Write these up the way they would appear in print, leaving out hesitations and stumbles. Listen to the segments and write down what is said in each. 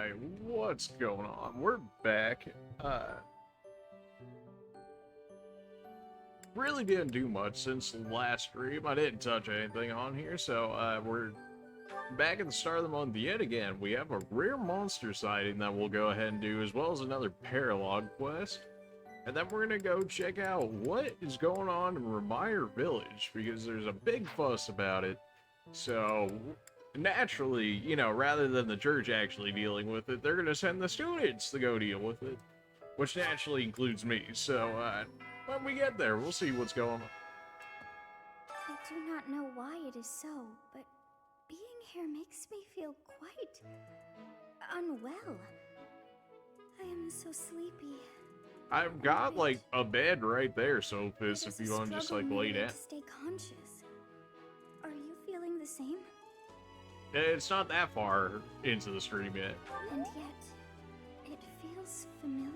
Alright, what's going on? We're back. Really didn't do much since the last stream. I didn't touch anything on here, so we're back at the start of the month yet again. We have a rare monster sighting that we'll go ahead and do, as well as another paralog quest. And then we're gonna go check out what is going on in Remire Village, because there's a big fuss about it. So, naturally, you know, rather than the church actually dealing with it, they're gonna send the students to go deal with it. Which naturally includes me, so, when we get there, we'll see what's going on. I do not know why it is so, but being here makes me feel quite unwell. I am so sleepy. I've got, like, a bed right there, Sophis, if you want to just, like, lay down. To stay conscious. Are you feeling the same? It's not that far into the stream yet. And yet, it feels familiar.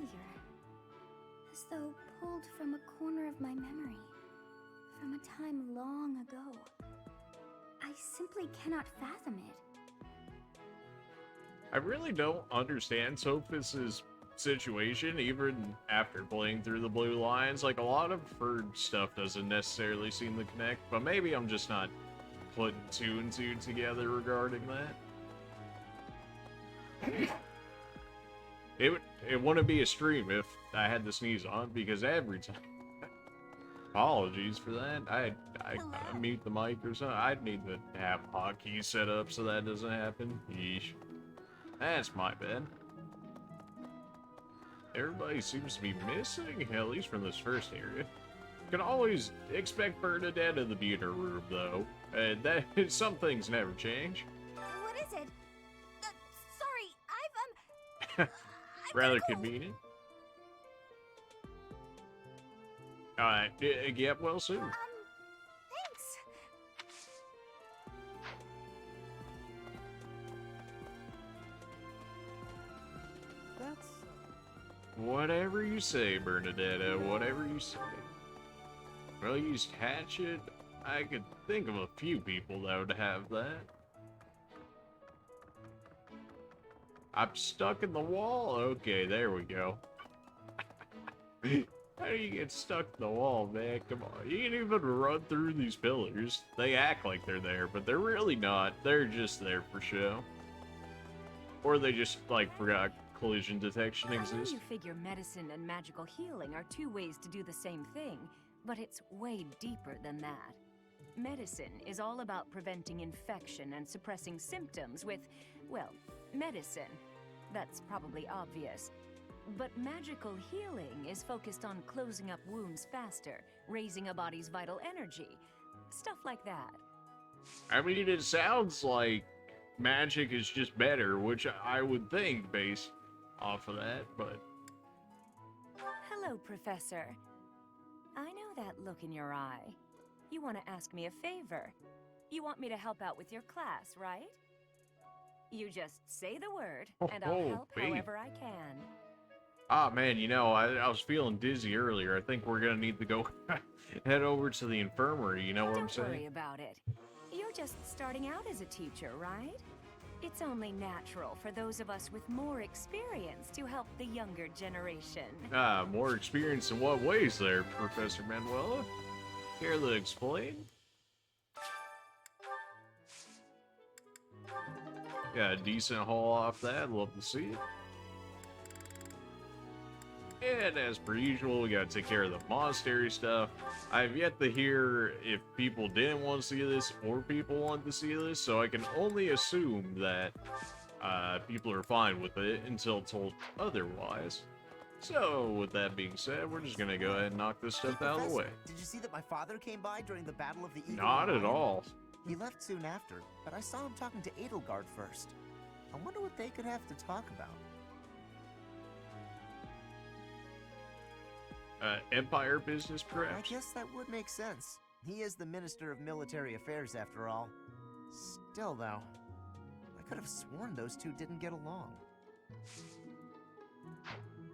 As though pulled from a corner of my memory. From a time long ago. I simply cannot fathom it. I really don't understand Sophis's situation, even after playing through the Blue Lions. Like, a lot of her stuff doesn't necessarily seem to connect, but maybe I'm just not putting two and two together regarding that. It wouldn't be a stream if I had to sneeze on, because every time. Apologies for that. I gotta mute the mic or something. I'd need to have hotkeys set up so that doesn't happen. Yeesh. That's my bad. Everybody seems to be missing, at least from this first area. Can always expect Bernadette to be in her room, though. And that some things never change. What is it? Sorry, I've Rather convenient. Alright, get well soon. Thanks. Whatever you say, Bernadetta, whatever you say. Well, used hatchet. I could think of a few people that would have that. I'm stuck in the wall? Okay, there we go. How do you get stuck in the wall, man? Come on. You can even run through these pillars. They act like they're there, but they're really not. They're just there for show. Or they just, like, forgot collision detection exists. You figure medicine and magical healing are two ways to do the same thing, but it's way deeper than that. Medicine is all about preventing infection and suppressing symptoms with, well, medicine. That's probably obvious. But magical healing is focused on closing up wounds faster, raising a body's vital energy, stuff like that. I mean, it sounds like magic is just better, which I would think based off of that, but... Hello, Professor. I know that look in your eye. You want to ask me a favor. You want me to help out with your class, right? You just say the word, and I'll help however I can. Ah, man, you know, I was feeling dizzy earlier. I think we're gonna need to go head over to the infirmary, you know what I'm saying? Don't worry about it. You're just starting out as a teacher, right? It's only natural for those of us with more experience to help the younger generation. Ah, more experience in what ways there, Professor Manuela? Care to explain? Got a decent haul off that, love to see it. And as per usual, we gotta take care of the monastery stuff. I've yet to hear if people didn't want to see this or people want to see this, so I can only assume that people are fine with it until told otherwise. So, with that being said, we're just gonna go ahead and knock this stuff out of the way. Did you see that my father came by during the Battle of the Eagle? Not at all. He left soon after, but I saw him talking to Edelgard first. I wonder what they could have to talk about. Empire business, perhaps? I guess that would make sense. He is the Minister of Military Affairs, after all. Still, though, I could have sworn those two didn't get along.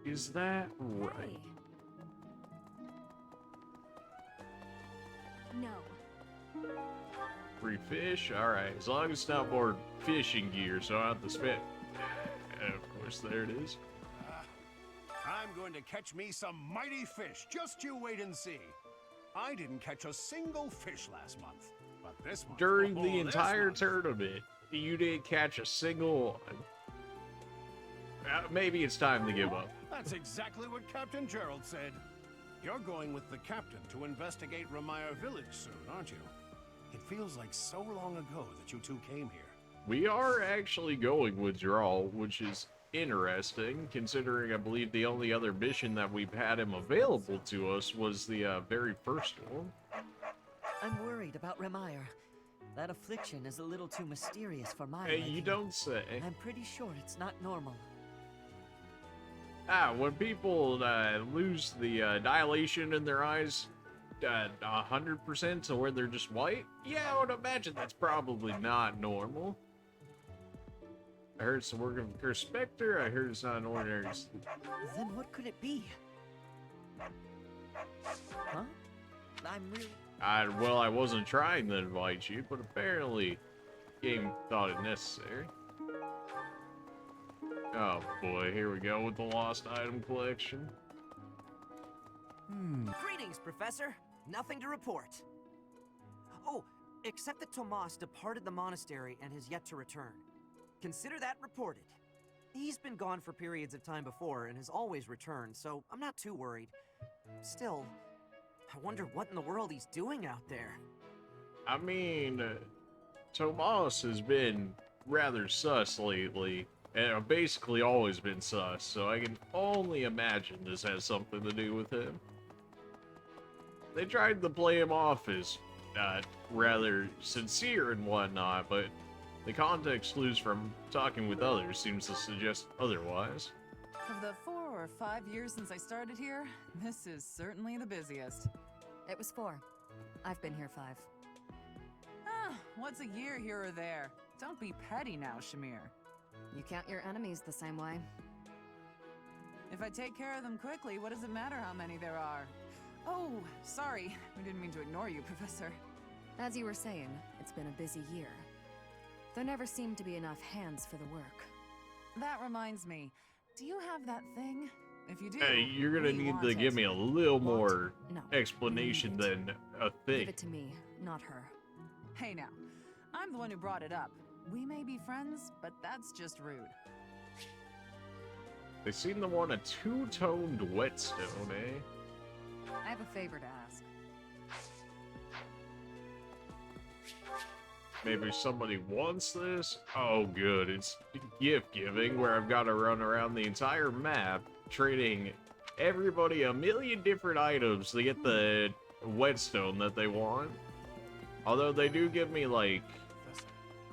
Is that right? Hey. No. Free fish? Alright, as long as it's not more fishing gear, so I don't have to spend... Of course, there it is. I'm going to catch me some mighty fish. Just you wait and see. I didn't catch a single fish last month, but this month... During the this entire month- tournament, you didn't catch a single one. Maybe it's time to give up. That's exactly what Captain Gerald said. You're going with the captain to investigate Remire Village soon, aren't you? It feels like so long ago that you two came here. We are actually going with Jarl, which is interesting, considering I believe the only other mission that we've had him available to us was the very first one. I'm worried about Remire. That affliction is a little too mysterious for my Hey, liking. you don't say. I'm pretty sure it's not normal. When people lose the dilation in their eyes 100% to where they're just white, yeah, I would imagine that's probably not normal. I heard some work of a cursed specter. I heard it's not an ordinary. Then what could it be? Huh? I'm really... Well, I wasn't trying to invite you, but apparently, game thought it necessary. Oh boy, here we go with the lost item collection. Greetings, Professor. Nothing to report. Oh, except that Tomas departed the monastery and has yet to return. Consider that reported. He's been gone for periods of time before and has always returned, so I'm not too worried. Still, I wonder what in the world he's doing out there. I mean, Tomas has been rather sus lately, and basically always been sus, so I can only imagine this has something to do with him. They tried to play him off as rather sincere and whatnot, but the context clues from talking with others seems to suggest otherwise. Of the 4 or 5 years since I started here, this is certainly the busiest. It was 4. I've been here 5. What's a year here or there? Don't be petty now, Shamir. You count your enemies the same way. If I take care of them quickly, what does it matter how many there are? Oh, sorry. We didn't mean to ignore you, Professor. As you were saying, it's been a busy year. There never seemed to be enough hands for the work. That reminds me. Do you have that thing? If you do, Hey, you're gonna we need want to it. give me a little more No. explanation Leave it. than a thing. Give it to me, not her. Hey now, I'm the one who brought it up. We may be friends, but that's just rude. They seem to want a two-toned whetstone, eh? I have a favor to ask. Maybe somebody wants this? Oh, good. It's gift giving, where I've got to run around the entire map, trading everybody a million different items to get the whetstone that they want. Although they do give me, like,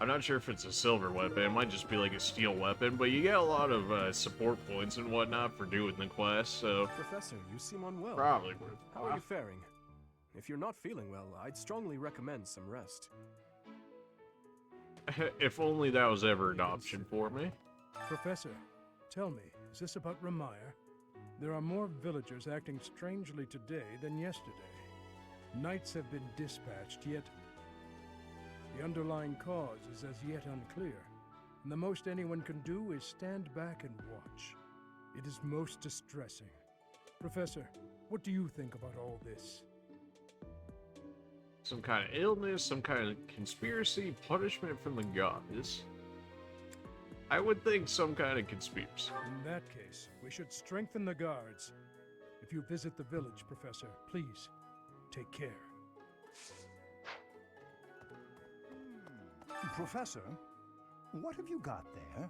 I'm not sure if it's a silver weapon, it might just be like a steel weapon, but you get a lot of support points and whatnot for doing the quest, so Professor, you seem unwell. probably worth it. How are you faring? If you're not feeling well, I'd strongly recommend some rest. If only that was ever an option for me. Professor, tell me, is this about Remire? There are more villagers acting strangely today than yesterday. Knights have been dispatched, yet the underlying cause is as yet unclear, and the most anyone can do is stand back and watch. It is most distressing. Professor, what do you think about all this? Some kind of illness, some kind of conspiracy, punishment from the gods. I would think some kind of conspiracy. In that case, we should strengthen the guards. If you visit the village, Professor, please, take care. Professor, what have you got there?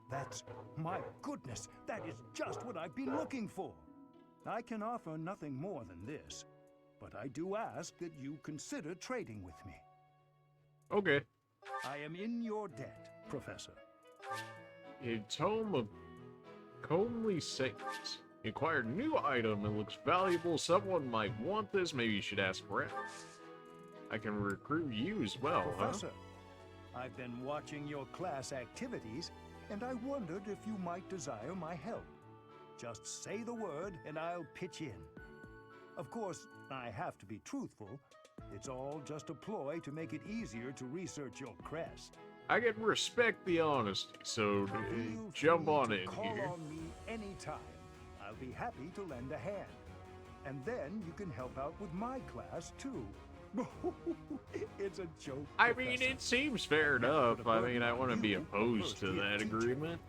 That's... my goodness, that is just what I've been looking for. I can offer nothing more than this, but I do ask that you consider trading with me. Okay. I am in your debt, Professor. A tome of comely saints. You acquired a new item and looks valuable. Someone might want this. Maybe you should ask around. I can recruit you as well, Professor, I've been watching your class activities, and I wondered if you might desire my help. Just say the word, and I'll pitch in. Of course, I have to be truthful. It's all just a ploy to make it easier to research your crest. I can respect the honesty, so Feel jump free on to in call here. on me anytime. I'll be happy to lend a hand. And then you can help out with my class, too. It's a joke, I mean, Professor. it seems fair enough. I mean, I wouldn't be opposed to that agreement.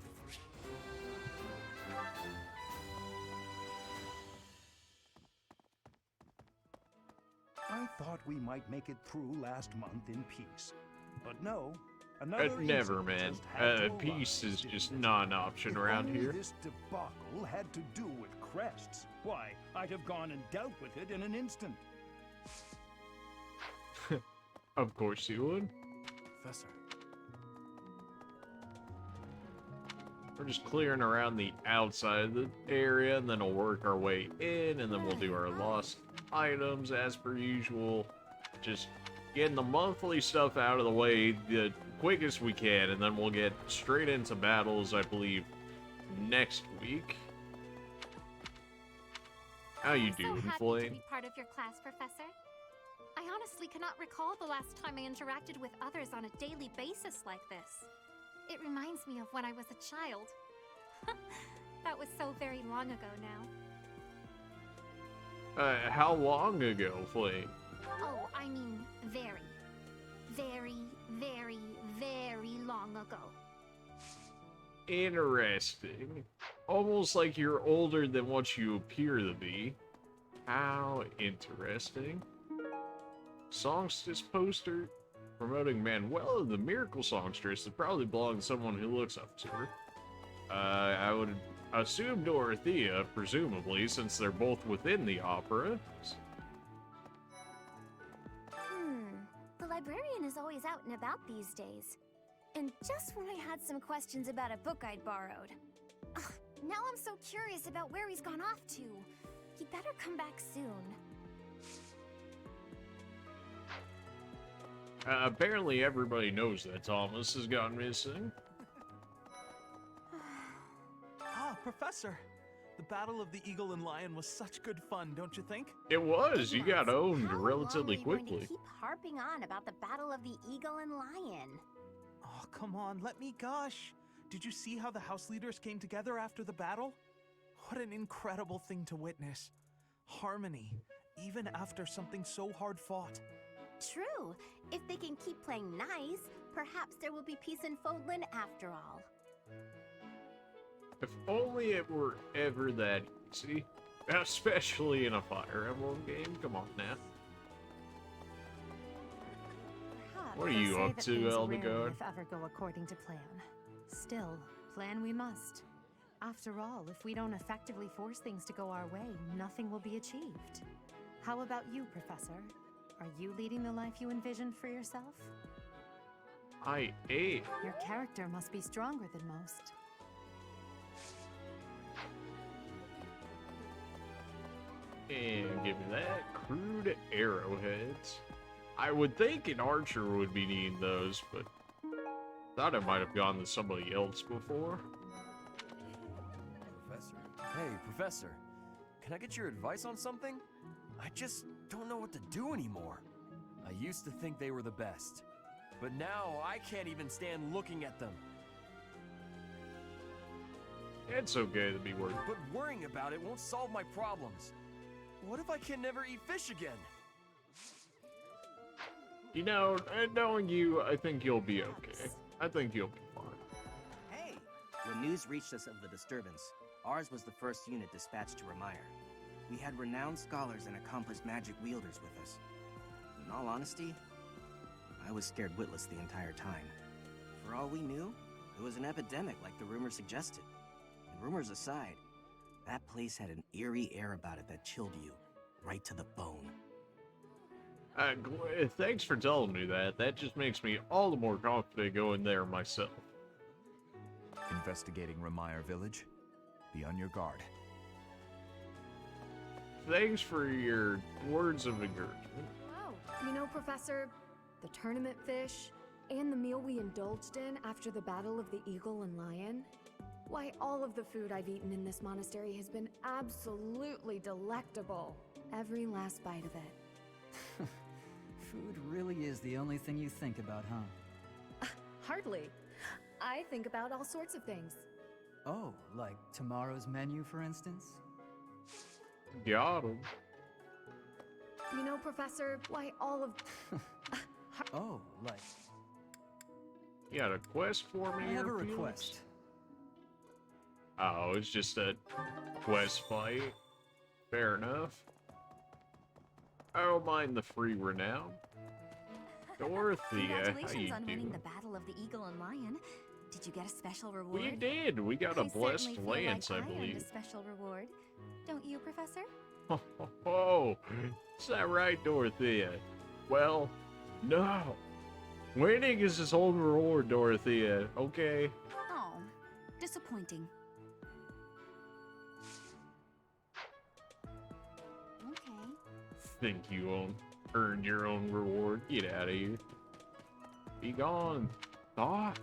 I thought we might make it through last month in peace. But no, another Never, incident man. just had to Peace arise, is didn't just it? not an option If around only here. this debacle had to do with crests, why, I'd have gone and dealt with it in an instant. Of course you would. Professor. We're just clearing around the outside of the area, and then we'll work our way in, and then we'll do our lost items as per usual. Just getting the monthly stuff out of the way the quickest we can, and then we'll get straight into battles, I believe, next week. How you doing, I'm so happy to Flame? be part of your class, Professor. I honestly cannot recall the last time I interacted with others on a daily basis like this. It reminds me of when I was a child. That was so very long ago now. How long ago, Flame? Oh, I mean very, very, very, very long ago. Interesting. Almost like you're older than what you appear to be. How interesting. Songstress poster promoting Manuela, the miracle songstress, that probably belongs to someone who looks up to her. I would assume Dorothea, presumably, since they're both within the opera. The librarian is always out and about these days. And just when I had some questions about a book I'd borrowed. Ugh, now I'm so curious about where he's gone off to. He better come back soon. Apparently everybody knows that Thomas has gone missing. Ah, Professor! The Battle of the Eagle and Lion was such good fun, don't you think? It was. You got owned How relatively long are you going quickly. to keep harping on about the Battle of the Eagle and Lion? Oh, come on, let me gush. Did you see how the house leaders came together after the battle? What an incredible thing to witness. Harmony, even after something so hard fought. True. If they can keep playing nice, perhaps there will be peace in Fódlan after all. If only it were ever that easy. Especially in a Fire Emblem game. Come on now. What are They you say up that to, things Eldegard? rarely, if ever, go according to plan. Still, plan we must. After all, if we don't effectively force things to go our way, nothing will be achieved. How about you, Professor? Are you leading the life you envisioned for yourself? I ate. Your character must be stronger than most. And give me that. Crude arrowheads. I would think an archer would be needing those, but thought I might have gone to somebody else before. Professor. Hey, Professor. Can I get your advice on something? I just don't know what to do anymore. I used to think they were the best, but now I can't even stand looking at them. It's okay to be worried. But worrying about it won't solve my problems. What if I can never eat fish again? You know, knowing you, I think you'll be okay. I think you'll be fine. Hey! When news reached us of the disturbance, ours was the first unit dispatched to Remire. We had renowned scholars and accomplished magic wielders with us. In all honesty, I was scared witless the entire time. For all we knew, it was an epidemic like the rumors suggested. And rumors aside, that place had an eerie air about it that chilled you right to the bone. Thanks for telling me that. That just makes me all the more confident going there myself. Investigating Remire Village. Be on your guard. Thanks for your words of encouragement. Oh, you know, Professor, the tournament fish and the meal we indulged in after the Battle of the Eagle and Lion? Why, all of the food I've eaten in this monastery has been absolutely delectable. Every last bite of it. Food really is the only thing you think about, huh? Hardly. I think about all sorts of things. Oh, like tomorrow's menu, for instance? Got him. You know, Professor, why all of... Oh, like... You got a quest for me I have a here, Felix? request. Oh, it's just a quest fight. Fair enough. I don't mind the free renown. Dorothea, how Congratulations you on winning doing? the Battle of the Eagle and Lion. Did you get a special reward? We did. We got a I blessed certainly feel lance, like I earned believe. a special reward. Don't you, Professor? Oh, is that right, Dorothea? Well, no. Winning is his own reward, Dorothea. Okay. Oh, disappointing. Okay. Think you earned your own reward? Get out of here. Be gone. Thought.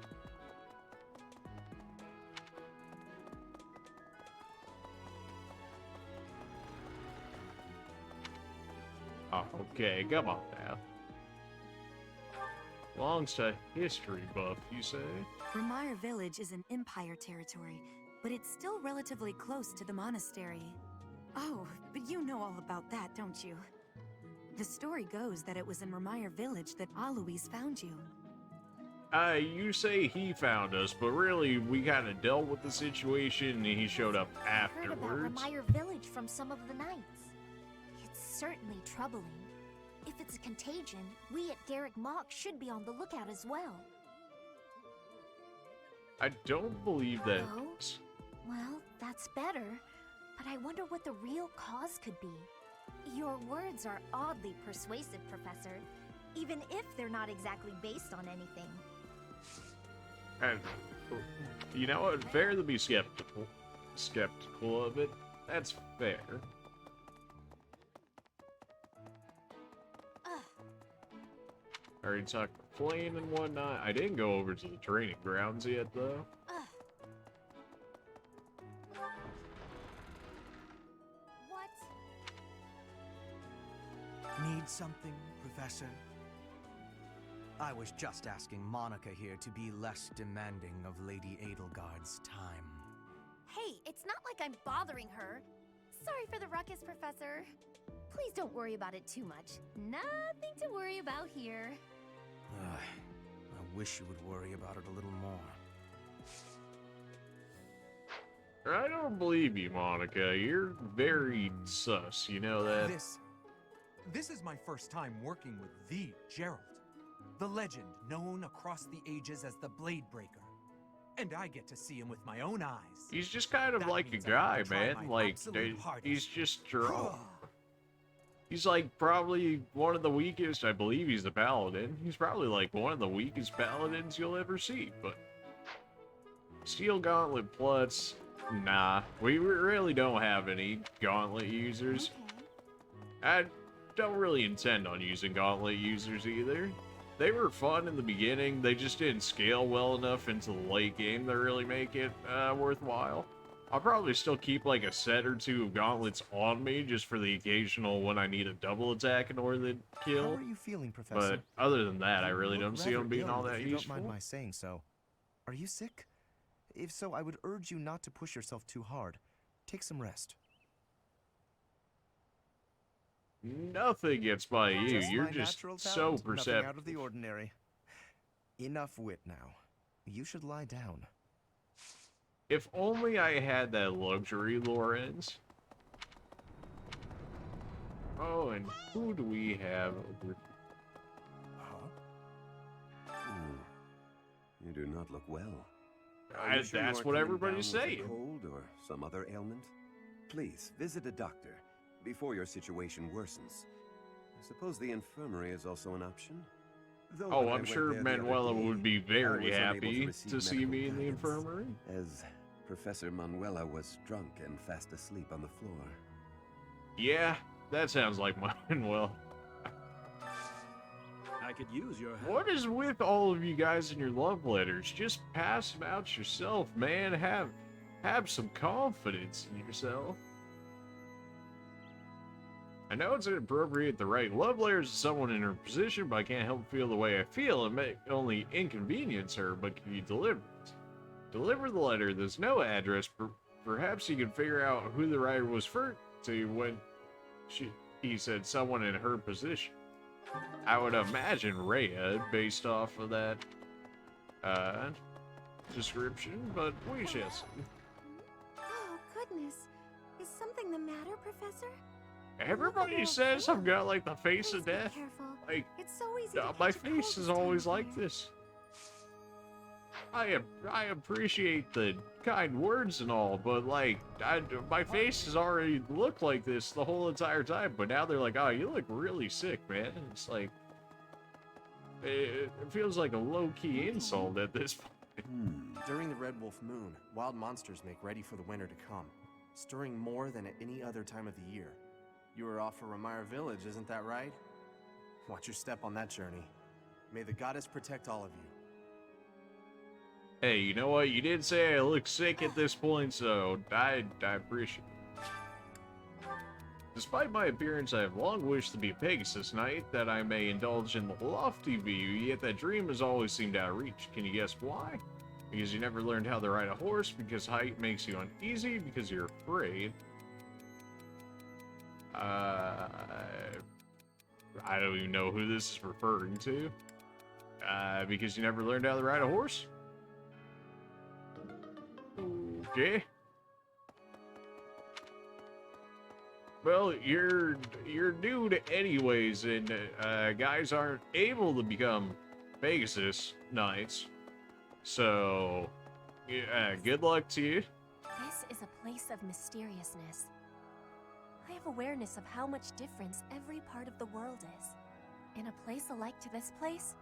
Oh, okay, come on now. Belongs to history buff, you say? Remire Village is in Empire territory, but it's still relatively close to the monastery. Oh, but you know all about that, don't you? The story goes that it was in Remire Village that Alois found you. You say he found us, but really, we kind of dealt with the situation and he showed up Heard about afterwards. Remire Village from some of the knights. It's certainly troubling. If it's a contagion, we at Garrick Mock should be on the lookout as well. I don't believe that. No? Well, that's better. But I wonder what the real cause could be. Your words are oddly persuasive, Professor, even if they're not exactly based on anything. And, you know what? Fair to be skeptical of it. That's fair. Already talked the plane and whatnot. I didn't go over to the training grounds yet, though. What? Need something, Professor? I was just asking Monica here to be less demanding of Lady Edelgard's time. Hey, it's not like I'm bothering her. Sorry for the ruckus, Professor. Please don't worry about it too much. Nothing to worry about here. I wish you would worry about it a little more. I don't believe you, Monica. You're very sus, you know that? This is my first time working with the Gerald. The legend known across the ages as the Blade Breaker. And I get to see him with my own eyes. He's just kind of That like a means I guy, gotta try man. my Like, absolute hardest. he's just strong. He's like probably one of the weakest. I believe he's the paladin. He's probably like one of the weakest paladins you'll ever see. But Steel Gauntlet Plus, nah. We really don't have any Gauntlet users. I don't really intend on using Gauntlet users either. They were fun in the beginning. They just didn't scale well enough into the late game to really make it worthwhile. I'll probably still keep like a set or two of gauntlets on me just for the occasional when I need a double attack in order to kill. How are you feeling, Professor? But other than that, I really You don't look see them rather being all ill, that if you useful. don't mind my saying so. Are you sick? If so, I would urge you not to push yourself too hard. Take some rest. Nothing gets by you. Just You're my just natural so talent, nothing perceptive. out of the ordinary. Enough wit now. You should lie down. If only I had that luxury, Lorenz. Oh, and who do we have over? You do not look well. That's what everybody's saying. Cold or some other ailment? Please visit a doctor before your situation worsens. I suppose the infirmary is also an option. Though Oh, when I I'm went sure there the other Manuela day, would be I very was unable happy receive to see medical me in the guidance, infirmary. as Professor Manuela was drunk and fast asleep on the floor. Yeah, that sounds like Manuel. I could use your help. What is with all of you guys in your love letters? Just pass them out yourself, man. Have some confidence in yourself. I know it's inappropriate to write love letters to someone in her position, but I can't help feel the way I feel. It may only inconvenience her, but can you deliver it? Deliver the letter. There's no address. Perhaps you can figure out who the writer was referred to when he said someone in her position. I would imagine Rhea, based off of that description, but we shall see. Oh, goodness. Is something the matter, Professor? Everybody says I've got like the face of death. Careful. Like, It's so easy to my catch a cold face is this time always of like year. this. I appreciate the kind words and all, but like, my face has already looked like this the whole entire time. But now they're like, "Oh, you look really sick, man." It's like, it feels like a low-key insult at this point. During the Red Wolf Moon, wild monsters make ready for the winter to come, stirring more than at any other time of the year. You were off for Remire Village, isn't that right? Watch your step on that journey. May the goddess protect all of you. Hey, you know what? You did say I look sick at this point, so I appreciate it. Despite my appearance, I have long wished to be a Pegasus Knight, that I may indulge in the lofty view, yet that dream has always seemed out of reach. Can you guess why? Because you never learned how to ride a horse, because height makes you uneasy, because you're afraid. I don't even know who this is referring to. Because you never learned how to ride a horse? Okay. Well, you're nude anyways, and guys aren't able to become Pegasus Knights. So, yeah, good luck to you. This is a place of mysteriousness. I have awareness of how much difference every part of the world is. In a place alike to this place,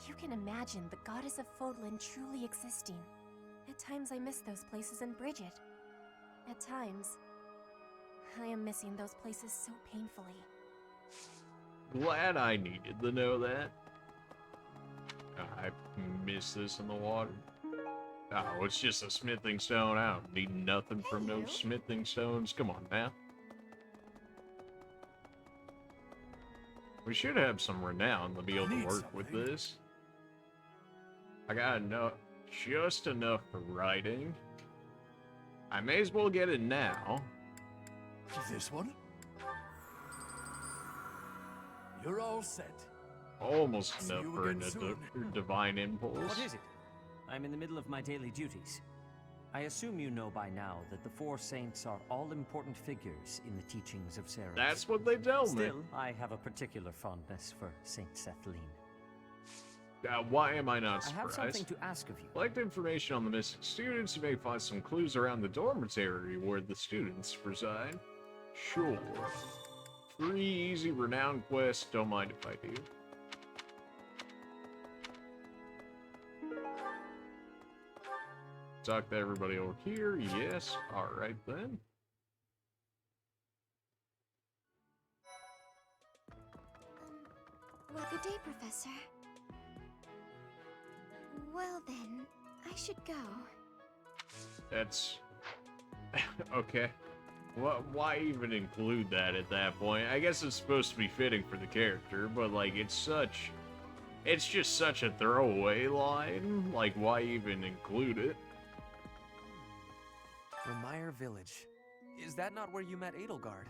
you can imagine the goddess of Fódlan truly existing. At times I miss those places in Bridget. At times, I am missing those places so painfully. Glad I needed to know that. I miss this in the water. Oh, it's just a smithing stone. I don't need nothing from those smithing stones. Come on now. We should have some renown to be able to work with this. I got just enough for writing. I may as well get it now. This one? You're all set. Almost See enough you for again soon. a divine impulse. What is it? I'm in the middle of my daily duties. I assume you know by now that the four saints are all important figures in the teachings of Ceres. That's what they tell me. Still, I have a particular fondness for Saint Sethlene. Why am I not I surprised? have something to ask of you. Collect information on the missing students. You may find some clues around the dormitory where the students reside. Sure. 3 easy renown quests. Don't mind if I do. Talk to everybody over here. Yes. Alright then. Well, good day, Professor. Well then, I should go. That's... okay. Why even include that at that point? I guess it's supposed to be fitting for the character, but like, it's just such a throwaway line. Like, why even include it? Remire Village. Is that not where you met Edelgard?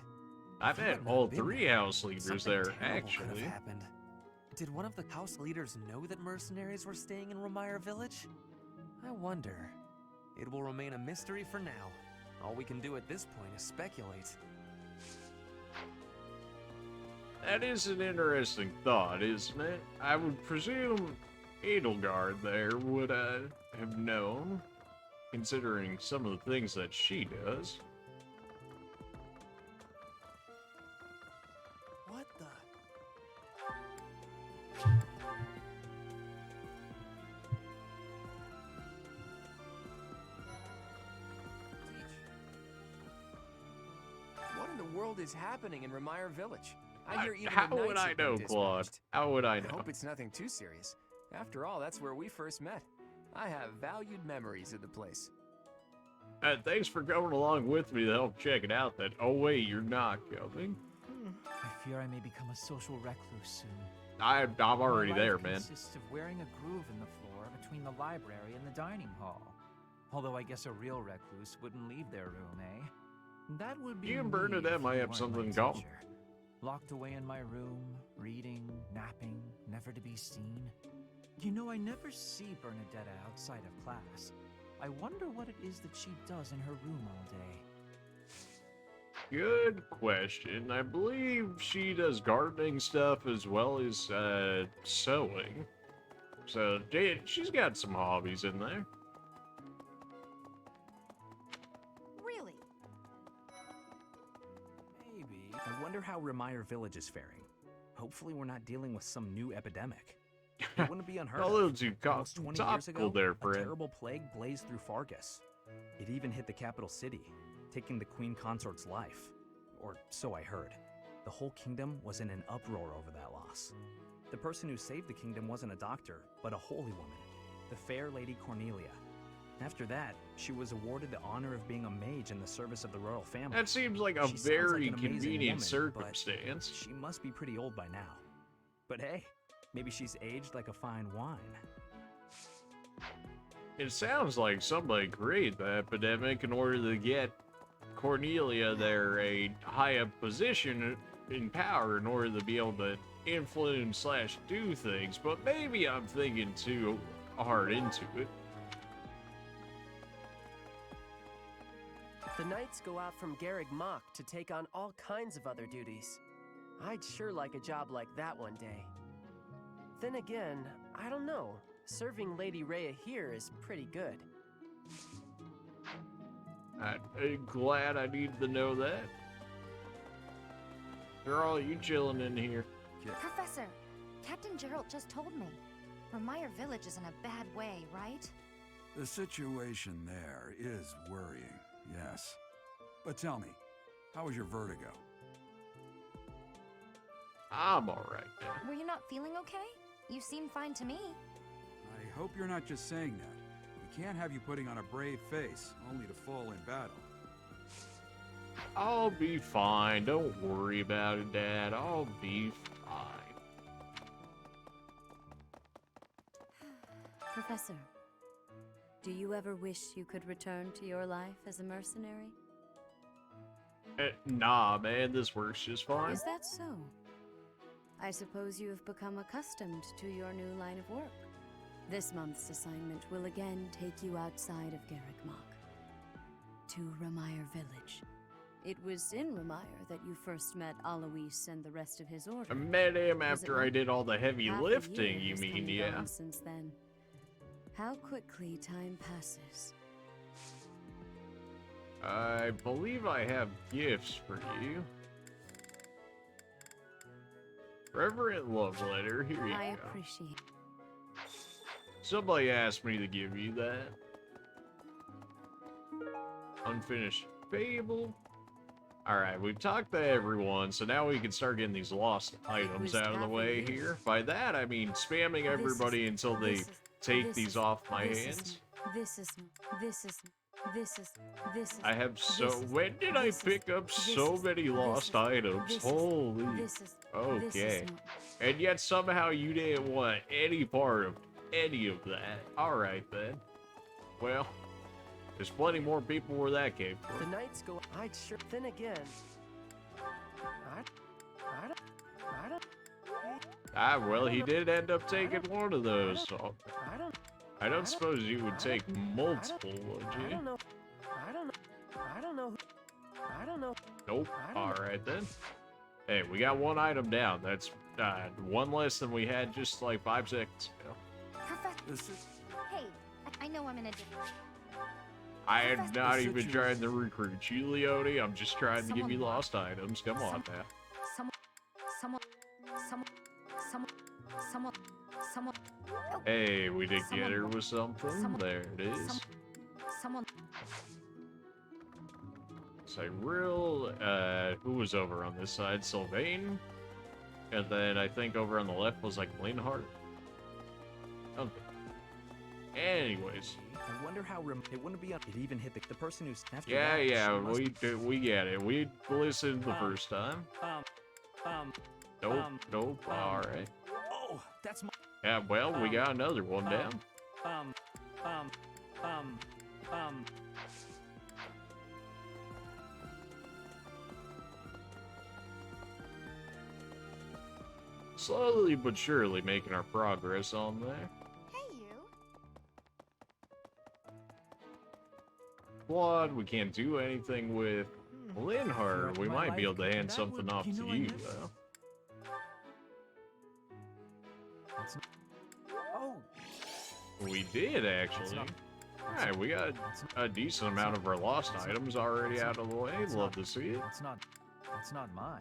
I met all 3 house leaders there, actually. Could have happened. Did one of the house leaders know that mercenaries were staying in Remire Village? I wonder. It will remain a mystery for now. All we can do at this point is speculate. That is an interesting thought, isn't it? I would presume Edelgard there would have known, considering some of the things that she does. What the? What in the world is happening in Remire Village? I hear even How the would knights I have been know, Claude? dispatched. How would I I know? hope it's nothing too serious. After all, that's where we first met. I have valued memories of the place. Thanks for going along with me to help check it out then. Oh wait, you're not coming? fear I may become a social recluse soon. I'm already My life there, man. consists of wearing a groove in the floor between the library and the dining hall. Although I guess a real recluse wouldn't leave their room, eh? That would be You and me Bernadette if might you have weren't something my in common. teacher. Locked away in my room, reading, napping, never to be seen. You know, I never see Bernadetta outside of class. I wonder what it is that she does in her room all day. Good question. I believe she does gardening stuff as well as sewing. So she's got some hobbies in there. Really? Maybe. I wonder how Remire Village is faring. Hopefully we're not dealing with some new epidemic. It wouldn't be unheard A of. little too Almost 20 years topical ago, there, a friend. terrible plague blazed through Fargus. It even hit the capital city, taking the Queen Consort's life. Or so I heard. The whole kingdom was in an uproar over that loss. The person who saved the kingdom wasn't a doctor, but a holy woman, the fair Lady Cornelia. After that, she was awarded the honor of being a mage in the service of the royal family. That seems like a She sounds very an amazing convenient woman, but circumstance. she must be pretty old by now. But hey, maybe she's aged like a fine wine. It sounds like somebody created the epidemic in order to get Cornelia there a high up position in power in order to be able to influence / do things, but maybe I'm thinking too hard into it. The knights go out from Garreg Mach to take on all kinds of other duties. I'd sure like a job like that one day. Then again, I don't know. Serving Lady Rhea here is pretty good. I'm glad I needed to know that. Girl, you chilling in here? Professor, Captain Gerald just told me. Remire Village is in a bad way, right? The situation there is worrying, yes. But tell me, how was your vertigo? I'm alright now. Were you not feeling okay? You seem fine to me. I hope you're not just saying that. We can't have you putting on a brave face, only to fall in battle. I'll be fine. Don't worry about it, Dad. I'll be fine. Professor, do you ever wish you could return to your life as a mercenary? Nah, man, this works just fine. Is that so? I suppose you have become accustomed to your new line of work. This month's assignment will again take you outside of Garreg Mach, to Remire Village. It was in Remire that you first met Alois and the rest of his order. I met him Was it after I not? did all the heavy Half a lifting, year you has mean, come and yeah? gone since then. How quickly time passes. I believe I have gifts for you. Reverent Love Letter, here you I go. appreciate. Somebody asked me to give you that. Unfinished Fable. Alright, we've talked to everyone, so now we can start getting these lost items was out of the half a way year. here. By that, I mean spamming everybody until they take these off my hands. This is. I have so. When did I pick up so many lost items? Holy. Okay. And yet somehow you didn't want any part of any of that. Alright then. Well, there's plenty more people where that came The from. knights go. I'd sure. Then again, I don't. Well, he did end up taking one of those. So I don't suppose you would take multiple, would I you? don't know. I don't know. I don't know. I don't know. Nope. Alright then. Hey, we got one item down. That's one less than we had just like 5 seconds ago. Professor. Hey, I know I'm in a different. I am not even trying to recruit you, Leone. I'm just trying to give you lost items. Come on now. Someone. Hey, we did get her with something. There it is. Someone. It's like real, who was over on this side? Sylvain? And then I think over on the left was like Linhart. Okay. Anyways. I wonder how it wouldn't be. It even hit the person who's after Yeah, that, yeah, she must we get it. We listened the first time. Nope. All right. Oh, that's my. Yeah. Well, we got another one down. Slowly but surely making our progress on there. Hey, you. Blood, we can't do anything with. Linhart, we might be able to hand something off to you, though. Oh, We did, actually. Alright, we got a decent amount of our lost items already out of the way. Love to see it. It's not mine.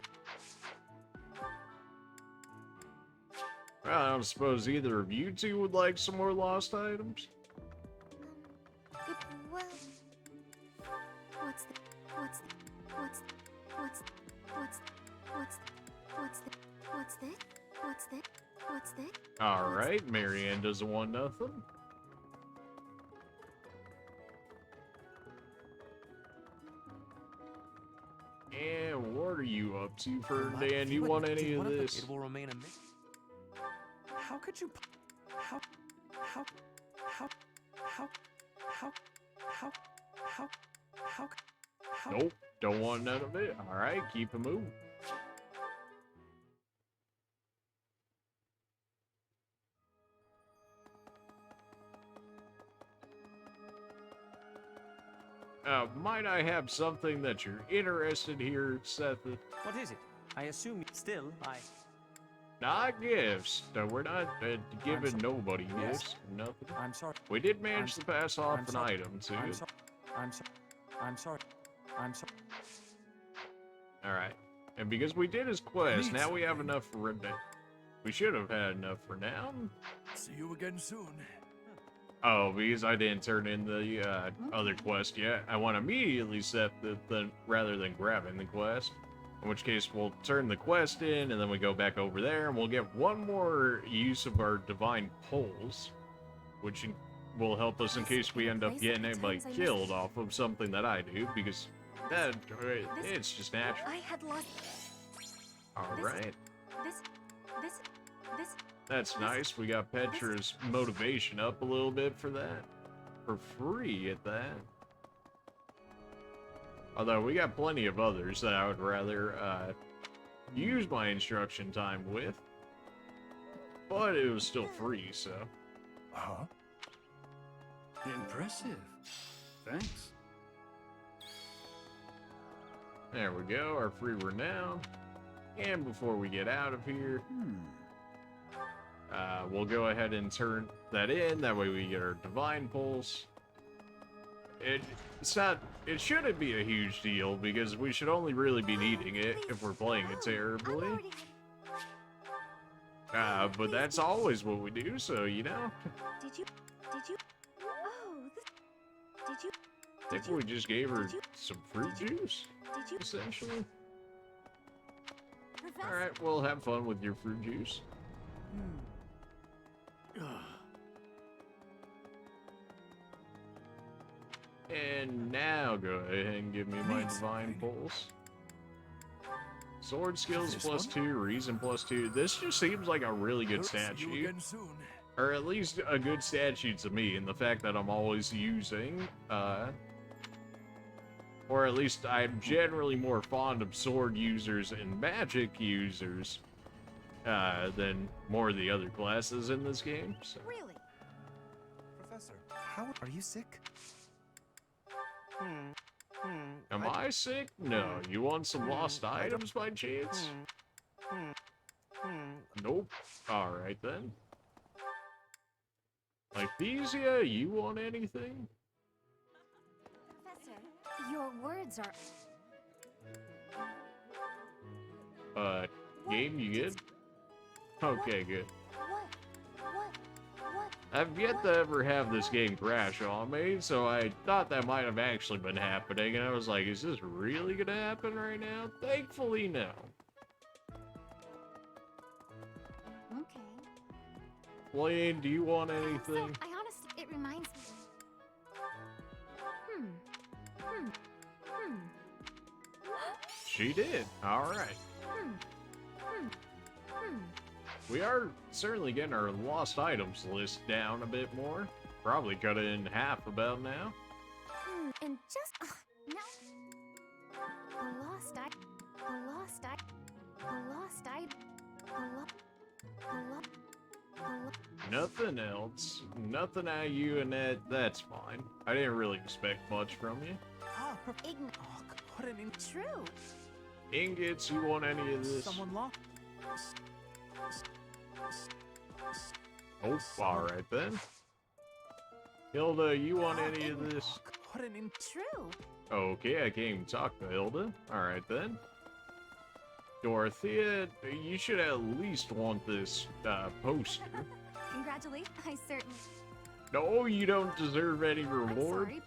Well, I don't suppose either of you two would like some more lost items? Well, what's the Alright, Marianne doesn't want nothing. And what are you up to, Ferdinand? You want any of this? It will remain a mystery. How could you? How? Nope, don't want none of it. Alright, keep it moving. Might I have something that you're interested here, Seth? What is it? I assume still I. Not gifts. No, we're not giving nobody Yes. gifts. Nothing. I'm sorry. We did manage to pass off an sorry. item, too. I'm sorry. I'm sorry. Alright. And because we did his quest, now we have enough for him to... We should have had enough for now. See you again soon. Oh, because I didn't turn in the other quest yet. I want to immediately set the rather than grabbing the quest. In which case, we'll turn the quest in, and then we go back over there, and we'll get one more use of our divine pulls, which will help us in case we end up getting anybody killed off of something that I do, because that it's just natural. I had lost. All right. This. That's nice. We got Petra's motivation up a little bit for that. For free at that. Although we got plenty of others that I would rather use my instruction time with. But it was still free, so. Huh? Impressive. Thanks. There we go, our free renown. And before we get out of here, we'll go ahead and turn that in. That way we get our divine pulse. It shouldn't be a huge deal because we should only really be needing it if we're playing it terribly. But that's always what we do, so you know. I think we just gave her some fruit juice, essentially. Alright, well, have fun with your fruit juice. And now go ahead and give me my divine pulse. Sword skills +2, reason +2. This just seems like a really good stat sheet. Or at least a good stat sheet to me, and the fact that I'm always using, or at least I'm generally more fond of sword users and magic users than more of the other classes in this game. So. Really? Professor, how are you sick? Am I sick? No. You want some lost items by chance? Nope. Alright then. Like these, yeah? You want anything? Professor, your words are... Game, you good? Okay, good. I've yet to ever have this game crash on me, so I thought that might have actually been happening, and I was like, is this really gonna happen right now? Thankfully, no. Okay. Blaine, do you want anything? I honestly, it reminds me. She did. Alright. We are certainly getting our lost items list down a bit more. Probably cut it in half about now. And just no. A lost item. A lost item. A lost item. Nothing else. Nothing out of you, and that's fine. I didn't really expect much from you. True. Ingots, you want any of this? Someone locked. Oh, alright then. Hilda, you want any of this? True. Okay, I can't even talk to Hilda. Alright then. Dorothea, you should at least want this poster. Congratulations. I certainly. No, you don't deserve any reward. Sorry.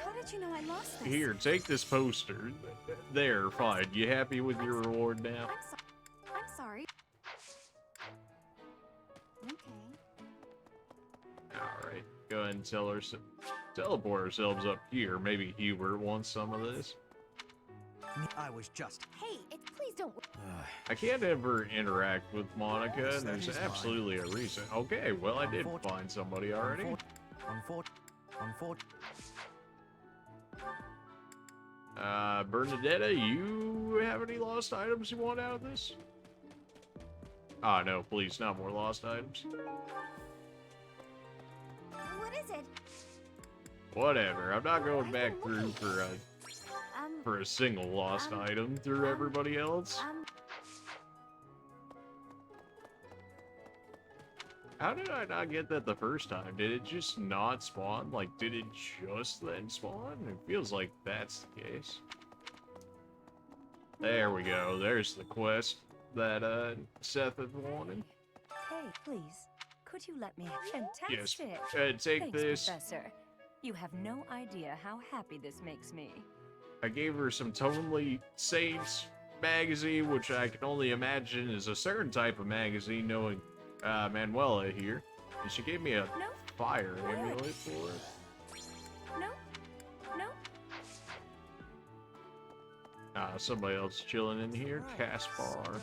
How did you know I lost this? Here, take this poster. There, fine. You happy with your reward now? I'm sorry. Okay. Alright, go ahead and teleport ourselves up here. Maybe Hubert wants some of this. I was just. Hey, please don't. I can't ever interact with Monica, and there's absolutely a reason. Okay, well, I did find somebody already. Bernadetta, you have any lost items you want out of this? Ah, no, please, not more lost items. What is it? Whatever, I'm not going back through for a single lost item through everybody else. How did I not get that the first time? Did it just not spawn? Like, did it just then spawn? It feels like that's the case. There we go. There's the quest that Seth had wanted. Hey, please, could you let me? Fantastic. Yes. Take Thanks, this. Professor. You have no idea how happy this makes me. I gave her some Tonely Saints magazine, which I can only imagine is a certain type of magazine, knowing Manuela here. And she gave me a fire amulet for it. No. Somebody else chilling in here. Caspar.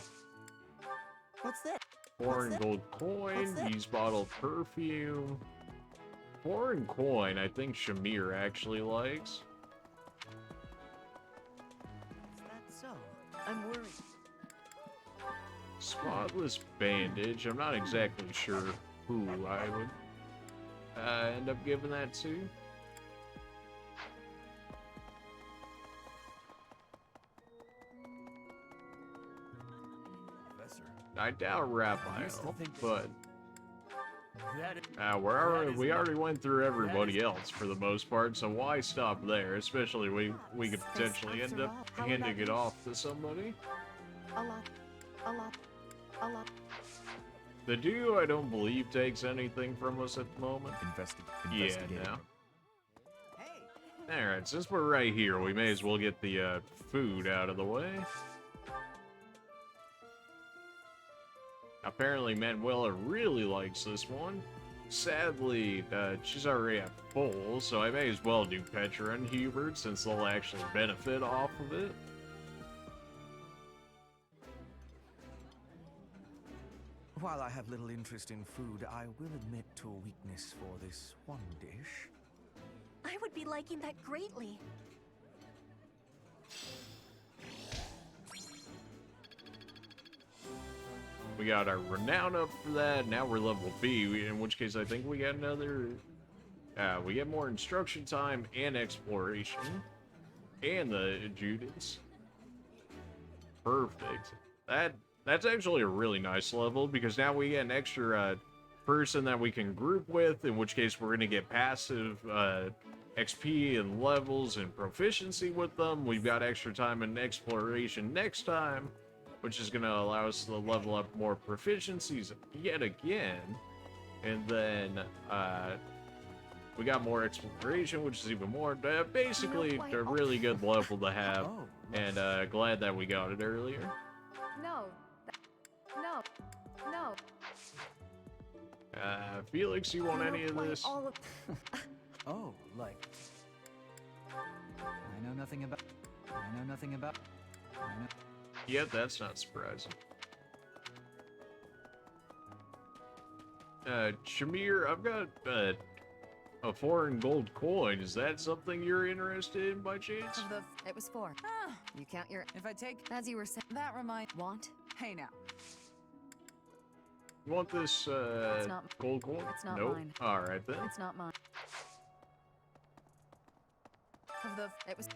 What's that? Foreign gold coin. Use bottled perfume. Foreign coin, I think Shamir actually likes. Is that so? I'm worried. Spotless bandage. I'm not exactly sure who I would end up giving that to. Professor. I doubt Raphael, but we already went through everybody else for the most part, so why stop there? Especially we could potentially end up handing it off to somebody. A lot. The duo, I don't believe, takes anything from us at the moment. Yeah, no. Alright, since we're right here, we may as well get the food out of the way. Apparently, Manuela really likes this one. Sadly, she's already at full, so I may as well do Petra and Hubert, since they'll actually benefit off of it. While I have little interest in food, I will admit to a weakness for this one dish. I would be liking that greatly. We got our renown up for that. Now we're level B, in which case I think we got another... we get more instruction time and exploration. And the adjutants. Perfect. That's actually a really nice level, because now we get an extra person that we can group with, in which case we're going to get passive XP and levels and proficiency with them. We've got extra time in exploration next time, which is going to allow us to level up more proficiencies yet again. And then we got more exploration, which is even more. Basically, a really good level to have, and glad that we got it earlier. No. Felix, you want any of this? Oh, like... I know nothing about... Yep, that's not surprising. Shamir, I've got, a foreign gold coin. Is that something you're interested in by chance? It was 4. You count your. If I take. As you were saying. That reminds. Want? Hey now. You want this, not, gold coin? It's not nope. mine. Alright then. It's not mine. It was.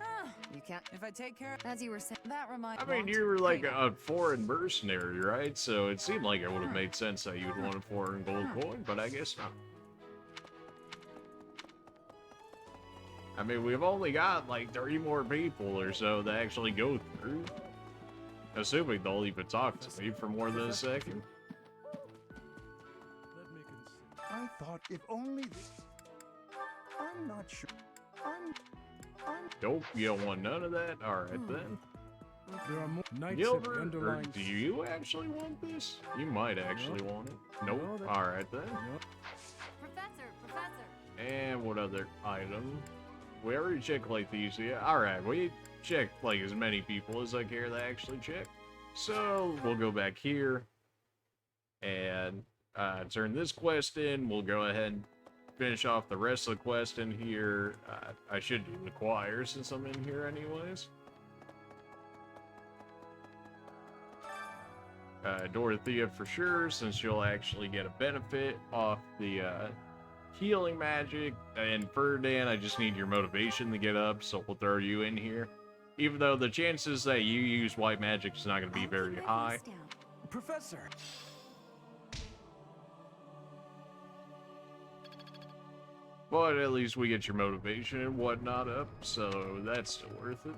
You can't. If I take care. As you were saying. That reminds. I mean, you were like a foreign mercenary, right? So it seemed like it would have made sense that you'd want a foreign gold coin, but I guess not. I mean, we've only got like 3 more people or so to actually go through. Assuming they'll even talk to me for more than a second. I thought if only I'm not sure. Nope, you don't want none of that? Alright then. There are more knights Gilbert, of the or underlying. do you actually want this? You might actually want it. Nope. Alright then. Professor. And what other item? We already checked like these, yeah. Alright, we checked like as many people as I care to actually check. So we'll go back here and turn this quest in. We'll go ahead and finish off the rest of the quest in here. I should do the choir since I'm in here anyways. Dorothea for sure, since you'll actually get a benefit off the healing magic. And Ferdinand, I just need your motivation to get up, so we'll throw you in here. Even though the chances that you use white magic is not going to be very high. Professor! But at least we get your motivation and whatnot up, so that's still worth it.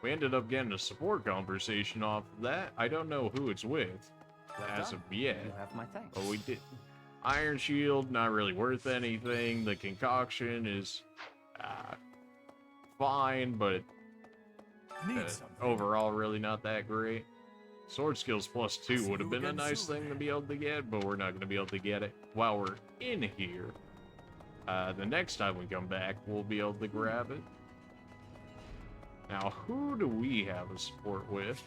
We ended up getting a support conversation off of that. I don't know who it's with, as of yet. You have my thanks. But we did. Iron Shield, not really worth anything. The concoction is fine, but overall really not that great. Sword skills +2 would have been a nice thing to be able to get, but we're not going to be able to get it while we're in here. The next time we come back, we'll be able to grab it. Now, who do we have a support with?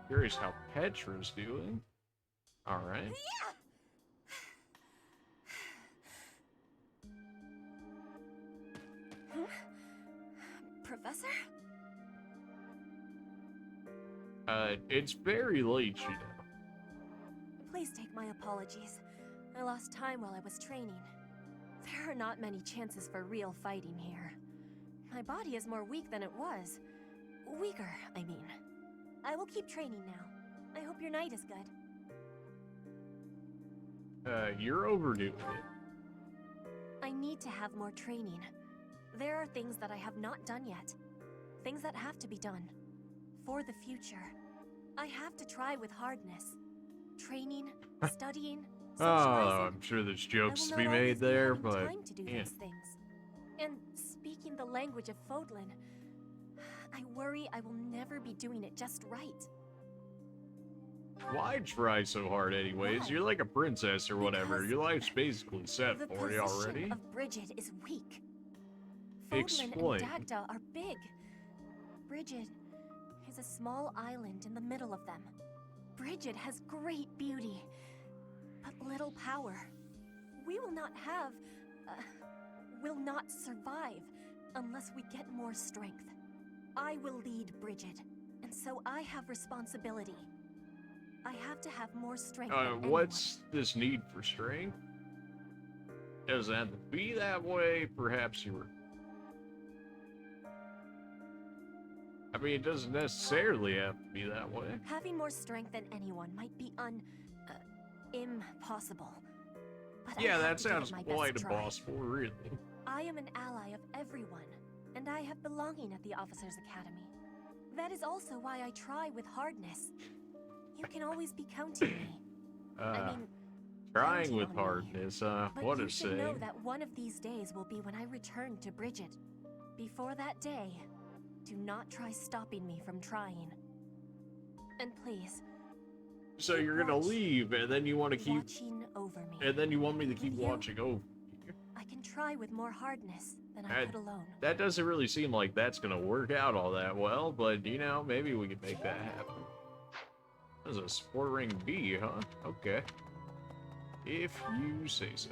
Curious how Petra's doing. Alright. Professor? It's very late, you know. Please take my apologies. I lost time while I was training. There are not many chances for real fighting here. My body is more weak than it was. Weaker, I mean. I will keep training now. I hope your night is good. You're overdoing it. I need to have more training. There are things that I have not done yet. Things that have to be done. For the future. I have to try with hardness. Training, studying, Oh, I'm sure there's jokes to be made there, but time to do yeah. these things. And speaking the language of Fódlan, I worry I will never be doing it just right. Why try so hard anyways? You're like a princess or whatever. Your life's basically set The for you position already. of Bridget is weak. Fódlan Explain. and Dagda are big. Bridget is a small island in the middle of them. Bridget has great beauty, but little power. We will not have, will not survive unless we get more strength. I will lead Bridget, and so I have responsibility. I have to have more strength than anyone. What's this need for strength? Doesn't have to be that way. Perhaps you were. I mean, it doesn't necessarily have to be that way. Having more strength than anyone might be impossible. But Yeah, I have that to give it sounds my quite best try. impossible, really. I am an ally of everyone, and I have belonging at the Officers Academy. That is also why I try with hardness. You can always be counting me. I mean, Trying counting with on me. hardness, But what you a should know saying. that one of these days will be when I return to Bridget. Before that day, do not try stopping me from trying. And please, So you're gonna leave, and then you want to keep, watching over me. and then you want me to keep watching over. I can try with more hardness than I And could alone. that doesn't really seem like that's gonna work out all that well, but you know, maybe we could make that happen. There's a sport ring B, huh? Okay. If you say so.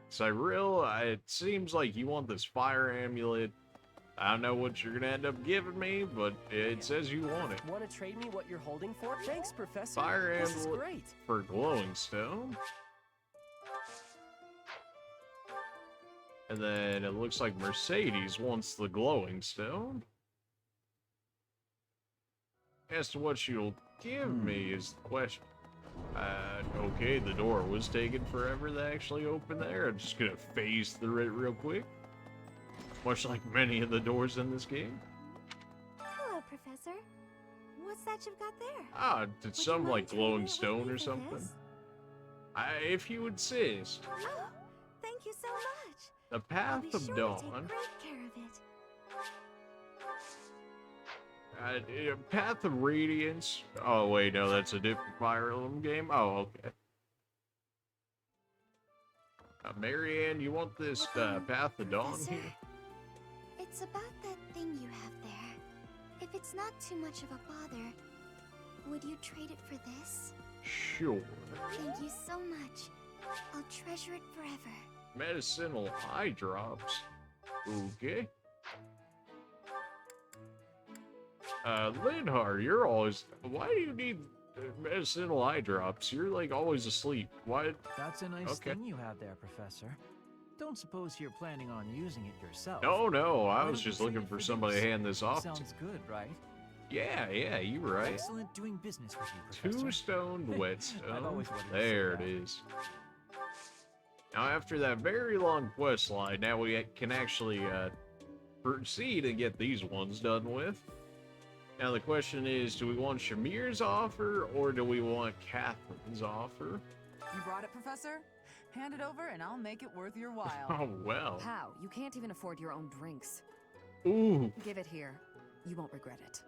Cyril, it seems like you want this fire amulet. I don't know what you're gonna end up giving me, but it says you want it. Want to trade me what you're holding for? Thanks, Professor. Fire This is amulet great. for glowing stone. And then it looks like Mercedes wants the glowing stone. As to what she'll give me is the question. Okay, the door was taking forever to actually open there. I'm just gonna phase through it real quick. Much like many of the doors in this game. Hello, Professor. What's that you've got there? Ah, it's some mind like trading glowing it with stone me or for something. this? If you insist. Oh, thank you so much. The I'll Path be of sure Dawn. to take great care of it. Path of Radiance. Oh wait, no, that's a different Fire Emblem game. Oh, okay. Marianne, you want this Path of Dawn Professor, here? it's about that thing you have there. If it's not too much of a bother, would you trade it for this? Sure. Thank you so much. I'll treasure it forever. Medicinal Eye Drops. Okay. Linhar, you're always... Why do you need Medicinal Eye Drops? You're like always asleep. Why? That's a nice Okay. thing you have there, Professor. Don't suppose you're planning on using it yourself. No, I Why was don't you just trade looking it for this? somebody to hand this off to. Sounds good, right? Yeah, you were right. Excellent doing business with you, Professor. Two-stoned I've whetstone. always wanted to say There it that. is. Now, after that very long quest line, now we can actually proceed and get these ones done with. Now, the question is, do we want Shamir's offer, or do we want Catherine's offer? You brought it, Professor? Hand it over and I'll make it worth your while. Oh, well. How? You can't even afford your own drinks. Ooh. Give it here. You won't regret it.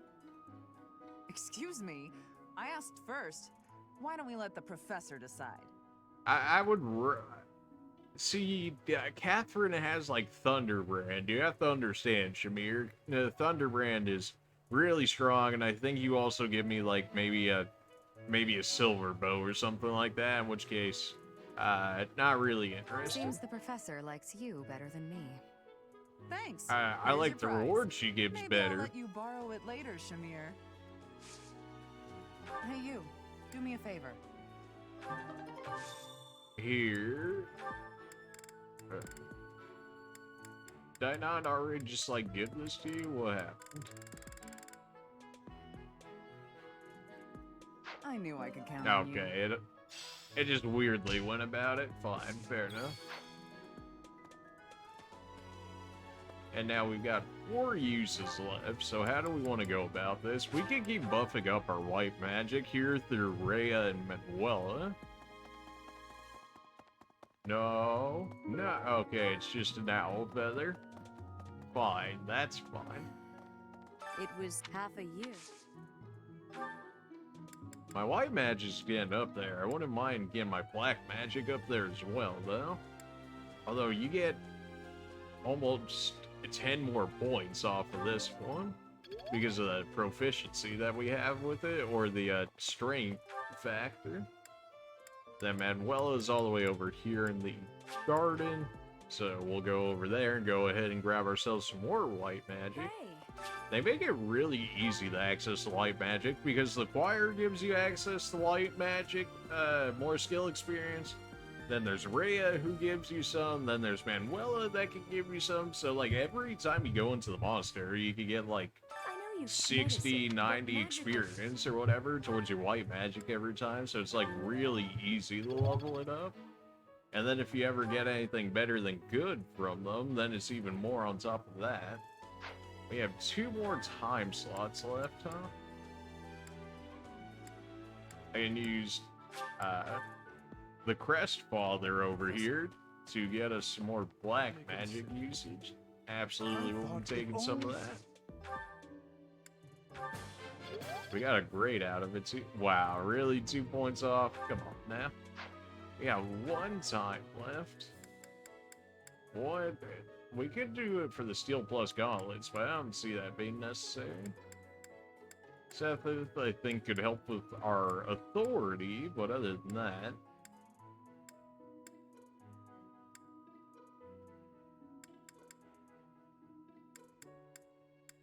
Excuse me. I asked first. Why don't we let the professor decide? I would... See, Catherine has, like, Thunderbrand. You have to understand, Shamir. Thunderbrand is really strong, and I think you also give me, like, maybe a silver bow or something like that, in which case, not really interested. Seems the professor likes you better than me. Thanks. I Here's like your the prize. reward she gives Maybe better. I'll let you borrow it later, Shamir. Hey, you. Do me a favor. Here. Did I not already just, like, give this to you? What happened? I knew I could count on you. Okay, it just weirdly went about it. Fine, fair enough. And now we've got 4 uses left, so how do we want to go about this? We can keep buffing up our white magic here through Rhea and Manuela. No, okay, it's just an owl feather. Fine, that's fine. It was half a year. My white magic's getting up there. I wouldn't mind getting my black magic up there as well, though. Although you get almost 10 more points off of this one because of the proficiency that we have with it, or the strength factor. Then Manuela's all the way over here in the garden, so we'll go over there and go ahead and grab ourselves some more white magic. They make it really easy to access the light magic because the choir gives you access to light magic, more skill experience. Then there's Rhea who gives you some. Then there's Manuela that can give you some. So like every time you go into the monastery, you can get like 60, 90 experience or whatever towards your white magic every time. So it's like really easy to level it up. And then if you ever get anything better than good from them, then it's even more on top of that. We have 2 more time slots left, huh? I can use the Crest Father over here to get us some more black magic usage. Absolutely, we'll be taking some of that. We got a grade out of it too. Wow, really 2 points off? Come on now. We got 1 time left. What? We could do it for the Steel Plus Gauntlets, but I don't see that being necessary. Seth, I think, could help with our authority, but other than that...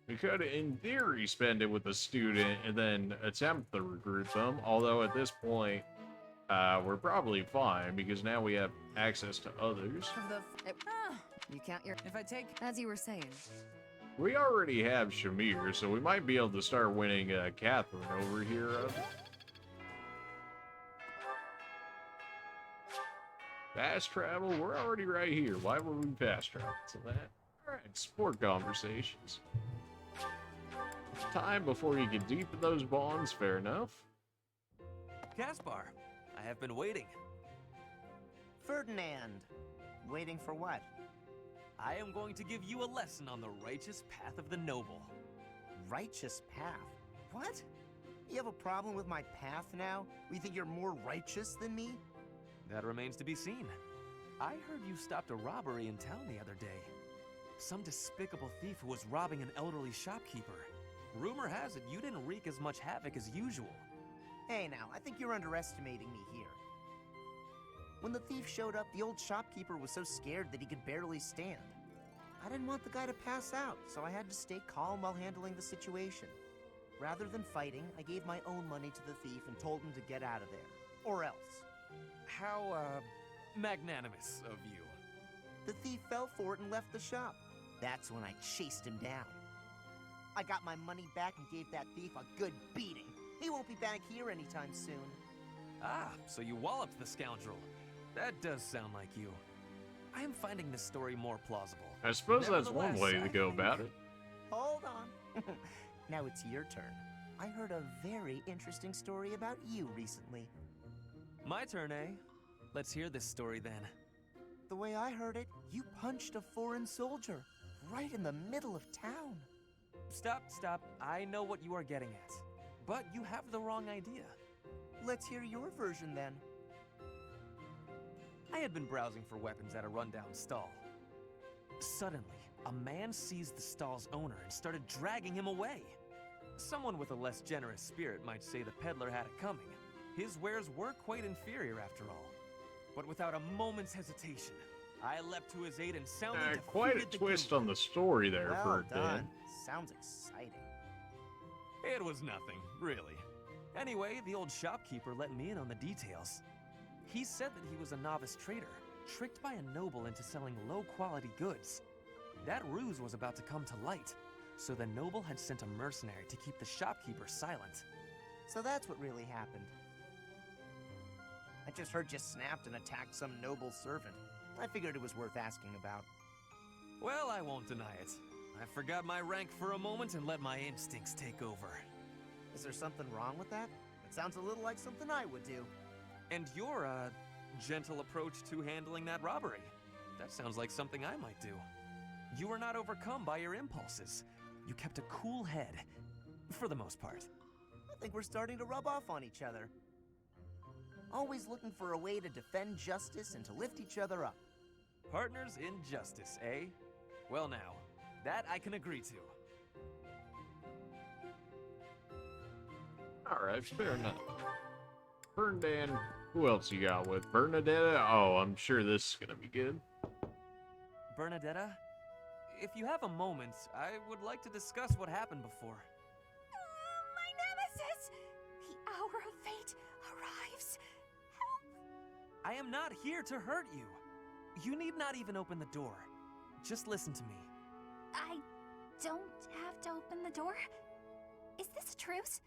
We could, in theory, spend it with a student and then attempt to recruit them, although at this point, we're probably fine, because now we have access to others. You count your... If I take... As you were saying. We already have Shamir, so we might be able to start winning Catherine over here. Fast travel? We're already right here. Why would we fast travel to that? Alright, sport conversations. Time before you can deepen those bonds, fair enough. Caspar, I have been waiting. Ferdinand. Waiting for what? I am going to give you a lesson on the righteous path of the noble. Righteous path? What? You have a problem with my path now? You think you're more righteous than me? That remains to be seen. I heard you stopped a robbery in town the other day. Some despicable thief who was robbing an elderly shopkeeper. Rumor has it you didn't wreak as much havoc as usual. Hey now, I think you're underestimating me here. When the thief showed up, the old shopkeeper was so scared that he could barely stand. I didn't want the guy to pass out, so I had to stay calm while handling the situation. Rather than fighting, I gave my own money to the thief and told him to get out of there. Or else. How, magnanimous of you. The thief fell for it and left the shop. That's when I chased him down. I got my money back and gave that thief a good beating. He won't be back here anytime soon. Ah, so you walloped the scoundrel. That does sound like you. I am finding this story more plausible. I suppose that's one way to go about it. Hold on. Now it's your turn. I heard a very interesting story about you recently. My turn, eh? Let's hear this story then. The way I heard it, you punched a foreign soldier right in the middle of town. Stop. I know what you are getting at. But you have the wrong idea. Let's hear your version then. I had been browsing for weapons at a rundown stall. Suddenly, a man seized the stall's owner and started dragging him away. Someone with a less generous spirit might say the peddler had it coming. His wares were quite inferior after all. But without a moment's hesitation, I leapt to his aid and soundly defeated quite a twist on the story there, well for done. Sounds exciting. It was nothing, really. Anyway, the old shopkeeper let me in on the details. He said that he was a novice trader, tricked by a noble into selling low-quality goods. That ruse was about to come to light, so the noble had sent a mercenary to keep the shopkeeper silent. So that's what really happened. I just heard you snapped and attacked some noble servant. I figured it was worth asking about. Well, I won't deny it. I forgot my rank for a moment and let my instincts take over. Is there something wrong with that? It sounds a little like something I would do. And your, gentle approach to handling that robbery. That sounds like something I might do. You were not overcome by your impulses. You kept a cool head, for the most part. I think we're starting to rub off on each other. Always looking for a way to defend justice and to lift each other up. Partners in justice, eh? Well now, that I can agree to. Alright, fair enough. Ferdinand, who else you got with? Bernadetta? Oh, I'm sure this is gonna be good. Bernadetta? If you have a moment, I would like to discuss what happened before. My nemesis! The hour of fate arrives. I am not here to hurt you. You need not even open the door. Just listen to me. I don't have to open the door? Is this a truce?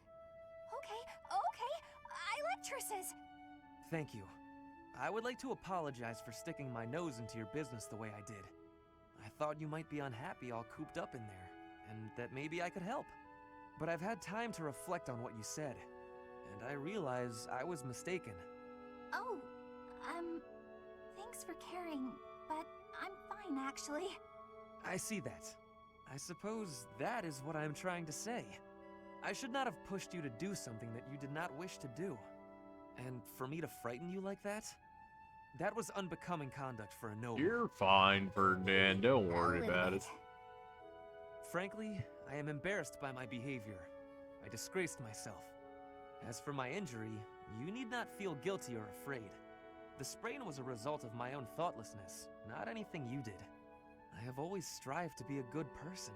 Okay. I like truces. Thank you. I would like to apologize for sticking my nose into your business the way I did. I thought you might be unhappy all cooped up in there, and that maybe I could help. But I've had time to reflect on what you said, and I realize I was mistaken. Oh, thanks for caring, but I'm fine actually. I see that. I suppose that is what I'm trying to say. I should not have pushed you to do something that you did not wish to do. And for me to frighten you like that? That was unbecoming conduct for a noble. You're fine, Ferdinand. Don't worry about it. Frankly, I am embarrassed by my behavior. I I disgraced myself. As for my injury, you need not feel guilty or afraid. The sprain was a result of my own thoughtlessness, not anything you did. I have always strived to be a good person,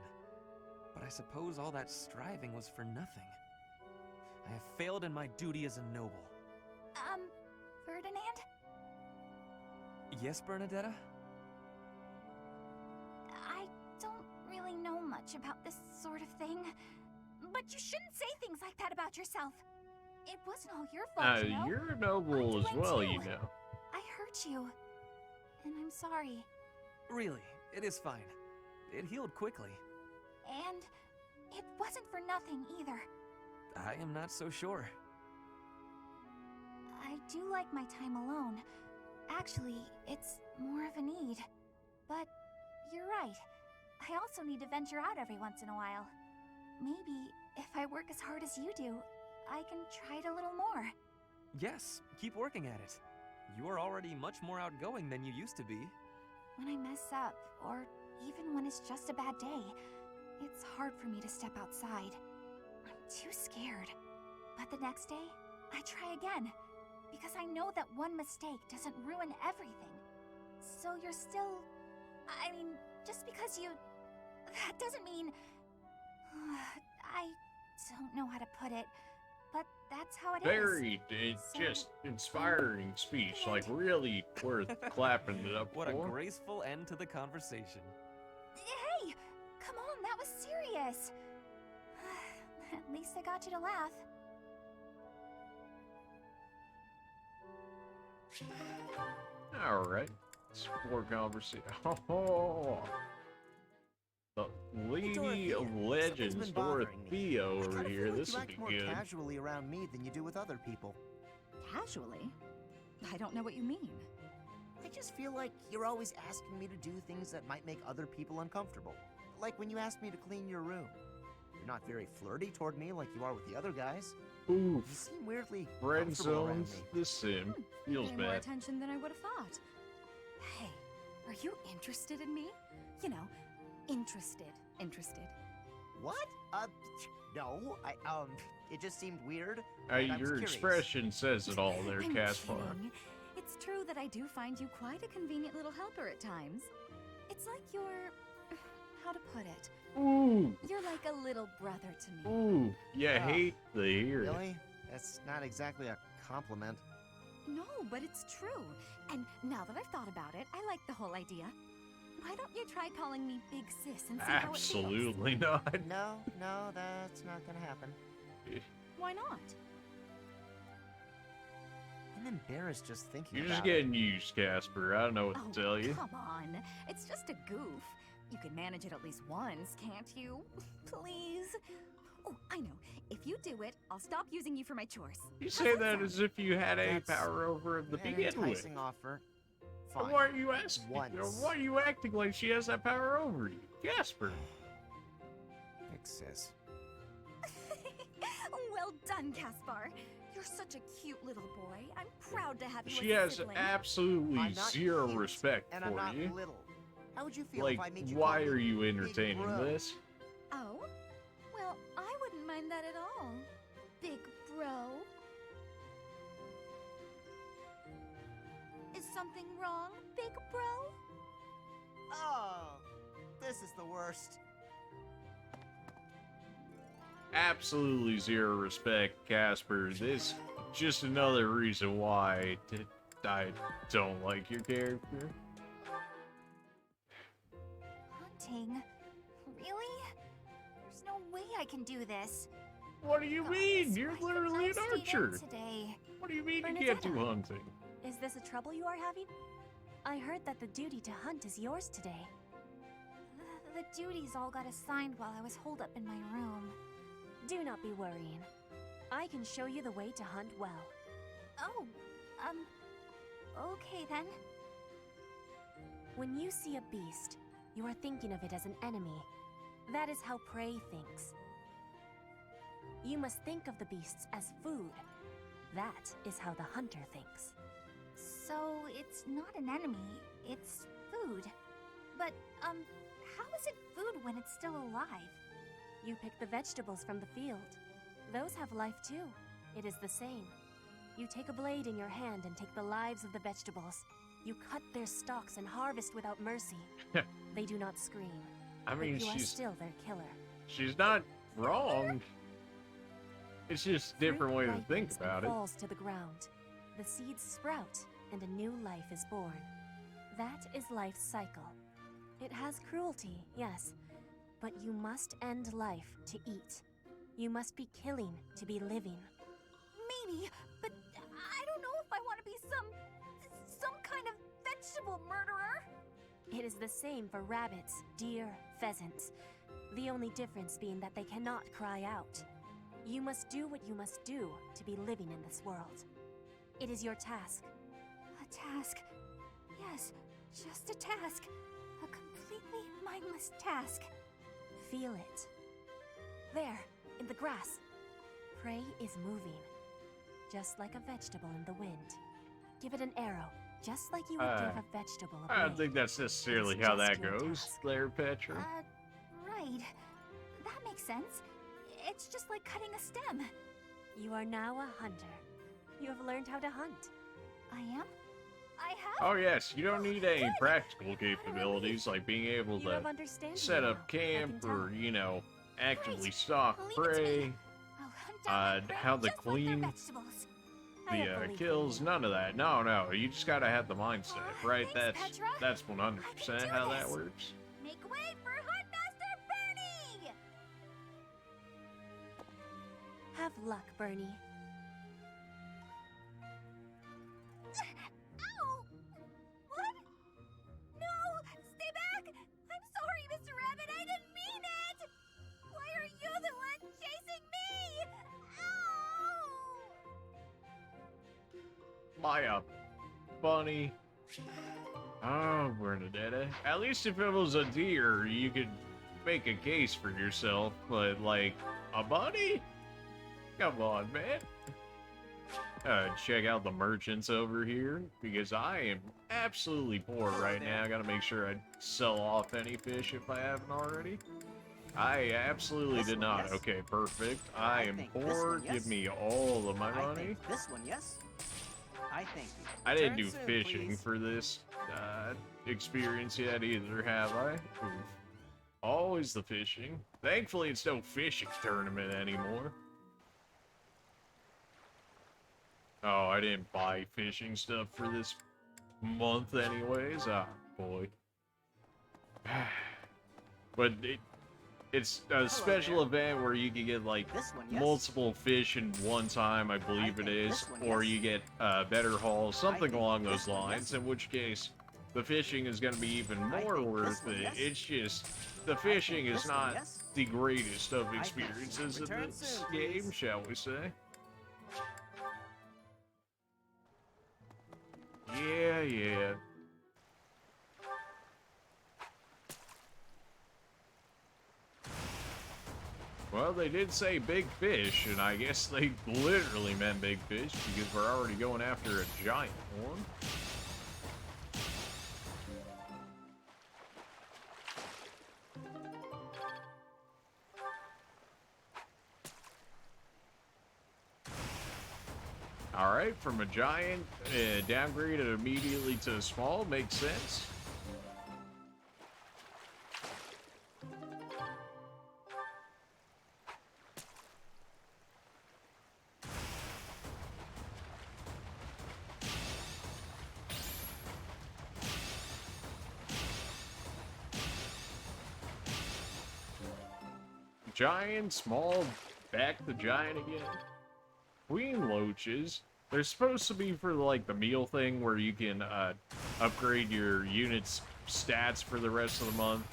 but I suppose all that striving was for nothing. I have failed in my duty as a noble. Ferdinand? Yes, Bernadetta? I don't really know much about this sort of thing, but you shouldn't say things like that about yourself. It wasn't all your fault, you know? You're a noble as well, you know. I hurt you, and I'm sorry. Really, it is fine. It healed quickly. And it wasn't for nothing either. I am not so sure. I do like my time alone. Actually, it's more of a need. But you're right. I also need to venture out every once in a while. Maybe if I work as hard as you do, I can try it a little more. Yes, keep working at it. You are already much more outgoing than you used to be. When I mess up, or even when it's just a bad day, it's hard for me to step outside. I'm too scared. But the next day, I try again. Because I know that one mistake doesn't ruin everything. So you're still... I mean, just because you... That doesn't mean... I don't know how to put it, but that's how it is. Very, just inspiring speech, like really worth clapping it up What a for. graceful end to the conversation. Hey! Come on, that was serious. At least I got you to laugh. Alright, it's more conversation. Oh, the Lady of Legends, Dorothea over here. This would be more good. casually around me than you do with other people. Casually? I don't know what you mean. I just feel like you're always asking me to do things that might make other people uncomfortable. Like when you asked me to clean your room. You're not very flirty toward me like you are with the other guys. Oof. You seem weirdly Friend comfortable around zones me. the sim. Feels Pay more bad. attention than I would have thought. Hey, are you interested in me? You know, interested. What? No. It just seemed weird. and I was Your curious. expression says it all there, I'm Caspar. kidding. It's true that I do find you quite a convenient little helper at times. It's like you're... how to put it? Ooh. You're like a little brother to me. Ooh. Yeah, hate to hear it. Really? That's not exactly a compliment. No, but it's true. And now that I've thought about it, I like the whole idea. Why don't you try calling me Big Sis and see how it feels? Absolutely not. No, that's not gonna happen. Why not? I'm embarrassed just thinking You're about just getting used, Casper. I don't know what to tell you. Come on. It's just a goof. You can manage it at least once, can't you? Please? Oh, I know. If you do it, I'll stop using you for my chores. You say that as if you had any power over him to an begin with. enticing offer. Fine. Why are you asking? Once. Why are you acting like she has that power over you, Casper? Big sis. Well done, Caspar. You're such a cute little boy. I'm proud to have you She as a has sibling. absolutely I'm not zero cute, respect and for I'm not you. little. How would you feel Like, if I made you why call are me you Big entertaining Bro? this? Oh? Well, I wouldn't mind that at all. Big bro. Is something wrong, big bro? Oh, this is the worst. Absolutely zero respect, Casper. This just another reason why I don't like your character. Hunting? Really? There's no way I can do this. What do you mean? You're Why did literally I an stay archer. in Today? What do you mean you can't do Bernadetta. hunting? Is this a trouble you are having? I heard that the duty to hunt is yours today. The duties all got assigned while I was holed up in my room. Do not be worrying. I can show you the way to hunt well. Oh, okay then. When you see a beast, you are thinking of it as an enemy. That is how prey thinks. You must think of the beasts as food. That is how the hunter thinks. So it's not an enemy, it's food. But, how is it food when it's still alive? You pick the vegetables from the field. Those have life too. It is the same. You take a blade in your hand and take the lives of the vegetables. You cut their stalks and harvest without mercy. They do not scream. I mean, but you are she's still their killer. She's not wrong. It's just a different way to think about it. Falls to the ground. The seeds sprout, and a new life is born. That is life's cycle. It has cruelty, yes, but you must end life to eat. You must be killing to be living. Maybe, but I don't know if I want to be some kind of vegetable murderer. It is the same for rabbits, deer, pheasants. The only difference being that they cannot cry out. You must do what you must do to be living in this world. It is your task. A task? Yes, just a task. A completely mindless task. Feel it. There, in the grass. Prey is moving. Just like a vegetable in the wind. Give it an arrow, just like you would give a vegetable a blade. I don't think that's necessarily how that goes, there, Petra. Right. That makes sense. It's just like cutting a stem. You are now a hunter. You have learned how to hunt. I am? I have? Oh yes, you don't need any practical capabilities like being able to set up camp or, you know, actively stalk prey, how to clean the kills, none of that. No, you just gotta have the mindset, right? That's 100% how that works. Make way for Huntmaster Bernie! Have luck, Bernie. Ow! What? No! Stay back! I'm sorry, Mr. Rabbit, I didn't mean it! Why are you the one chasing me? Ow! Maya, bunny. Oh, Bernadetta. At least if it was a deer, you could make a case for yourself, but like, a bunny? Come on, man. Check out the merchants over here, because I am absolutely poor right now. I gotta make sure I sell off any fish if I haven't already. I absolutely did not. Okay, perfect. I am poor. Give me all of my money. This one, yes? I thank you. I didn't do fishing for this experience yet either, have I? Oof. Always the fishing. Thankfully, it's no fishing tournament anymore. Oh, I didn't buy fishing stuff for this month anyways. Ah, boy. But it's a special event where you can get, like, multiple fish in one time, I believe it is. Or you get better hauls, something along those lines. In which case, the fishing is going to be even more worth it. It's just, the fishing is not the greatest of experiences in this game, shall we say. Yeah. Well, they did say big fish, and I guess they literally meant big fish, because we're already going after a giant one. Alright, from a giant, downgraded immediately to small, makes sense. Giant, small, back to giant again. Queen loaches, they're supposed to be for like the meal thing where you can upgrade your unit's stats for the rest of the month.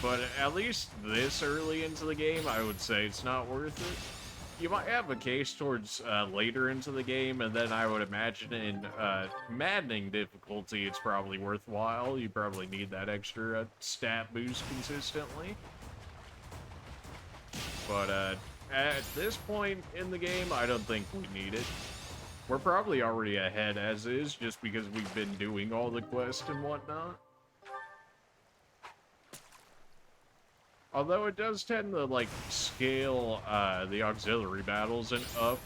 But at least this early into the game, I would say it's not worth it. You might have a case towards later into the game, and then I would imagine in maddening difficulty, it's probably worthwhile. You probably need that extra stat boost consistently. But at this point in the game, I don't think we need it. We're probably already ahead as is, just because we've been doing all the quests and whatnot. Although it does tend to, like, scale the auxiliary battles and up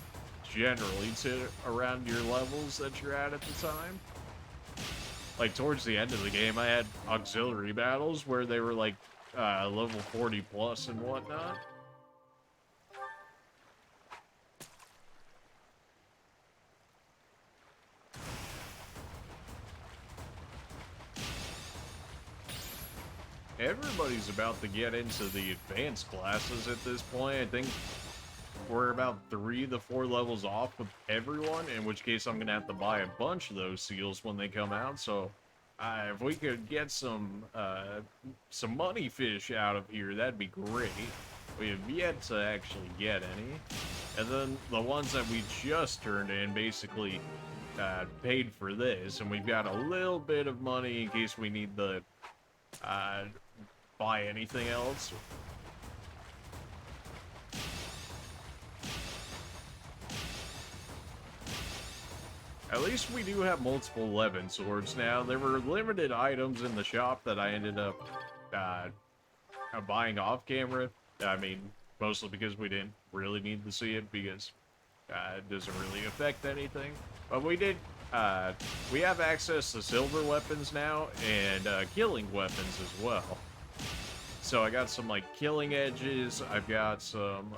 generally to around your levels that you're at the time. Like, towards the end of the game, I had auxiliary battles where they were, like, level 40 plus and whatnot. Everybody's about to get into the advanced classes at this point. I think we're about 3 to 4 levels off with everyone, in which case I'm gonna have to buy a bunch of those seals when they come out. So if we could get some money fish out of here, that'd be great. We have yet to actually get any. And then the ones that we just turned in basically paid for this, and we've got a little bit of money in case we need to buy anything else. At least we do have multiple Levin swords now. There were limited items in the shop that I ended up buying off camera. I mean, mostly because we didn't really need to see it because it doesn't really affect anything. But we did, we have access to silver weapons now and killing weapons as well. So I got some, like, killing edges. I've got some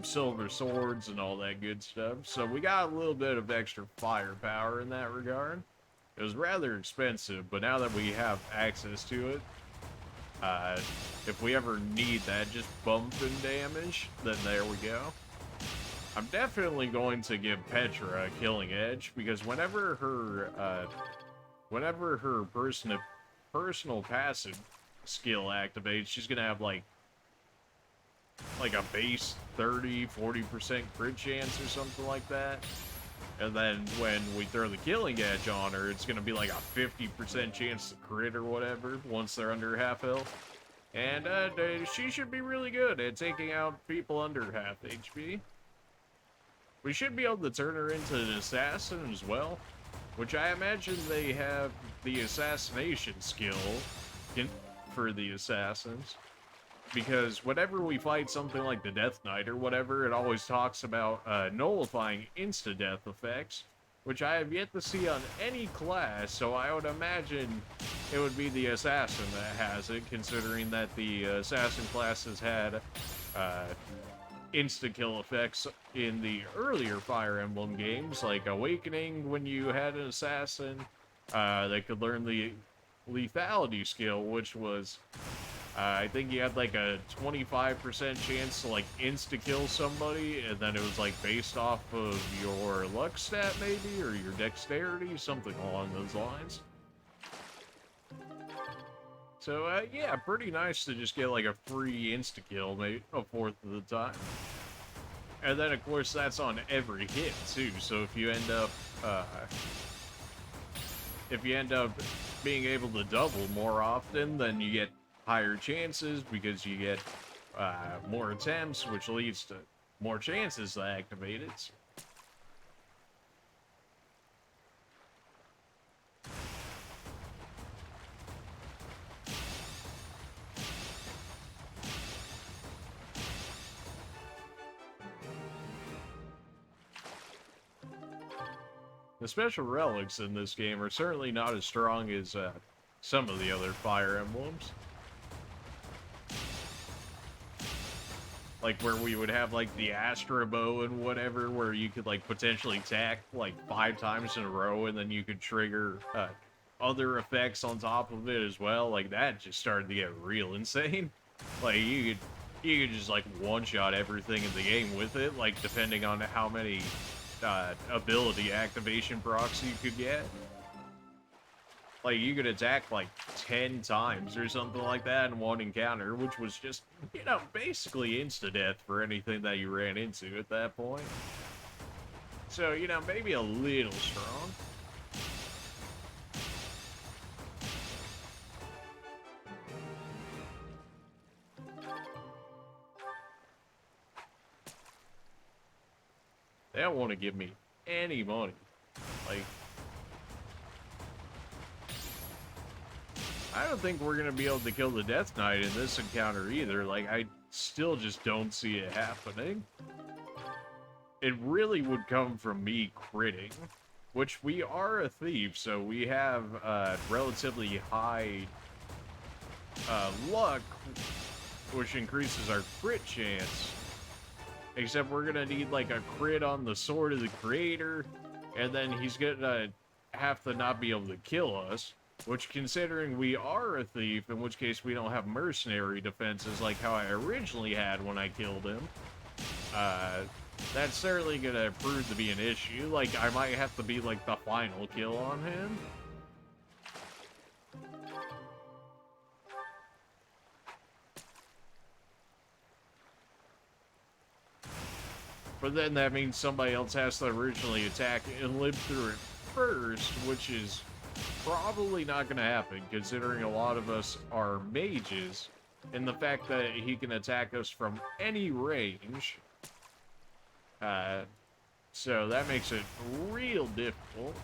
silver swords and all that good stuff. So we got a little bit of extra firepower in that regard. It was rather expensive, but now that we have access to it, if we ever need that just bump in damage, then there we go. I'm definitely going to give Petra a killing edge, because whenever her personal passive skill activates, she's gonna have like a base 30-40% crit chance or something like that. And then when we throw the killing edge on her, it's gonna be like a 50% chance to crit or whatever once they're under half health. And she should be really good at taking out people under half HP. We should be able to turn her into an assassin as well, which I imagine they have the assassination skill for the assassins. Because whenever we fight something like the Death Knight or whatever, it always talks about nullifying insta-death effects, which I have yet to see on any class, so I would imagine it would be the assassin that has it, considering that the assassin classes had insta-kill effects in the earlier Fire Emblem games, like Awakening when you had an assassin that could learn the lethality skill, which was I think you had like a 25% chance to like insta-kill somebody, and then it was like based off of your luck stat maybe, or your dexterity, something along those lines. So yeah, pretty nice to just get like a free insta-kill maybe a fourth of the time. And then of course that's on every hit too, so if you end up being able to double more often, then you get higher chances because you get more attempts, which leads to more chances to activate it. The special relics in this game are certainly not as strong as some of the other Fire Emblems. Like where we would have like the Astra Bow and whatever, where you could like potentially attack like 5 times in a row and then you could trigger other effects on top of it as well. Like that just started to get real insane. Like you could just like one-shot everything in the game with it, like depending on how many ability activation procs you could get. Like, you could attack, like, 10 times or something like that in one encounter, which was just, you know, basically insta-death for anything that you ran into at that point. So, you know, maybe a little strong. They don't want to give me any money. Like, I don't think we're gonna be able to kill the Death Knight in this encounter either. Like, I still just don't see it happening. It really would come from me critting, which we are a thief, so we have relatively high luck, which increases our crit chance. Except we're gonna need like a crit on the Sword of the Creator, and then he's gonna have to not be able to kill us. Which, considering we are a thief, in which case we don't have mercenary defenses like how I originally had when I killed him, that's certainly gonna prove to be an issue. Like, I might have to be like the final kill on him. But then that means somebody else has to originally attack and live through it first, which is probably not going to happen, considering a lot of us are mages, and the fact that he can attack us from any range. So that makes it real difficult.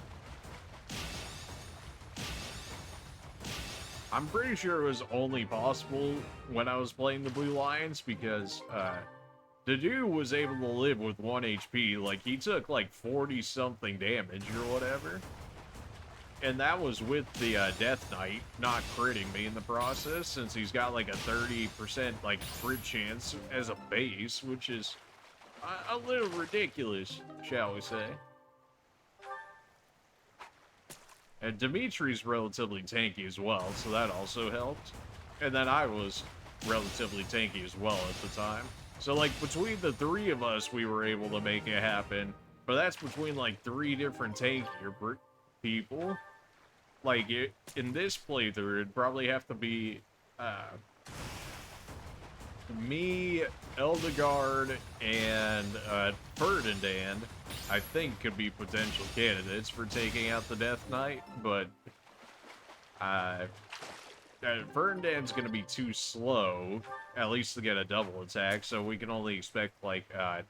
I'm pretty sure it was only possible when I was playing the Blue Lions, because the dude was able to live with 1 HP. Like, he took like 40-something damage or whatever. And that was with the Death Knight not critting me in the process, since he's got like a 30% like crit chance as a base, which is a little ridiculous, shall we say. And Dimitri's relatively tanky as well, so that also helped. And then I was relatively tanky as well at the time. So like between the three of us, we were able to make it happen. But that's between like 3 different tankier people. Like, in this playthrough, it'd probably have to be, me, Eldegard, and, Ferdinand, I think, could be potential candidates for taking out the Death Knight, but, Ferdinand's gonna be too slow, at least to get a double attack, so we can only expect, like, a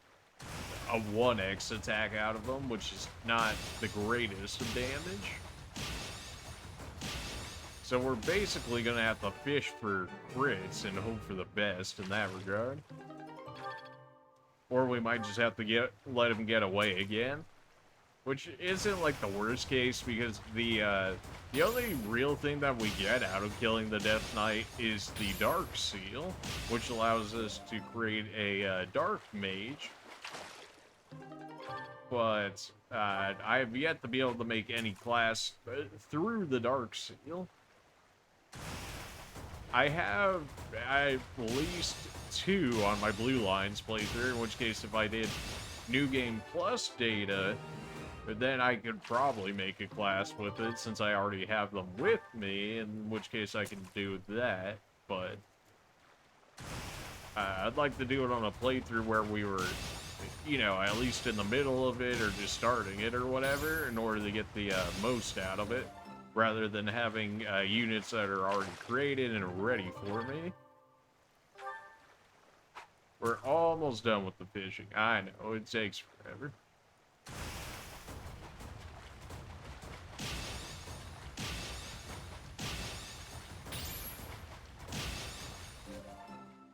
1x attack out of him, which is not the greatest of damage. So we're basically going to have to fish for crits and hope for the best in that regard. Or we might just have to let him get away again. Which isn't like the worst case, because the only real thing that we get out of killing the Death Knight is the Dark Seal, which allows us to create a Dark Mage. But I have yet to be able to make any class through the Dark Seal. I have at least 2 on my Blue Lines playthrough, in which case if I did New Game Plus data, then I could probably make a class with it, since I already have them with me, in which case I can do that, but I'd like to do it on a playthrough where we were, you know, at least in the middle of it, or just starting it, or whatever, in order to get the most out of it, rather than having units that are already created and ready for me. We're almost done with the fishing. I know, it takes forever.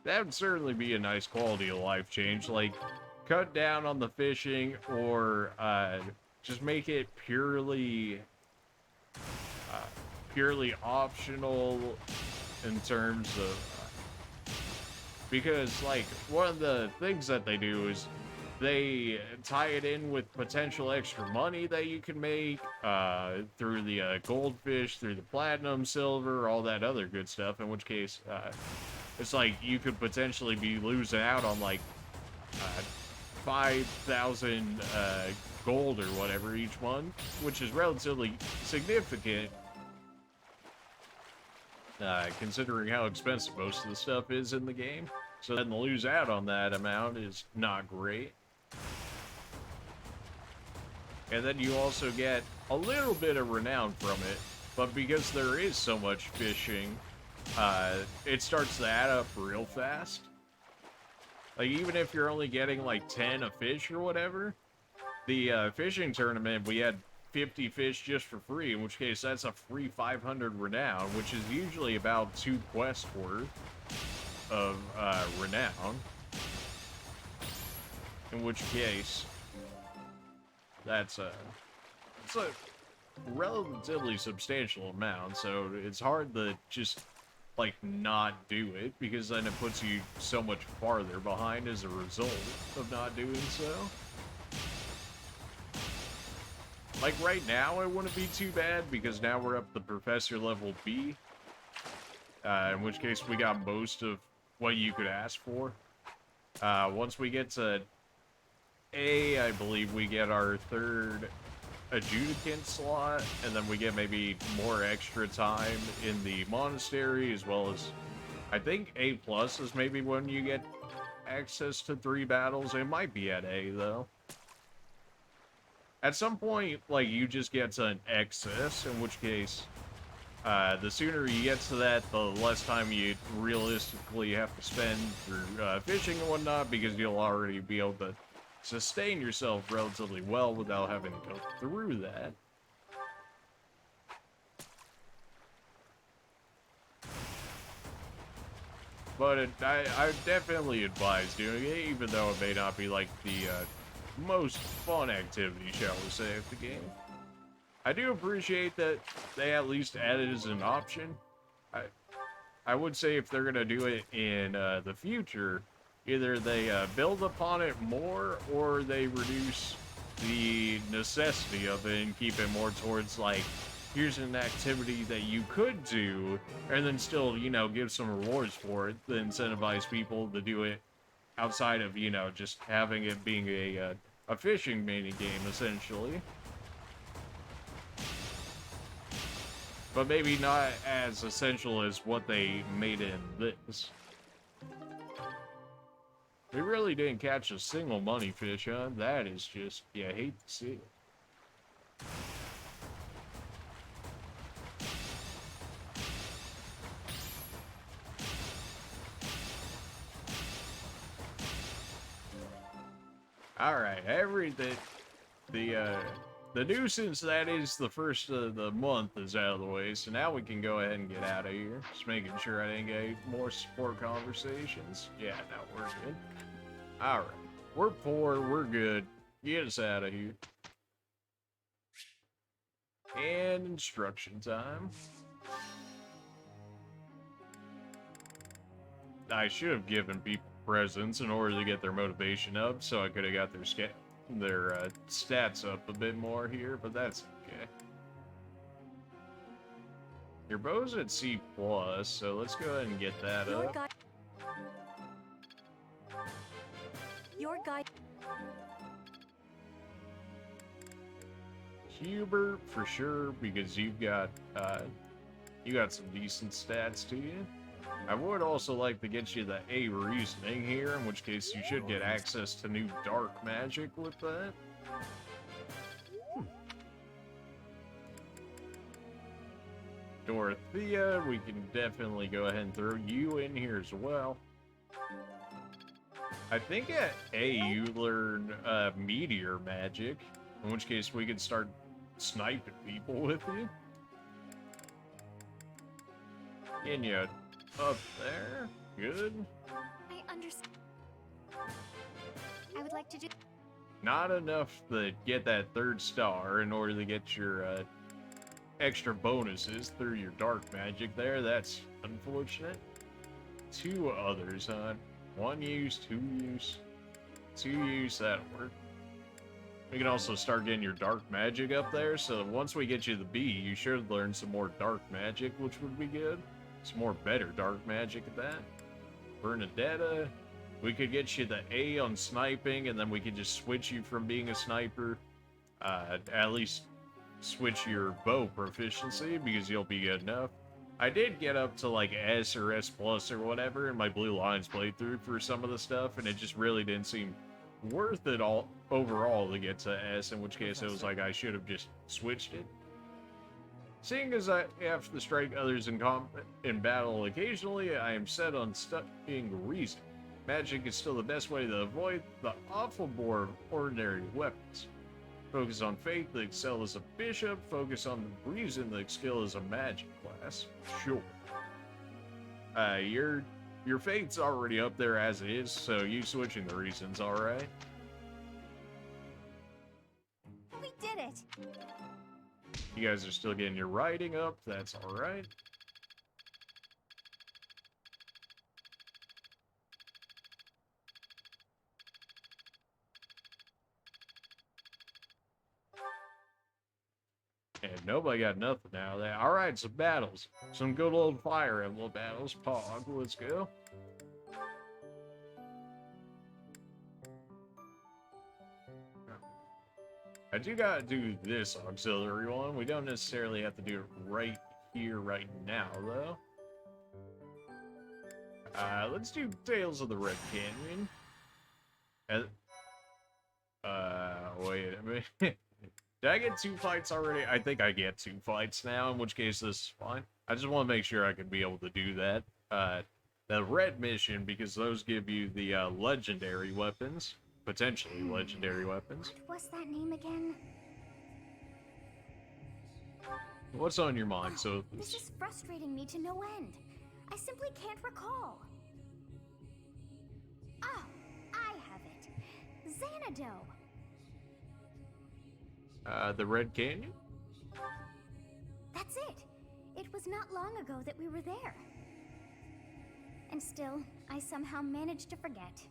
That would certainly be a nice quality of life change. Like, cut down on the fishing, or just make it purely optional in terms of because like one of the things that they do is they tie it in with potential extra money that you can make through the goldfish, through the platinum, silver, all that other good stuff, in which case it's like you could potentially be losing out on like 5,000 gold or whatever each month, which is relatively significant considering how expensive most of the stuff is in the game. So then to lose out on that amount is not great. And then you also get a little bit of renown from it, but because there is so much fishing, it starts to add up real fast. Like, even if you're only getting like 10 a fish or whatever, the fishing tournament, we had 50 fish just for free, in which case that's a free 500 renown, which is usually about 2 quests worth of renown. In which case, it's a relatively substantial amount, so it's hard to just, like, not do it, because then it puts you so much farther behind as a result of not doing so. Like, right now, it wouldn't be too bad, because now we're up to Professor level B, in which case we got most of what you could ask for. Once we get to A, I believe we get our 3rd adjudicant slot, and then we get maybe more extra time in the monastery, as well as, I think A+ is maybe when you get access to 3 battles. It might be at A, though. At some point, like, you just get to an excess, in which case, the sooner you get to that, the less time you realistically have to spend for fishing and whatnot, because you'll already be able to sustain yourself relatively well without having to go through that. But I definitely advise doing it, even though it may not be like the most fun activity, shall we say, of the game. I do appreciate that they at least added it as an option. I would say if they're gonna do it in the future, either they build upon it more, or they reduce the necessity of it and keep it more towards, like, here's an activity that you could do, and then still, you know, give some rewards for it, to incentivize people to do it outside of, you know, just having it being a fishing mini game, essentially. But maybe not as essential as what they made in this. We really didn't catch a single money fish, huh? That is just, yeah, I hate to see it. Alright, the nuisance that is the first of the month is out of the way, so now we can go ahead and get out of here. Just making sure I didn't get more support conversations. Yeah, now we're good. Alright, we're poor, we're good. Get us out of here. And instruction time. I should have given people presents in order to get their motivation up, so I could have got their stats up a bit more here, but that's okay. Your bow's at C+, so let's go ahead and get that up. Your guide. Hubert, for sure, because you got some decent stats to you. I would also like to get you the A reasoning here, in which case you should get access to new dark magic with that. Dorothea, we can definitely go ahead and throw you in here as well. I think at A you learn meteor magic, in which case we could start sniping people with you. Getting you up there. Good. I understand. I would like to do... Not enough to get that 3rd star in order to get your extra bonuses through your dark magic there. That's unfortunate. 2 others, huh? 1 use, 2 use. 2 use, that'll work. We can also start getting your dark magic up there, so once we get you the B, you should learn some more dark magic, which would be good. Some more better dark magic at that. Bernadetta, we could get you the A on sniping, and then we could just switch you from being a sniper. At least switch your bow proficiency, because you'll be good enough. I did get up to like S or S+ or whatever in my Blue Lines playthrough for some of the stuff, and it just really didn't seem worth it all overall to get to S, in which case it was like I should have just switched it. Seeing as I have to strike others in battle occasionally, I am set on studying reason. Magic is still the best way to avoid the awful bore of ordinary weapons. Focus on faith, the excel as a bishop. Focus on the reason, the skill as a magic class. Sure. Your faith's already up there as it is, so you switching the reason's alright. We did it! You guys are still getting your writing up, that's alright. And nobody got nothing now. Alright, some battles. Some good old Fire Emblem battles. Pog, let's go. I do gotta do this auxiliary one. We don't necessarily have to do it right here, right now, though. Let's do Tales of the Red Canyon. Wait a minute. Did I get 2 fights already? I think I get 2 fights now, in which case this is fine. I just want to make sure I can be able to do that. The red mission, because those give you the legendary weapons. Potentially legendary weapons. What was that name again? What's on your mind, so? This is frustrating me to no end. I simply can't recall. Oh, I have it. Xanadu. The Red Canyon? That's it. It was not long ago that we were there. And still, I somehow managed to forget.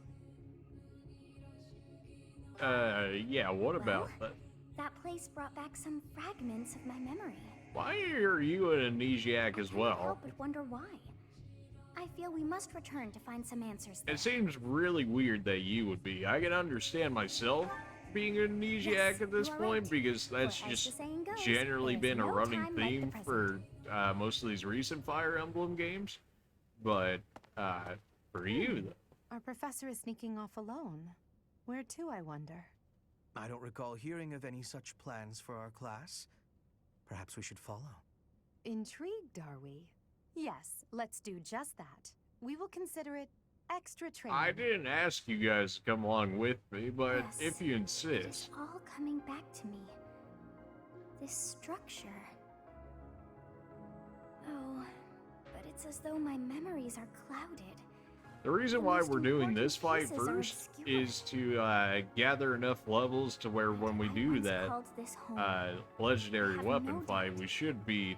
Yeah, what about that? That place brought back some fragments of my memory. Why are you an amnesiac as I can't well? help but wonder why. I feel we must return to find some answers there. It seems really weird that you would be. I can understand myself being an amnesiac at this point, because that's just generally been a running theme for most of these recent Fire Emblem games. But for you, though. Our professor is sneaking off alone. Where to, I wonder? I don't recall hearing of any such plans for our class. Perhaps we should follow. Intrigued, are we? Yes, let's do just that. We will consider it extra training. I didn't ask you guys to come along with me, but Yes, if you It insist. is all coming back to me. This structure. Oh, but it's as though my memories are clouded. The reason why we're doing this fight first is to gather enough levels to where when we do that legendary weapon fight, we should be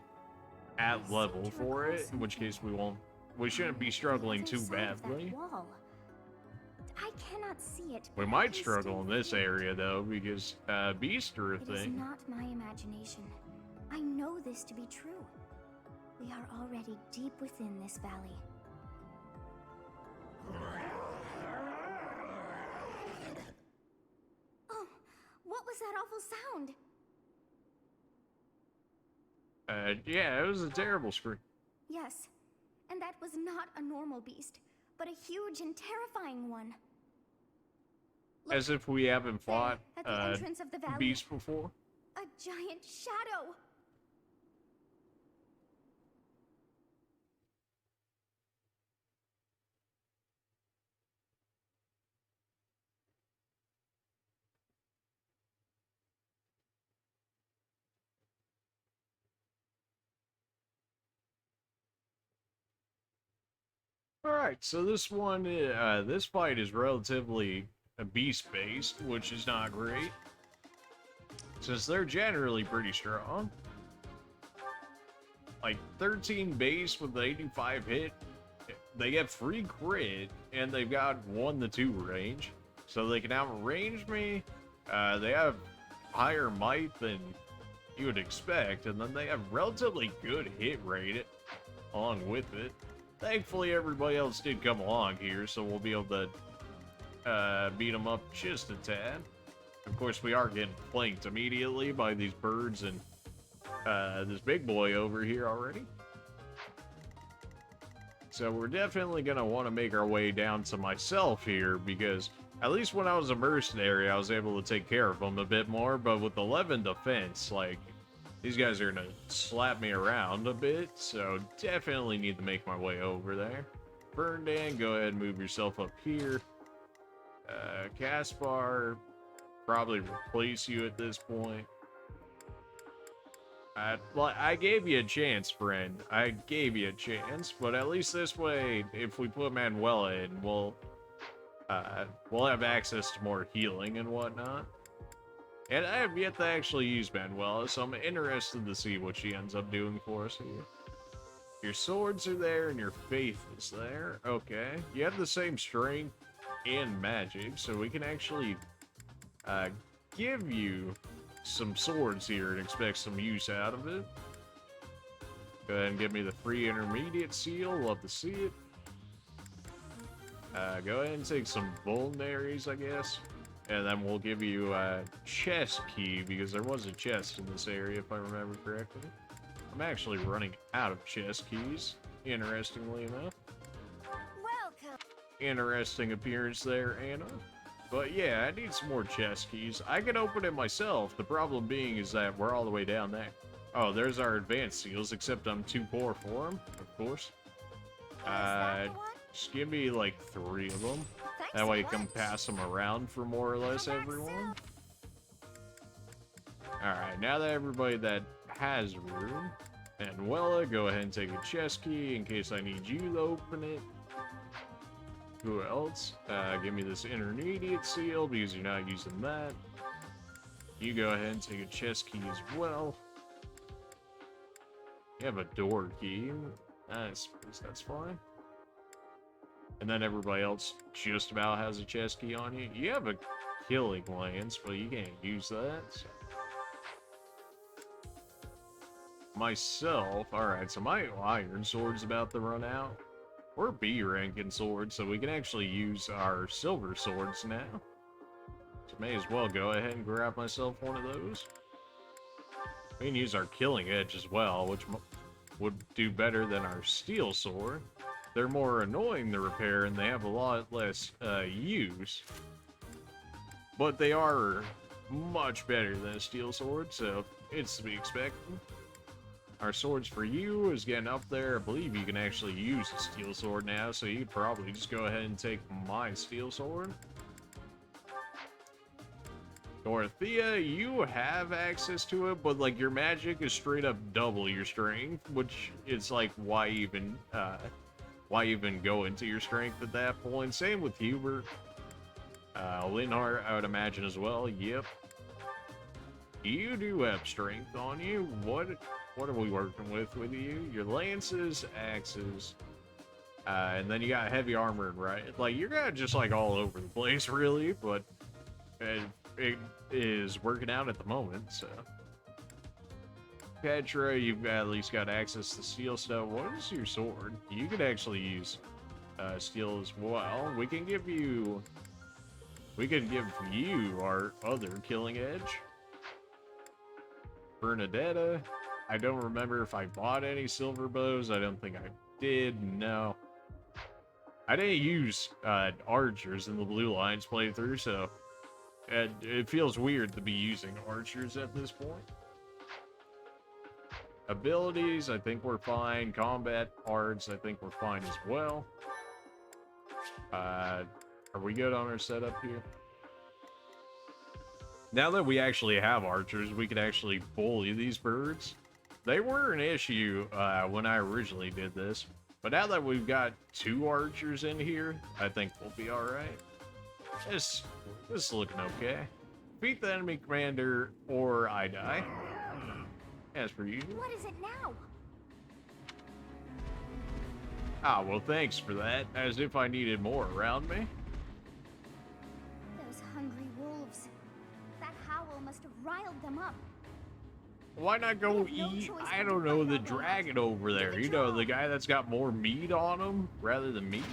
at level for it, in which case we shouldn't be struggling too badly. I cannot see it. We might struggle in this area though, because beasts are a It is thing. not my imagination. I know this to be true. We are already deep within this valley. Oh, what was that awful sound? Yeah, it was a terrible scream. Yes, and that was not a normal beast, but a huge and terrifying one. As if we haven't fought at the entrance of the valley. beasts before. A giant shadow! Alright, so this one, this fight is relatively beast-based, which is not great. Since they're generally pretty strong. Like, 13 base with the 85 hit, they get free crit, and they've got 1 to 2 range. So they can outrange me, they have higher might than you would expect, and then they have relatively good hit rate along with it. Thankfully, everybody else did come along here, so we'll be able to beat them up just a tad. Of course, we are getting flanked immediately by these birds and this big boy over here already. So we're definitely going to want to make our way down to myself here, because at least when I was a mercenary, I was able to take care of them a bit more, but with 11 defense, like, these guys are going to slap me around a bit, so definitely need to make my way over there. Burndan, go ahead and move yourself up here. Caspar, probably replace you at this point. I gave you a chance, friend. I gave you a chance, but at least this way, if we put Manuela in, we'll have access to more healing and whatnot. And I have yet to actually use Manuela, so I'm interested to see what she ends up doing for us here. Your swords are there and your faith is there. Okay. You have the same strength and magic, so we can actually give you some swords here and expect some use out of it. Go ahead and give me the free intermediate seal. Love to see it. Go ahead and take some vulneraries, I guess. And then we'll give you a chest key, because there was a chest in this area, if I remember correctly. I'm actually running out of chest keys, interestingly enough. Welcome. Interesting appearance there, Anna. But yeah, I need some more chest keys. I can open it myself. The problem being is that we're all the way down there. Oh, there's our advanced seals, except I'm too poor for them, of course. Just give me like 3 of them. That way you can pass them around for more or less everyone. Alright, now that everybody that has room, Manuela, go ahead and take a chest key in case I need you to open it. Who else? Give me this intermediate seal because you're not using that. You go ahead and take a chest key as well. You have a door key. I suppose that's fine. And then everybody else just about has a chest key on you. You have a killing lance, but you can't use that. So. Myself, alright, so my iron sword's about to run out. We're B ranking swords, so we can actually use our silver swords now. So may as well go ahead and grab myself one of those. We can use our killing edge as well, which would do better than our steel sword. They're more annoying to repair, and they have a lot less use. But they are much better than a steel sword, so it's to be expected. Our swords for you is getting up there. I believe you can actually use a steel sword now, so you could probably just go ahead and take my steel sword. Dorothea, you have access to it, but like your magic is straight up double your strength, which is like why even go into your strength at that point? Same with Hubert. Linhart, I would imagine as well. Yep. You do have strength on you. What are we working with you? Your lances, axes, and then you got heavy armor and right. Like you're kind of just like all over the place, really. But it is working out at the moment. So, Petra, you've at least got access to steel stuff. What is your sword? You could actually use steel as well. We can give you our other killing edge. Bernadetta. I don't remember if I bought any silver bows. I don't think I did. No. I didn't use archers in the Blue Lions playthrough, so it feels weird to be using archers at this point. Abilities, I think we're fine. Combat arts, I think we're fine as well. Are we good on our setup here? Now that we actually have archers, we can actually bully these birds. They were an issue when I originally did this, but now that we've got 2 archers in here, I think we'll be alright. This is looking okay. Beat the enemy commander, or I die. As per usual. What is it now? Ah, well, thanks for that. As if I needed more around me. Those hungry wolves. That howl must have riled them up. Why not go eat, I don't know, the dragon over there? You know, the guy that's got more meat on him rather than meat?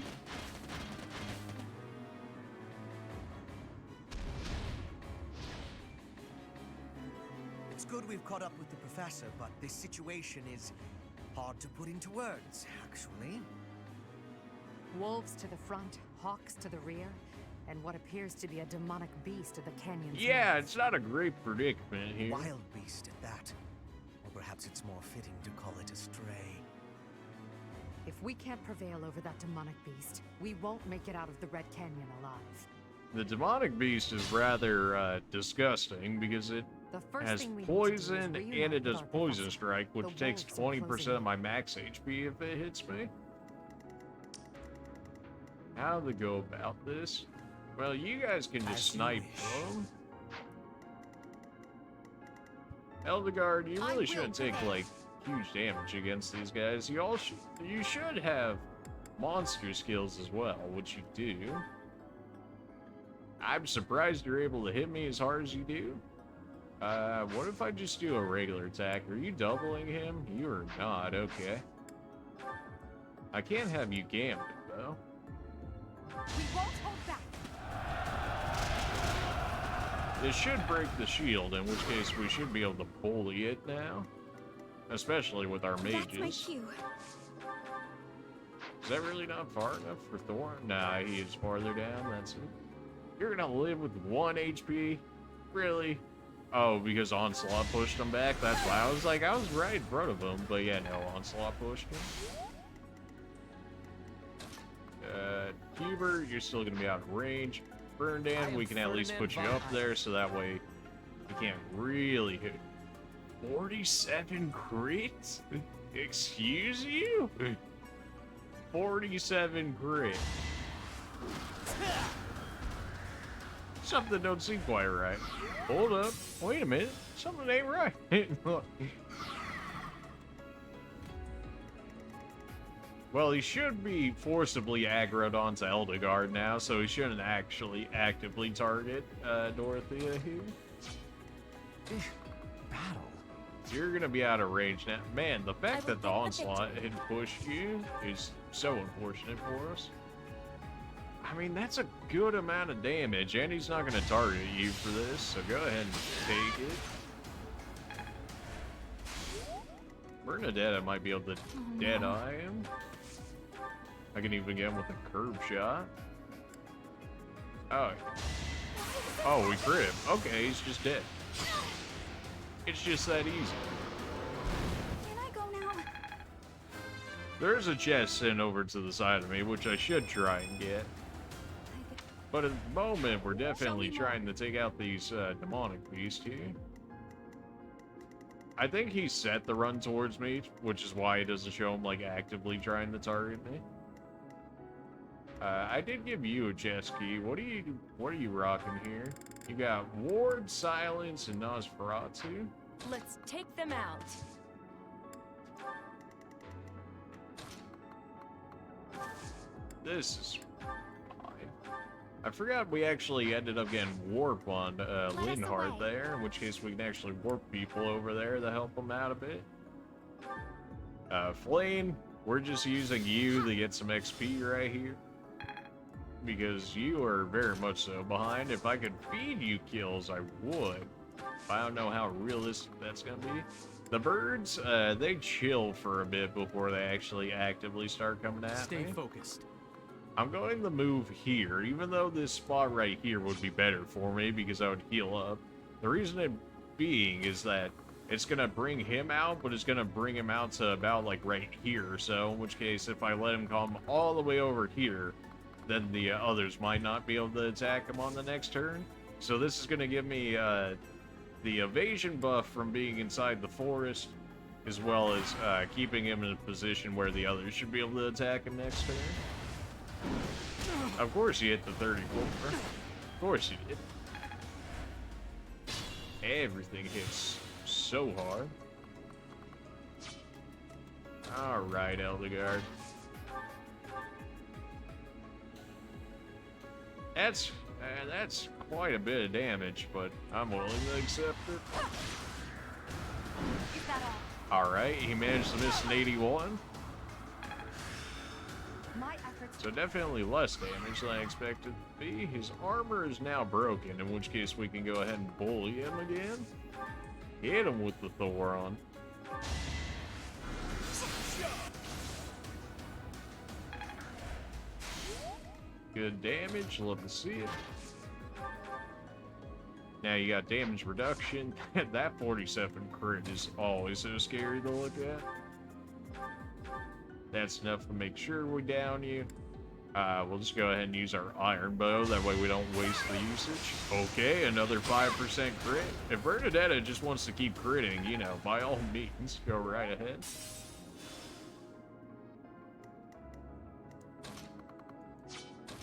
It's good we've caught up with the professor, but this situation is hard to put into words, actually. Wolves to the front, hawks to the rear, and what appears to be a demonic beast at the canyon's Yeah, mouth. it's not a great predicament here. Wild beast at that. Or perhaps it's more fitting to call it a stray. If we can't prevail over that demonic beast, we won't make it out of the Red Canyon alive. The demonic beast is rather disgusting because it The first has thing we need to do is poison reunite and it with does our poison professor. strike, which The takes wolves are 20% closing of my max HP if it hits me. How to go about this? Well, you guys can just As you snipe wish. them. Eldegarde, you really shouldn't take like huge damage against these guys. You should have monster skills as well, which you do. I'm surprised you're able to hit me as hard as you do. What if I just do a regular attack? Are you doubling him? You are not, okay. I can't have you gambit, though. We won't hold back. This should break the shield, in which case we should be able to bully it now. Especially with our mages. That's my cue. Is that really not far enough for Thorn? Nah, he is farther down, that's it. You're gonna live with 1 HP? Really? Oh, because Onslaught pushed him back? That's why I was like, I was right in front of him. But yeah, no, Onslaught pushed him. Hubert, you're still gonna be out of range. Burndan, we can at least put you up there so that way you can't really hit. 47 crits? Excuse you? 47 crit. Something don't seem quite right. Hold up. Wait a minute. Something ain't right. Well, he should be forcibly aggroed onto Eldegarde now, so he shouldn't actually actively target Dorothea here. Battle. You're gonna be out of range now. Man, the fact that the onslaught had pushed you is so unfortunate for us. I mean, that's a good amount of damage, and he's not gonna target you for this, so go ahead and take it. Bernadetta might be able to dead-eye him. I can even get him with a curb shot. Oh. Oh, we crit him. Okay, he's just dead. It's just that easy. Can I go now? There's a chest sent over to the side of me, which I should try and get. But at the moment, we're definitely trying to take out these demonic beasts here. I think he set the run towards me, which is why he doesn't show him like actively trying to target me. I did give you a chest key. What are you rocking here? You got Ward, Silence, and Nosferatu. Let's take them out. This is fine. I forgot we actually ended up getting warp on Linhardt there, in which case we can actually warp people over there to help them out a bit. Flame, we're just using you to get some XP right here. Because you are very much so behind. If I could feed you kills, I would. I don't know how realistic that's gonna be. The birds, they chill for a bit before they actually actively start coming at me. Stay focused. I'm going to move here, even though this spot right here would be better for me because I would heal up. The reason it being is that it's gonna bring him out, but it's gonna bring him out to about like right here. So in which case, if I let him come all the way over here, then the others might not be able to attack him on the next turn. So this is going to give me the evasion buff from being inside the forest, as well as keeping him in a position where the others should be able to attack him next turn. Of course you hit the 34. Of course you did. Everything hits so hard. Alright, Eldegarde. That's quite a bit of damage, but I'm willing to accept it. Alright, he managed to miss an 81. So definitely less damage than I expected to be. His armor is now broken, in which case we can go ahead and bully him again. Hit him with the Thoron. Good damage, love to see it. Now you got damage reduction. That 47 crit is always so scary to look at. That's enough to make sure we down you. We'll just go ahead and use our iron bow. That way we don't waste the usage. Okay, another 5% crit. If Bernadetta just wants to keep critting, you know, by all means, go right ahead.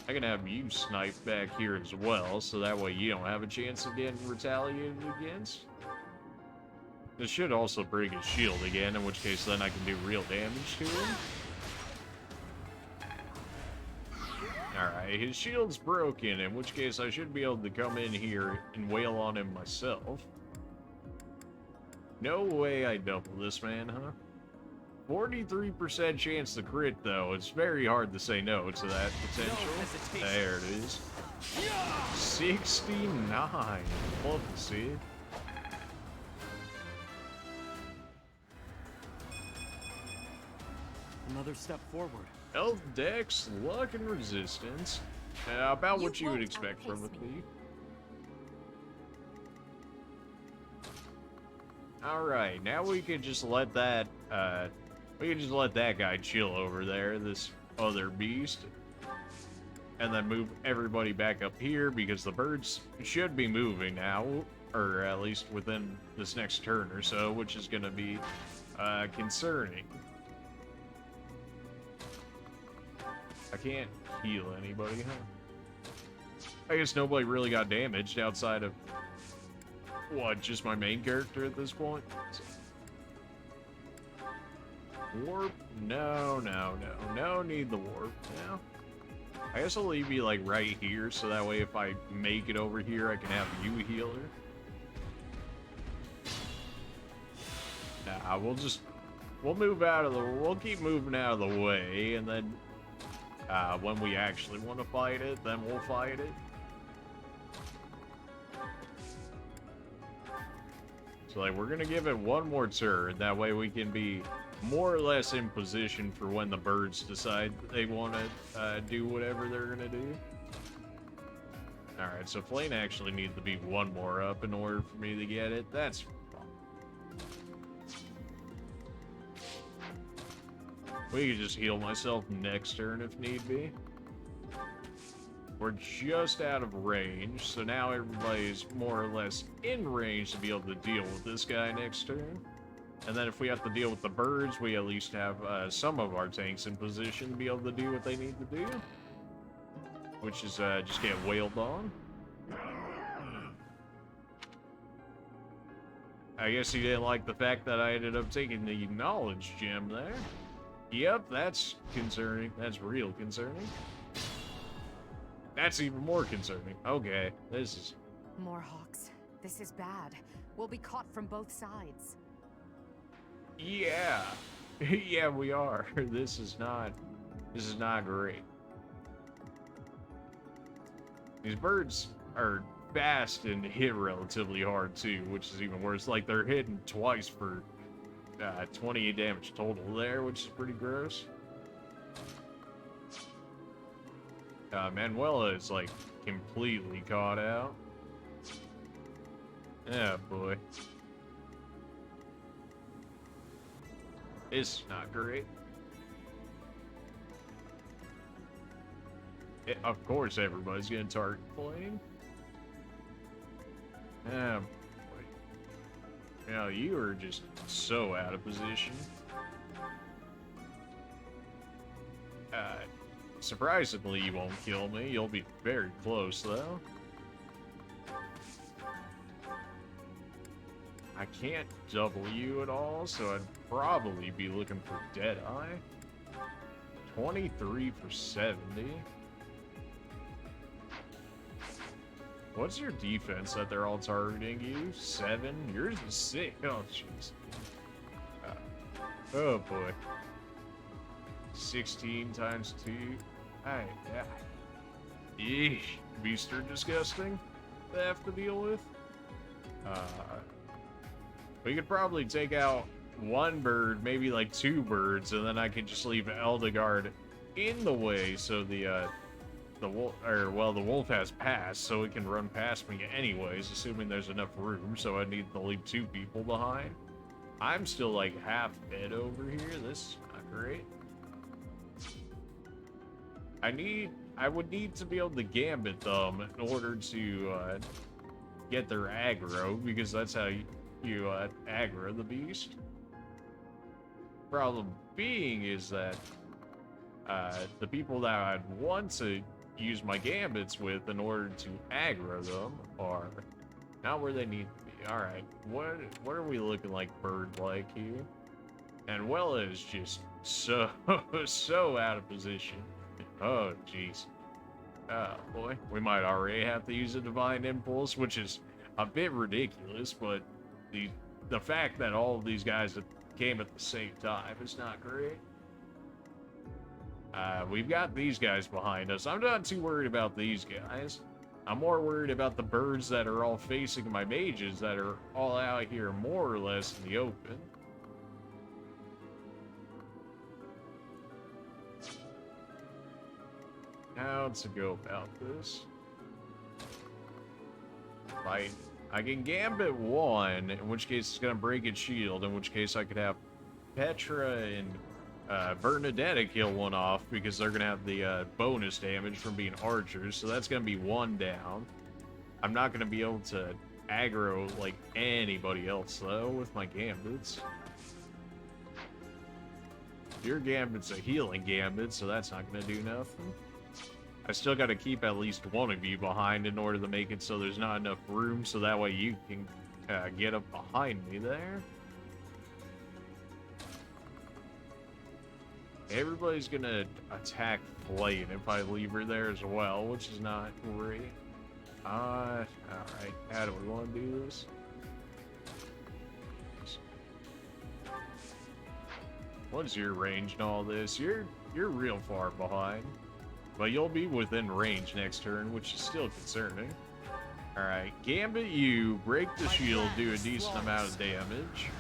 I can have you snipe back here as well, so that way you don't have a chance of getting retaliated against. This should also break his shield again, in which case then I can do real damage to him. Alright, his shield's broken, in which case I should be able to come in here and wail on him myself. No way I double this man, huh? 43% chance to crit, though. It's very hard to say no to that potential. No, there it is. 69. Love to see it. Another step forward. Health, dex, luck, and resistance. About what you would expect from a thief. Alright, now we can just let that, guy chill over there, this other beast. And then move everybody back up here, because the birds should be moving now, or at least within this next turn or so, which is going to be concerning. I can't heal anybody, huh? I guess nobody really got damaged outside of, what, just my main character at this point? Warp? No, need the warp now. I guess I'll leave you, like, right here, so that way if I make it over here, I can have you heal her. Nah, we'll keep moving out of the way, and then when we actually want to fight it, then we'll fight it. So, like, we're gonna give it one more turn. That way we can be more or less in position for when the birds decide they want to do whatever they're gonna do. Alright, so Flame actually needs to be one more up in order for me to get it. That's fine. We can just heal myself next turn if need be. We're just out of range, so now everybody's more or less in range to be able to deal with this guy next turn. And then if we have to deal with the birds, we at least have some of our tanks in position to be able to do what they need to do. Which is just get wailed on. I guess he didn't like the fact that I ended up taking the knowledge gem there. Yep, that's concerning. That's real concerning. That's even more concerning. Okay, this is... More hawks. This is bad. We'll be caught from both sides. Yeah. Yeah, we are. This is not great. These birds are fast and hit relatively hard too, which is even worse. Like, they're hitting twice for 28 damage total there, which is pretty gross. Manuela is, like, completely caught out. Yeah, boy. It's not great. Of course, everybody's gonna target Flame. Yeah, boy. You know, you are just so out of position. Surprisingly, you won't kill me. You'll be very close, though. I can't double you at all, so I'd probably be looking for Deadeye. 23 for 70. What's your defense that they're all targeting you? 7? Yours is 6. Oh, jeez. Oh, boy. 16 times 2. Alright, yeah. Eesh. Beasts are disgusting to have to deal with. We could probably take out one bird, maybe like 2 birds, and then I could just leave Eldegard in the way so the wolf has passed, so it can run past me anyways, assuming there's enough room, so I need to leave 2 people behind. I'm still like half dead over here. This is not great. I would need to be able to gambit them in order to get their aggro, because that's how you aggro the beast. Problem being is that the people that I'd want to use my gambits with in order to aggro them are not where they need to be. Alright, what are we looking like bird-like here? And Wella is just so out of position. Oh, jeez. Oh, boy. We might already have to use a Divine Impulse, which is a bit ridiculous, but the fact that all of these guys came at the same time is not great. We've got these guys behind us. I'm not too worried about these guys. I'm more worried about the birds that are all facing my mages that are all out here more or less in the open. How to go about this? I can gambit one, in which case it's gonna break its shield, in which case I could have Petra and Bernadetta kill one off, because they're gonna have the bonus damage from being archers, so that's gonna be one down. I'm not gonna be able to aggro like anybody else though with my gambits. Your gambit's a healing gambit, so that's not gonna do nothing. I still gotta keep at least one of you behind in order to make it so there's not enough room, so that way you can get up behind me there. Everybody's gonna attack Flame if I leave her there as well, which is not great. Alright, how do we want to do this? What's your range and all this? You're real far behind. But you'll be within range next turn, which is still concerning. Alright, Gambit you, break the shield, do a decent amount of damage.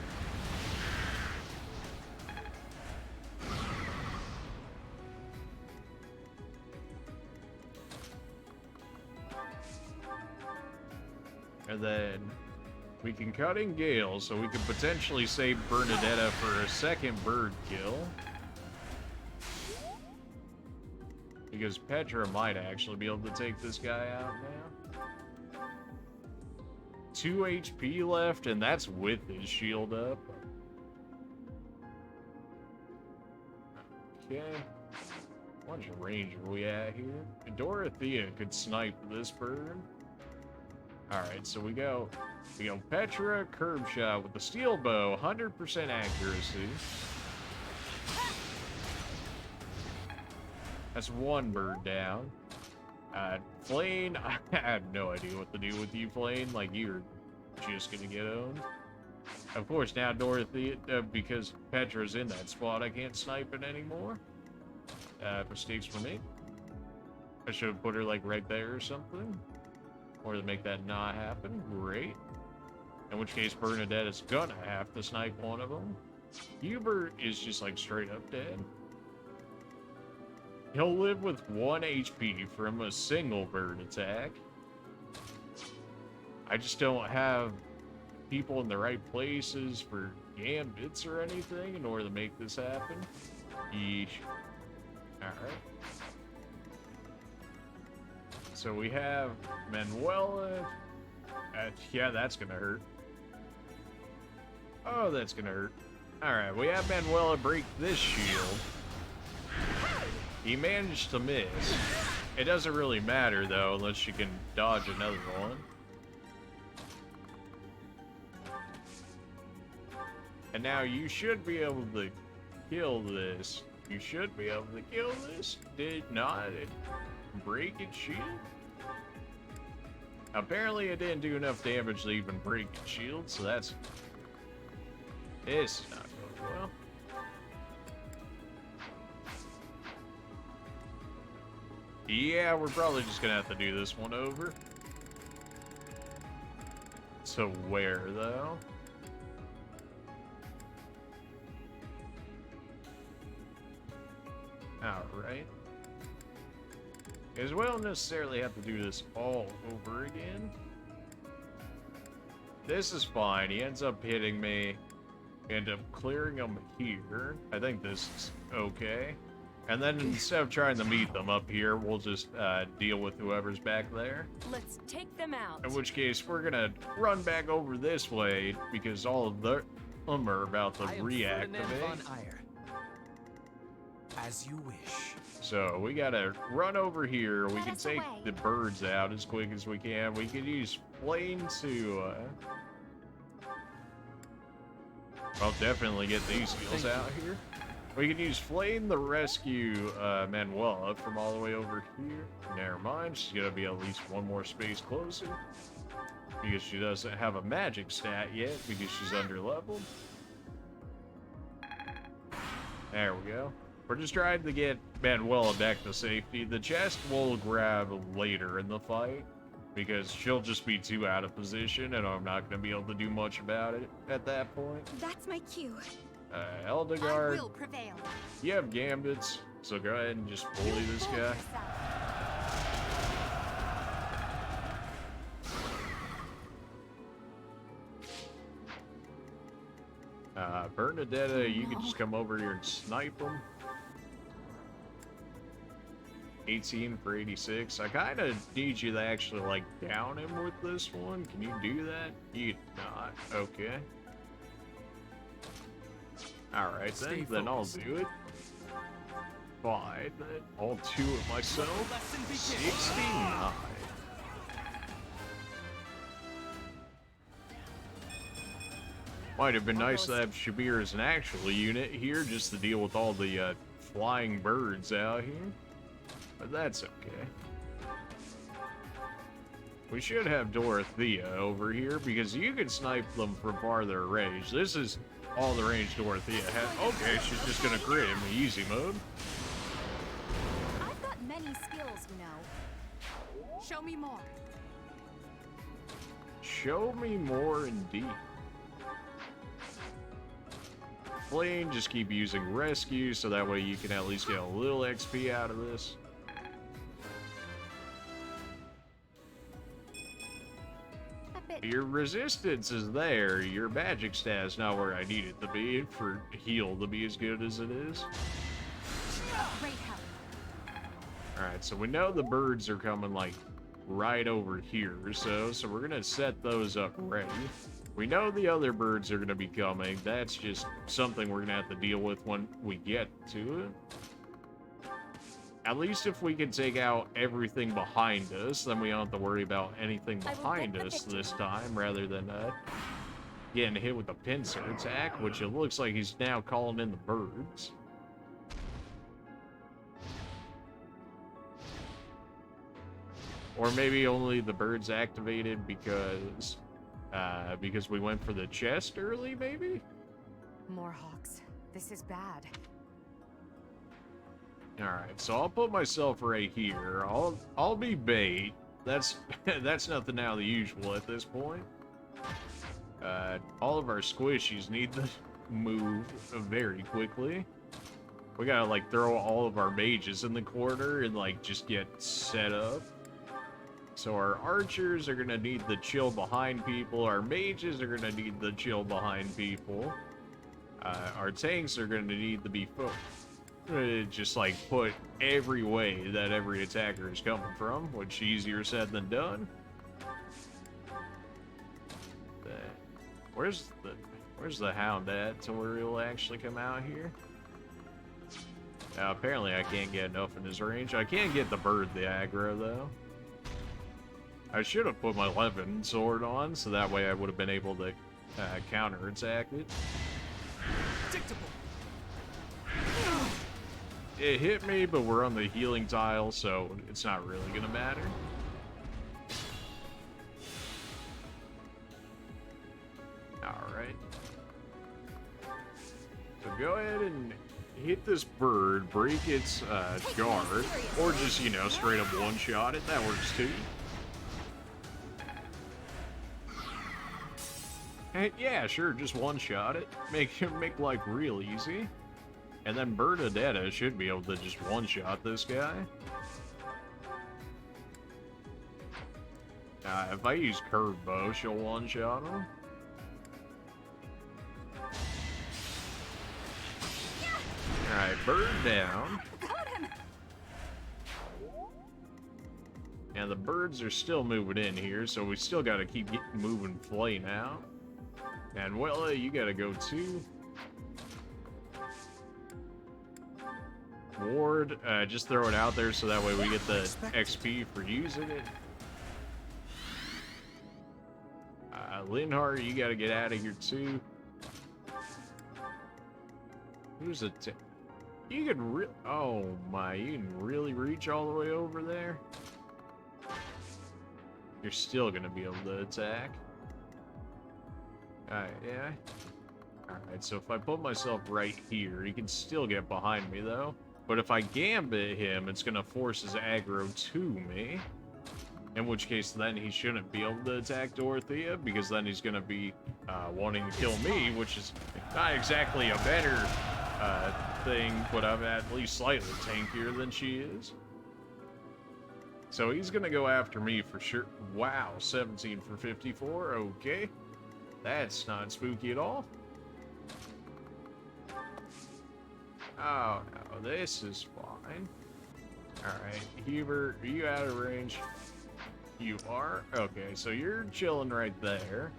And then we can cut in Gale, so we can potentially save Bernadetta for a second bird kill. Because Petra might actually be able to take this guy out now. 2 HP left, and that's with his shield up. Okay. What range are we at here? Dorothea could snipe this bird. Alright, so we go Petra, curb shot with the steel bow, 100% accuracy. That's one bird down. Flane, I have no idea what to do with you, Flane. Like, you're just gonna get owned. Of course, now Dorothea, because Petra's in that spot, I can't snipe it anymore. Mistakes for me. I should have put her, like, right there or something. Or to make that not happen. Great. In which case, Bernadetta's gonna have to snipe one of them. Hubert is just, like, straight up dead. He'll live with 1 HP from a single bird attack. I just don't have people in the right places for gambits or anything in order to make this happen. Yeesh. Alright. So we have Manuela. Yeah, that's gonna hurt. Oh, that's gonna hurt. Alright, we have Manuela break this shield. He managed to miss. It doesn't really matter, though, unless you can dodge another one. And now you should be able to kill this. You should be able to kill this. Did not break its shield? Apparently it didn't do enough damage to even break its shield, so that's... It's not going well. Yeah, we're probably just gonna have to do this one over. So where, though? Alright. Because we don't necessarily have to do this all over again. This is fine. He ends up hitting me. End up clearing him here. I think this is okay. And then instead of trying to meet them up here, we'll just deal with whoever's back there. Let's take them out. In which case, we're gonna run back over this way because all of them are about to reactivate. As you wish. So we gotta run over here. We can take the birds out as quick as we can. We can use Flame to, I'll definitely get these skills out here. We can use Flame to rescue Manuela from all the way over here. Never mind, she's gonna be at least one more space closer. Because she doesn't have a magic stat yet, because she's under-leveled. There we go. We're just trying to get Manuela back to safety. The chest we'll grab later in the fight, because she'll just be too out of position, and I'm not going to be able to do much about it at that point. That's my cue. Eldegard, I will prevail. you have gambits, so go ahead and just bully this guy. Bernadetta, you can just come over here and snipe him. 18 for 86. I kind of need you to actually, like, down him with this one. Can you do that? You cannot. Okay. Alright, then I'll do it. Fine, then I'll do it myself. 69. Might have been nice to have Shabir as an actual unit here, just to deal with all the flying birds out here. But that's okay. We should have Dorothea over here, because you can snipe them from farther range. This is all the range Dorothea has. Okay, she's just gonna crit in the easy mode. I've got many skills, you know. Show me more. Show me more indeed. Flame, just keep using rescue, so that way you can at least get a little XP out of this. Your resistance is there, your magic stat is not where I need it to be for heal to be as good as it is. Alright, so we know the birds are coming like right over here, so we're gonna set those up ready. We know the other birds are gonna be coming, that's just something we're gonna have to deal with when we get to it. At least if we can take out everything behind us, then we don't have to worry about anything behind us this time, rather than getting hit with a pincer attack, which it looks like he's now calling in the birds. Or maybe only the birds activated because we went for the chest early, maybe? More hawks. This is bad. Alright, so I'll put myself right here. I'll be bait. That's that's nothing out of the usual at this point. All of our squishies need to move very quickly. We gotta like throw all of our mages in the corner and like just get set up. So our archers are gonna need the chill behind people. Our mages are gonna need the chill behind people. Our tanks are gonna need to be just like put every way that every attacker is coming from, which is easier said than done. Where's the hound at to where he'll actually come out here? Apparently I can't get enough in his range. I can't get the bird the aggro though. I should have put my 11 sword on, so that way I would have been able to counter-attack it. It hit me, but we're on the healing tile, so it's not really gonna matter. Alright. So go ahead and hit this bird, break its guard, or just, you know, straight up one-shot it. That works too. Yeah, sure, just one-shot it. Make life real easy. And then Bernadetta should be able to just one-shot this guy. If I use curved bow, she'll one-shot him. Alright, bird down. And the birds are still moving in here, so we still gotta keep moving Flay now. And Willa, you gotta go too. Ward, just throw it out there so that way we get the XP for using it. Linhart, you gotta get out of here too. Who's a you can oh my, you can really reach all the way over there? You're still gonna be able to attack. Alright, yeah. Alright, so if I put myself right here, he can still get behind me though. But if I gambit him, it's gonna force his aggro to me. In which case, then he shouldn't be able to attack Dorothea, because then he's gonna be wanting to kill me, which is not exactly a better thing, but I'm at least slightly tankier than she is. So he's gonna go after me for sure. Wow, 17 for 54, okay. That's not spooky at all. Oh, no, this is fine. Alright, Hubert, are you out of range? You are? Okay, so you're chilling right there.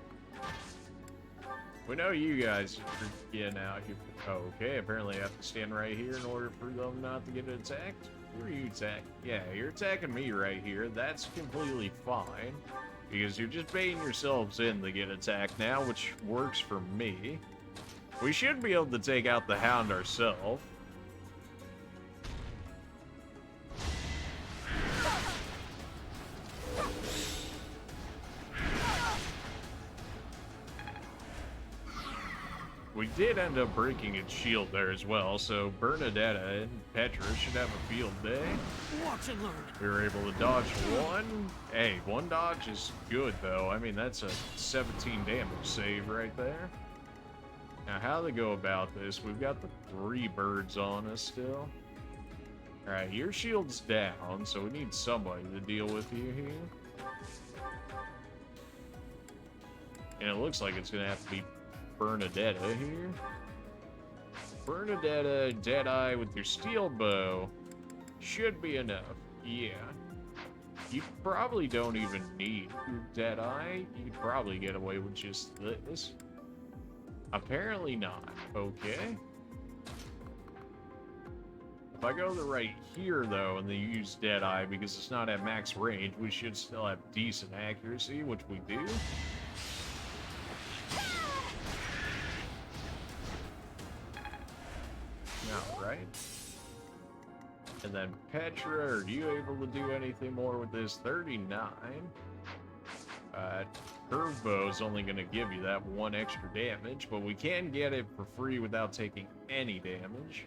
We know you guys are getting out here. Okay, apparently I have to stand right here in order for them not to get attacked. Who are you attacking? Yeah, you're attacking me right here. That's completely fine. Because you're just baiting yourselves in to get attacked now, which works for me. We should be able to take out the Hound ourselves. We did end up breaking its shield there as well, so Bernadetta and Petra should have a field day. Watch and learn. We were able to dodge one. Hey, one dodge is good though. I mean, that's a 17 damage save right there. Now, how they go about this, we've got the 3 birds on us still. Alright, your shield's down, so we need somebody to deal with you here. And it looks like it's gonna have to be Bernadetta here. Bernadetta, Deadeye with your steel bow should be enough. Yeah. You probably don't even need your Deadeye. You could probably get away with just this. Apparently not. Okay. If I go to the right here, though, and then use Deadeye because it's not at max range, we should still have decent accuracy, which we do. Alright. And then Petra, are you able to do anything more with this? 39. Curve bow is only going to give you that 1 extra damage, but we can get it for free without taking any damage.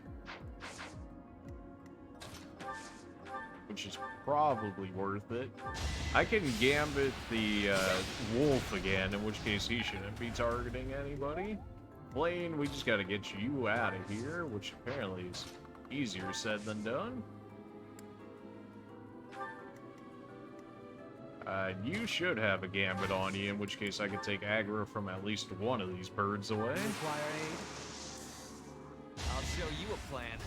Which is probably worth it. I can gambit the wolf again, in which case he shouldn't be targeting anybody. Blaine, we just gotta get you out of here, which apparently is easier said than done. You should have a gambit on you, in which case I could take aggro from at least one of these birds away. I'll show you a plan.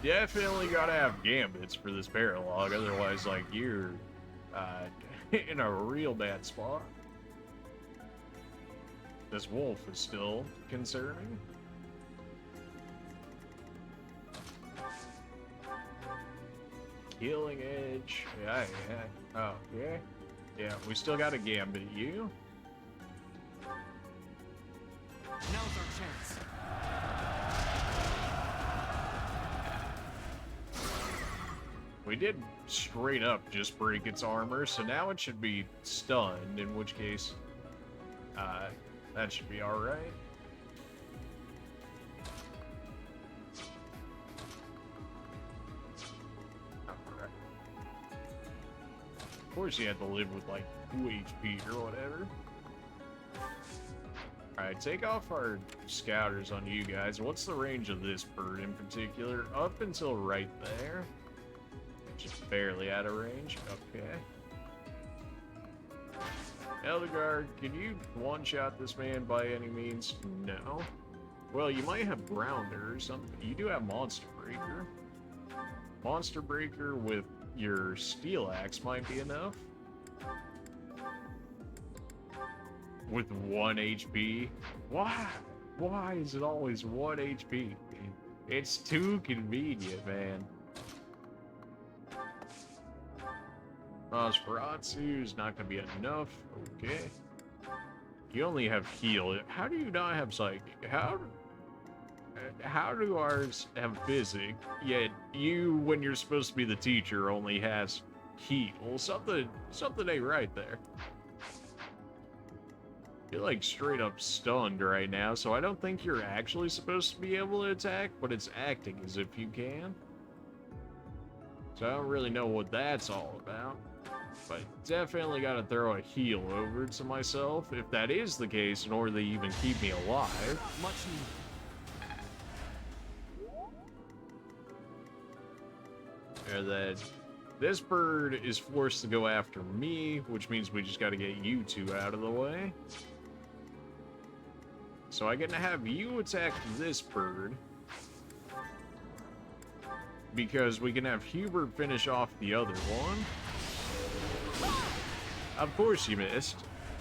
Definitely gotta have gambits for this paralog, otherwise, like, you're in a real bad spot. This wolf is still concerning. Healing Edge. Yeah. Oh, yeah. Yeah, we still got a gambit you. Now's our chance. We did straight up just break its armor, so now it should be stunned, in which case, that should be alright. Of course you had to live with, like, 2 HP or whatever. Alright, take off our scouters on you guys. What's the range of this bird in particular? Up until right there. Just barely out of range. Okay. Elderguard, can you one-shot this man by any means? No. Well, you might have Grounder or something. You do have Monster Breaker. Monster Breaker with your Steel Axe might be enough. With 1 HP. Why? Why is it always 1 HP? It's too convenient, man. Nosferatu's not gonna be enough. Okay. You only have heal. How do you not have psychic? How do ours have physic, yet you, when you're supposed to be the teacher, only has heal? Something ain't right there. You're like straight up stunned right now, so I don't think you're actually supposed to be able to attack, but it's acting as if you can. So I don't really know what that's all about. But definitely gotta throw a heal over to myself, if that is the case, in order to even keep me alive. Much And then this bird is forced to go after me, which means we just gotta get you two out of the way. So I get to have you attack this bird, because we can have Hubert finish off the other one. Of course you missed.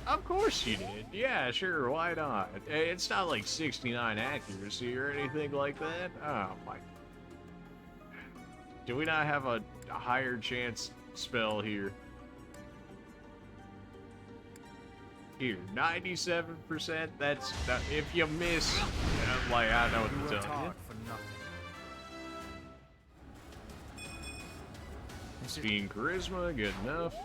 Of course you did. Yeah, sure, why not? It's not like 69 accuracy or anything like that. Oh my. Do we not have a higher chance spell here? Here, 97%. That's if you miss, like I know what to tell you. Being charisma, good enough.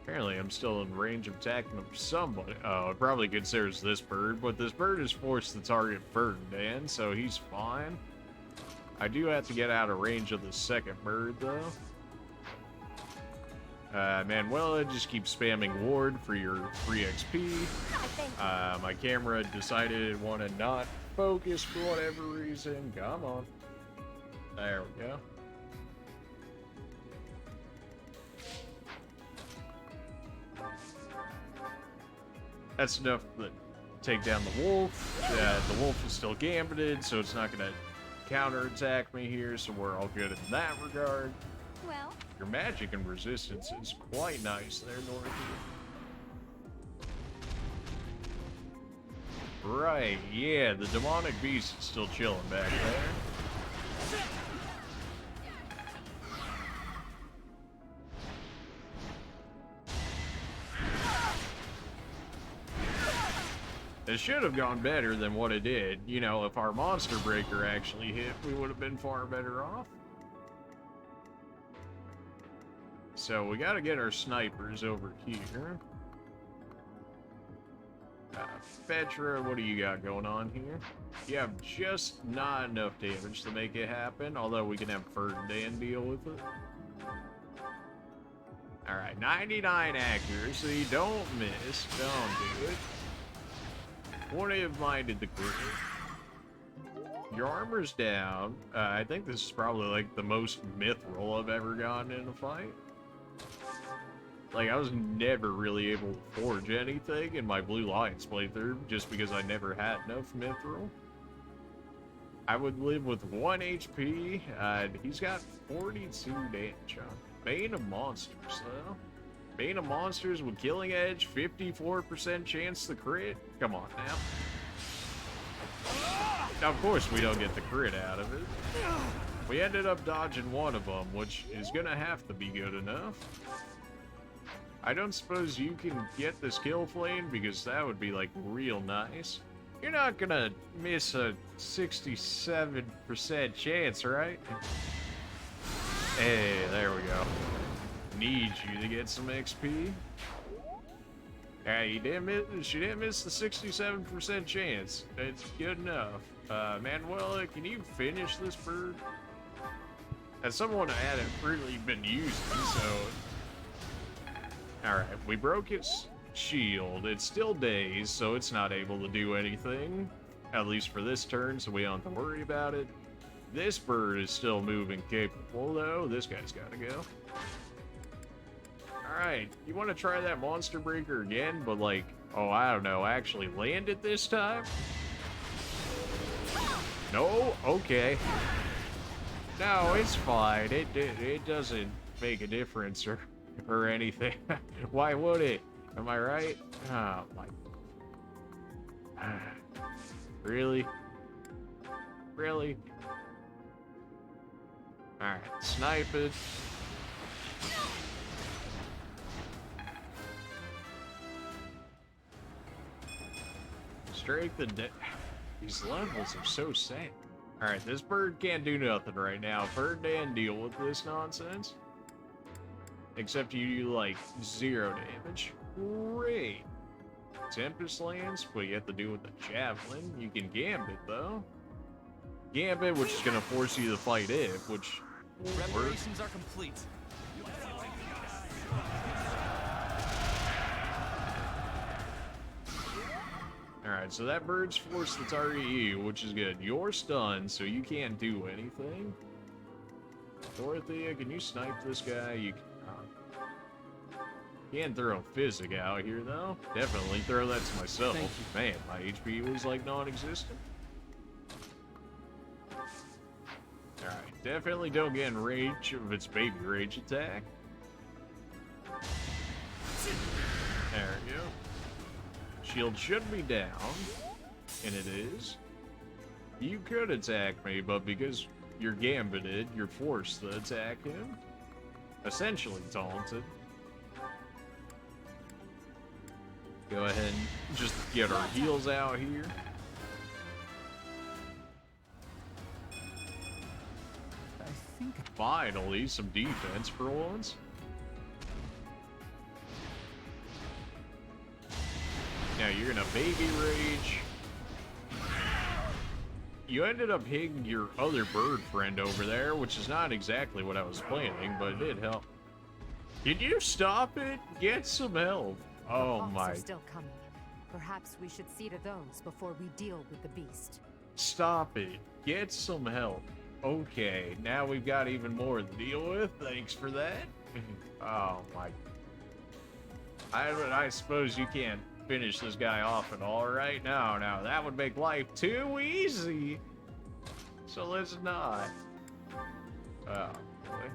Apparently, I'm still in range of attacking somebody. Oh, it probably considers this bird, but this bird is forced to target Ferdinand, so he's fine. I do have to get out of range of the second bird, though. Manuela, just keep spamming ward for your free XP. My camera decided it wanted to not focus for whatever reason. Come on. There we go. That's enough to take down the wolf. The wolf is still gambited, so it's not going to counterattack me here, so we're all good in that regard. Well, your magic and resistance is quite nice there, Dorothy. Right, yeah, the demonic beast is still chilling back there. It should have gone better than what it did. You know, if our Monster Breaker actually hit, we would have been far better off. So we gotta get our snipers over here. Petra, what do you got going on here? You have just not enough damage to make it happen, although we can have Ferdinand deal with it. Alright, 99 accuracy, don't miss, don't do it. Would have minded the crit. Your armor's down. I think this is probably like the most mithril I've ever gotten in a fight. Like, I was never really able to forge anything in my Blue Lions playthrough just because I never had enough mithril. I would live with 1 HP, and he's got 42 damage on. Bane of Monsters, though. Bane of Monsters with Killing Edge, 54% chance to crit. Come on now. Of course we don't get the crit out of it. We ended up dodging one of them, which is gonna have to be good enough. I don't suppose you can get this kill flame, because that would be like real nice. You're not gonna miss a 67% chance, right? Hey, there we go. Need you to get some XP. Hey, she didn't miss the 67% chance. It's good enough. Manuela, can you finish this bird? As someone I hadn't really been using, so... Alright, we broke its shield. It's still dazed, so it's not able to do anything. At least for this turn, so we don't have to worry about it. This bird is still moving capable, though. This guy's gotta go. Alright, you want to try that Monster Breaker again, but like, oh, I don't know, actually land it this time? No? Okay. No, it's fine. It doesn't make a difference or anything. Why would it? Am I right? Oh my. Really? Really? Alright, snipe it. Strength and these levels are so sad. Alright, this bird can't do nothing right now. Bird didn't deal with this nonsense. Except you do like 0 damage. Great. Tempest lands, but you have to do with the javelin. You can gambit though. Gambit, which is gonna force you to fight it, which Reparations are complete. Alright, so that bird's forced the target you, which is good. You're stunned, so you can't do anything. Dorothea, can you snipe this guy? You can't throw physic out here, though. Definitely throw that to myself. Man, my HP was like non-existent. Alright, definitely don't get in range of its baby rage attack. There we go. Shield should be down, and it is. You could attack me, but because you're gambited, you're forced to attack him. Essentially taunted. Go ahead and just get our heals out here. I think finally some defense for once. Now you're gonna baby rage. You ended up hitting your other bird friend over there, which is not exactly what I was planning, but it did help. Did you stop it? Get some help. Oh my. Are still coming. Perhaps we should see to those before we deal with the beast. Stop it. Get some help. Okay, now we've got even more to deal with. Thanks for that. Oh my. I suppose you can't finish this guy off at all right now. Now that would make life too easy. So let's not. Oh boy.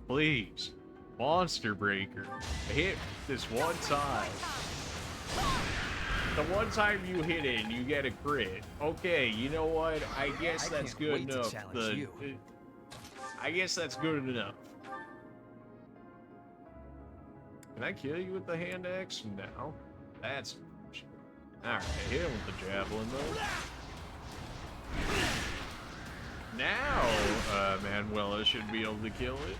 Please, Monster Breaker, hit this one time. The one time you hit it and you get a crit. Okay, you know what? I guess that's good enough. I guess that's good enough. Can I kill you with the hand axe? No. That's... Alright, hit him with the javelin, though. Now, Manuela should be able to kill it.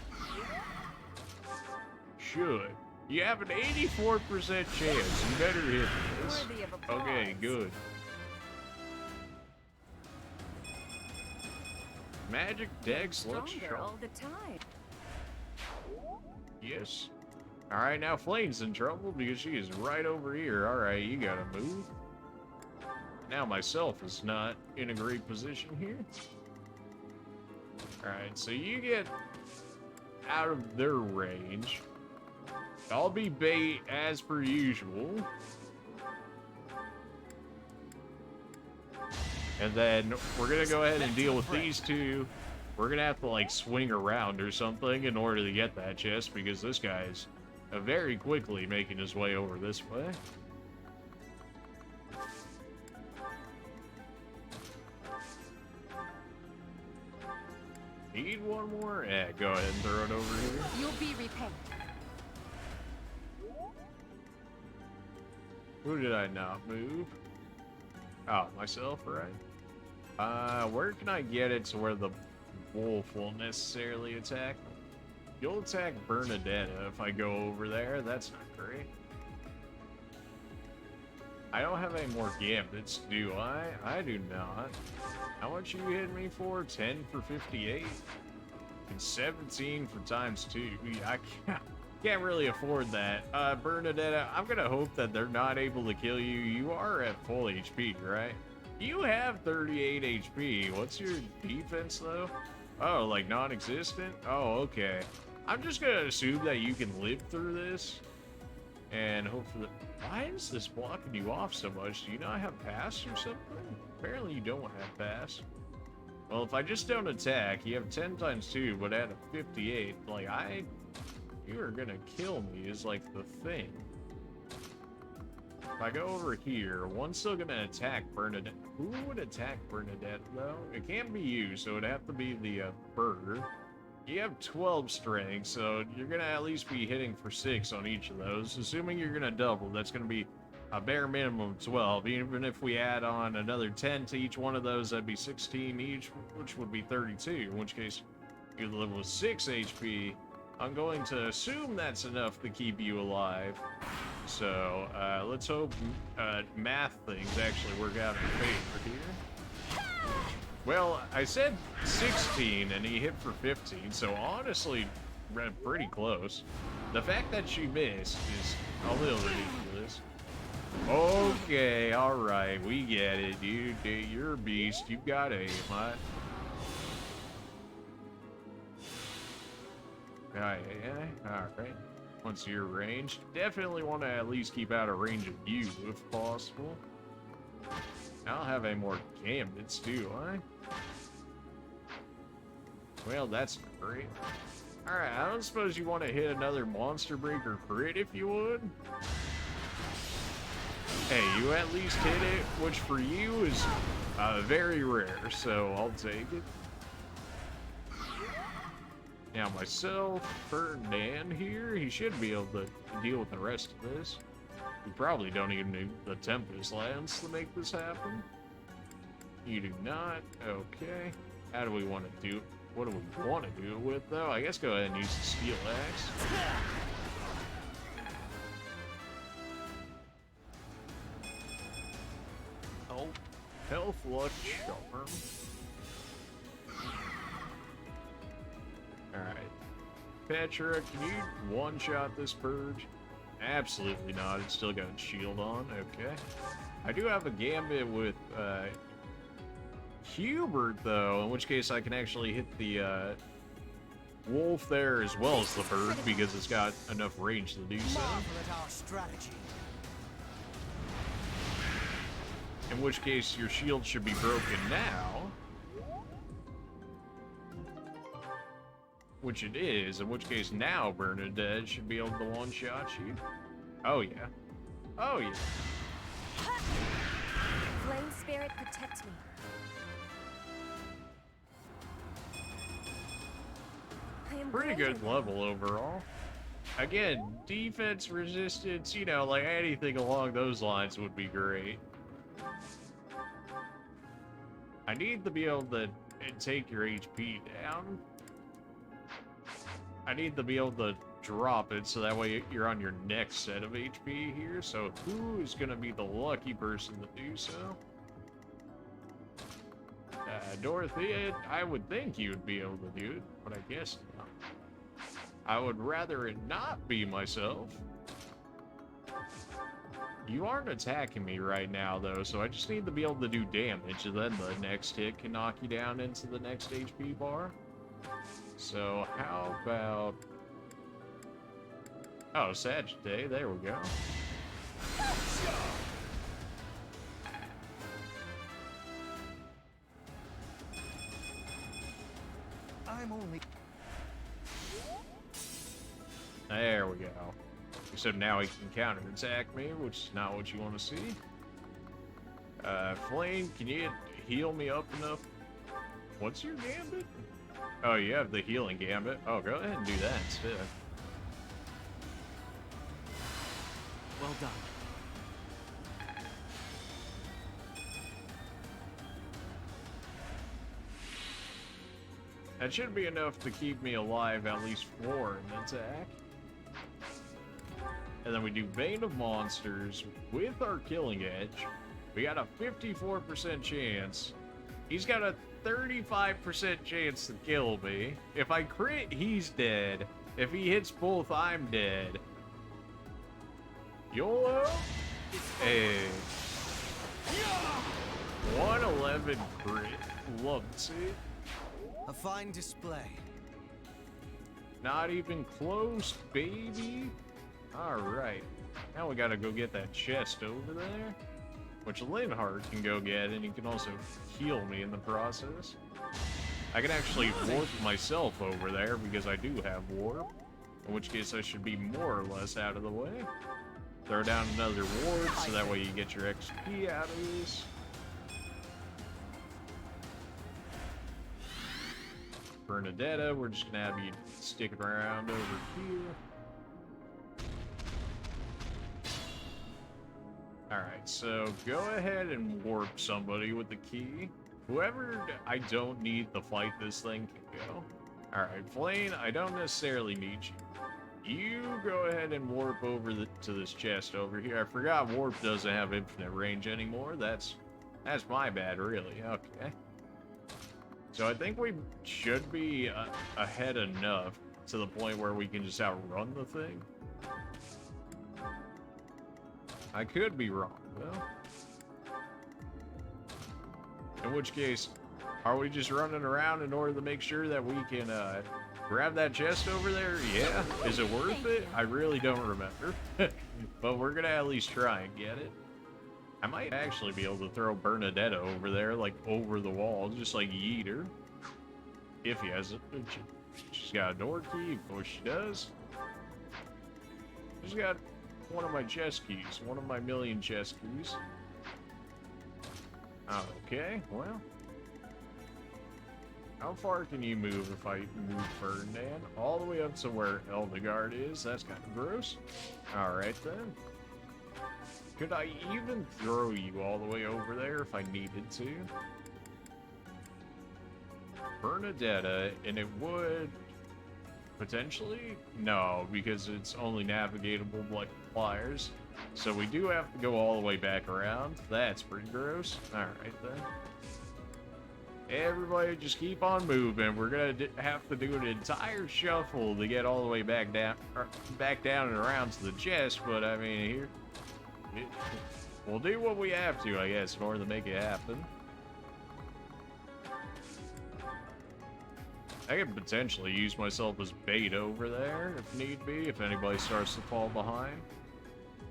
Should. You have an 84% chance. You better hit this. Okay, good. Magic Dex looks strong. All the time. Yes. Alright, now Flame's in trouble because she is right over here. Alright, you gotta move. Now myself is not in a great position here. Alright, so you get out of their range. I'll be bait as per usual. And then we're gonna go ahead and deal with these two. We're gonna have to like swing around or something in order to get that chest because this guy's very quickly making his way over this way. Need one more? Yeah, go ahead and throw it over here. You'll be repaid. Who did I not move? Oh, myself, right? Where can I get it to where the wolf won't necessarily attack? You'll attack Bernadetta if I go over there. That's not great. I don't have any more gambits, do I? I do not. How much you hit me for? 10 for 58? And 17 for times 2. I can't really afford that. Bernadetta, I'm gonna hope that they're not able to kill you. You are at full HP, right? You have 38 HP. What's your defense, though? Oh, like non-existent? Oh, okay. I'm just gonna assume that you can live through this. And hopefully... Why is this blocking you off so much? Do you not have pass or something? Apparently you don't have pass. Well, if I just don't attack, you have 10 times 2, but at a 58, like, you are gonna kill me is, like, the thing. If I go over here, one's still gonna attack Bernadette. Who would attack Bernadette, though? It can't be you, so it'd have to be the, bird. You have 12 strength, so you're gonna at least be hitting for 6 on each of those. Assuming you're gonna double, that's gonna be a bare minimum of 12. Even if we add on another 10 to each one of those, that'd be 16 each, which would be 32. In which case, you live with 6 HP. I'm going to assume that's enough to keep you alive. So, let's hope math things actually work out in favor here. Well, I said 16 and he hit for 15, so honestly, pretty close. The fact that she missed is a little ridiculous. Okay, alright, we get it. You're a beast. You've got aim, huh? Alright. Once you're ranged, definitely want to at least keep out of range of you if possible. I'll have a more gambits too, huh? Well, that's great. Alright, I don't suppose you want to hit another monster breaker crit if you would? Hey, you at least hit it, which for you is very rare, so I'll take it. Now myself, Ferdinand here, he should be able to deal with the rest of this. We probably don't even need the Tempest Lance to make this happen. You do not. Okay. How do we want to do it? What do we want to do it with, though? I guess go ahead and use the Steel Axe. Oh, Health Luck Charm. Alright. Petra, can you one-shot this purge? Absolutely not. It's still got its shield on. Okay. I do have a gambit with Hubert, though, in which case I can actually hit the wolf there as well as the bird because it's got enough range to do so. In which case your shield should be broken now. Which it is, in which case now Bernadette should be able to one-shot you. Oh yeah. Oh yeah. Flame Spirit, protect me. Pretty good level overall. Again, defense, resistance, you know, like anything along those lines would be great. I need to be able to take your HP down. I need to be able to drop it so that way you're on your next set of HP here. So who is going to be the lucky person to do so? Dorothy, I would think you would be able to do it, but I guess not. I would rather it not be myself. You aren't attacking me right now, though, so I just need to be able to do damage, and then the next hit can knock you down into the next HP bar. So, how about... Oh, Sagittarius, there we go. I'm only... There we go. Except now he can counterattack me, which is not what you want to see. Flame, can you heal me up enough? What's your gambit? Oh, you have the healing gambit. Oh, go ahead and do that instead. Well done. That should be enough to keep me alive at least for an attack. And then we do Bane of Monsters with our Killing Edge. We got a 54% chance. He's got a 35% chance to kill me. If I crit, he's dead. If he hits both, I'm dead. YOLO? Hey. 111 crit. Love to see it. A fine display. Not even close, baby. Alright. Now we gotta go get that chest over there. which Linhardt can go get, and he can also heal me in the process. I can actually warp myself over there because I do have warp, in which case I should be more or less out of the way. Throw down another warp so that way you get your XP out of this. Bernadetta, we're just gonna have you sticking around over here. Alright, so go ahead and warp somebody with the key. Whoever I don't need to fight this thing can go. Alright, Flane, I don't necessarily need you. You go ahead and warp over to this chest over here. I forgot warp doesn't have infinite range anymore. That's my bad, really. Okay. So I think we should be ahead enough to the point where we can just outrun the thing. I could be wrong, though. In which case, are we just running around in order to make sure that we can grab that chest over there? Yeah. Is it worth it? I really don't remember. But we're gonna at least try and get it. I might actually be able to throw Bernadetta over there, like over the wall, just like yeet her. If he has it. She's got a door key, of course she does. She's got one of my chest keys, one of my million chest keys. Okay, well. How far can you move if I move Ferdinand? All the way up to where Eldegard is? That's kind of gross. Alright then. Could I even throw you all the way over there if I needed to? Bernadetta, and it would... potentially? No, because it's only navigatable like pliers. So we do have to go all the way back around. That's pretty gross. Alright then. Everybody just keep on moving. We're gonna have to do an entire shuffle to get all the way back down and around to the chest, but I mean, here... we'll do what we have to, I guess, in order to make it happen. I could potentially use myself as bait over there, if need be, if anybody starts to fall behind.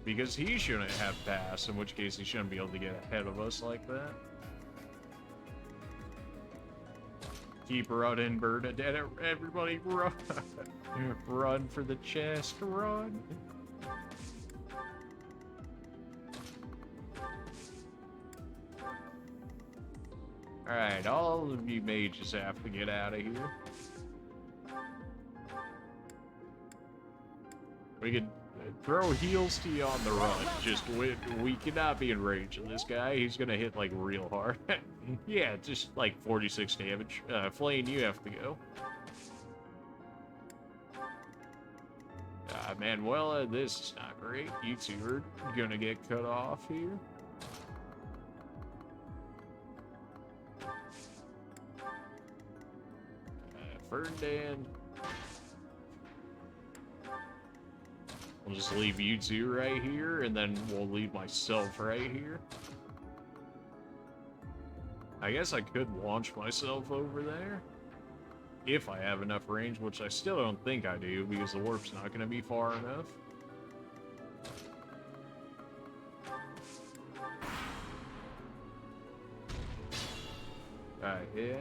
Because he shouldn't have passed, in which case he shouldn't be able to get ahead of us like that. Keep running, Bernadette. Everybody run. Run for the chest, run. Alright, all of you mages have to get out of here. We could throw heals to you on the run. Just, we cannot be in range of this guy. He's gonna hit, like, real hard. Yeah, just, like, 46 damage. Flane, you have to go. Manuela, this is not great. You two are gonna get cut off here. Ferdinand. We'll just leave you two right here, and then we'll leave myself right here. I guess I could launch myself over there. If I have enough range, which I still don't think I do, because the warp's not going to be far enough. Yeah.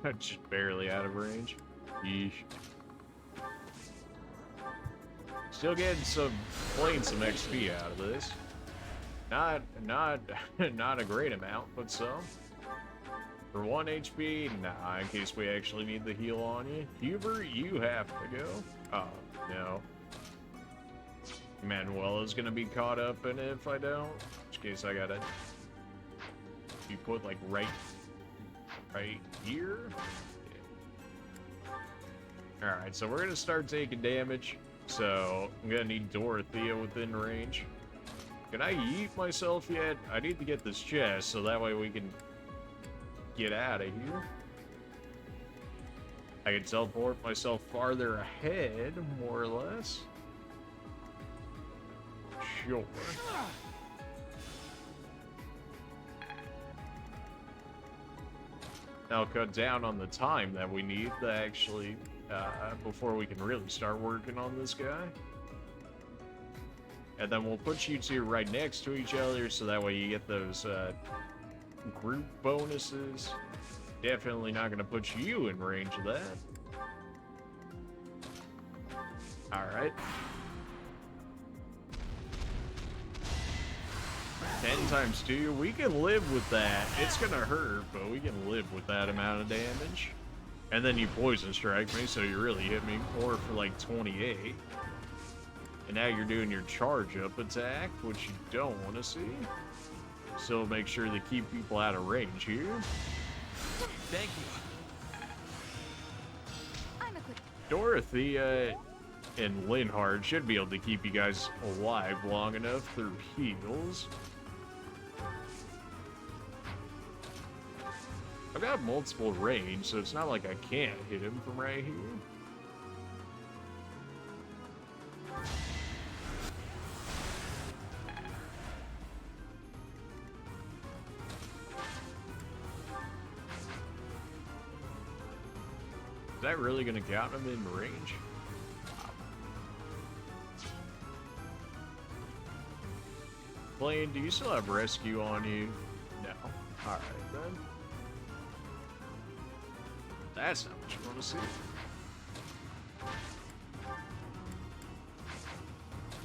I'm just barely out of range. Yeesh. Still getting playing some XP out of this. Not a great amount, but some. For 1 HP, nah, in case we actually need the heal on you. Hubert, you have to go. Oh, no. Manuela's gonna be caught up in it if I don't. In which case I gotta be put like right here. Yeah. Alright, so we're gonna start taking damage. So I'm gonna need Dorothea within range. Can I yeet myself yet? I need to get this chest so that way we can get out of here. I can teleport myself farther ahead, more or less. Sure. Now cut down on the time that we need to actually, before we can really start working on this guy. And then we'll put you two right next to each other, so that way you get those group bonuses. Definitely not going to put you in range of that. Alright. 10 times 2, we can live with that. It's gonna hurt, but we can live with that amount of damage. And then you poison strike me, so you really hit me more for like 28. And now you're doing your charge up attack, which you don't want to see. So make sure to keep people out of range here. Thank you. I'm a quick. Dorothea and Linhard should be able to keep you guys alive long enough through heals. I've got multiple range, so it's not like I can't hit him from right here. Is that really going to count him in range? Blaine, do you still have rescue on you? No. Alright then. That's not what you want to see.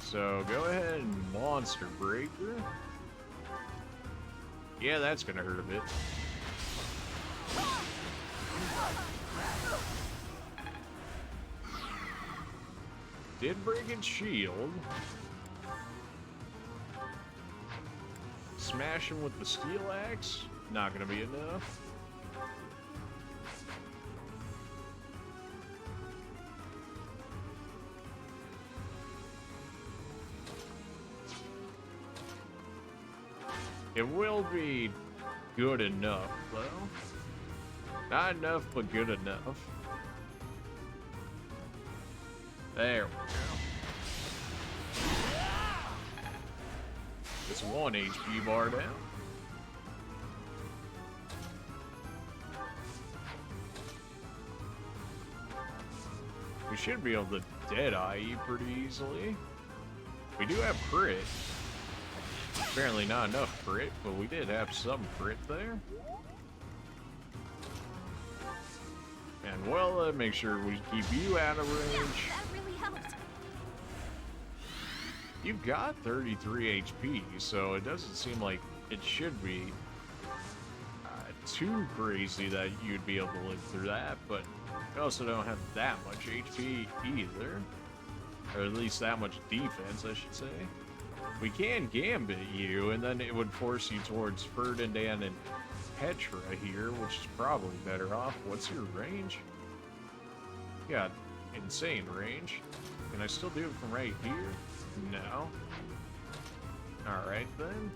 So go ahead and Monster Breaker. Yeah, that's gonna hurt a bit. Did break its shield. Smash him with the steel axe. Not gonna be enough. It will be good enough, though. Not enough, but good enough. There we go. It's 1 HP bar down. We should be able to Deadeye you pretty easily. We do have crit. Apparently not enough crit, but we did have some crit there. And well, make sure we keep you out of range. That really helped. You've got 33 HP, so it doesn't seem like it should be too crazy that you'd be able to live through that, but you also don't have that much HP either. Or at least that much defense, I should say. We can Gambit you, and then it would force you towards Ferdinand and Petra here, which is probably better off. What's your range? You got insane range. Can I still do it from right here? No. Alright then.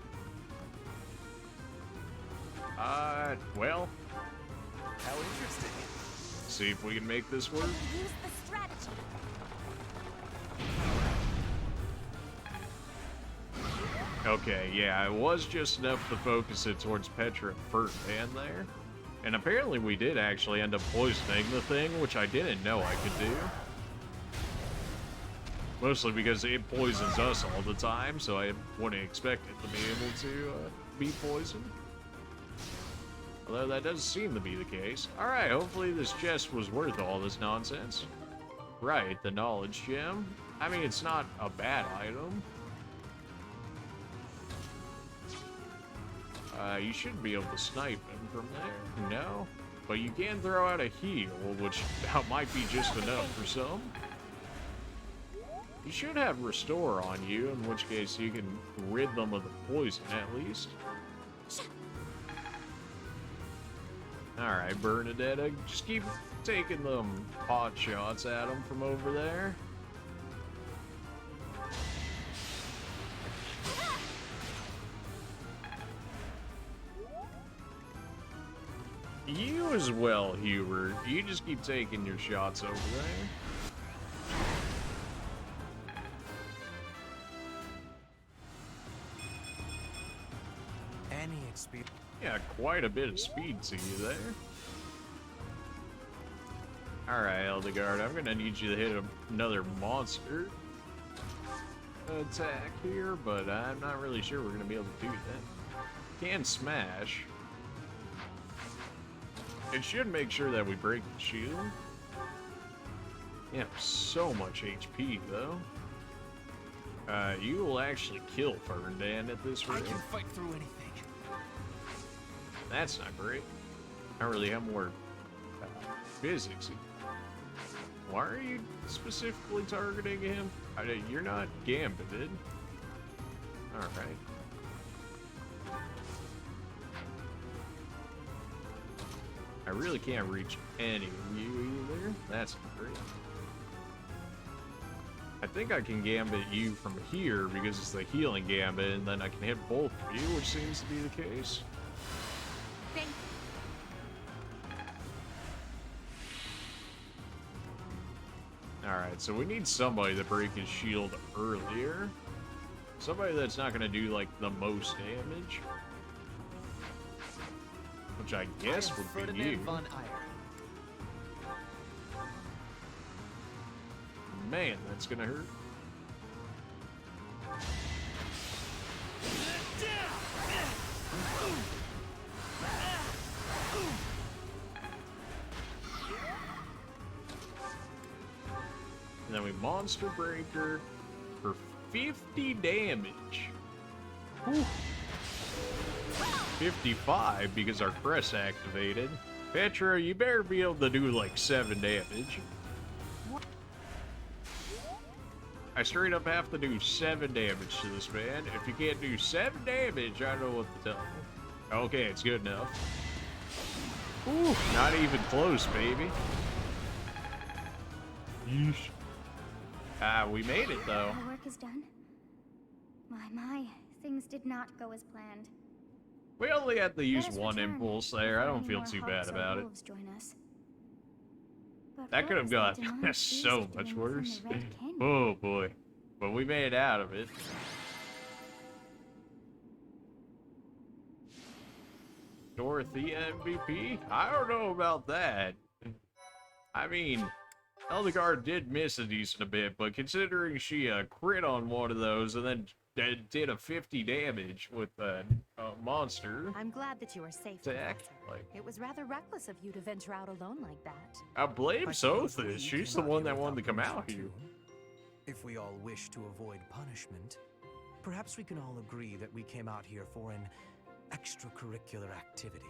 Well. How interesting. See if we can make this work. Use the strategy. Okay, yeah, it was just enough to focus it towards Petra and Ferdinand there. And apparently we did actually end up poisoning the thing, which I didn't know I could do. Mostly because it poisons us all the time, so I wouldn't expect it to be able to be poisoned. Although that does seem to be the case. Alright, hopefully this chest was worth all this nonsense. Right, the knowledge gem. I mean, it's not a bad item. You should be able to snipe him from there. No? But you can throw out a heal, which might be just enough for some. You should have Restore on you, in which case you can rid them of the poison at least. Alright, Bernadetta, just keep taking them pot shots at them from over there. You as well, Hubert. You just keep taking your shots over there. Any experience? Yeah, quite a bit of speed to you there. Alright, Eldegard, I'm gonna need you to hit another monster. attack here, but I'm not really sure we're going to be able to do that. Can smash. It should make sure that we break the shield. You have so much HP, though. You will actually kill Fódlan at this rate. I can fight through anything. That's not great. I don't really have more physics. Why are you specifically targeting him? You're not gambited. Alright. I really can't reach any of you either. That's great. I think I can gambit you from here because it's the healing gambit, and then I can hit both of you, which seems to be the case. Thank Alright, so we need somebody to break his shield earlier. Somebody that's not going to do, like, the most damage. Which I guess would be you. Man, that's going to hurt. And then we Monster Breaker for 50 damage. Whew. 55 because our press activated. Petra, you better be able to do like 7 damage. I straight up have to do 7 damage to this man. If you can't do 7 damage, I don't know what to tell you. Okay, it's good enough. Ooh, not even close, baby. Yeesh. We made it, though. Our work is done. My, things did not go as planned. We only had to use Let us one return impulse there. I don't before feel any too more bad hawks or about it. wolves join us. But That what could have is the got demonic so beast much doing within worse. the Red Canyon? Oh boy. But we made it out of it. Dorothea MVP? I don't know about that. I mean, Eldegard did miss a decent bit, but considering she crit on one of those and then did a 50 damage with a monster. I'm glad that you are safe, attack, Professor. It was rather reckless of you to venture out alone like that. I blame Sothis. She's the one that wanted to come out here. If we all wish to avoid punishment, perhaps we can all agree that we came out here for an extracurricular activity.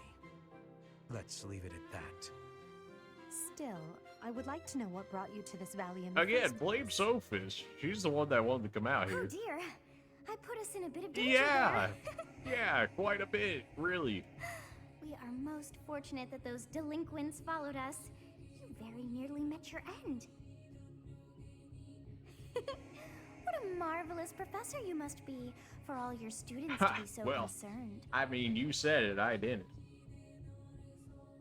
Let's leave it at that. Still, I would like to know what brought you to this valley in the Again, first blame Sophis. She's the one that wanted to come out Oh here. dear, I put us in a bit of danger Yeah, there. yeah, quite a bit, really. We are most fortunate that those delinquents followed us. You very nearly met your end. What a marvelous professor you must be for all your students to be so Well, concerned. I mean, you said it, I didn't.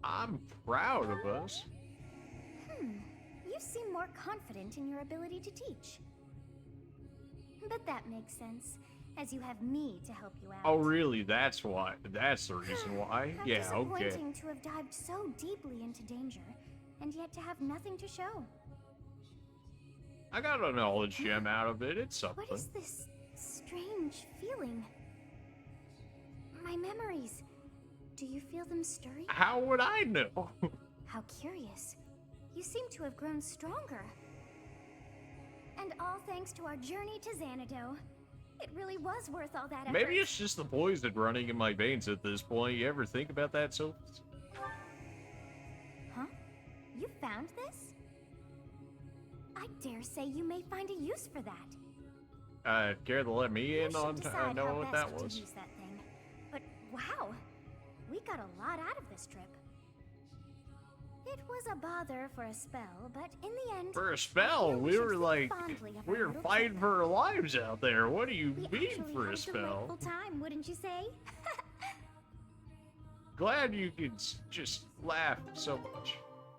I'm proud of us. You seem more confident in your ability to teach. But that makes sense, as you have me to help you out. Oh, really? That's why. That's the reason why. How Yeah, okay. disappointing to have dived so deeply into danger, and yet to have nothing to show. I got a knowledge gem out of it. It's something. What is this strange feeling? My memories. Do you feel them stirring? How would I know? How curious. You seem to have grown stronger. And all thanks to our journey to Xanadu. It really was worth all that effort. Maybe it's just the poison running in my veins at this point. You ever think about that, Sophis? Huh? You found this? I dare say you may find a use for that. Care to let me in You should on decide knowing how what best that to was? use that thing. But wow, we got a lot out of this trip. It was a bother for a spell, but in the end, For a spell, we were like, fondly of we our were little fighting trip. for our lives out there. What do you We mean actually for had a spell? delightful time, wouldn't you say? Glad you could just laugh so much.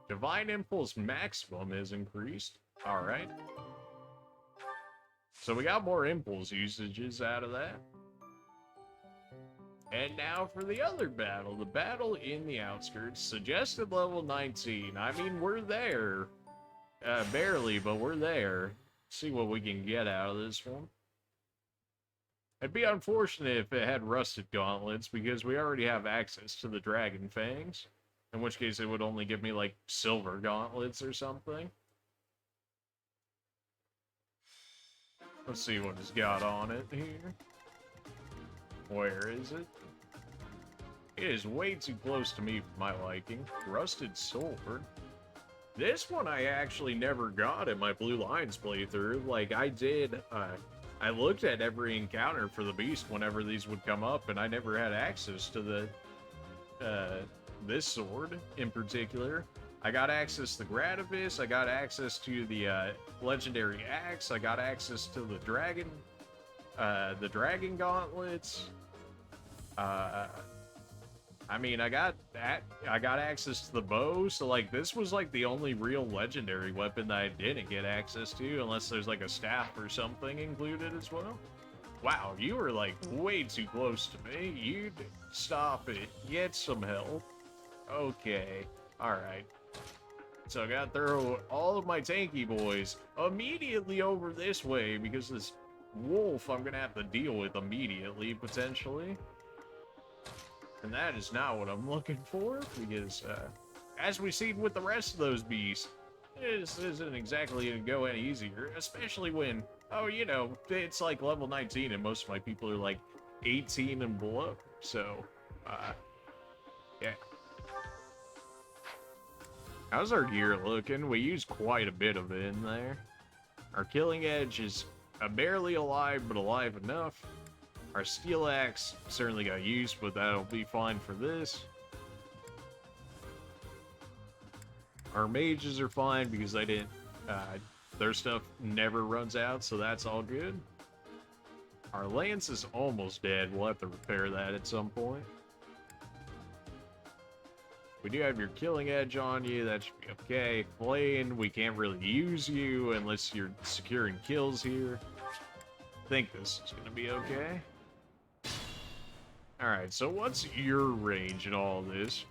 Divine Impulse maximum is increased. Alright. So we got more impulse usages out of that. And now for the other battle. The battle in the Outskirts. Suggested level 19. I mean, we're there. Barely, but we're there. See what we can get out of this one. It'd be unfortunate if it had rusted gauntlets, because we already have access to the dragon fangs. In which case it would only give me, like, silver gauntlets or something. Let's see what it's got on it here. Where is it? It is way too close to me for my liking. Rusted sword. This one I actually never got in my Blue Lions playthrough. Like, I looked at every encounter for the beast whenever these would come up, and I never had access to the, this sword in particular. I got access to the Grativis, I got access to the, legendary axe, I got access to the dragon gauntlets. I mean, I got access to the bow, so, like, this was, like, the only real legendary weapon that I didn't get access to, unless there's, like, a staff or something included as well. Wow, you were, like, way too close to me. You'd stop it. Get some help. Okay. Alright. So I gotta throw all of my tanky boys immediately over this way, because this wolf I'm gonna have to deal with immediately, potentially. And that is not what I'm looking for, because, as we've seen with the rest of those beasts, this isn't exactly going to go any easier, especially when, oh, you know, it's like level 19 and most of my people are like 18 and below, so, yeah. How's our gear looking? We used quite a bit of it in there. Our killing edge is barely alive, but alive enough. Our steel axe certainly got used, but that'll be fine for this. Our mages are fine because they didn't, their stuff never runs out, so that's all good. Our lance is almost dead. We'll have to repair that at some point. We do have your killing edge on you. That should be okay. Flame, we can't really use you unless you're securing kills here. I think this is going to be okay. Alright, so what's your range in all this?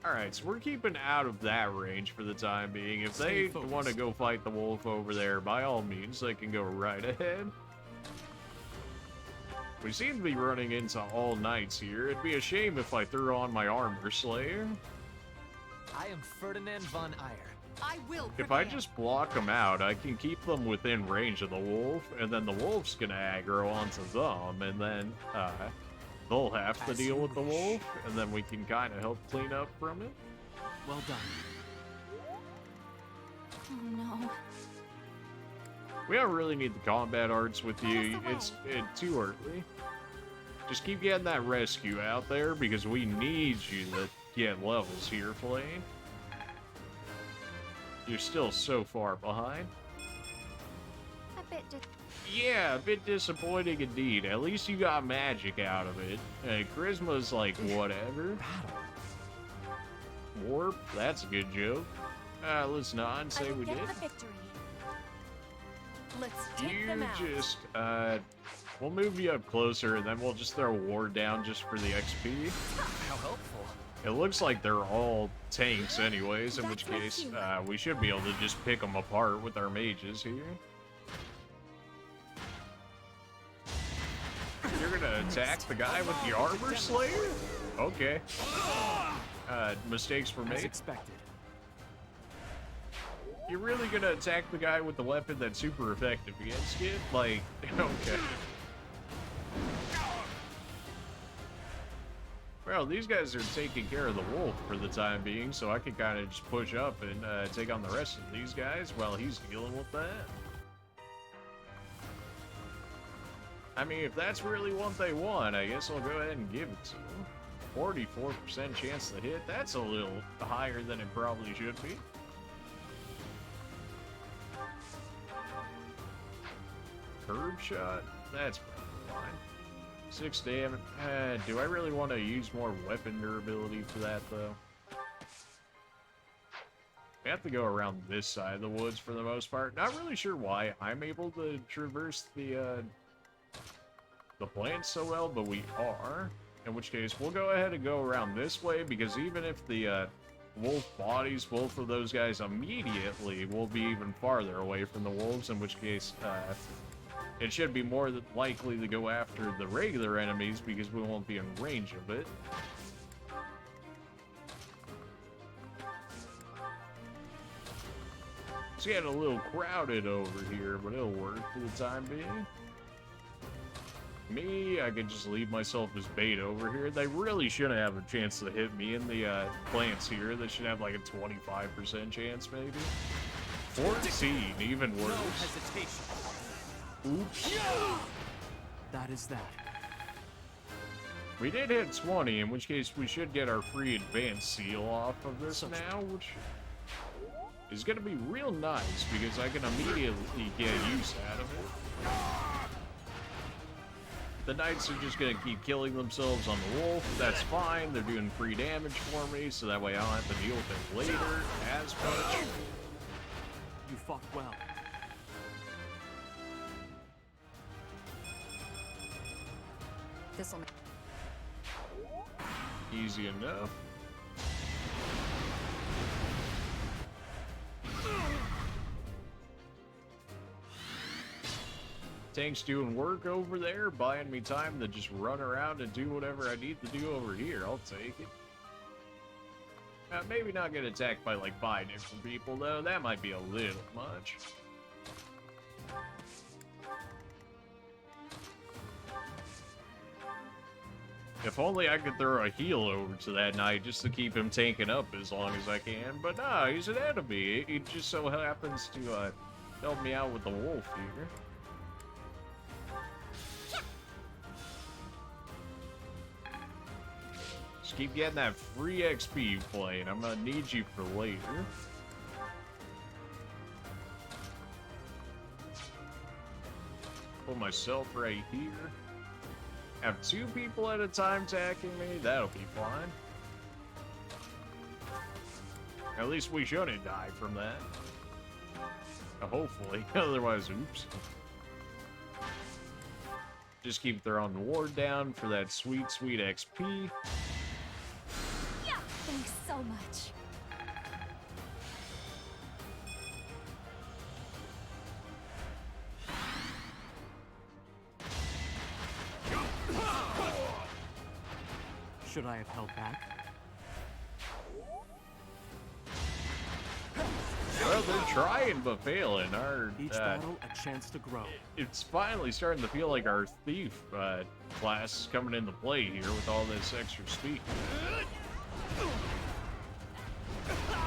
Alright, so we're keeping out of that range for the time being. If they want to go fight the wolf over there, by all means, they can go right ahead. We seem to be running into all knights here. It'd be a shame if I threw on my armor slayer. I am Ferdinand von Eyre. I will. If I just block them out, I can keep them within range of the wolf, and then the wolf's gonna aggro onto them, and then, they'll have to deal with the wolf, and then we can kind of help clean up from it. Well done. Oh no. We don't really need the combat arts with you. It's too early. Just keep getting that rescue out there, because we need you to get levels here, Flame. You're still so far behind. A bit Yeah, a bit disappointing indeed. At least you got magic out of it. Charisma's like, whatever. Warp, that's a good joke. Let's not and say we did. Let's take them out. Just, we'll move you up closer, and then we'll just throw a ward down just for the XP. How helpful. It looks like they're all tanks anyways, in which case, we should be able to just pick them apart with our mages here. You're gonna attack the guy with the armor slayer? Okay. Mistakes were made. As expected. You're really gonna attack the guy with the weapon that's super effective against it? Like, okay. Well, these guys are taking care of the wolf for the time being, so I can kind of just push up and take on the rest of these guys while he's dealing with that. I mean, if that's really what they want, I guess I'll go ahead and give it to them. 44% chance to hit, that's a little higher than it probably should be. Curve shot, that's probably fine. 6 damage. Do I really want to use more weapon durability for that, though? We have to go around this side of the woods for the most part. Not really sure why I'm able to traverse the plants so well, but we are. In which case, we'll go ahead and go around this way, because even if the wolf bodies both of those guys immediately, we'll be even farther away from the wolves, in which case, It should be more likely to go after the regular enemies because we won't be in range of it. It's getting a little crowded over here, but it'll work for the time being. Me, I could just leave myself as bait over here. They really shouldn't have a chance to hit me in the plants here. They should have like a 25% chance, maybe. 14, even worse. No hesitation. Oops. That is that. We did hit 20, in which case we should get our free advanced seal off of this now, which is going to be real nice because I can immediately get use out of it. The knights are just going to keep killing themselves on the wolf. That's fine. They're doing free damage for me, so that way I don't have to deal with them later as much. You fought well. This'll Easy enough. Tank's doing work over there, buying me time to just run around and do whatever I need to do over here. I'll take it. Maybe not get attacked by like 5 different people though. That might be a little much. If only I could throw a heal over to that knight just to keep him tanking up as long as I can. But nah, he's an enemy. He just so happens to help me out with the wolf here. Just keep getting that free XP playing. I'm gonna need you for later. Put myself right here. Have 2 people at a time attacking me, that'll be fine. At least we shouldn't die from that. Hopefully, otherwise, oops. Just keep throwing the ward down for that sweet, sweet XP. Yeah, thanks so much. Should I have held back? Well, they're trying but failing. Our Each battle, a chance to grow. It's finally starting to feel like our thief class is coming into play here with all this extra speed.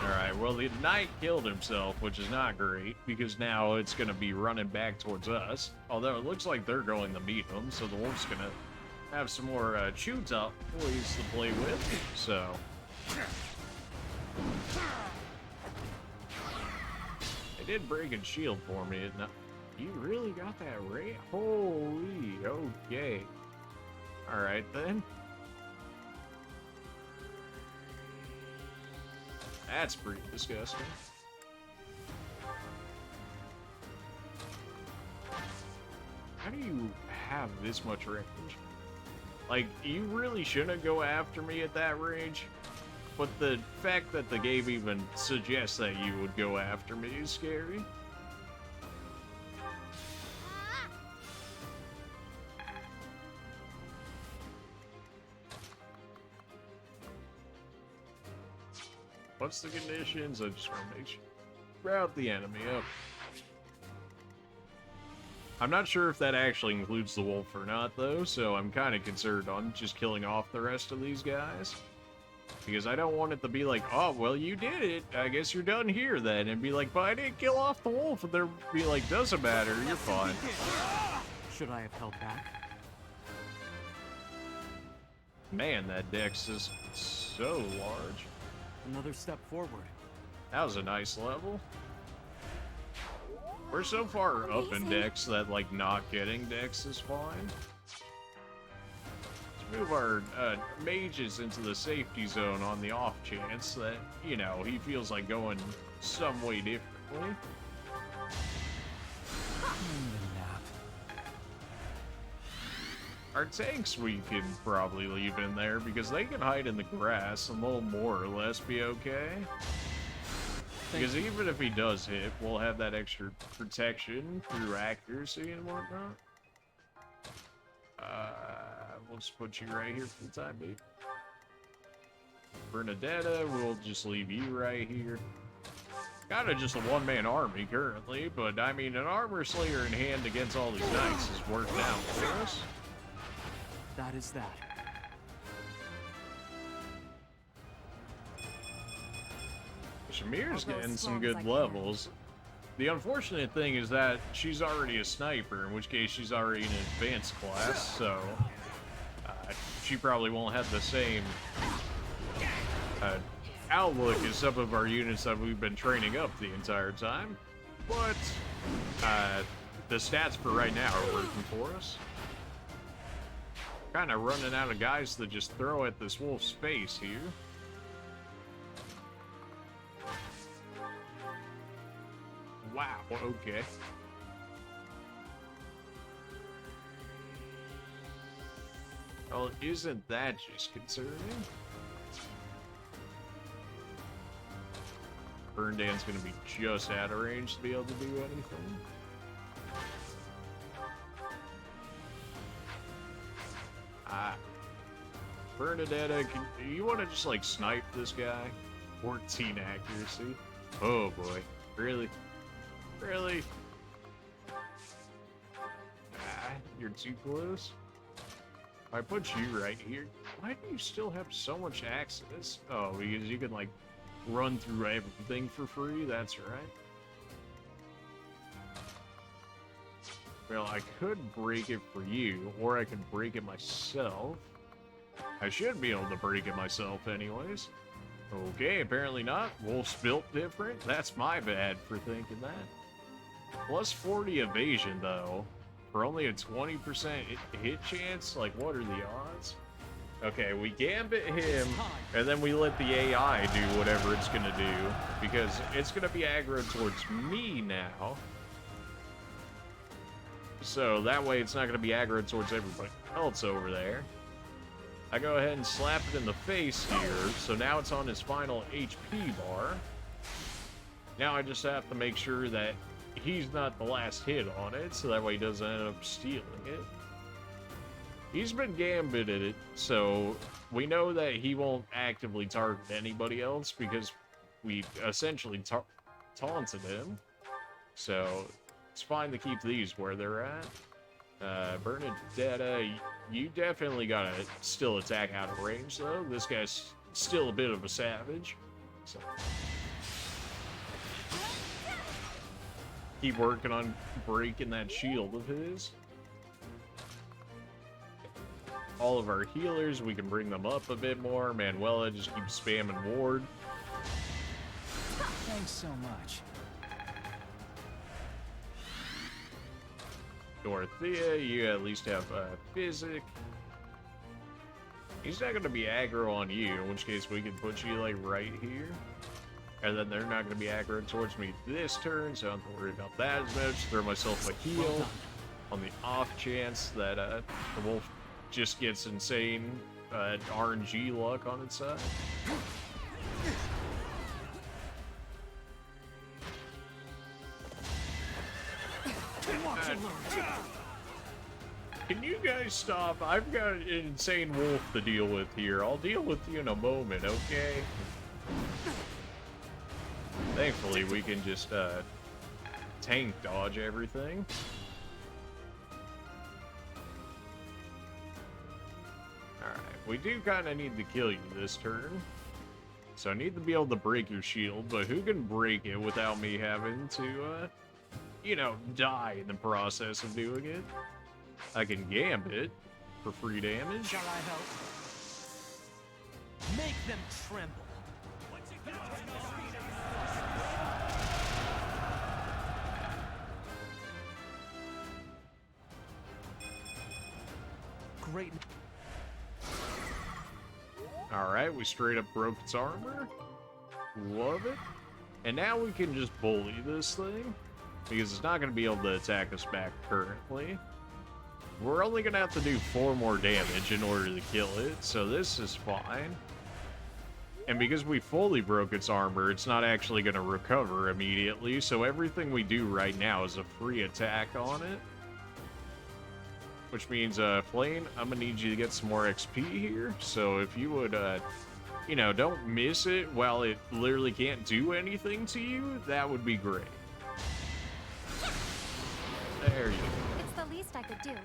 Alright, well, the knight killed himself, which is not great, because now it's going to be running back towards us. Although it looks like they're going to meet him, so the wolf's going to have some more chew-top boys to play with, so... They did break and shield for me. You really got that right? Holy, okay. Alright then. That's pretty disgusting. How do you have this much range? Like, you really shouldn't go after me at that range, but the fact that the game even suggests that you would go after me is scary. What's the conditions? I just want to make sure. Route the enemy up. I'm not sure if that actually includes the wolf or not, though, so I'm kind of concerned on just killing off the rest of these guys. Because I don't want it to be like, oh, well, you did it. I guess you're done here, then. And be like, but I didn't kill off the wolf. And they'll be like, doesn't matter. You're fine. Should I have held back? Man, that dex is so large. Another step forward. That was a nice level. We're so far up in dex that, like, not getting dex is fine. Let's move our mages into the safety zone on the off chance that, you know, he feels like going some way differently. Our tanks we can probably leave in there because they can hide in the grass and they'll more or less be okay. Because even if he does hit, we'll have that extra protection through accuracy and whatnot. We'll just put you right here for the time being. Bernadetta, we'll just leave you right here. Kinda just a one-man army currently, but I mean, an armor slayer in hand against all these knights is working out for us. That is that. Shamir's getting some good levels. The unfortunate thing is that she's already a sniper, in which case she's already in an advanced class, so she probably won't have the same outlook as some of our units that we've been training up the entire time. But the stats for right now are working for us. Kind of running out of guys to just throw at this wolf's face here. Wow, okay. Well, isn't that just concerning? Burndan's gonna be just out of range to be able to do anything. Bernadetta, you want to just like snipe this guy? 14 accuracy. Oh boy, really? Really? You're too close. I put you right here. Why do you still have so much access? Oh, because you can like run through everything for free? That's right. Well, I could break it for you, or I could break it myself. I should be able to break it myself anyways. Okay, apparently not. Wolf's built different. That's my bad for thinking that. Plus 40 evasion, though. For only a 20% hit chance? Like, what are the odds? Okay, we gambit him, and then we let the AI do whatever it's gonna do, because it's gonna be aggro towards me now. So that way it's not gonna be aggro towards everybody else over there. I go ahead and slap it in the face here, so now it's on his final HP bar. Now I just have to make sure that he's not the last hit on it, so that way he doesn't end up stealing it. He's been gambited, so we know that he won't actively target anybody else because we essentially taunted him. So it's fine to keep these where they're at. Bernadetta, you definitely gotta still attack out of range, though. This guy's still a bit of a savage. So keep working on breaking that shield of his. All of our healers, we can bring them up a bit more. Manuela just keeps spamming ward. Thanks so much. Dorothea, you at least have physic. He's not going to be aggro on you, in which case we can put you like right here. And then they're not going to be aggro towards me this turn, so I don't have to worry about that as much. Throw myself a heal on the off chance that the wolf just gets insane RNG luck on its side. Can you guys stop? I've got an insane wolf to deal with here. I'll deal with you in a moment, okay? Thankfully, we can just tank dodge everything. Alright, we do kind of need to kill you this turn. So I need to be able to break your shield, but who can break it without me having to, you know, die in the process of doing it? I can gambit for free damage. Shall I help? Make them tremble. Great. Alright, we straight up broke its armor. Love it. And now we can just bully this thing, because it's not going to be able to attack us back currently. We're only going to have to do 4 more damage in order to kill it, so this is fine. And because we fully broke its armor, it's not actually going to recover immediately, so everything we do right now is a free attack on it. Which means, Flame, I'm going to need you to get some more XP here, so if you would, you know, don't miss it while it literally can't do anything to you, that would be great. There you go. It's the least I could do.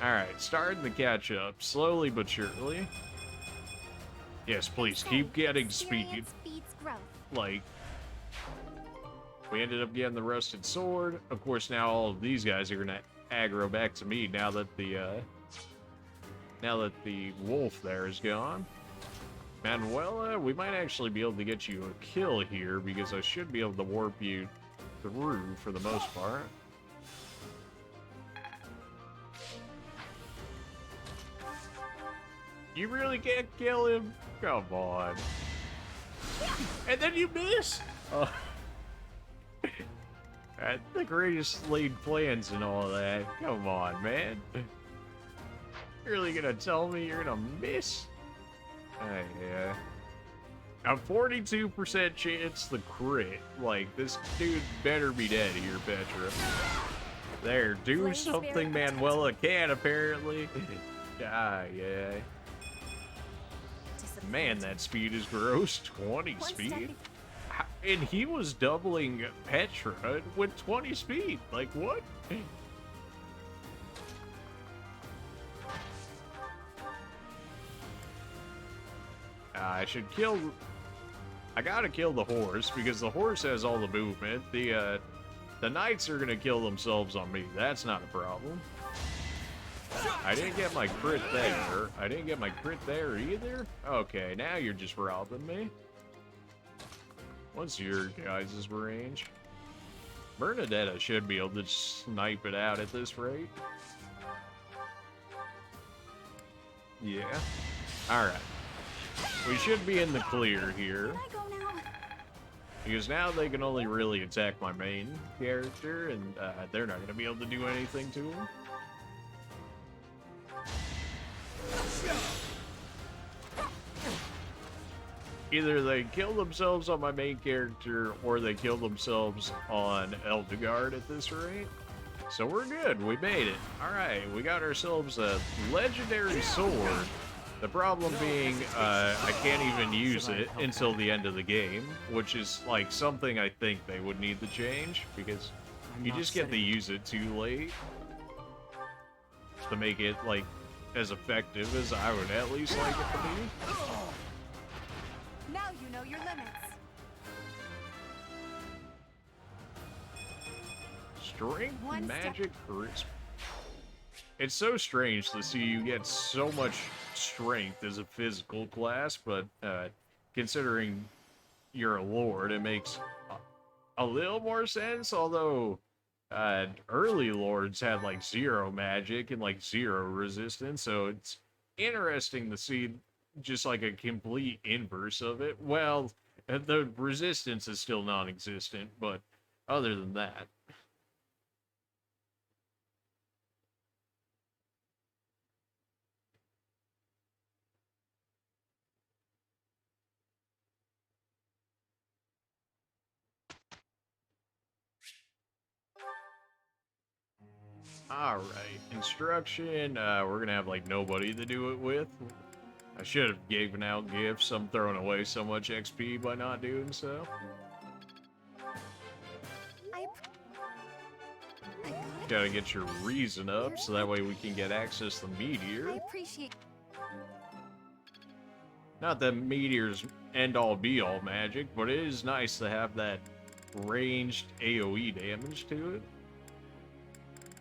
Alright, starting to catch up, slowly but surely. Yes, please, keep getting speed. Experience beats growth. Like, we ended up getting the rusted sword. Of course, now all of these guys are gonna aggro back to me now that the wolf there is gone. Manuela, we might actually be able to get you a kill here because I should be able to warp you through for the most part. You really can't kill him? Come on. And then you miss? Oh. The greatest laid plans and all that. Come on, man. You're really gonna tell me you're gonna miss? Yeah. A 42% chance to crit. Like, this dude better be dead here, Petra. There, do something Manuela can, apparently. Ah, yeah. Man, that speed is gross. 20 speed? And he was doubling Petra with 20 speed. Like, what? I should kill... I gotta kill the horse, because the horse has all the movement. The knights are gonna kill themselves on me. That's not a problem. I didn't get my crit there. I didn't get my crit there either? Okay, now you're just robbing me. What's your guys' range? Bernadetta should be able to snipe it out at this rate. Yeah. Alright. We should be in the clear here. Because now they can only really attack my main character, and they're not going to be able to do anything to him. Either they kill themselves on my main character, or they kill themselves on Eldegard at this rate. So we're good, we made it. Alright, we got ourselves a legendary sword. The problem being, I can't even use it until the end of the game, which is like something I think they would need to change, because you just get to use it too late to make it like as effective as I would at least like it to be. Now you know your limits. Strength, magic, charisma. It's so strange to see you get so much strength as a physical class, but considering you're a lord, it makes a little more sense, although early lords had like 0 magic and like 0 resistance, so it's interesting to see just like a complete inverse of it. Well, the resistance is still non-existent, but other than that. Alright, instruction, we're gonna have like nobody to do it with. I should have given out gifts. I'm throwing away so much XP by not doing so. Gotta get your reason up so that way we can get access to Meteor. I appreciate. Not that Meteor's end-all be-all magic, but it is nice to have that ranged AoE damage to it.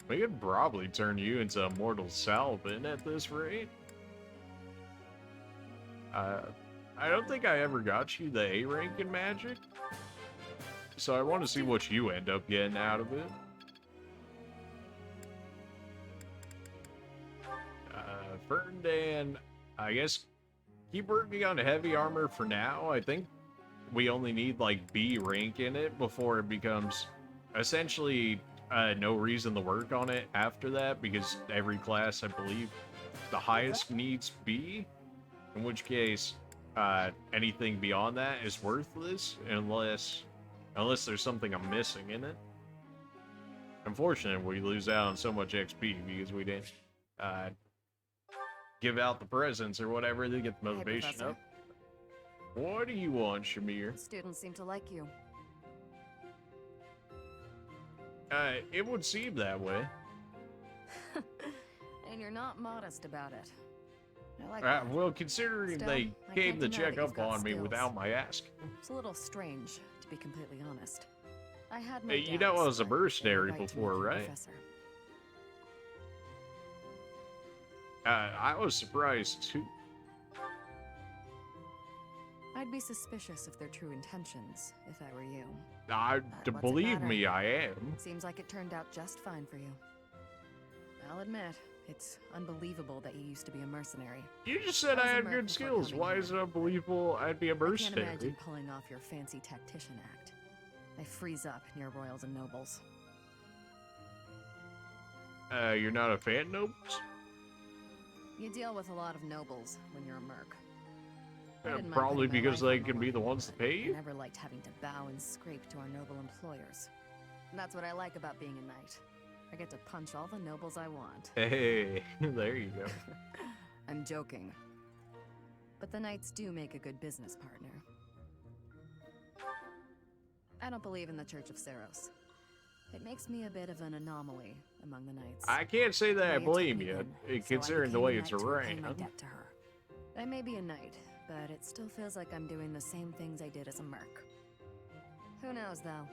We could probably turn you into a Mortal Salvin at this rate. I don't think I ever got you the A rank in magic, so I want to see what you end up getting out of it. Ferndan, I guess keep working on heavy armor for now. I think we only need like B rank in it before it becomes essentially no reason to work on it after that, because every class, I believe, the highest needs B, in which case anything beyond that is worthless unless there's something I'm missing in it. Unfortunately, we lose out on so much XP because we didn't give out the presents or whatever to get the motivation Professor. up. What do you want, Shamir? Students seem to like you. It would seem that way. And you're not modest about it. I like that. Well, considering Still, they I came can't to deny check that you've up got on me skills. without my ask. It's a little strange, to be completely honest. I had my You know I doubts, was a but you're mercenary right to before, make you right? professor. I was surprised too. I'd be suspicious of their true intentions, if I were you. To what's it believe matter? me, I am. Seems like it turned out just fine for you. I'll admit, it's unbelievable that you used to be a mercenary. You just said I was a had merc good before skills. coming Why here. is it unbelievable I'd be a I can't mercenary? imagine pulling off your fancy tactician act. I freeze up near royals and nobles. You're not a fan, Nopes? You deal with a lot of nobles when you're a merc. I didn't mind Probably putting my because life they on the can be line, the ones to but pay I you? never liked having to bow and scrape to our noble employers. And that's what I like about being a knight. I get to punch all the nobles I want. Hey, there you go. I'm joking. But the knights do make a good business partner. I don't believe in the Church of Seros. It makes me a bit of an anomaly among the knights. I can't say that I Leia took blame me you, in, so I considering the became way a it's knight to repay ran. my debt to her. I may be a knight, but it still feels like I'm doing the same things I did as a merc. Who knows, though?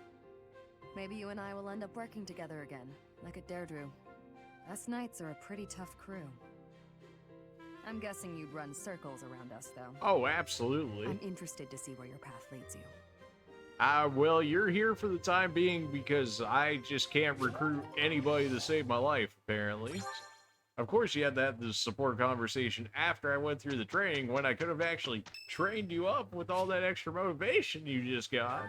Maybe you and I will end up working together again, like at Deirdre. Us knights are a pretty tough crew. I'm guessing you'd run circles around us, though. Oh, absolutely. I'm interested to see where your path leads you. Well, you're here for the time being because I just can't recruit anybody to save my life, apparently. Of course, you had to have this support conversation after I went through the training when I could have actually trained you up with all that extra motivation you just got.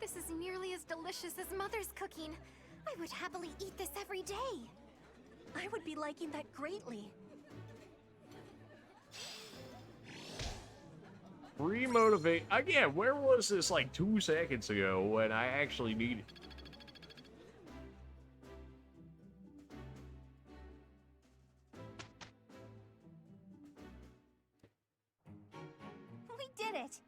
This is nearly as delicious as Mother's cooking. I would happily eat this every day. I would be liking that greatly. Remotivate. Again, where was this like 2 seconds ago when I actually needed it? We did it!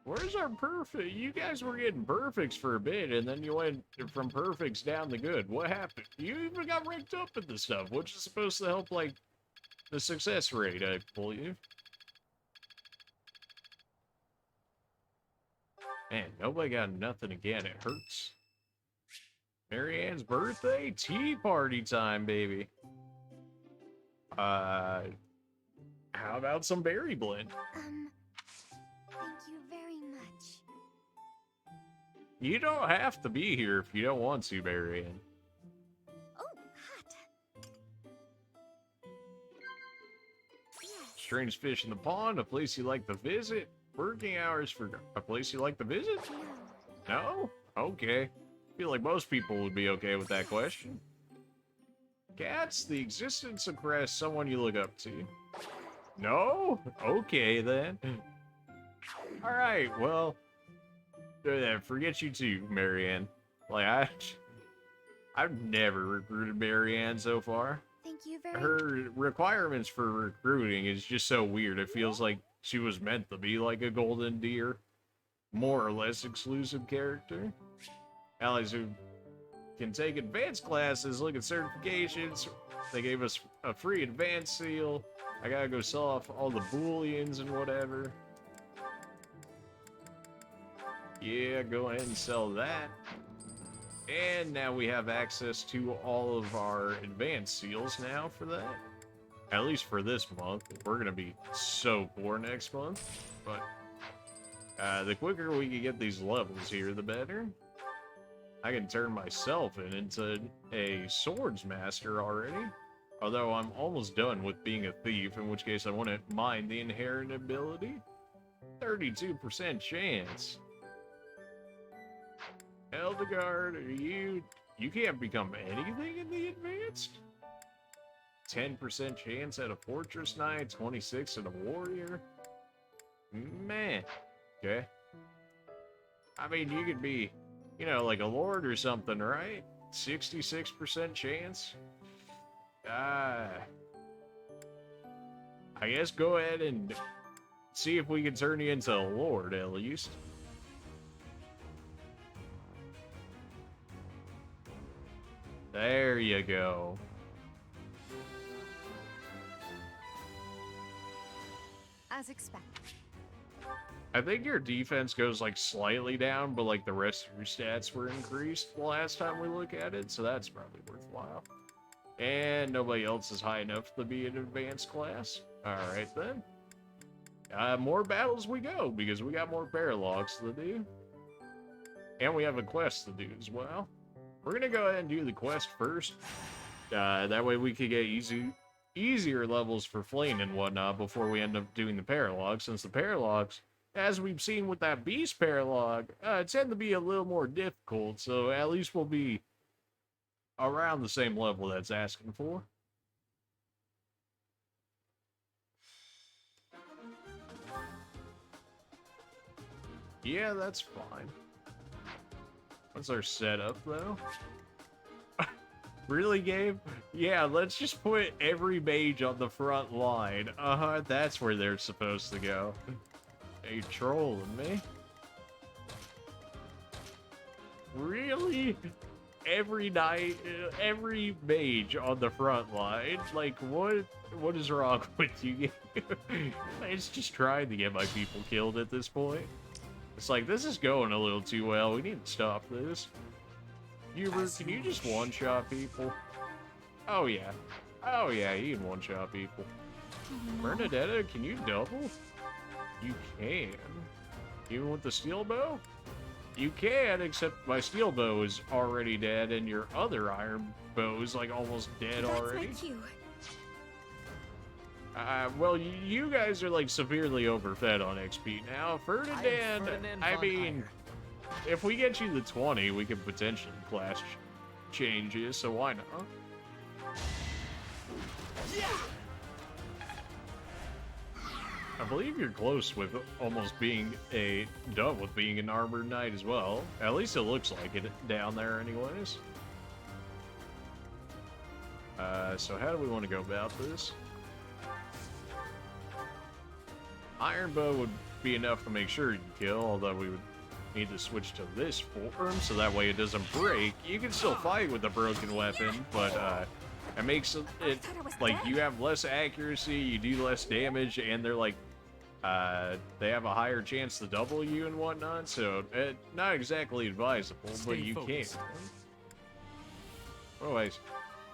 Where's our perfect? You guys were getting perfects for a bit, and then you went from perfects down to good. What happened? You even got ranked up at this stuff, which is supposed to help, like, the success rate, I believe. Man, nobody got nothing again. It hurts. Marianne's birthday? Tea party time, baby. How about some berry blend? Thank you very much. You don't have to be here if you don't want to, Marianne. Oh, hot. Strange fish in the pond, a place you like to visit. Working hours for a place you like to visit? No? Okay. Feel like most people would be okay with that question. Cats, the existence of Crest, someone you look up to. No? Okay, then. Alright, well... forget you too, Marianne. Like, I've never recruited Marianne so far. Thank you very much. Her requirements for recruiting is just so weird. It feels like she was meant to be like a golden deer. More or less exclusive character. Allies who can take advanced classes, look at certifications. They gave us a free advanced seal. I gotta go sell off all the booleans and whatever. Yeah, go ahead and sell that. And now we have access to all of our advanced seals now for that. At least for this month. We're gonna be so poor next month. But the quicker we can get these levels here, the better. I can turn myself into a swords master already. Although I'm almost done with being a thief, in which case I wouldn't mind the inherent ability. 32% chance. Eldegard, you can't become anything in the advanced? 10% chance at a Fortress Knight, 26 at a Warrior. Man. Okay. I mean, you could be, you know, like a Lord or something, right? 66% chance? I guess go ahead and see if we can turn you into a Lord, at least. There you go. As expected. I think your defense goes like slightly down, but like the rest of your stats were increased the last time we look at it, so that's probably worthwhile. And nobody else is high enough to be an advanced class. Alright then. More battles we go, because we got more paralogs to do. And we have a quest to do as well. We're gonna go ahead and do the quest first. That way we could get easier levels for Flame and whatnot before we end up doing the paralogs, since the paralogs, as we've seen with that Beast paralog, tend to be a little more difficult, so at least we'll be around the same level that's asking for. Yeah, that's fine. What's our setup, though? Really, Gabe? Yeah, let's just put every mage on the front line. That's where they're supposed to go. Are you trolling me? Really? Every night, every mage on the front line? Like, what is wrong with you? It's just trying to get my people killed at this point. It's like, this is going a little too well. We need to stop this. Hubert, can you just one-shot people? Oh, yeah. Oh, yeah, you can one-shot people. Bernadetta, can you double? You can. Even with the steel bow? You can, except my steel bow is already dead, and your other iron bow is, like, almost dead already. That's my cue. Well, you guys are, like, severely overfed on XP now. Ferdinand, I mean, if we get you the 20, we could potentially class changes, so why not? I believe you're close with almost being done with being an armored knight as well. At least it looks like it down there anyways. So how do we want to go about this? Iron bow would be enough to make sure you kill, although we would need to switch to this form so that way it doesn't break. You can still fight with a broken weapon, but it makes it like you have less accuracy, you do less damage, and they're like they have a higher chance to double you and whatnot, so not exactly advisable, but you can. Otherwise,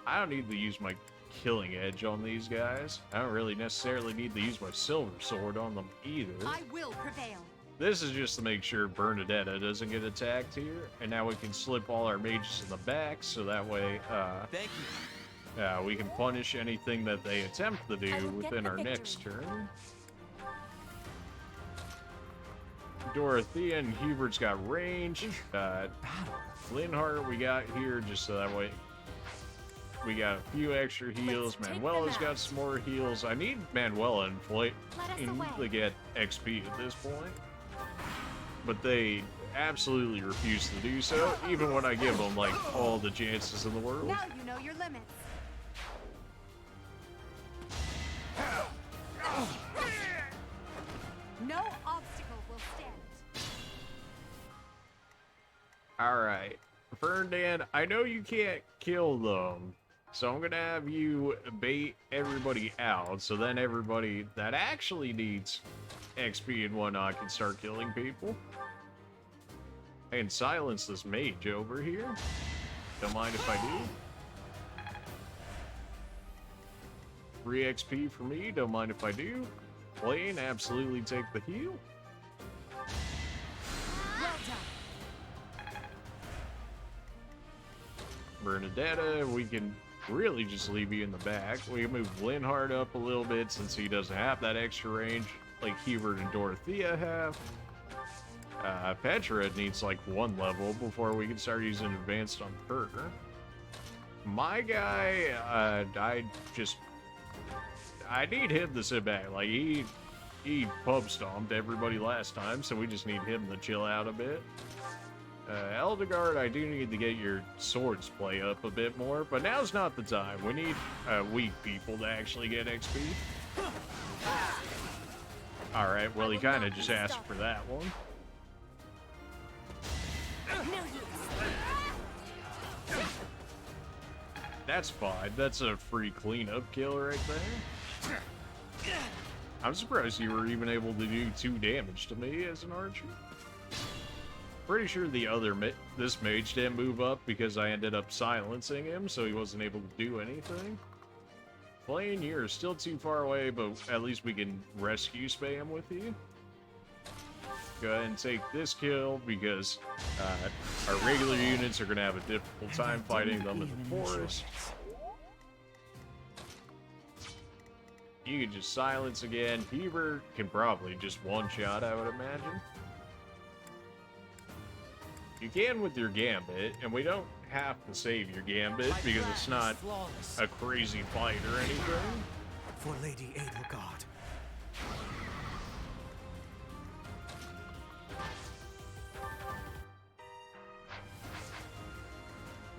I don't need to use my killing edge on these guys. I don't really necessarily need to use my silver sword on them either. I will prevail. This is just to make sure Bernadetta doesn't get attacked here, and now we can slip all our mages in the back, so that way, Thank you. we can punish anything that they attempt to do within our next turn. Dorothea and Hubert's got range. Linhart we got here just so that way we got a few extra heals. Manuela's got some more heals. I need Manuela and Flame to get XP at this point, but they absolutely refuse to do so, even when I give them like all the chances in the world. Now you know your limits. No obstacle will stand. Alright, Ferdinand, I know you can't kill them, so I'm gonna have you bait everybody out, so then everybody that actually needs XP and whatnot can start killing people. And silence this mage over here. Don't mind if I do. Free XP for me, don't mind if I do. Blaine, absolutely take the heal. Well done. Bernadetta, we can really just leave you in the back. We can move Linhart up a little bit since he doesn't have that extra range like Hubert and Dorothea have. Petra needs like 1 level before we can start using advanced on her. My guy, I just I need him to sit back. Like, he pub stomped everybody last time, so we just need him to chill out a bit. Eldegard, I do need to get your swords play up a bit more, but now's not the time. We need weak people to actually get XP. Alright, well, he kind of just asked for that one. That's fine. That's a free cleanup kill right there. I'm surprised you were even able to do 2 damage to me as an archer. Pretty sure the other this mage didn't move up because I ended up silencing him, so he wasn't able to do anything. Flame, you're still too far away, but at least we can rescue spam with you. Go ahead and take this kill because our regular units are going to have a difficult time fighting them in the forest. You can just silence again. Heber can probably just one-shot, I would imagine. You can with your Gambit, and we don't have to save your Gambit because it's not a crazy fight or anything. For Lady Edelgard.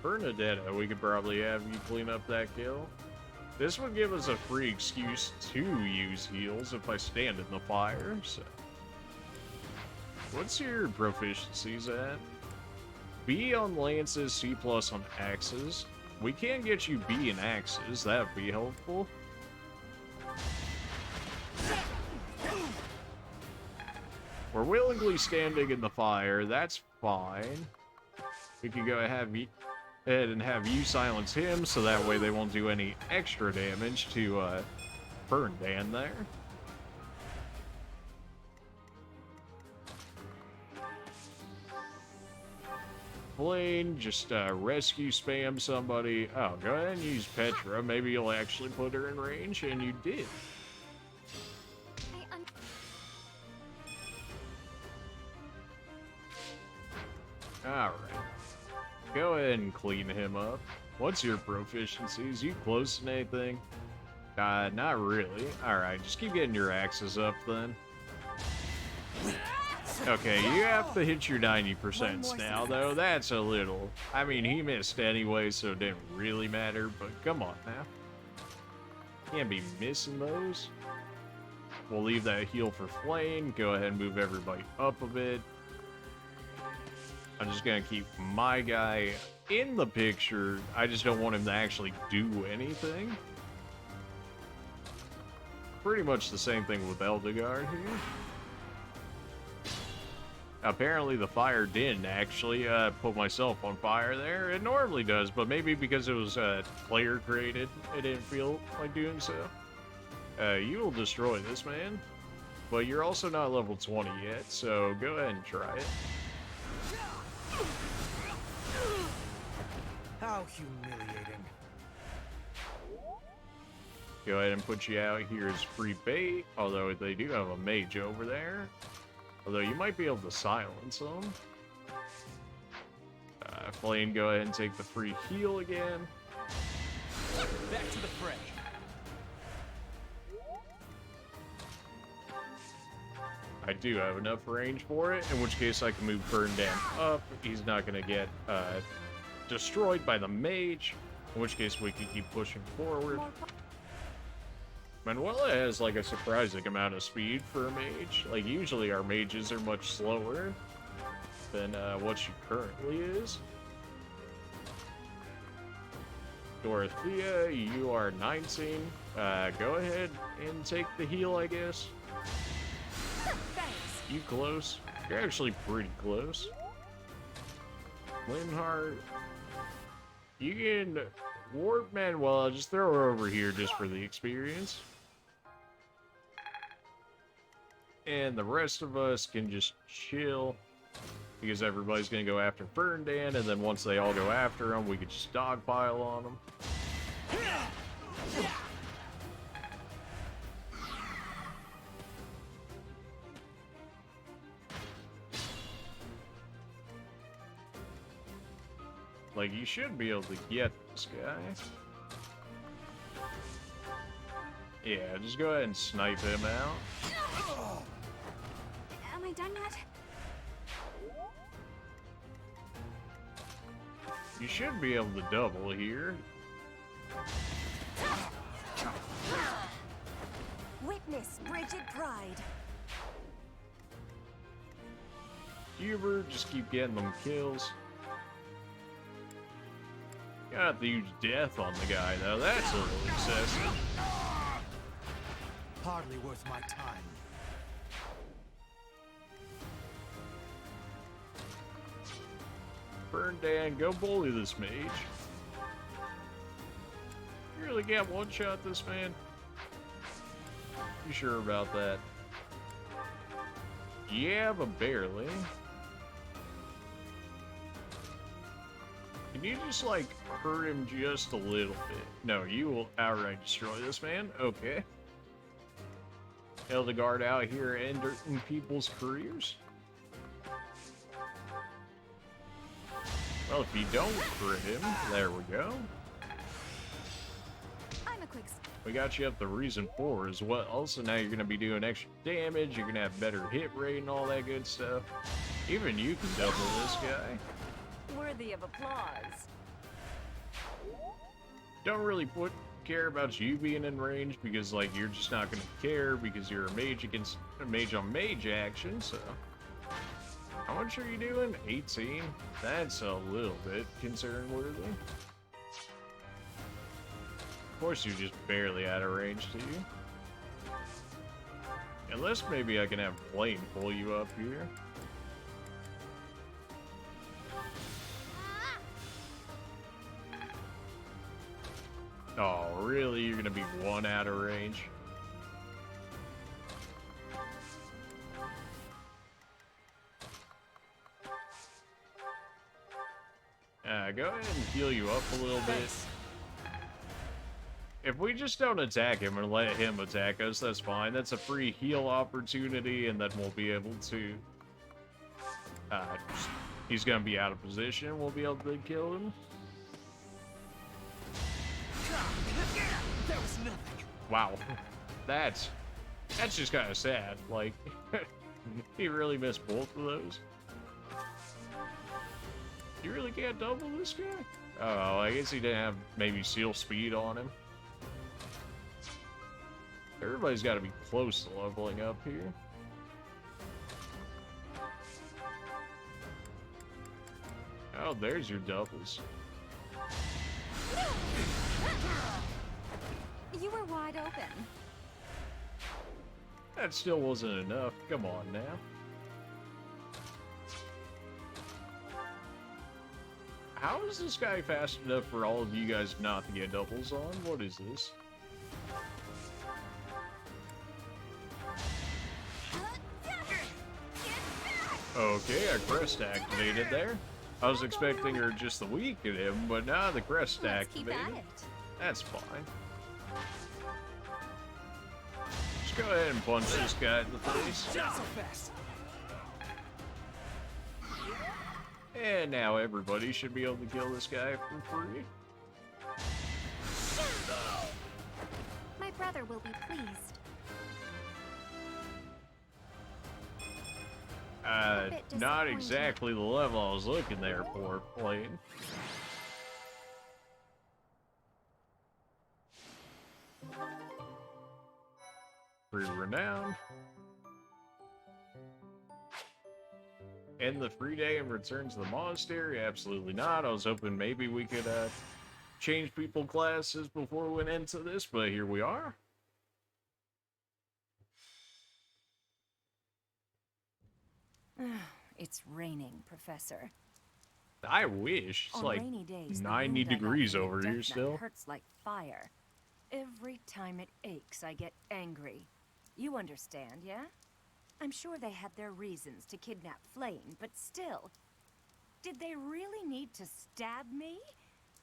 Bernadetta, we could probably have you clean up that kill. This would give us a free excuse to use heals if I stand in the fire, so... What's your proficiencies at? B on lances, C+ on axes. We can get you B in axes, that would be helpful. We're willingly standing in the fire, that's fine. We can go ahead and have you silence him, so that way they won't do any extra damage to Ferndan there. Blaine, just rescue spam somebody. Oh, go ahead and use Petra. Maybe you'll actually put her in range, and you did. Alright. Go ahead and clean him up. What's your proficiencies? You close to anything? Not really. Alright, just keep getting your axes up then. Okay, you have to hit your 90% now, though. That's a little... I mean, he missed anyway, so it didn't really matter, but come on now. Can't be missing those. We'll leave that heal for Flame. Go ahead and move everybody up a bit. I'm just gonna keep my guy in the picture. I just don't want him to actually do anything. Pretty much the same thing with Eldegard here. Apparently the fire didn't actually put myself on fire there. It normally does, but maybe because it was player created, it didn't feel like doing so. You will destroy this man, but you're also not level 20 yet, so go ahead and try it. How humiliating. Go ahead and put you out here as free bait, although they do have a mage over there. Although you might be able to silence them. Flame, go ahead and take the free heal again. Back to the fray. I do have enough range for it, in which case I can move Ferndan up. He's not going to get destroyed by the mage, in which case we can keep pushing forward. Manuela has like a surprising amount of speed for a mage. Like usually our mages are much slower than what she currently is. Dorothea, you are 19. Go ahead and take the heal, I guess. You close? You're actually pretty close. Linhardt, you can warp Manuela. Just throw her over here just for the experience. And the rest of us can just chill because everybody's going to go after Ferndan, and then once they all go after him, we could just dogpile on them. Like, you should be able to get this guy. Yeah, just go ahead and snipe him out. Am I done yet? You should be able to double here. Witness Bridget Pride. Hubert, just keep getting them kills. Got to use death on the guy, though. That's a little excessive. Hardly worth my time. Burn Dan, go bully this mage. You really can't one-shot this man? You sure about that? Yeah, but barely. Can you just, like, hurt him just a little bit? No, you will outright destroy this man? Okay. Hildegard out here ending people's careers? Well, if you don't crit him, there we go. I'm a quick. We got you up to Reason 4 as well. Also, now you're going to be doing extra damage, you're going to have better hit rate and all that good stuff. Even you can double this guy. Worthy of applause. Don't really care about you being in range because, like, you're just not going to care because you're a mage against a mage on mage action, so. How much are you doing? 18? That's a little bit concern-worthy. Of course, you're just barely out of range to you. Unless maybe I can have Blaine pull you up here. Oh, really? You're gonna be one out of range? Go ahead and heal you up a little bit. If we just don't attack him and let him attack us, that's fine. That's a free heal opportunity, and then we'll be able to... he's gonna be out of position. We'll be able to kill him. That was nothing. Wow. That's just kind of sad. Like, he really missed both of those. You really can't double this guy? Oh, I guess he didn't have maybe seal speed on him. Everybody's got to be close to leveling up here. Oh, there's your doubles. You were wide open. That still wasn't enough. Come on now. How is this guy fast enough for all of you guys not to get doubles on? What is this? Okay, a crest activated there. I was expecting her just to weaken him, but now the crest activated. That's fine. Just go ahead and punch this guy in the face. Not so fast. And now everybody should be able to kill this guy for free. My brother will be pleased. Not exactly the level I was looking there for, Blaine. Free renown. End the free day and return to the monastery? Absolutely not. I was hoping maybe we could change people classes before we went into this, but here we are. It's raining, Professor. I wish. It's On like rainy days, the 90 wound I got degrees from the over death here knight still. Hurts like fire. Every time it aches, I get angry. You understand, yeah? I'm sure they had their reasons to kidnap Flame, but still. Did they really need to stab me?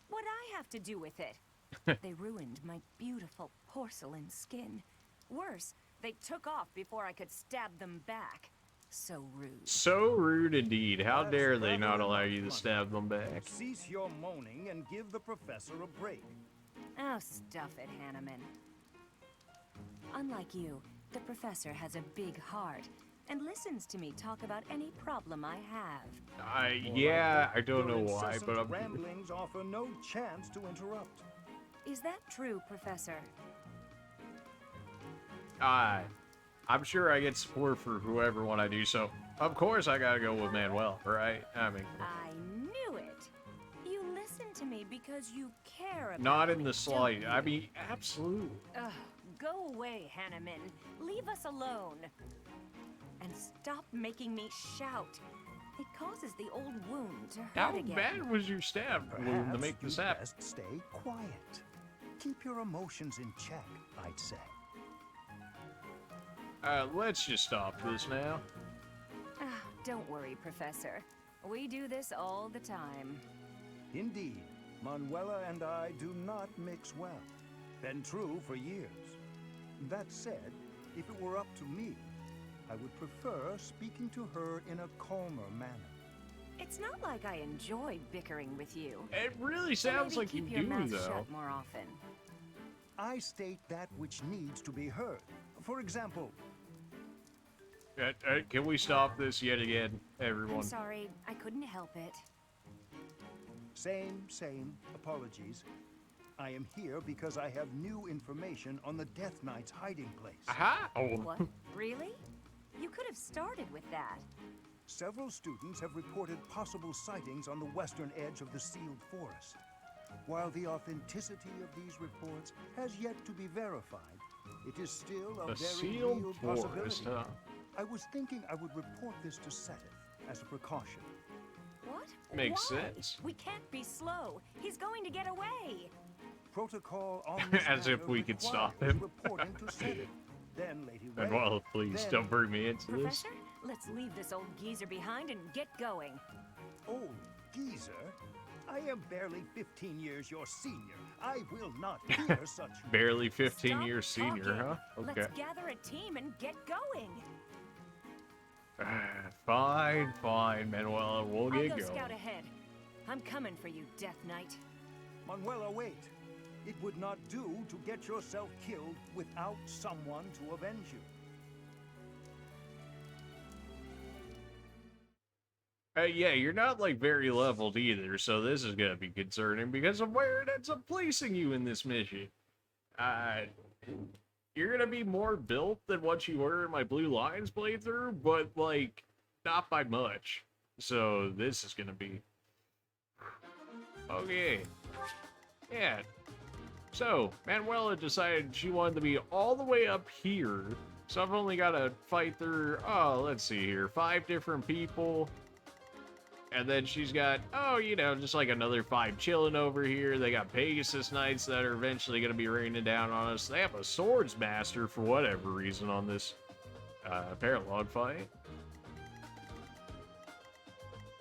What'd I have to do with it? They ruined my beautiful porcelain skin. Worse, they took off before I could stab them back. So rude. So rude indeed. How dare they not allow you to stab them back? Cease your moaning and give the professor a break. Oh, stuff it, Hanneman. Unlike you, the professor has a big heart and listens to me talk about any problem I have. Yeah, I don't know Your why, incessant but I'm... ramblings offer no chance to interrupt. Is that true, Professor? I'm sure I get support for whoever one I do, so of course I gotta go with Manuel, right? I mean... I knew it! You listen to me because you care about Not in me, the don't slightest. you? I mean, absolutely. Ugh, go away, Hanneman. Leave us alone. And stop making me shout. It causes the old wound to hurt How again. bad was your stab wound to make this happen? Best stay quiet. Keep your emotions in check, I'd say. Let's just stop this now. Don't worry, Professor. We do this all the time. Indeed, Manuela and I do not mix well. Been true for years. That said, if it were up to me, I would prefer speaking to her in a calmer manner. It's not like I enjoy bickering with you. It really So sounds maybe like you keep your do, mouth though. shut more often. I state that which needs to be heard. For example... Can we stop this yet again, everyone? I'm sorry, I couldn't help it. Same. Apologies. I am here because I have new information on the Death Knight's hiding place. Aha! Oh. What? Really? You could have started with that. Several students have reported possible sightings on the western edge of the sealed forest. While the authenticity of these reports has yet to be verified, it is still a The very sealed real forest, possibility. huh? I was thinking I would report this to Seteth as a precaution. What? Makes Why? sense. We can't be slow. He's going to get away. Protocol on this As if matter we could stop requires him. reporting to Seteth. Then Lady Ray. Well, please then- don't bring me into this. Professor, let's leave this old geezer behind and get going. Old geezer? I am barely 15 years your senior. I will not hear such... Barely 15 Stop years senior, talking. huh? Okay. Let's gather a team and get going. Fine, Manuela, we'll I'll get go going. scout ahead. I'm coming for you, Death Knight. Manuela, wait. It would not do to get yourself killed without someone to avenge you. Yeah, you're not, like, very leveled either, so this is gonna be concerning because of where it ends up placing you in this mission. You're gonna be more built than what you were in my Blue Lions playthrough, but, like, not by much. So, this is gonna be... Okay. Yeah. So, Manuela decided she wanted to be all the way up here, so I've only gotta fight through, oh, let's see here, 5 different people. And then she's got, oh, you know, just like another 5 chilling over here. They got Pegasus Knights that are eventually going to be raining down on us. They have a Swords Master for whatever reason on this paralog fight.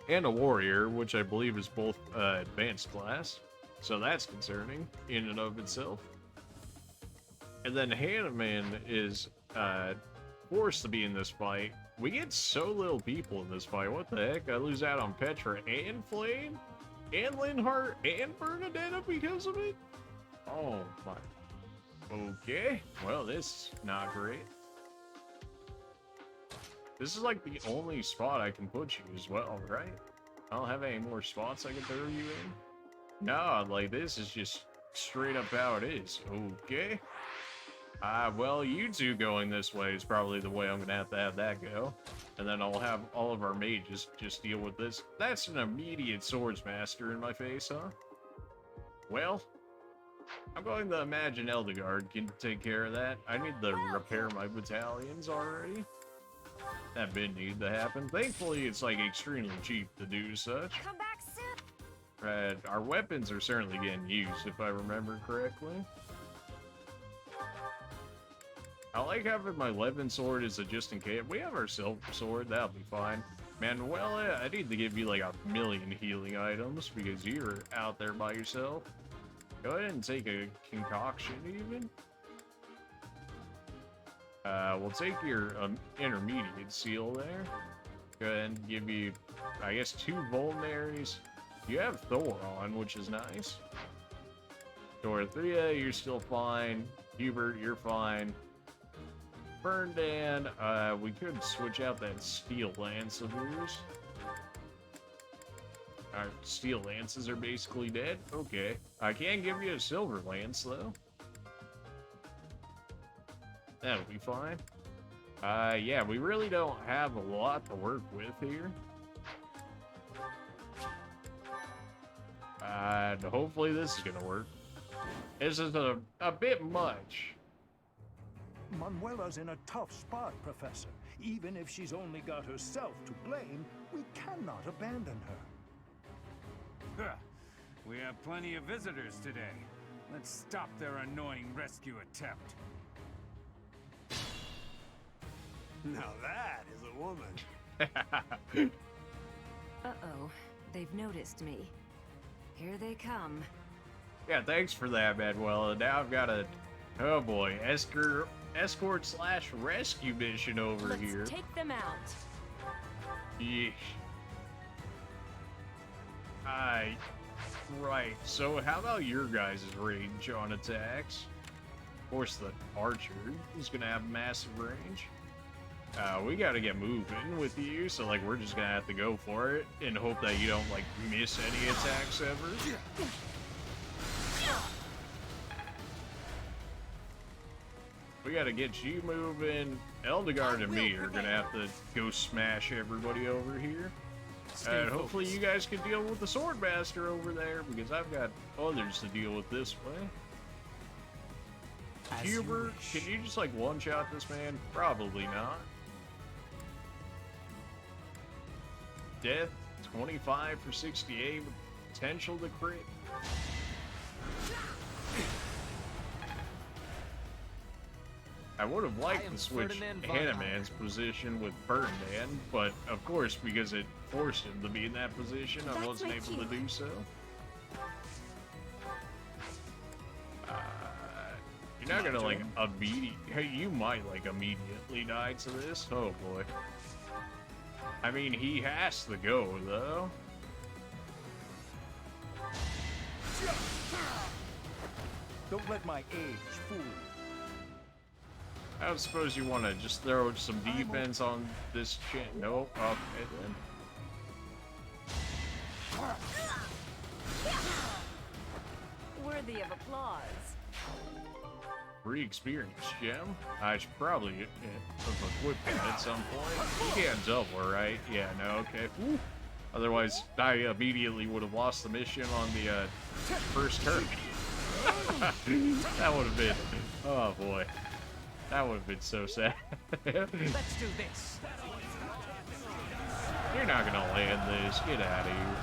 And a Warrior, which I believe is both advanced class. So that's concerning in and of itself. And then Hanneman is forced to be in this fight. We get so little people in this fight. What the heck? I lose out on Petra and Flame? And Linhart and Bernadetta because of it? Oh my. Okay. Well, this is not great. This is like the only spot I can put you as well, right? I don't have any more spots I can throw you in? No, like this is just straight up how it is. Okay. Well, you two going this way is probably the way I'm gonna have that go. And then I'll have all of our mages just deal with this. That's an immediate Swords Master in my face, huh? Well, I'm going to imagine Eldegard can take care of that. I need to repair my battalions already. That didn't need to happen. Thankfully, it's like extremely cheap to do such. Come back soon. Right, our weapons are certainly getting used, if I remember correctly. I like having my Levin sword as a just in case. We have our silver sword, that'll be fine. Manuela, I need to give you like 1,000,000 healing items because you're out there by yourself. Go ahead and take a concoction even. We'll take your intermediate seal there. Go ahead and give you, I guess, 2 vulneraries. You have Thor on, which is nice. Dorothea, you're still fine. Hubert, you're fine. Burned and we could switch out that steel lance of yours. Our steel lances are basically dead. Okay. I can give you a silver lance though. That'll be fine. Yeah, we really don't have a lot to work with here. Hopefully this is gonna work. This is a bit much. Manuela's in a tough spot, Professor. Even if she's only got herself to blame, we cannot abandon her. We have plenty of visitors today. Let's stop their annoying rescue attempt. Now that is a woman. Uh-oh. They've noticed me. Here they come. Yeah, thanks for that, Manuela. Now I've got a, oh boy, escort/rescue mission over here. Let's take them out. Yeesh. Right, so how about your guys' range on attacks? Of course, the archer is gonna have massive range. We gotta get moving with you, so like we're just gonna have to go for it and hope that you don't like miss any attacks ever. We gotta get you moving. Eldegard and me are gonna have to go smash everybody over here. And hopefully you guys can deal with the Swordmaster over there, because I've got others to deal with this way. Hubert, can you just like one-shot this man? Probably not. Death, 25 for 68 with potential to crit. I would have liked to switch Hanaman's position with Ferdinand, but of course, because it forced him to be in that position, I wasn't able to do so. You're not gonna like hey, you might like immediately die to this. Oh boy. I mean, he has to go though. Don't let my age fool you. I don't suppose you want to just throw some defense on this shit. Nope. Okay then. Worthy of applause. Free experience gem. I should probably have equipped it at some point. You can't double, right? Yeah, no, okay. Woo. Otherwise, I immediately would have lost the mission on the first turn. That would have been, oh boy. That would have been so sad. Let's do this. You're not gonna land this. Get out of here.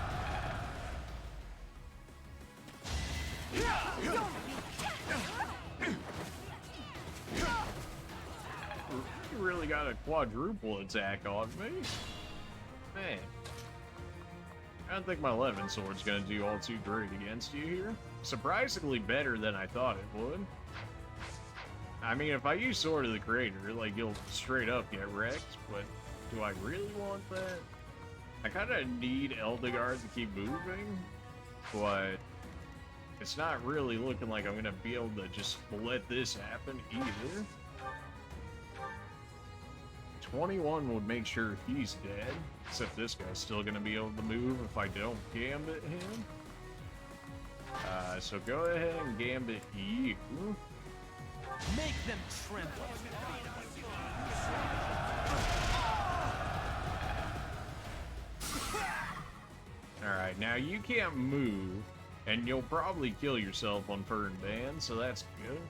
You really got a quadruple attack on me. Man. I don't think my 11 sword's gonna do all too great against you here. Surprisingly better than I thought it would. I mean, if I use Sword of the Creator, like, you'll straight up get wrecked, but do I really want that? I kind of need Eldegard to keep moving, but it's not really looking like I'm going to be able to just let this happen either. 21 would make sure he's dead, except this guy's still going to be able to move if I don't gambit him. So go ahead and gambit you. Make them tremble. Alright, now you can't move, and you'll probably kill yourself on Ferdinand, so that's good.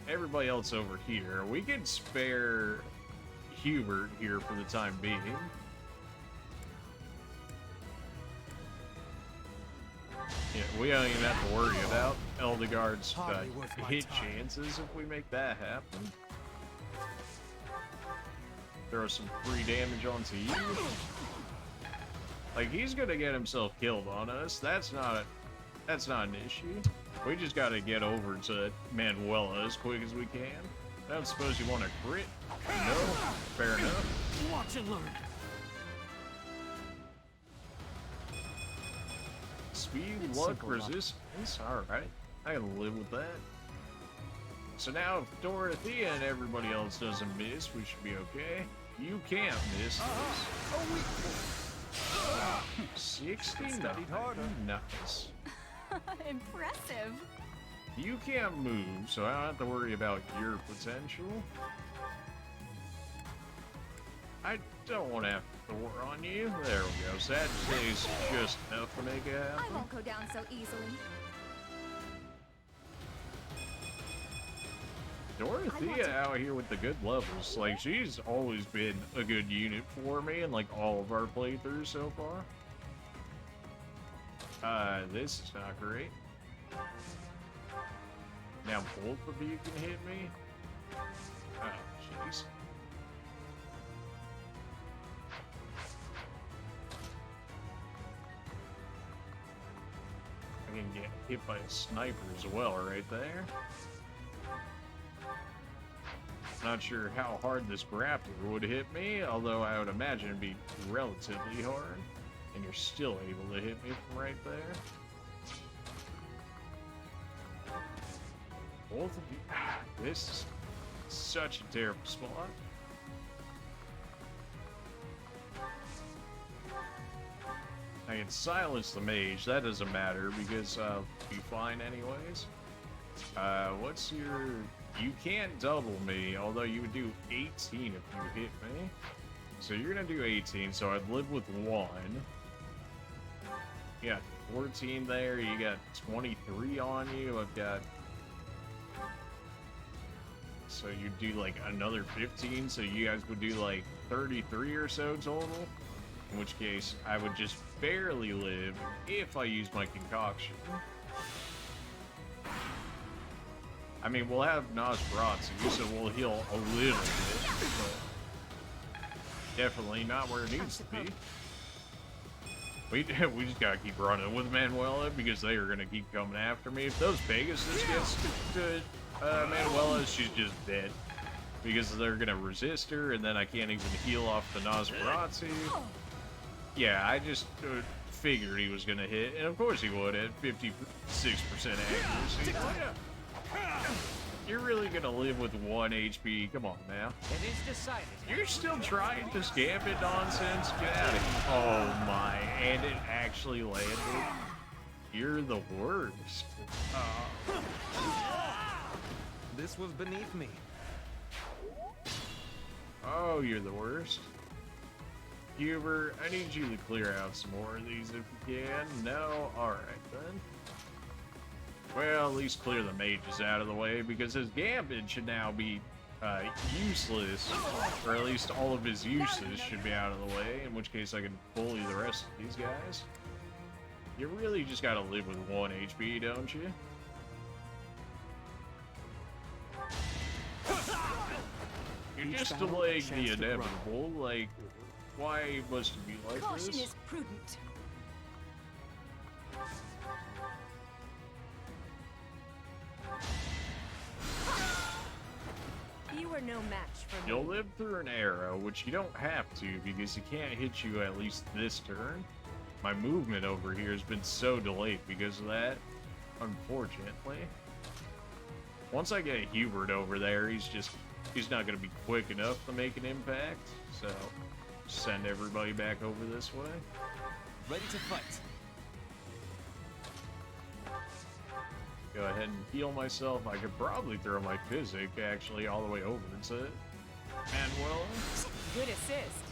Everybody else over here, we can spare Hubert here for the time being. Yeah, we don't even have to worry about Eldegard's hit chances if we make that happen. Throw some free damage onto you. Like, he's gonna get himself killed on us. That's not an issue. We just gotta get over to Manuela as quick as we can. I don't suppose you want to crit? No? Fair enough. Watch and learn. Speed, luck, resistance. Alright. I can live with that. So now if Dorothea and everybody else doesn't miss, we should be okay. You can't miss this. 69. Nice. Impressive. You can't move, so I don't have to worry about your potential. I don't want to have to war on you. There we go. Saturday's just enough to make it happen. I won't go down so easily. Dorothea out here with the good levels. Like, she's always been a good unit for me in, like, all of our playthroughs so far. This is not great. Now both of you can hit me? Oh, jeez. I can get hit by a sniper as well right there. Not sure how hard this grappler would hit me, although I would imagine it'd be relatively hard. And you're still able to hit me from right there. Both of you. This is such a terrible spot. I can silence the mage. That doesn't matter because I'll be fine anyways. What's your... You can't double me, although you would do 18 if you hit me. So you're gonna do 18, so I'd live with 1. You got 14 there, you got 23 on you, I've got... So you do like another 15, so you guys would do like 33 or so total. In which case, I would just barely live if I use my concoction. I mean, we'll have Nosferatu, so we'll heal a little bit, but definitely not where it needs to be. We just gotta keep running with Manuela because they are gonna keep coming after me. If those Pegasus gets to Manuela, she's just dead because they're gonna resist her, and then I can't even heal off the Nosferatu. Yeah, I just figured he was gonna hit, and of course he would at 56% accuracy. You're really gonna live with 1 HP? Come on now. It is decided. You're still trying this gambit nonsense? Get out of here. Oh my, and it actually landed. You're the worst. This was beneath me. Oh, you're the worst. Hubert, I need you to clear out some more of these if you can. No? Alright then. Well, at least clear the mages out of the way, because his gambit should now be useless, or at least all of his uses should be out of the way, in which case I can bully the rest of these guys. You really just gotta live with 1 HP, don't you? You're just delaying the inevitable, like, why must it be like Caution this? is prudent. You are no match for me. You'll live through an arrow, which you don't have to because he can't hit you at least this turn. My movement over here has been so delayed because of that, unfortunately. Once I get Hubert over there, he's not going to be quick enough to make an impact, so send everybody back over this way. Ready to fight. Go ahead and heal myself. I could probably throw my physic actually all the way over to Manuela. Good assist.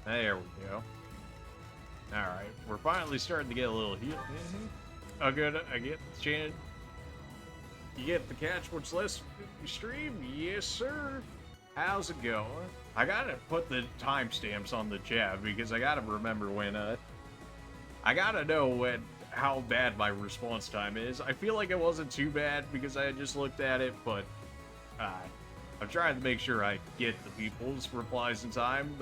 There we go. Alright, we're finally starting to get a little heal. Oh good, I get the chance. You get the catch what's less stream? Yes sir. How's it going? I gotta put the timestamps on the chat because I gotta remember when I gotta know how bad my response time is. I feel like it wasn't too bad because I had just looked at it, but I'm trying to make sure I get the people's replies in time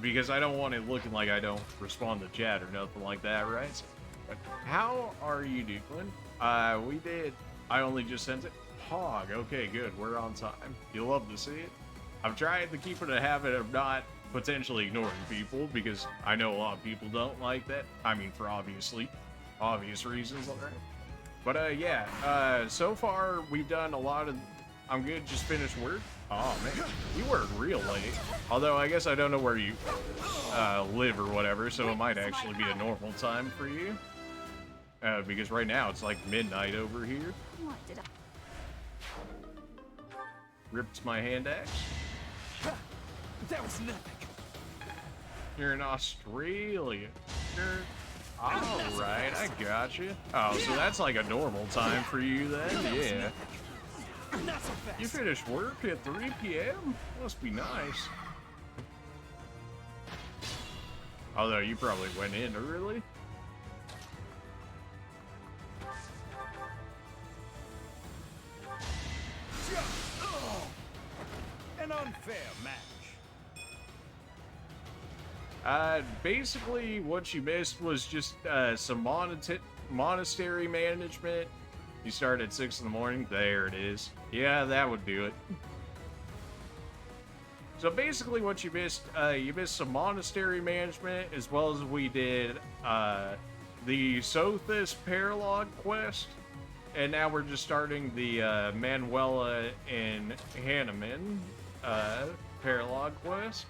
because I don't want it looking like I don't respond to chat or nothing like that, right? But how are you doing? We did. I only just sent it. Hog. Okay, good. We're on time. You'll love to see it. I'm trying to keep it a habit of not potentially ignoring people because I know a lot of people don't like that. I mean, for obvious reasons, alright? But yeah, so far we've done a lot of. I'm good. Just finished work. Oh man, you work real late. Although I guess I don't know where you live or whatever, so it might actually be a normal time for you. Because right now it's like midnight over here. What did I... Ripped my hand axe. That was nothing. You're in Australia. Alright, I got you. Oh, so that's like a normal time for you then? Yeah. You finished work at 3 p.m.? Must be nice. Although you probably went in early. An unfair match. Basically, what you missed was just some monastery management. You start at 6 in the morning. There it is. Yeah, that would do it. So basically, what you missed some monastery management, as well as we did the Sothis Paralog quest, and now we're just starting the Manuela and Hanneman Paralog quest.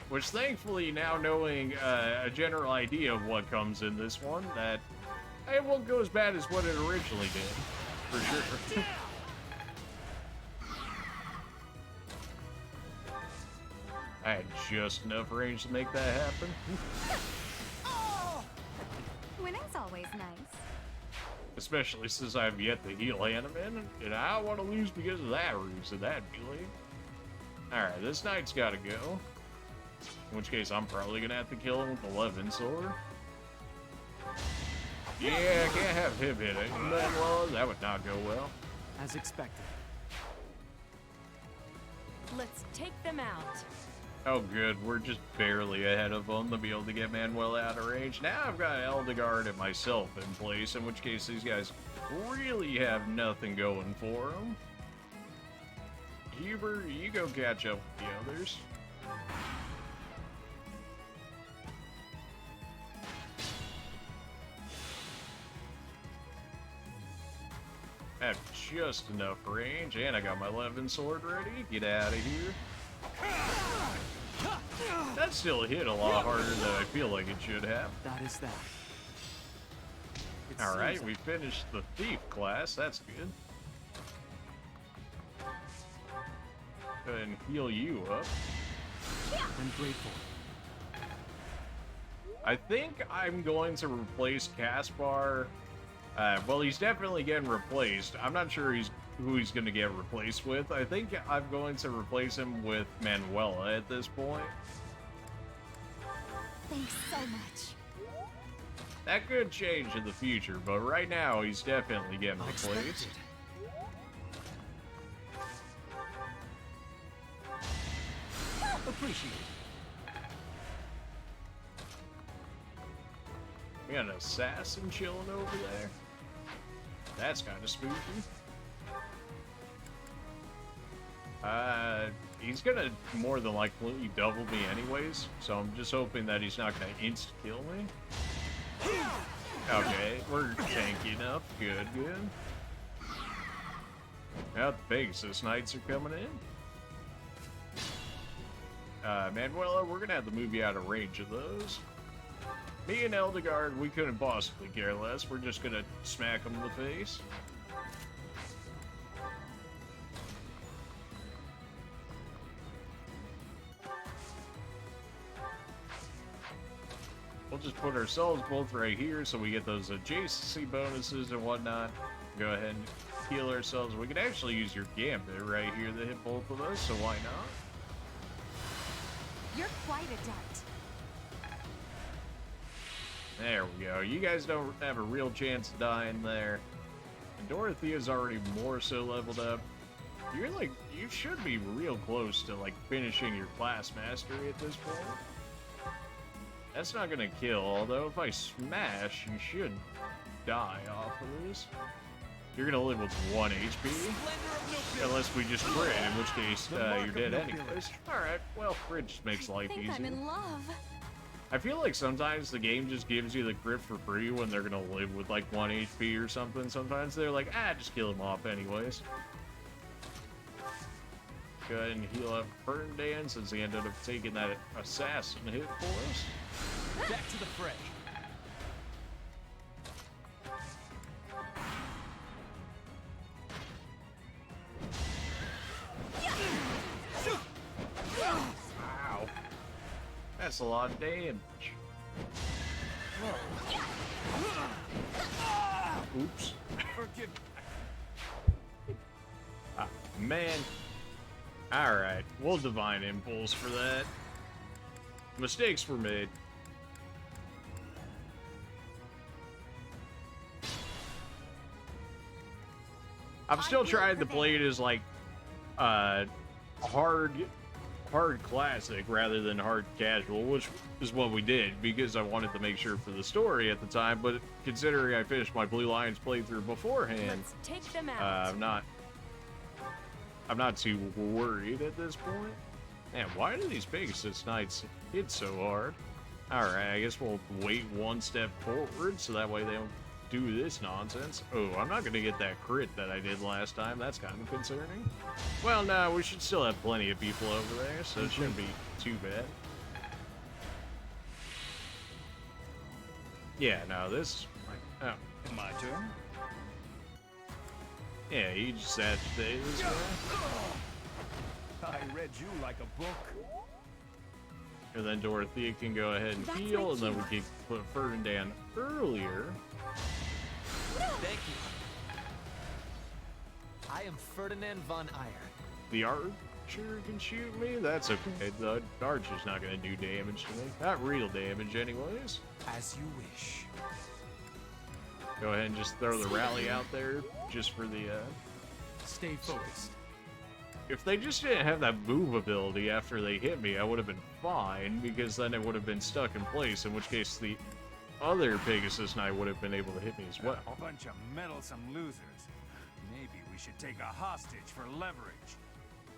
Which, thankfully, now knowing a general idea of what comes in this one, that it won't go as bad as what it originally did, for sure. I had just enough range to make that happen. Winning's always nice. Especially since I've yet to heal Hanneman, and I don't want to lose because of that reason, that'd be lame. Alright, this knight's gotta go. In which case, I'm probably gonna have to kill him with the 11 sword. Yeah, I can't have him hit it. Well, that would not go well. As expected. Let's take them out. Oh, good. We're just barely ahead of them to be able to get Manuel out of range. Now I've got Eldegard and myself in place, in which case these guys really have nothing going for them. Huber, you go catch up with the others. I have just enough range, and I got my 11 sword ready. Get out of here. That still hit a lot harder than I feel like it should have. That is that. Alright, we finished the thief class. That's good. Go ahead and heal you up. I'm grateful. I think I'm going to replace Caspar. Well, he's definitely getting replaced. I'm not sure who he's going to get replaced with. I think I'm going to replace him with Manuela at this point. Thanks so much. That could change in the future, but right now he's definitely getting replaced. Appreciate it. We got an assassin chilling over there. That's kind of spooky. He's gonna more than likely double me anyways, so I'm just hoping that he's not gonna insta-kill me. Okay, we're tanky enough. Good, good. Now the Pegasus Knights are coming in. Manuela, we're gonna have to move you out of range of those. Me and Eldegard, we couldn't possibly care less. We're just gonna smack him in the face. We'll just put ourselves both right here so we get those adjacency bonuses and whatnot. Go ahead and heal ourselves. We could actually use your gambit right here to hit both of us, so why not? You're quite adept. There we go. You guys don't have a real chance of dying there. And Dorothea's already more so leveled up. You're like, you should be real close to like finishing your class mastery at this point. That's not gonna kill, although if I smash, you should die off of this. You're gonna live with 1 HP. Unless we just crit, in which case you're dead anyways. Alright, well, crit just makes life I think easier. I'm in love. I feel like sometimes the game just gives you the crit for free when they're gonna live with like 1 HP or something. Sometimes they're like, just kill him off anyways. Go ahead and heal up Ferdinand since he ended up taking that assassin hit for us. Back to the fray. Wow. That's a lot of damage. Oops. Forgive. Man. Alright, we'll Divine Impulse for that. Mistakes were made. I'm still trying to play it as like hard classic rather than hard casual, which is what we did because I wanted to make sure for the story at the time, but considering I finished my Blue Lions playthrough beforehand, Let's take them out. I'm not too worried at this point. Man, why do these Pegasus Knights hit so hard? Alright, I guess we'll wait one step forward so that way they don't do this nonsense. Oh, I'm not gonna get that crit that I did last time. That's kind of concerning. Well, no, we should still have plenty of people over there, so it shouldn't be too bad. Yeah, no, this is like, oh. My turn? Yeah, he just agitated this guy. I read you like a book. And then Dorothea can go ahead and heal, and then we can put Ferdinand earlier. Thank you. I am Ferdinand von Eyre. The archer can shoot me? That's okay. The archer's not going to do damage to me. Not real damage, anyways. As you wish. Go ahead and just throw the rally out there just for the, Stay focused. If they just didn't have that move ability after they hit me, I would have been fine, because then it would have been stuck in place, in which case the other Pegasus Knight would have been able to hit me as well. A bunch of meddlesome losers. Maybe we should take a hostage for leverage.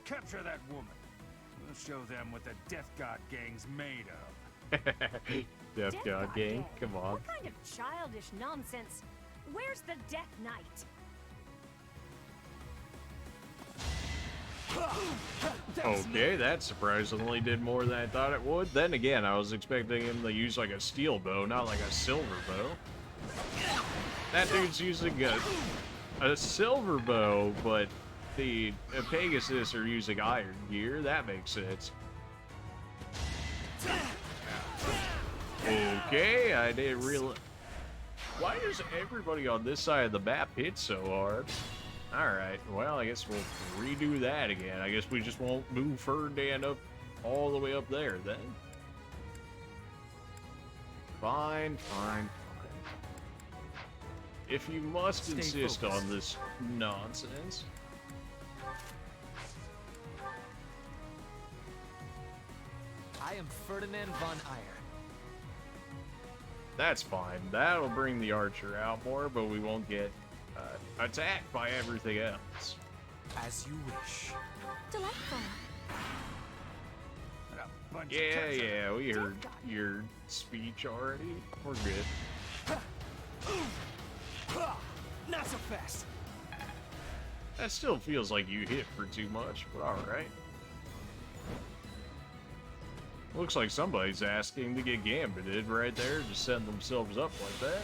Capture that woman. We'll show them what the Death God Gang's made of. Death God Gang? Come on. What kind of childish nonsense? Where's the Death Knight? Okay, that surprisingly did more than I thought it would. Then again, I was expecting him to use like a steel bow, not like a silver bow. That dude's using a silver bow, but the Pegasus are using iron gear. That makes sense. Okay, I didn't realize. Why does everybody on this side of the map hit so hard? Alright, well, I guess we'll redo that again. I guess we just won't move Ferdinand up all the way up there then. Fine, fine, fine. If you must insist on this nonsense. I am Ferdinand von Eyre. That's fine. That'll bring the archer out more, but we won't get attacked by everything else. As you wish. Delightful. Yeah, we heard your speech already. We're good. Not so fast. That still feels like you hit for too much, but alright. Looks like somebody's asking to get gambited right there, just setting themselves up like that.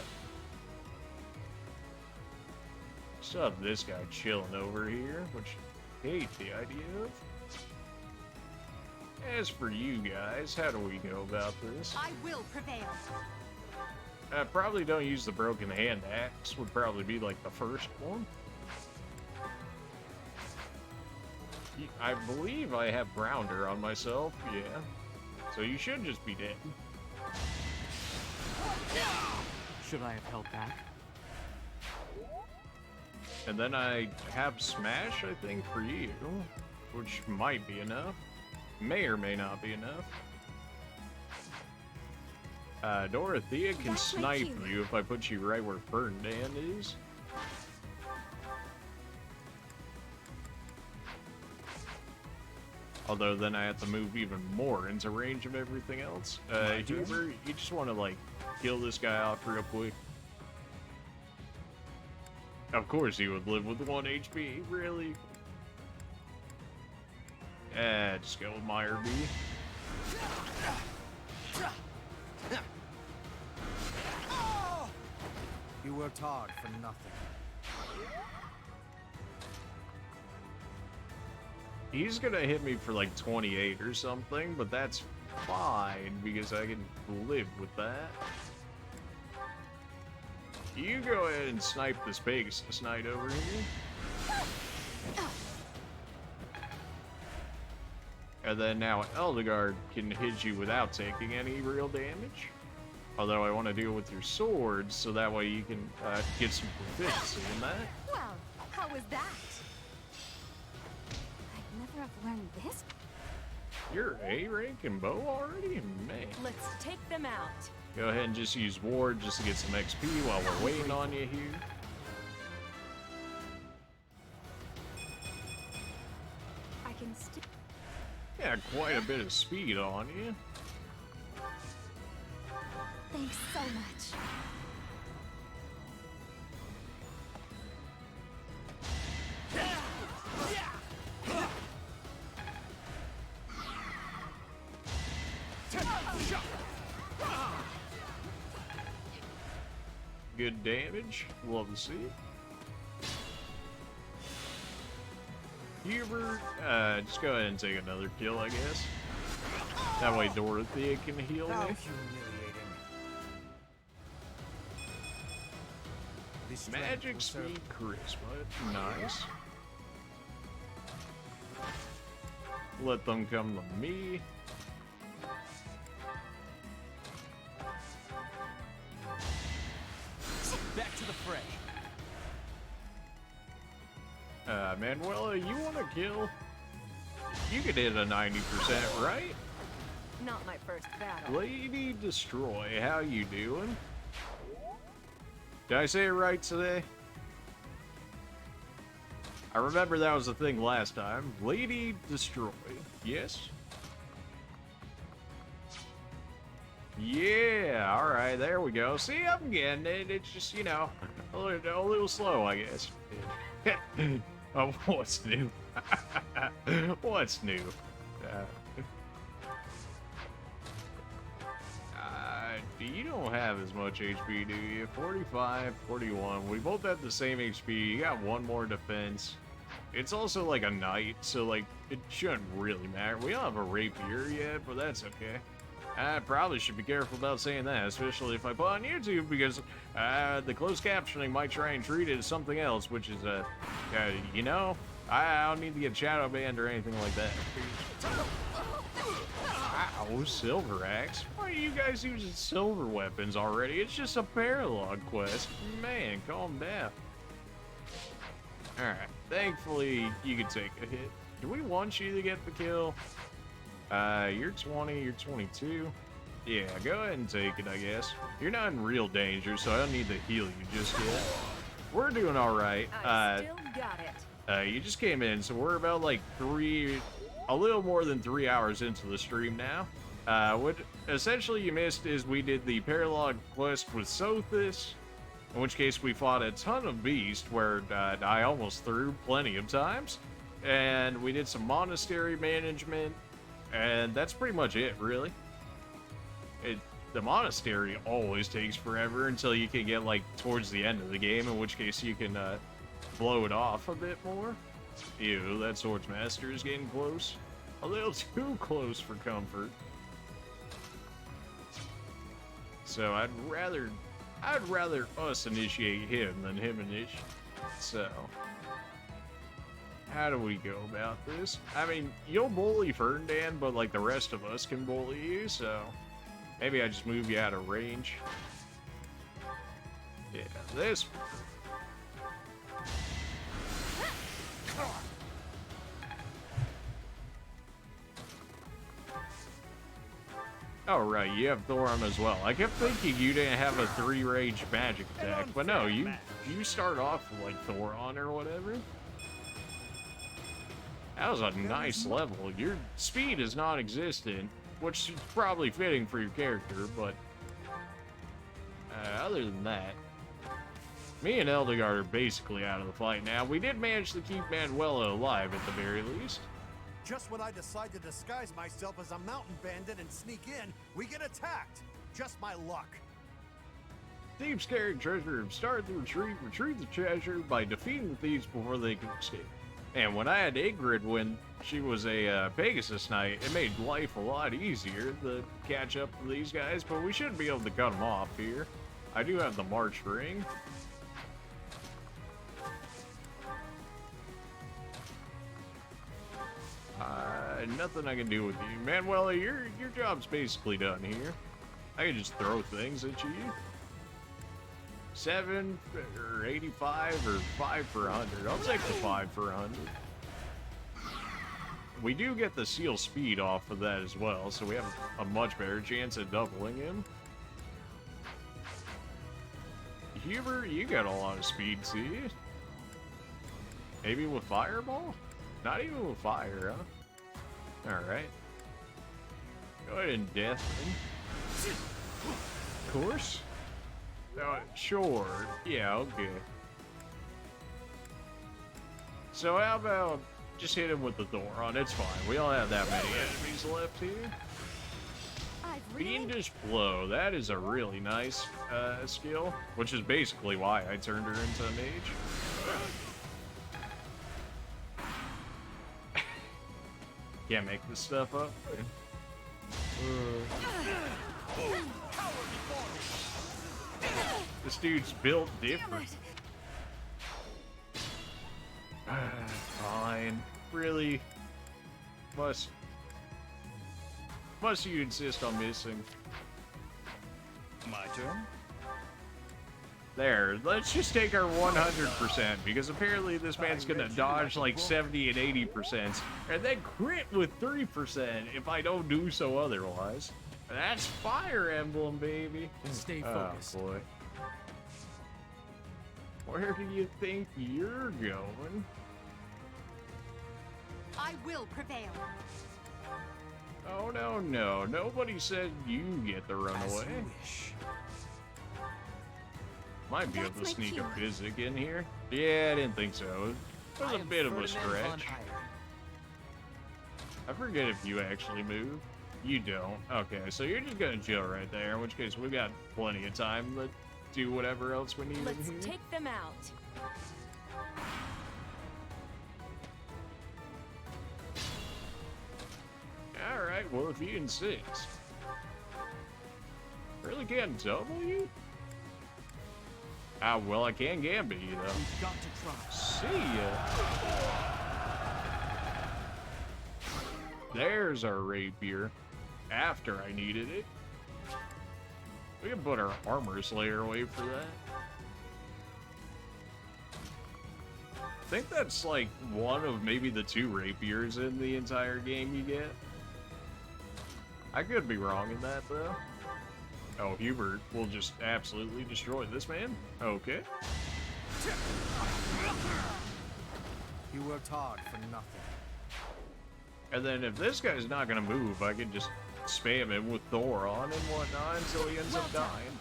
Still have this guy chilling over here, which I hate the idea of. As for you guys, how do we go about this? I will prevail. Probably don't use the broken hand axe, would probably be like the first one. I believe I have Grounder on myself, yeah. So you should just be dead. Should I have held back? And then I have Smash, I think, for you, which might be enough. May or may not be enough. Dorothea can snipe you if I put you right where Ferdinand is. Although then I have to move even more into range of everything else. Huber, you just want to, like, kill this guy off real quick. Of course he would live with 1 HP, really? Just go with Meyer B. You worked hard for nothing. He's gonna hit me for like 28 or something, but that's fine because I can live with that. You go ahead and snipe this Pegasus Knight over here. And then now Eldegard can hit you without taking any real damage. Although I want to deal with your swords, so that way you can get some proficiency in that. Well, how was that? I'd never have learned this. You're A rank in bow already? Man. Let's take them out. Go ahead and just use ward just to get some XP while we're waiting on you here. I can still. Yeah, quite a bit of speed on you. Thanks so much. Good damage. Love to see it. Hubert, just go ahead and take another kill, I guess. That way Dorothea can heal How me. Magic speed charisma. Nice. Let them come to me. Back to the fray. Manuela, you want to kill? You could hit a 90%, right? Not my first battle. Lady Destroy, how you doing? Did I say it right today? I remember that was the thing last time. Lady Destroy, yes? Yeah, alright, there we go. See, I'm getting it. It's just, you know, a little slow, I guess. Oh, what's new? What's new? You don't have as much HP, do you? 45, 41. We both have the same HP. You got one more defense. It's also like a knight, so like it shouldn't really matter. We don't have a rapier yet, but that's okay. I probably should be careful about saying that, especially if I put on YouTube, because the closed captioning might try and treat it as something else, which is, you know, I don't need to get shadow banned or anything like that. Wow, silver axe. Why are you guys using silver weapons already? It's just a paralog quest. Man, calm down. Alright, thankfully you can take a hit. Do we want you to get the kill? You're 20, you're 22. Yeah, go ahead and take it, I guess. You're not in real danger, so I don't need to heal you just yet. We're doing alright. I still got it. You just came in, so we're about like a little more than 3 hours into the stream now. What essentially you missed is we did the paralog quest with Sothis, in which case we fought a ton of beasts where I almost threw plenty of times, and we did some monastery management, and that's pretty much it, really. The monastery always takes forever until you can get like towards the end of the game, in which case you can blow it off a bit more. Ew, that Swords Master is getting close. A little too close for comfort. So I'd rather us initiate him than him initiate. So how do we go about this? I mean, you'll bully Ferndan, but like the rest of us can bully you, so maybe I just move you out of range. Yeah, this. Oh, right, you have Thorum as well. I kept thinking you didn't have a 3-range magic attack, but no, you start off like Thoron or whatever. That was a nice level. Your speed is non-existent, which is probably fitting for your character, but other than that, me and Eldegard are basically out of the fight now. We did manage to keep Manuela alive at the very least. Just when I decide to disguise myself as a mountain bandit and sneak in, we get attacked. Just my luck. Thieves carrying treasure started the retreat. Retrieve the treasure by defeating the thieves before they can escape. And when I had Ingrid when she was a Pegasus Knight, it made life a lot easier to catch up to these guys, but we should be able to cut them off here. I do have the March Ring. Nothing I can do with you. Manuela, your job's basically done here. I can just throw things at you. 7 or 85 or 5 for 100. I'll take the 5 for 100. We do get the seal speed off of that as well, so we have a much better chance at doubling him. Hubert, you got a lot of speed, see? Maybe with Fireball? Not even with fire, huh? Alright. Go ahead and death him. Of course. Sure. Yeah, okay. So how about just hit him with the Thoron? It's fine. We don't have that many enemies left here. Fiendish Blow. That is a really nice skill, which is basically why I turned her into a mage. Can't make this stuff up. This dude's built different. Fine. Really? Must you insist on missing? My turn? There, let's just take our 100%, because apparently this man's gonna dodge like 70 and 80%, and then crit with 3% if I don't do so otherwise. That's Fire Emblem, baby. Stay focused. Oh, boy. Where do you think you're going? I will prevail. Oh, no, no. Nobody said you get the runaway. Might be able to sneak a physic in here. Yeah, I didn't think so. It was a bit of a stretch. I forget if you actually move. You don't. Okay, so you're just gonna chill right there, in which case we got plenty of time to do whatever else we need in Let's here. take them out. Alright, well, if you insist. Really can't double you? Ah, well, I can gambit you, though. We've got to try. See ya. There's our rapier. After I needed it. We can put our armor slayer away for that. I think that's like one of maybe the 2 rapiers in the entire game you get. I could be wrong in that, though. Oh, Hubert will just absolutely destroy this man? Okay. You worked hard for nothing. And then if this guy's not gonna move, I can just spam him with Thoron and whatnot until he ends up dying.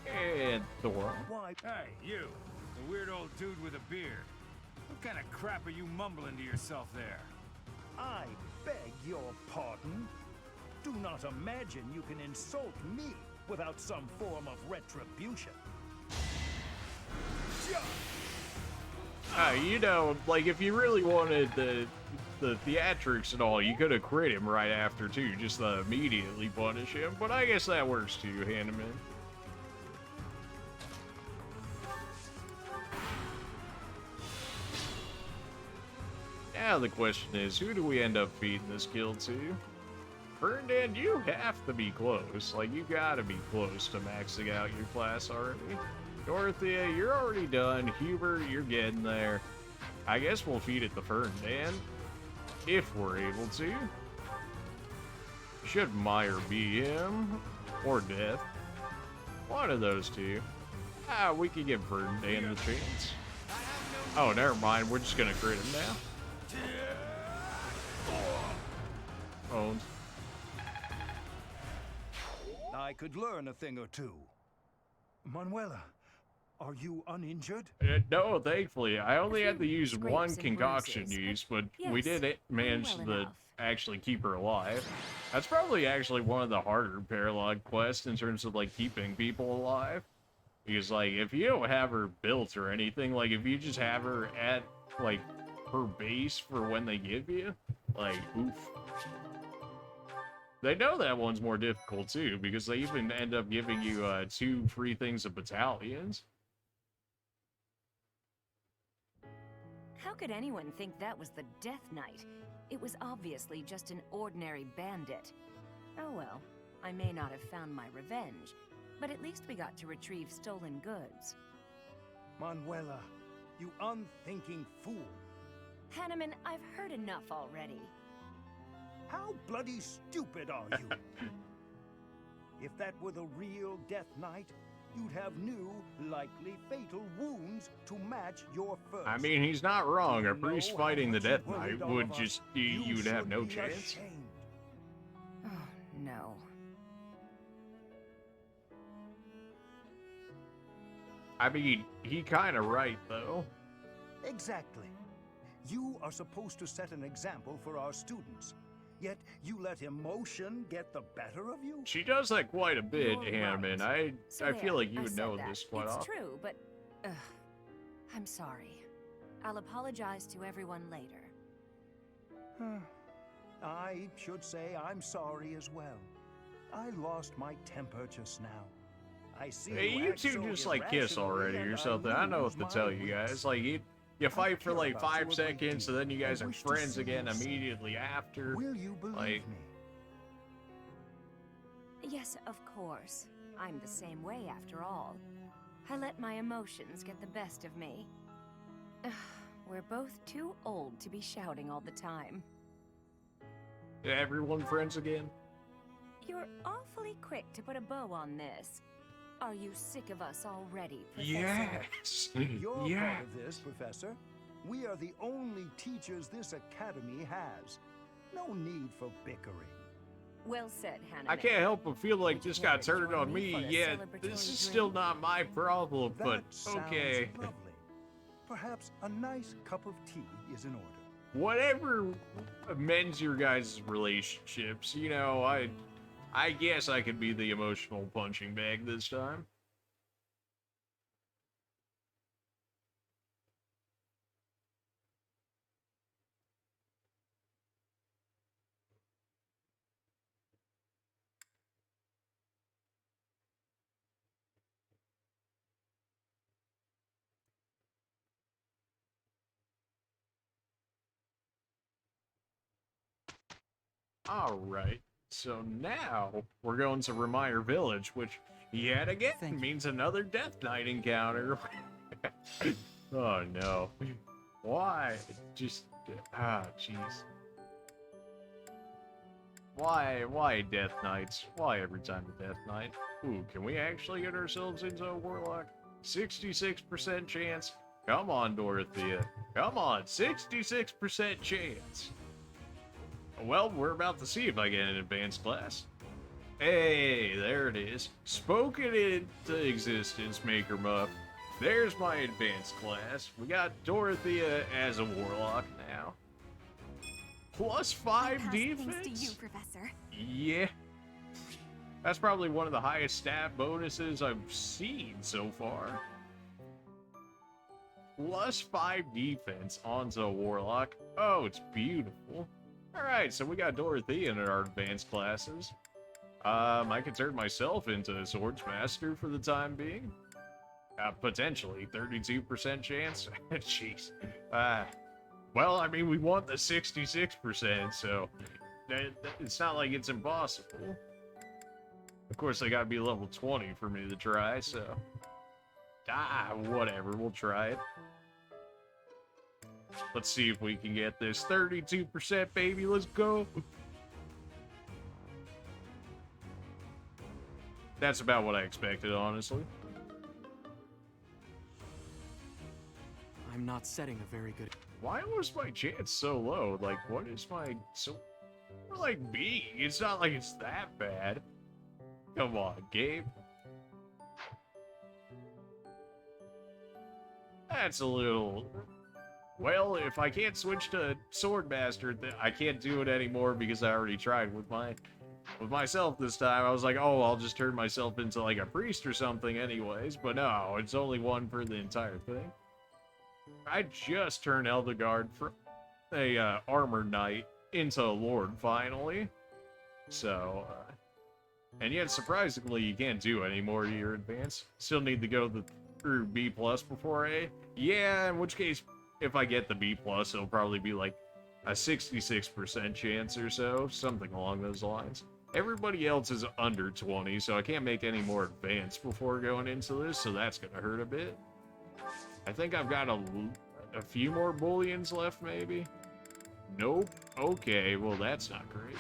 And Thoron. Hey, you, the weird old dude with a beard. What kind of crap are you mumbling to yourself there? I beg your pardon. Do not imagine you can insult me without some form of retribution. You know, like if you really wanted the theatrics and all, you could have crit him right after too, just to immediately punish him. But I guess that works too, hand him in. Now the question is, who do we end up feeding this kill to? Ferdinand, you have to be close. Like, you gotta be close to maxing out your class already. Dorothea, you're already done. Hubert, you're getting there. I guess we'll feed it to Ferdinand, if we're able to. Should Meyer be him? Or Death? One of those two. Ah, we could give Ferdinand the chance. Oh, never mind. We're just gonna crit him now. Owned. I could learn a thing or two. Manuela, are you uninjured? No, thankfully. I only had to use one concoction use, but we did manage to actually keep her alive. That's probably actually one of the harder paralog quests in terms of, like, keeping people alive. Because, like, if you don't have her built or anything, like, if you just have her at, like, her base for when they give you, like, oof. They know that one's more difficult, too, because they even end up giving you 2 free things of battalions. How could anyone think that was the Death Knight? It was obviously just an ordinary bandit. Oh well, I may not have found my revenge, but at least we got to retrieve stolen goods. Manuela, you unthinking fool. Hanneman, I've heard enough already. How bloody stupid are you? If that were the real Death Knight, you'd have new, likely fatal wounds to match your first. I mean, he's not wrong. A priest fighting the Death Knight would just, you'd have no chance. Oh, no. I mean, he kind of right, though. Exactly. You are supposed to set an example for our students. Yet you let emotion get the better of you? She does that quite a bit, You're Hanneman. right. I feel like you I would said know that. this quite it's often. It's true, but... I'm sorry. I'll apologize to everyone later. I should say I'm sorry as well. I lost my temper just now. I see Hey, you act two so just, like, kiss already irrationally or and something. I know lose what to my tell you wits. guys. Like, you fight for, care like, about you 5 a great seconds, deal and then you guys and are wish to friends see again you safe. immediately after. Will you believe Like, me? Yes, of course. I'm the same way after all. I let my emotions get the best of me. We're both too old to be shouting all the time. everyone friends again? You're awfully quick to put a bow on this. Are you sick of us already, Professor? Yes! You're Yeah. part of this, Professor. We are the only teachers this academy has. No need for bickering. Well said, Hannah. I can't help but feel like this got turned on me, yet this is still not my problem, but Sounds okay. lovely. Perhaps a nice cup of tea is in order. Whatever amends your guys' relationships, you know, I guess I could be the emotional punching bag this time. Alright, so now we're going to Remire Village, which yet again means another Death Knight encounter. Oh no. Why? Just, jeez. Why Death Knights? Why every time a Death Knight? Ooh, can we actually get ourselves into a Warlock? 66% chance. Come on, Dorothea. Come on, 66% chance. Well, we're about to see if I get an advanced class. Hey, there it is. Spoken into existence, Maker Muff. There's my advanced class. We got Dorothea as a warlock now. +5 defense? Thanks to you, Professor. Yeah. That's probably one of the highest stat bonuses I've seen so far. +5 defense onto a warlock. Oh, it's beautiful. Alright, so we got Dorothea in our advanced classes. I could turn myself into a Swordsmaster for the time being. Potentially, 32% chance. Jeez. Well, I mean, we want the 66%, so it's not like it's impossible. Of course, they gotta be level 20 for me to try, so... whatever, we'll try it. Let's see if we can get this 32%, baby. Let's go. that's about what I expected, honestly. I'm not setting a very good... Why was my chance so low? Like, what is my... So... We're like B. It's not like it's that bad. Come on, Gabe. That's a little... Well, if I can't switch to Swordmaster, I can't do it anymore because I already tried with myself this time. I was like, oh, I'll just turn myself into like a priest or something anyways. But no, it's only one for the entire thing. I just turned Eldegard from a armored knight into a lord finally. So, and yet surprisingly, you can't do any more to your advance. Still need to go through B+ before A. Yeah, in which case, if I get the B+, it'll probably be like a 66% chance or so, something along those lines. Everybody else is under 20, so I can't make any more advance before going into this, so that's gonna hurt a bit. I think I've got a few more bullions left, maybe? Nope. Okay, well that's not great.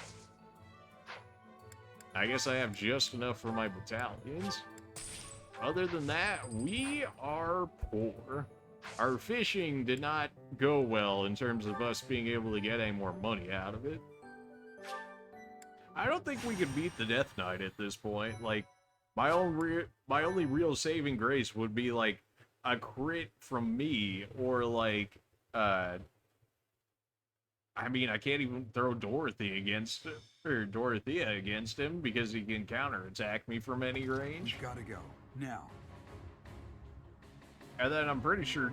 I guess I have just enough for my battalions. Other than that, we are poor. Our fishing did not go well in terms of us being able to get any more money out of it. I don't think we could beat the Death Knight at this point. Like, my only real saving grace would be like a crit from me, or like, I mean, I can't even throw Dorothea against him because he can counterattack me from any range. Gotta go now. And then I'm pretty sure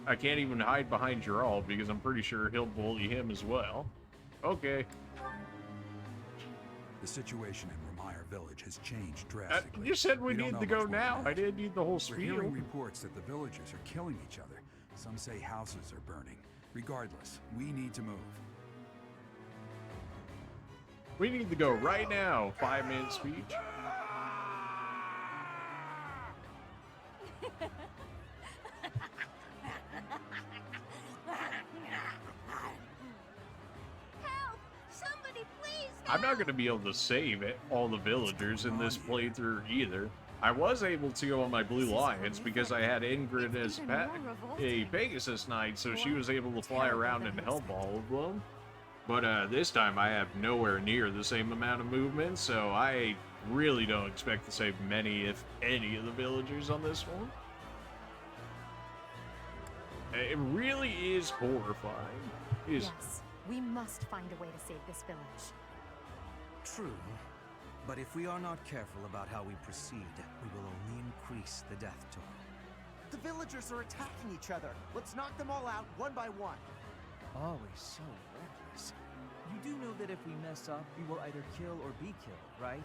I can't even hide behind Gerald because I'm pretty sure he'll bully him as well. Okay. The situation in Remire village has changed drastically. You said we need to go now. I didn't need the whole We're spiel. hearing reports that the villagers are killing each other. Some say houses are burning. Regardless, we need to move. We need to go right now. 5-minute speech. I'm not going to be able to save all the villagers in this playthrough either. I was able to go on my Blue Lions because I had Ingrid as a Pegasus Knight, so she was able to fly around and help all of them. But this time I have nowhere near the same amount of movement, so I really don't expect to save many, if any, of the villagers on this one. It really is horrifying. Yes, we must find a way to save this village. True, but if we are not careful about how we proceed, we will only increase the death toll. The villagers are attacking each other. Let's knock them all out one by one. Always so reckless. You do know that if we mess up, we will either kill or be killed, right?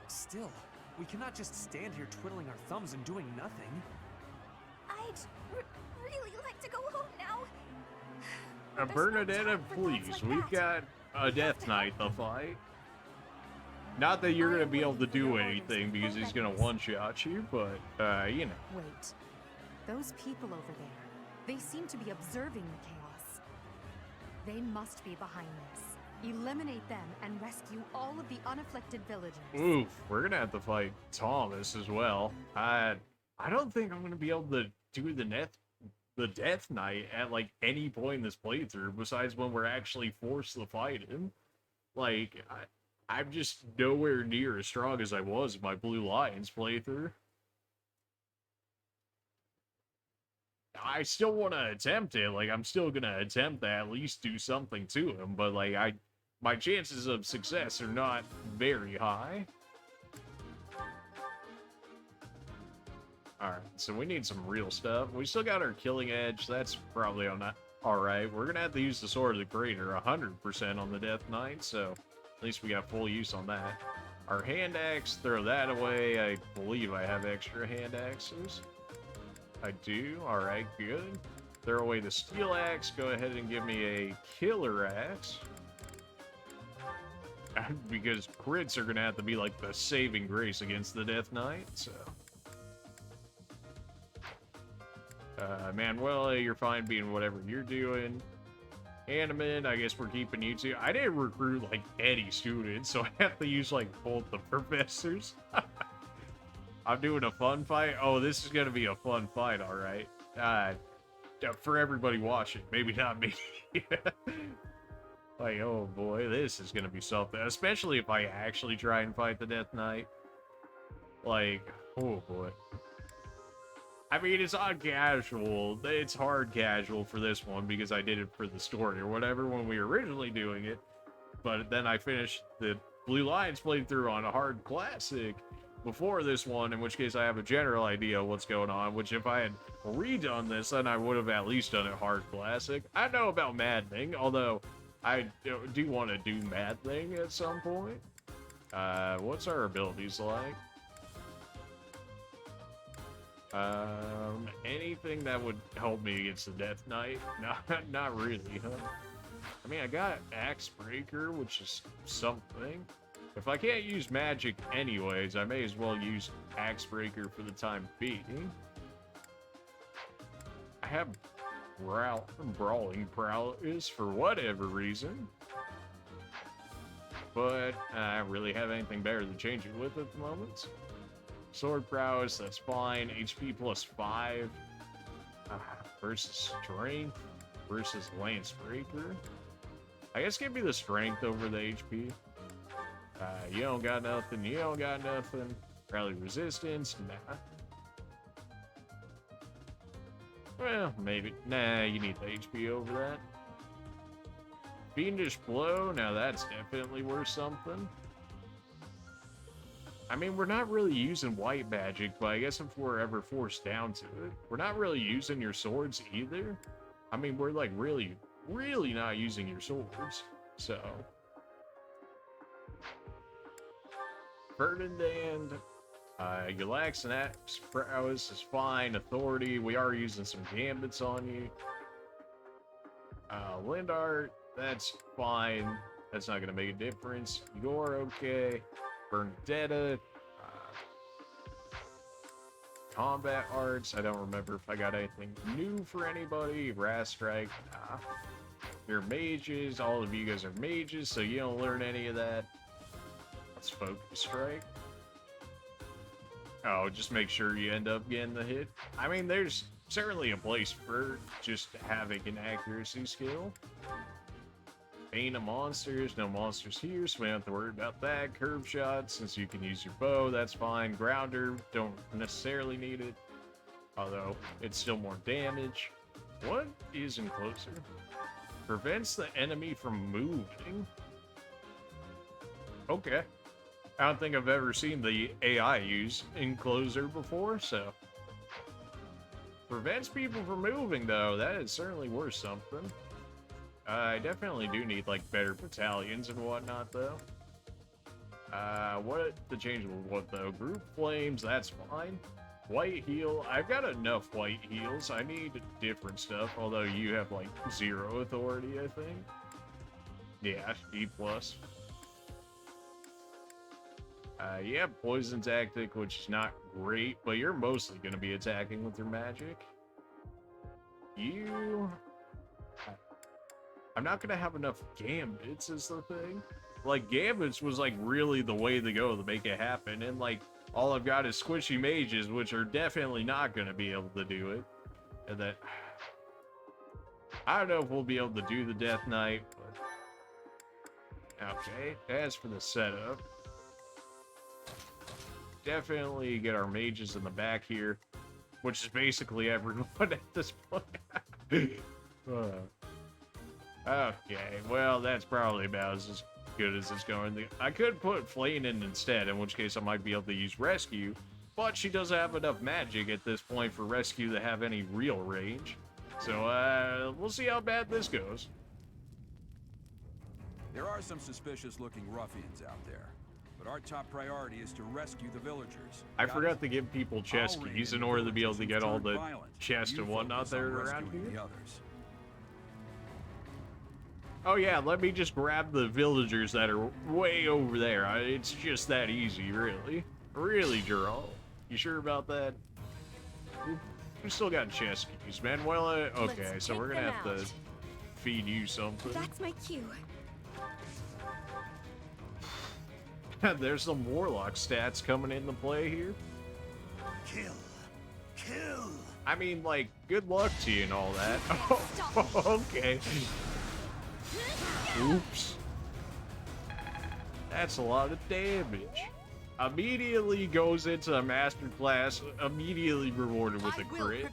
Still, we cannot just stand here twiddling our thumbs and doing nothing. I'd really like to go home now. Bernadetta, please, we've got a Death Knight to fight. Not that you're gonna be able to do anything because he's gonna one-shot you, but, you know. Wait. Those people over there, they seem to be observing the chaos. They must be behind this. Eliminate them and rescue all of the unafflicted villagers. Oof, we're gonna have to fight Thomas as well. I don't think I'm gonna be able to do the Death Knight at, like, any point in this playthrough besides when we're actually forced to fight him. Like, I'm just nowhere near as strong as I was in my Blue Lions playthrough. I still want to attempt it. Like, I'm still gonna attempt to at least do something to him, but, like, my chances of success are not very high. Alright, so we need some real stuff. We still got our Killing Edge. That's probably on that. Alright, we're gonna have to use the Sword of the Creator 100% on the Death Knight, so at least we got full use on that. Our Hand Axe, throw that away. I believe I have extra Hand Axes. I do. Alright, good. Throw away the Steel Axe. Go ahead and give me a Killer Axe. Because crits are gonna have to be like the saving grace against the Death Knight, so... Manuela, you're fine being whatever you're doing. Animan, I guess we're keeping you two. I didn't recruit, like, any students, so I have to use, like, both the professors. I'm doing a fun fight? Oh, this is gonna be a fun fight, alright. For everybody watching, maybe not me. Like, oh boy, this is gonna be something. Especially if I actually try and fight the Death Knight. Like, oh boy. I mean, it's on casual. It's hard casual for this one because I did it for the story or whatever when we were originally doing it. But then I finished the Blue Lions playthrough on a hard classic before this one, in which case I have a general idea of what's going on, which if I had redone this, then I would have at least done it hard classic. I know about Mad Thing, although I do want to do Mad Thing at some point. What's our abilities like? Anything that would help me against the Death Knight? Not really, huh? I mean, I got Axe Breaker, which is something. If I can't use magic anyways, I may as well use Axe Breaker for the time being. I have Brawling Prowess for whatever reason. But I don't really have anything better to change it with at the moment. Sword Prowess, that's fine. HP plus 5 versus Strength versus Lance Breaker. I guess give me the Strength over the HP. You don't got nothing, you don't got nothing. Rally Resistance, nah. Well, maybe. Nah, you need the HP over that. Fiendish Blow, now that's definitely worth something. I mean, we're not really using white magic, but I guess if we're ever forced down to it. We're not really using your swords either. I mean, we're like really not using your swords, so. Ferdinand, Galax and Axe Prowess is fine. Authority, we are using some gambits on you. Lindart, that's fine. That's not gonna make a difference. You're okay. Bernadetta, combat arts, I don't remember if I got anything new for anybody. Wrath Strike, nah. You're mages, all of you guys are mages, so you don't learn any of that. Let's Focus Strike. Oh, just make sure you end up getting the hit. I mean, there's certainly a place for just having an accuracy skill. Bane of monsters, no monsters here, so we don't have to worry about that. Curve shot, since you can use your bow, that's fine. Grounder, don't necessarily need it, although it's still more damage. What is Encloser? Prevents the enemy from moving. Okay. I don't think I've ever seen the AI use Encloser before, so. Prevents people from moving, though. That is certainly worth something. I definitely do need, like, better battalions and whatnot, though. What the changeable what, though? Group Flames, that's fine. White Heal, I've got enough white heals. I need different stuff, although you have, like, 0 authority, I think. Yeah, E+. Yeah, Poison Tactic, which is not great, but you're mostly going to be attacking with your magic. I'm not going to have enough Gambits is the thing. Like, Gambits was, like, really the way to go to make it happen, and, like, all I've got is Squishy Mages, which are definitely not going to be able to do it. And that... I don't know if we'll be able to do the Death Knight, but... Okay, as for the setup... Definitely get our mages in the back here, which is basically everyone at this point. Okay, well, that's probably about as good as it's going. I could put Flayn in instead, in which case I might be able to use Rescue, but she doesn't have enough magic at this point for Rescue to have any real range. So, we'll see how bad this goes. There are some suspicious-looking ruffians out there. But our top priority is to rescue the villagers. I forgot to give people chest keys in order to be able to get all the chests and whatnot that are around here. Oh yeah, let me just grab the villagers that are way over there. It's just that easy, really. Really, Gerald. You sure about that? We still got chest keys, Manuela. Okay, so we're gonna have to feed you something. That's my cue. There's some Warlock stats coming into play here. Kill. Kill. I mean, like, good luck to you and all that. Okay. Oops. That's a lot of damage. Immediately goes into a master class, immediately rewarded with a crit.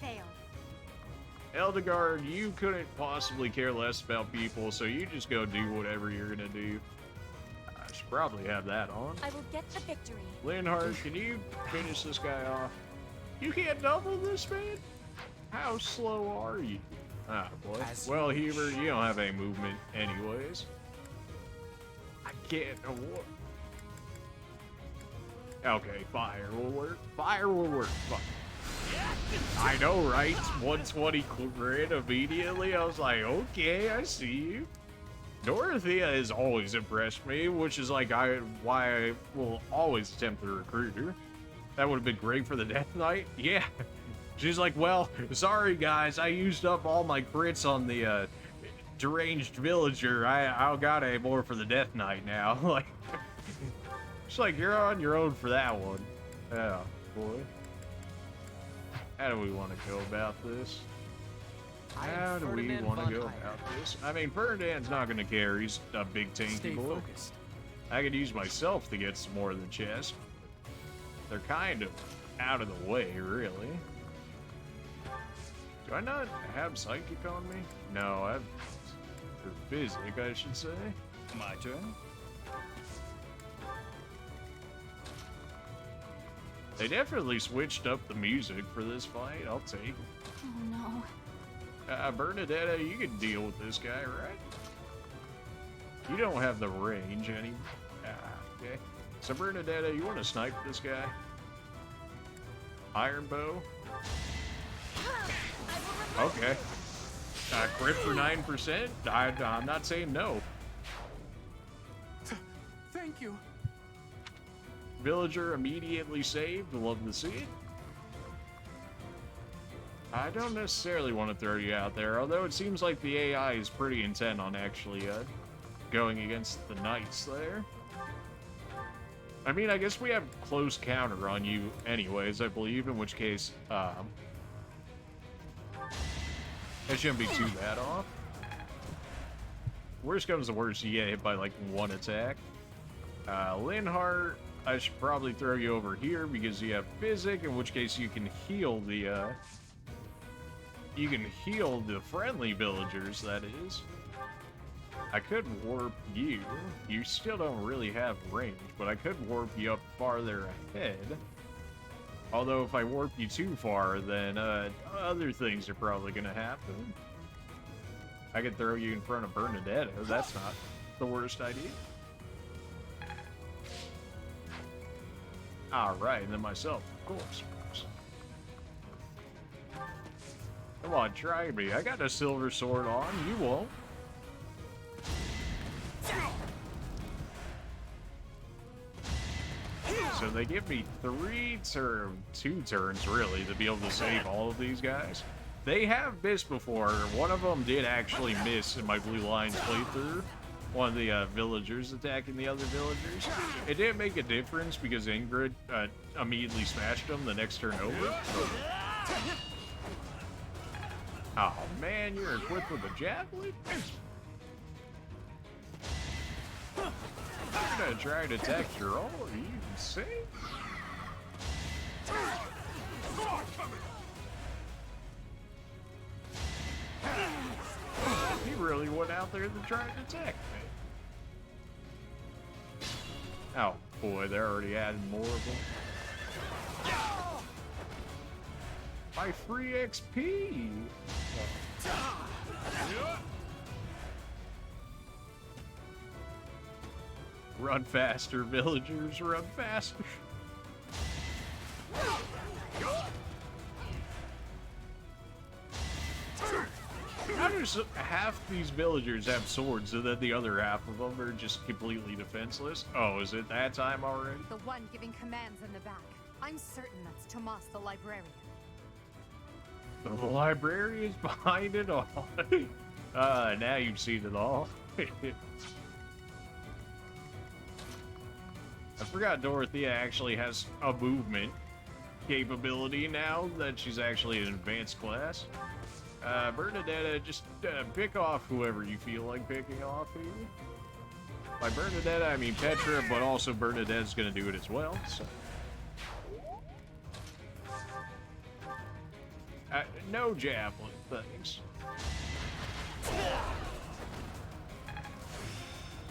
Eldegard, you couldn't possibly care less about people, so you just go do whatever you're gonna do. I should probably have that on. I will get the victory. Linhardt, can you finish this guy off? You can't double this, man? How slow are you? Ah, boy. Well, Huber, you don't have any movement anyways. I can't... Okay, fire will work. Fire will work. Fine. I know, right? 120 crit immediately. I was like, okay, I see you. Dorothea has always impressed me, which is like why I will always attempt to recruit her. That would have been great for the Death Knight. Yeah. She's like, well, sorry guys, I used up all my crits on the deranged villager. I got a more for the Death Knight now. Like, it's like you're on your own for that one. Yeah, boy. How do we want to go about this? How do we want to go about this? I mean, Ferdinand's not going to care. He's a big tanky boy. Focused. I could use myself to get some more of the chest. They're kind of out of the way, really. Do I not have Psychic on me? No, I have... Or Physic, I should say. My turn. They definitely switched up the music for this fight. I'll take it. Oh no. Bernadetta, you can deal with this guy, right? You don't have the range any... okay. So Bernadetta, you want to snipe this guy? Iron bow? Okay. Crit for 9%? I'm not saying no. Thank you. Villager immediately saved. Love to see it. I don't necessarily want to throw you out there, although it seems like the AI is pretty intent on actually going against the knights there. I mean, I guess we have close counter on you anyways, I believe, in which case, it shouldn't be too bad off. Worst comes to worst, you get hit by like one attack. Linhardt, I should probably throw you over here because you have Physic, in which case you can heal the, friendly villagers, that is. I could warp you. You still don't really have range, but I could warp you up farther ahead. Although if I warp you too far, then other things are probably going to happen. I could throw you in front of Bernadetta. That's not the worst idea. Alright, and then myself, of course. Come on, try me. I got a silver sword on. You won't. So they give me 2 turns, really, to be able to save all of these guys. They have missed before. One of them did actually miss in my Blue Lines playthrough. One of the villagers attacking the other villagers. It didn't make a difference because Ingrid immediately smashed them the next turn over. Oh man, you're equipped with a javelin? You're gonna try to attack your own? Are you insane? He really went out there to try to attack me. Oh boy, they're already adding more of them. My free XP! Run faster, villagers, run faster. How does half these villagers have swords and then the other half of them are just completely defenseless? Oh, is it that time already? The one giving commands in the back. I'm certain that's Tomas the librarian. The librarian's behind it all. Now you've seen it all. I forgot Dorothea actually has a movement. capability now that she's actually an advanced class. Bernadetta, just pick off whoever you feel like picking off here. By Bernadetta, I mean Petra, but also Bernadetta's gonna do it as well, so. No javelin, thanks.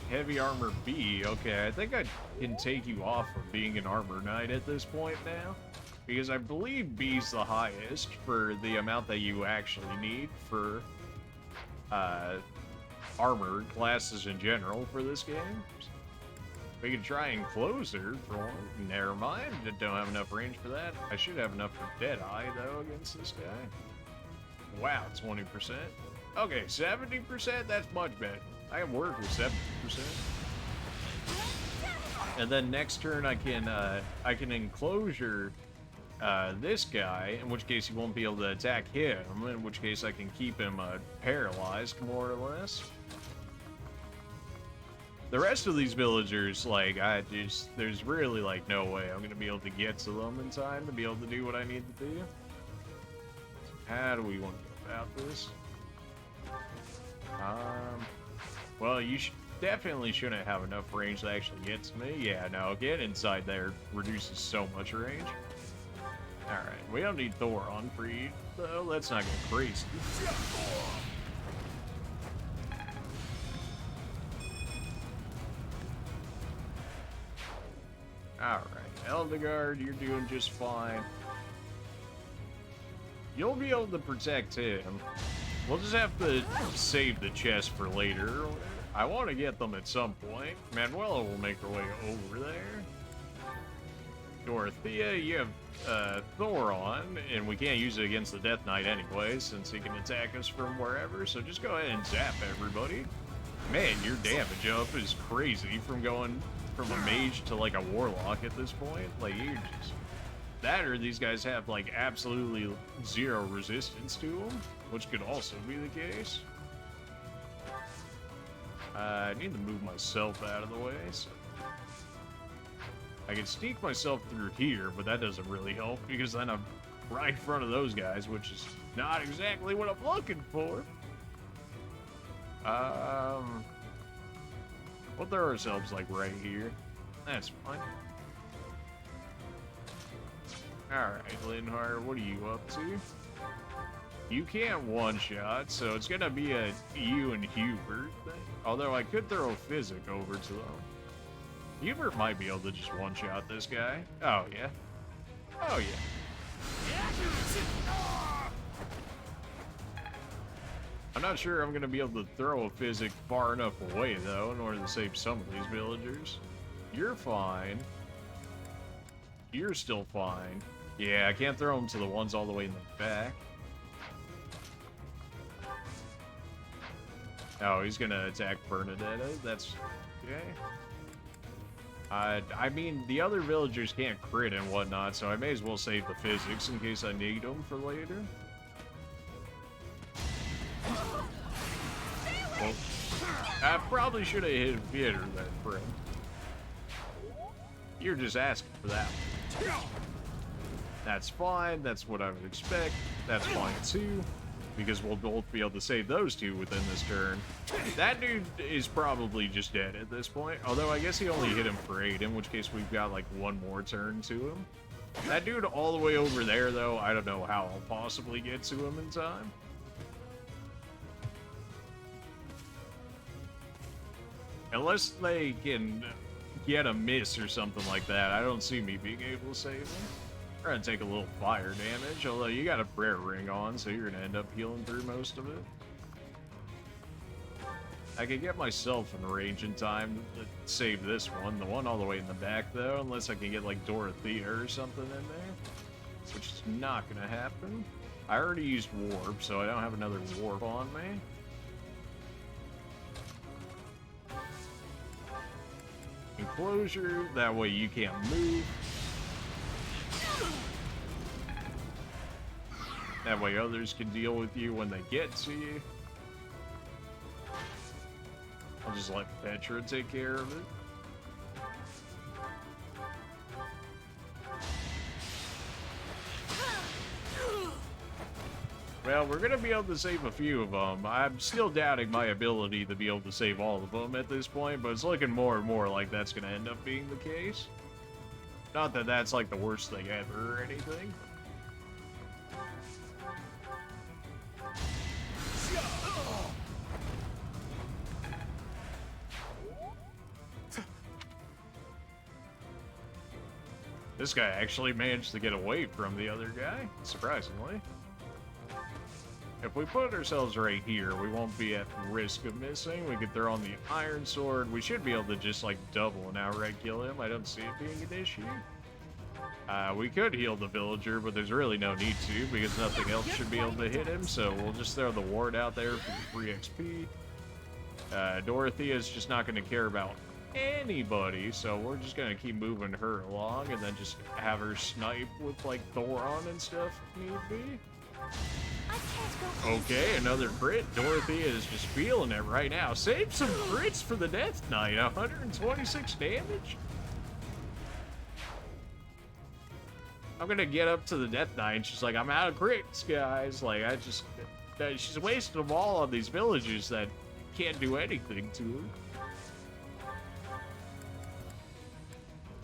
Heavy armor B, okay, I think I can take you off of being an armor knight at this point now. Because I believe B's the highest for the amount that you actually need for armor classes in general for this game. We can try and close her for one. Never mind, I don't have enough range for that. I should have enough for Deadeye though against this guy. Wow, 20%. Okay, 70%, that's much better. I can work with 70%. And then next turn I can enclosure this guy, in which case he won't be able to attack him, in which case I can keep him paralyzed, more or less. The rest of these villagers, like, there's really, like, no way I'm gonna be able to get to them in time to be able to do what I need to do. How do we want to go about this? Well, you definitely shouldn't have enough range to actually get to me. Yeah, no, getting inside there reduces so much range. Alright, we don't need Thoron for you, though. Let's not get crazy. Alright, Eldegard, you're doing just fine. You'll be able to protect him. We'll just have to save the chest for later. I want to get them at some point. Manuela will make her way over there. Dorothea, you have Thoron, and we can't use it against the Death Knight anyway, since he can attack us from wherever, so just go ahead and zap everybody. Man, your damage up is crazy from going from a mage to like a warlock at this point. Like, you just... That or these guys have like absolutely zero resistance to them, which could also be the case. I need to move myself out of the way, so... I can sneak myself through here, but that doesn't really help, because then I'm right in front of those guys, which is not exactly what I'm looking for. We'll throw ourselves, like, right here. That's fine. Alright, Linhart, what are you up to? You can't one-shot, so it's gonna be a you and Hubert thing. Although I could throw a physic over to them. Hubert might be able to just one-shot this guy. Oh, yeah. Oh, yeah. I'm not sure I'm going to be able to throw a physic far enough away, though, in order to save some of these villagers. You're fine. You're still fine. Yeah, I can't throw them to the ones all the way in the back. Oh, he's going to attack Bernadetta. That's... okay. I mean, the other villagers can't crit and whatnot, so I may as well save the physics in case I need them for later. Well, I probably should have hit her there, friend. You're just asking for that one. That's fine, that's what I would expect. That's fine too, because we'll both be able to save those two within this turn. That dude is probably just dead at this point, although I guess he only hit him for 8, in which case we've got like one more turn to him. That dude all the way over there, though, I don't know how I'll possibly get to him in time. Unless they can get a miss or something like that, I don't see me being able to save him. We're gonna take a little fire damage, although you got a prayer ring on, so you're gonna end up healing through most of it. I could get myself in range in time to save this one. The one all the way in the back, though, unless I can get, like, Dorothea or something in there. Which is not gonna happen. I already used warp, so I don't have another warp on me. Enclosure, that way you can't move. That way others can deal with you when they get to you. I'll just let Petra take care of it. Well, we're gonna be able to save a few of them. I'm still doubting my ability to be able to save all of them at this point, but it's looking more and more like that's gonna end up being the case. Not that that's like the worst thing ever or anything. This guy actually managed to get away from the other guy, surprisingly. If we put ourselves right here, we won't be at risk of missing. We could throw on the iron sword. We should be able to just like double and outright kill him. I don't see it being an issue. We could heal the villager, but there's really no need to because nothing else should be able to hit him. So we'll just throw the ward out there for the free XP. Dorothea's just not going to care about anybody, so we're just gonna keep moving her along and then just have her snipe with like Thoron and stuff if need be. Okay, another crit. Dorothea is just feeling it right now. Save some crits for the Death Knight. 126 damage. I'm gonna get up to the Death Knight and she's like, I'm out of crits, guys. Like, she's wasting them all on these villagers that can't do anything to her.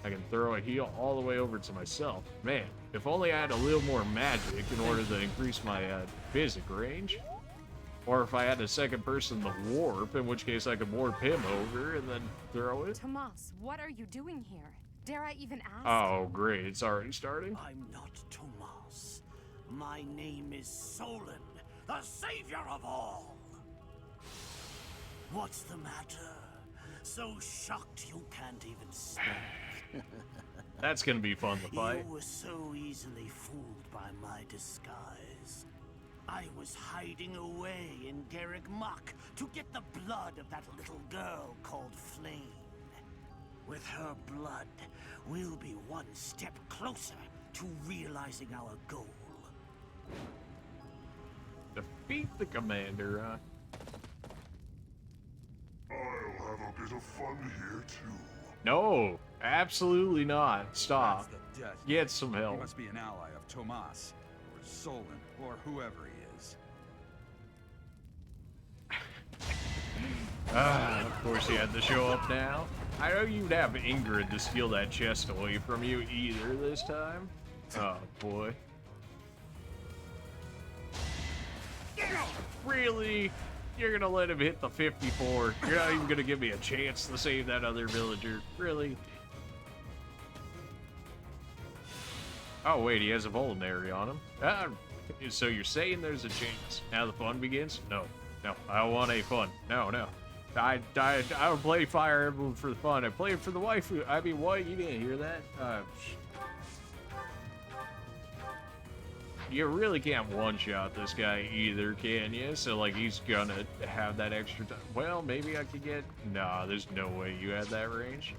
I can throw a heal all the way over to myself. Man, if only I had a little more magic in order to increase my physic range. Or if I had a second person to warp, in which case I could warp him over and then throw it. Tomas, what are you doing here? Dare I even ask? Oh, great. It's already starting? I'm not Tomas. My name is Solon, the savior of all. What's the matter? So shocked you can't even speak. That's gonna be fun to fight. You were so easily fooled by my disguise. I was hiding away in Garrick Mach to get the blood of that little girl called Flame. With her blood, we'll be one step closer to realizing our goal. Defeat the commander, huh? I'll have a bit of fun here, too. No, absolutely not. Stop. That's the death. Get some help. He must be an ally of Tomas, or Solon, or whoever he is. Of course he had to show up now. I know you'd have Ingrid to steal that chest away from you either this time. Oh, boy. Really? You're gonna let him hit the 54? You're not even gonna give me a chance to save that other villager? Really? Oh, wait, he has a vulnerary on him. So you're saying there's a chance. Now the fun begins? No. No, I don't want any fun. No, no. I don't play Fire Emblem for the fun. I play it for the waifu. I mean, what? You didn't hear that? You really can't one-shot this guy either, can you? So, like, he's gonna have that extra time. Well, maybe I could get... Nah, there's no way you had that range.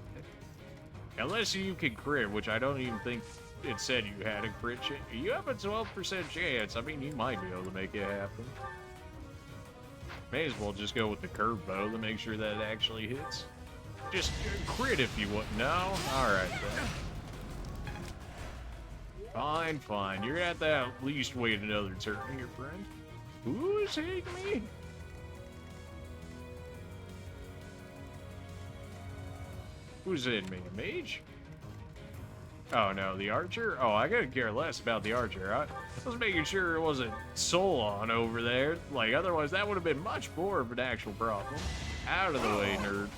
Unless you can crit, which I don't even think it said you had a crit chance. You have a 12% chance. I mean, you might be able to make it happen. May as well just go with the curve bow to make sure that it actually hits. Just crit if you want. No? Alright, then. Fine, fine. You're gonna have to at least wait another turn here, friend. Who's hitting me? Who's hitting me? A mage? Oh no, the archer? Oh, I gotta care less about the archer. I was making sure it wasn't Solon over there. Like, otherwise that would have been much more of an actual problem. Out of the way, nerd.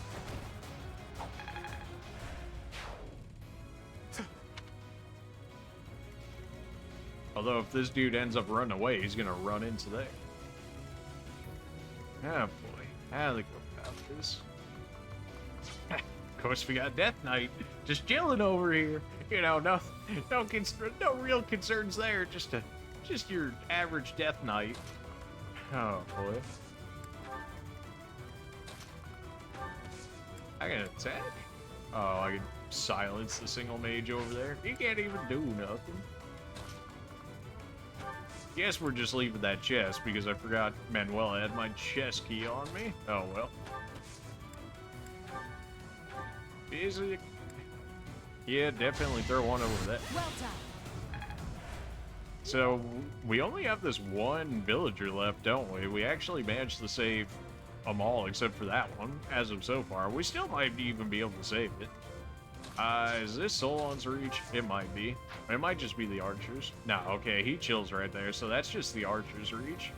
Although if this dude ends up running away, he's gonna run into there. Oh boy, how do they go about this? Of course, we got Death Knight just chilling over here. You know, no real concerns there. Just your average Death Knight. Oh boy. I can attack? Oh, I can silence the single mage over there. He can't even do nothing. Guess we're just leaving that chest because I forgot Manuela had my chest key on me. Oh well. Is it? Yeah, definitely throw one over that. Well done. So, we only have this one villager left, don't we? We actually managed to save them all except for that one, as of so far. We still might even be able to save it. Is this Solon's reach? It might be. It might just be the archers. No, okay, he chills right there, so that's just the archers' reach.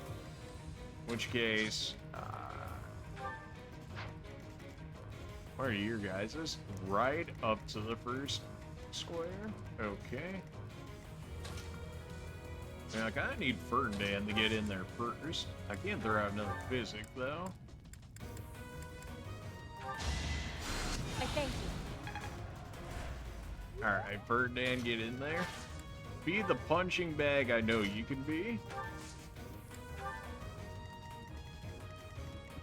In which case, where are your guys'? Right up to the first square. Okay. Now, I kind of need Ferdinand to get in there first. I can't throw out another physic, though. I thank you. Alright, Ferdinand, get in there. Be the punching bag I know you can be.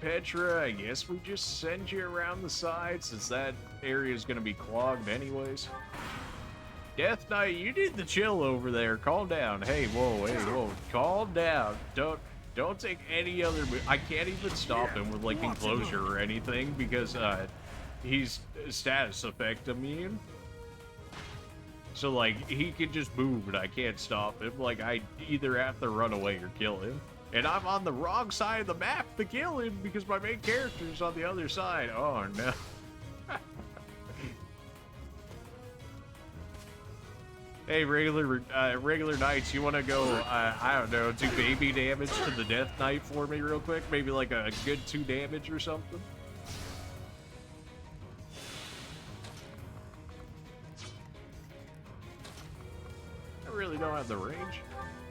Petra, I guess we just send you around the side since that area is going to be clogged anyways. Death Knight, you need to chill over there. Calm down. Hey, whoa, hey, whoa. Calm down. Don't take any other move. I can't even stop him with, like, enclosure or anything because he's status effect immune. So, like, he can just move and I can't stop him. Like, I either have to run away or kill him. And I'm on the wrong side of the map to kill him because my main character's on the other side. Oh, no. Hey, regular knights, you want to go, I don't know, do baby damage to the Death Knight for me real quick? Maybe like a good 2 damage or something? I really don't have the range.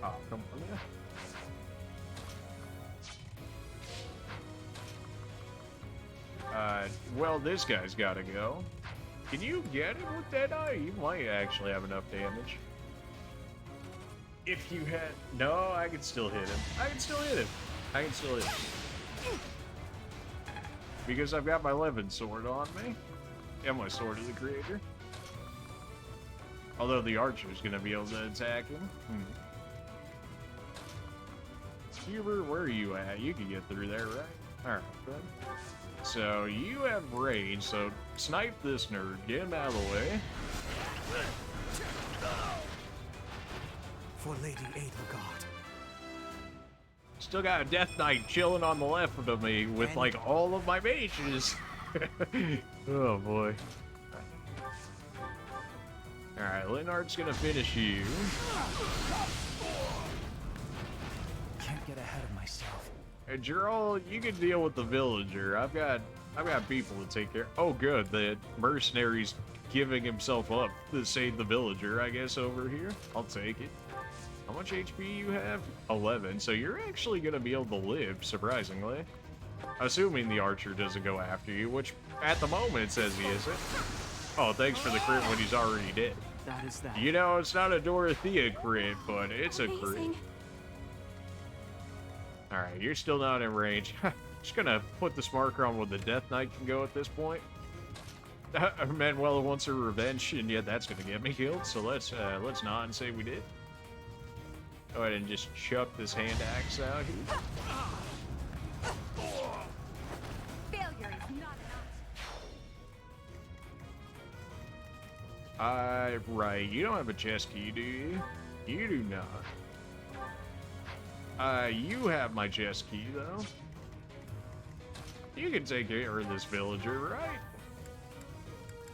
Oh, come on, yeah. Well, this guy's gotta go. Can you get him with that eye? You might actually have enough damage. If you had... No, I can still hit him. I can still hit him. Because I've got my Levin sword on me. And my Sword of the Creator. Although the archer's gonna be able to attack him. Hubert, where are you at? You can get through there, right? Alright, good. So, you have range, so snipe this nerd. Get him out of the way. For Lady Edelgard. Still got a Death Knight chilling on the left of me with, like, all of my mages. Oh, boy. Alright, Linhardt's gonna finish you. Can't get ahead of myself. Hey, Gerald, you can deal with the villager. I've got people to take care. Oh, good. The mercenary's giving himself up to save the villager, I guess, over here. I'll take it. How much HP you have? 11. So you're actually going to be able to live, surprisingly. Assuming the archer doesn't go after you, which at the moment it says he isn't. Oh, thanks for the crit when he's already dead. That is that. You know, it's not a Dorothea crit, but it's a crit. Alright, you're still not in range. Just gonna put this marker on where the Death Knight can go at this point. Manuela wants her revenge, and yet that's gonna get me killed, so let's not and say we did. Go ahead and just chuck this hand axe out here. Failure is not enough. Right, you don't have a chest key, do you? You do not. You have my chest key, though. You can take care of this villager, right?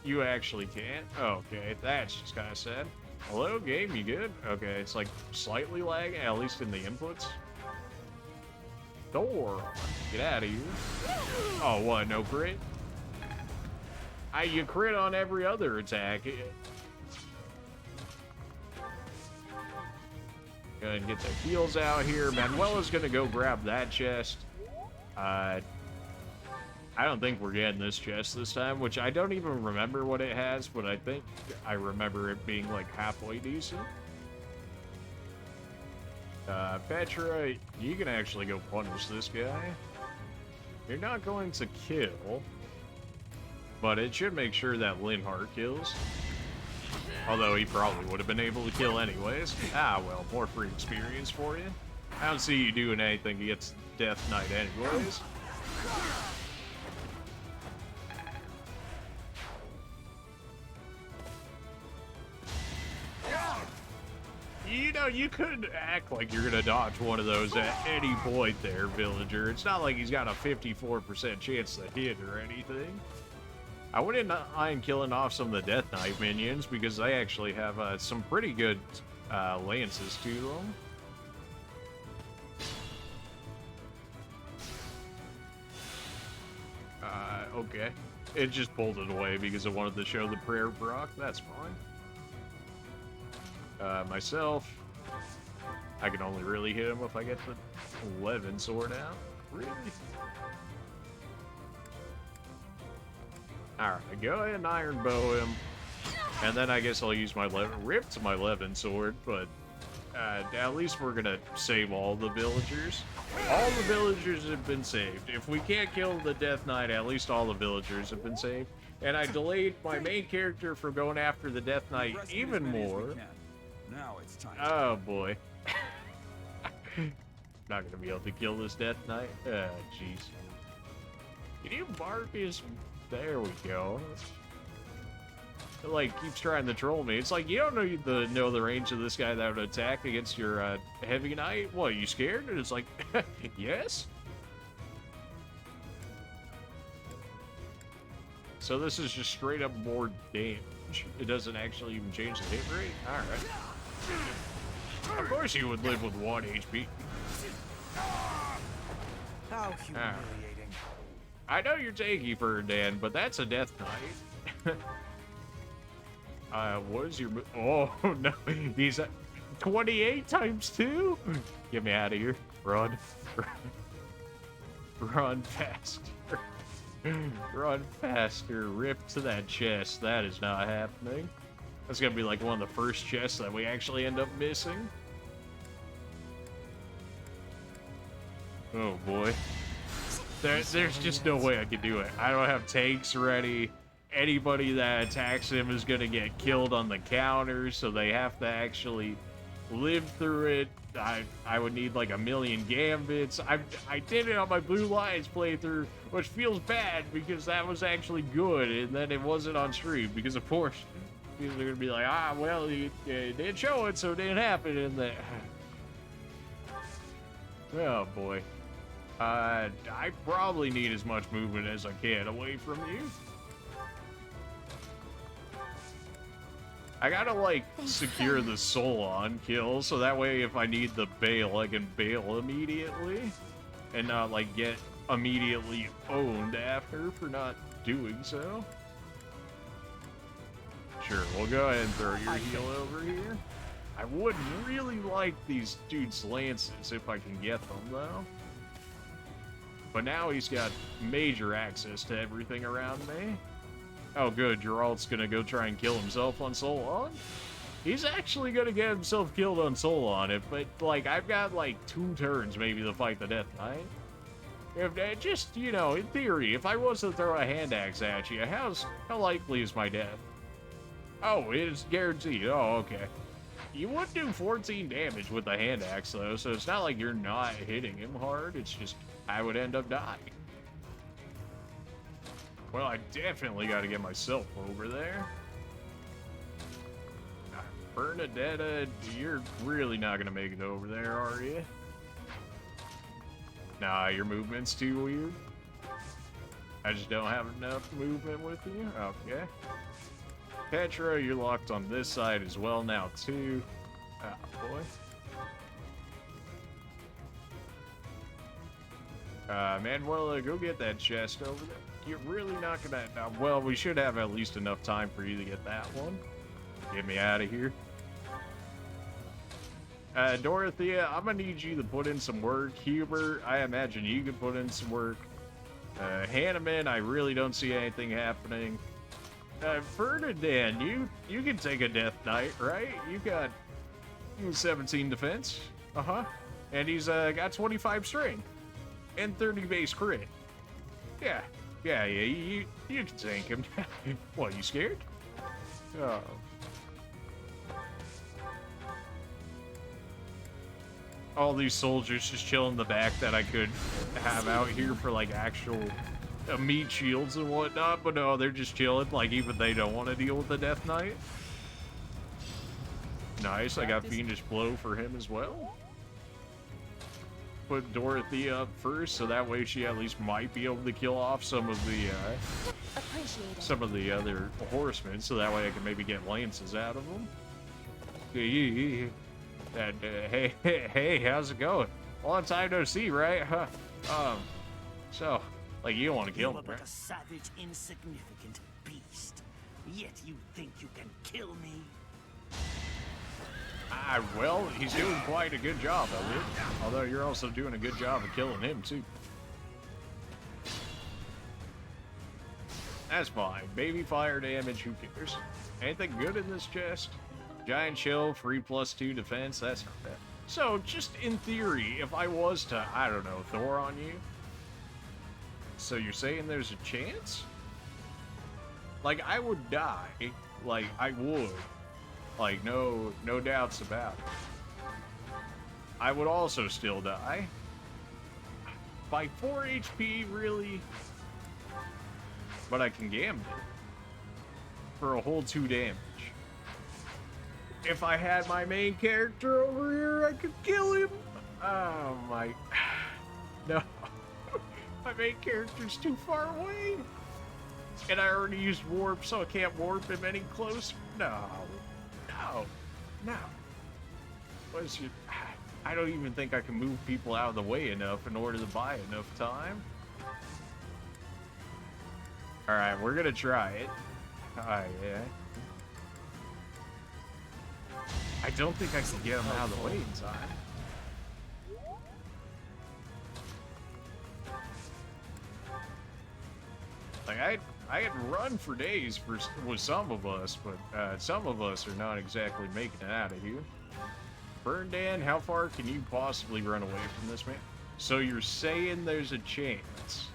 You actually can't? Okay, that's just kind of sad. Hello, game, you good? Okay, it's like slightly lagging, at least in the inputs. Door, get out of here. Oh, what, no crit? You crit on every other attack. Go ahead and get the heals out here. Manuela's gonna go grab that chest. I don't think we're getting this chest this time, which I don't even remember what it has, but I think I remember it being like halfway decent. Petra, you can actually go punish this guy. You're not going to kill, but it should make sure that Linhardt kills. Although he probably would have been able to kill anyways. Ah, well, more free experience for you. I don't see you doing anything against Death Knight anyways. You don't know, you could act like you're gonna dodge one of those at any point there, villager. It's not like he's got a 54% chance to hit or anything. I wouldn't mind killing off some of the Death Knight minions because they actually have some pretty good lances to them. Okay. It just pulled it away because it wanted to show the prayer proc. That's fine. Myself, I can only really hit him if I get the 11 sword out. Really? Alright, go ahead and iron bow him. And then I guess I'll use my rip to my 11 sword, but at least we're gonna save all the villagers. All the villagers have been saved. If we can't kill the Death Knight, at least all the villagers have been saved. And I delayed my main character from going after the Death Knight even more. Now it's time. Oh boy. Not gonna be able to kill this Death Knight. Jeez. Can you mark his... There we go. It, like, keeps trying to troll me. It's like, you don't know the range of this guy that would attack against your heavy knight? What, you scared? And it's like, yes? So this is just straight up more damage. It doesn't actually even change the hit rate? Alright. Of course you would live with 1 HP. How humiliating. I know you're tanky, Ferdinand, but that's a Death Knight. What is your... Oh, no. He's at 28 times 2? Get me out of here. Run. Run faster. Run faster. Rip to that chest. That is not happening. That's gonna be like one of the first chests that we actually end up missing. Oh, boy. There's just no way I could do it. I don't have tanks ready. Anybody that attacks him is going to get killed on the counter, so they have to actually live through it. I would need like 1,000,000 gambits. I did it on my Blue Lions playthrough, which feels bad because that was actually good, and then it wasn't on stream because, of course, people are going to be like, well, you didn't show it, so it didn't happen in there. Oh, boy. I probably need as much movement as I can away from you. I gotta, like, secure the Solon kill, so that way if I need the bail, I can bail immediately. And not, like, get immediately owned after for not doing so. Sure, we'll go ahead and throw your heal over here. I would really like these dudes' lances if I can get them, though. But now he's got major access to everything around me. Oh good, Geralt's gonna go try and kill himself on Solon? He's actually gonna get himself killed on Solon, but like I've got like 2 turns maybe to fight the Death Knight. If just, you know, in theory, if I was to throw a hand axe at you, how likely is my death? Oh, it is guaranteed. Oh, okay. You would do 14 damage with the hand axe though, so it's not like you're not hitting him hard, it's just I would end up dying. Well, I definitely got to get myself over there. Bernadetta, you're really not going to make it over there, are you? Nah, your movement's too weird. I just don't have enough movement with you. Okay. Petra, you're locked on this side as well now, too. Ah, boy. Manuela, go get that chest over there. You're really not gonna... well, we should have at least enough time for you to get that one. Get me out of here. Dorothea, I'm gonna need you to put in some work. Hubert, I imagine you can put in some work. Hanneman, I really don't see anything happening. Ferdinand, you can take a Death Knight, right? You got 17 defense. Uh-huh. And he's got 25 strength. And 30 base crit. Yeah, you can tank him. What, you scared? Oh. All these soldiers just chilling in the back that I could have out here for like actual meat shields and whatnot, but no, they're just chilling, like even they don't want to deal with the Death Knight. Nice, I got Fiendish Blow for him as well. Put Dorothy up first, so that way she at least might be able to kill off some of the other horsemen, so that way I can maybe get lances out of them. Hey, how's it going? Long time no see, right? So, like, you don't want to kill You are him, but right? a savage, insignificant beast. Yet you think you can kill me? Well, he's doing quite a good job of it. Although you're also doing a good job of killing him, too. That's fine. Baby fire damage, who cares? Anything good in this chest? Giant chill, free +2 defense, that's not bad. So, just in theory, if I was to, I don't know, Thor on you, so you're saying there's a chance? Like, I would die. Like, I would. Like, no doubts about it. I would also still die. By 4 HP, really? But I can gambit for a whole 2 damage. If I had my main character over here, I could kill him. Oh my... No. My main character's too far away. And I already used warp, so I can't warp him any closer. No. What is your... I don't even think I can move people out of the way enough in order to buy enough time. Alright, we're gonna try it. Oh, yeah. I don't think I can get him out of the way in time. Like, I can run for days with some of us, but some of us are not exactly making it out of here. Burn Dan, how far can you possibly run away from this man? So you're saying there's a chance?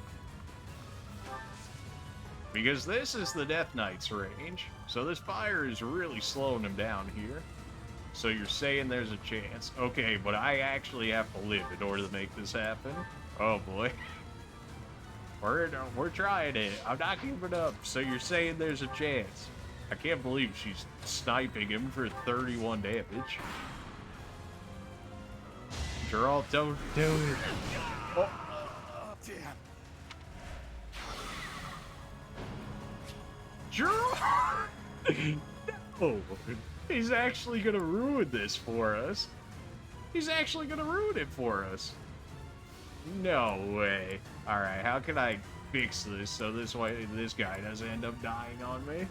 Because this is the Death Knight's range, so this fire is really slowing him down here. So you're saying there's a chance. Okay, but I actually have to live in order to make this happen. Oh boy. We're trying it. I'm not giving up. So you're saying there's a chance. I can't believe she's sniping him for 31 damage. Geralt, don't do it. Oh. Damn. Geralt! No. He's actually gonna ruin this for us. He's actually gonna ruin it for us. No way. Alright, how can I fix this so this way this guy doesn't end up dying on me?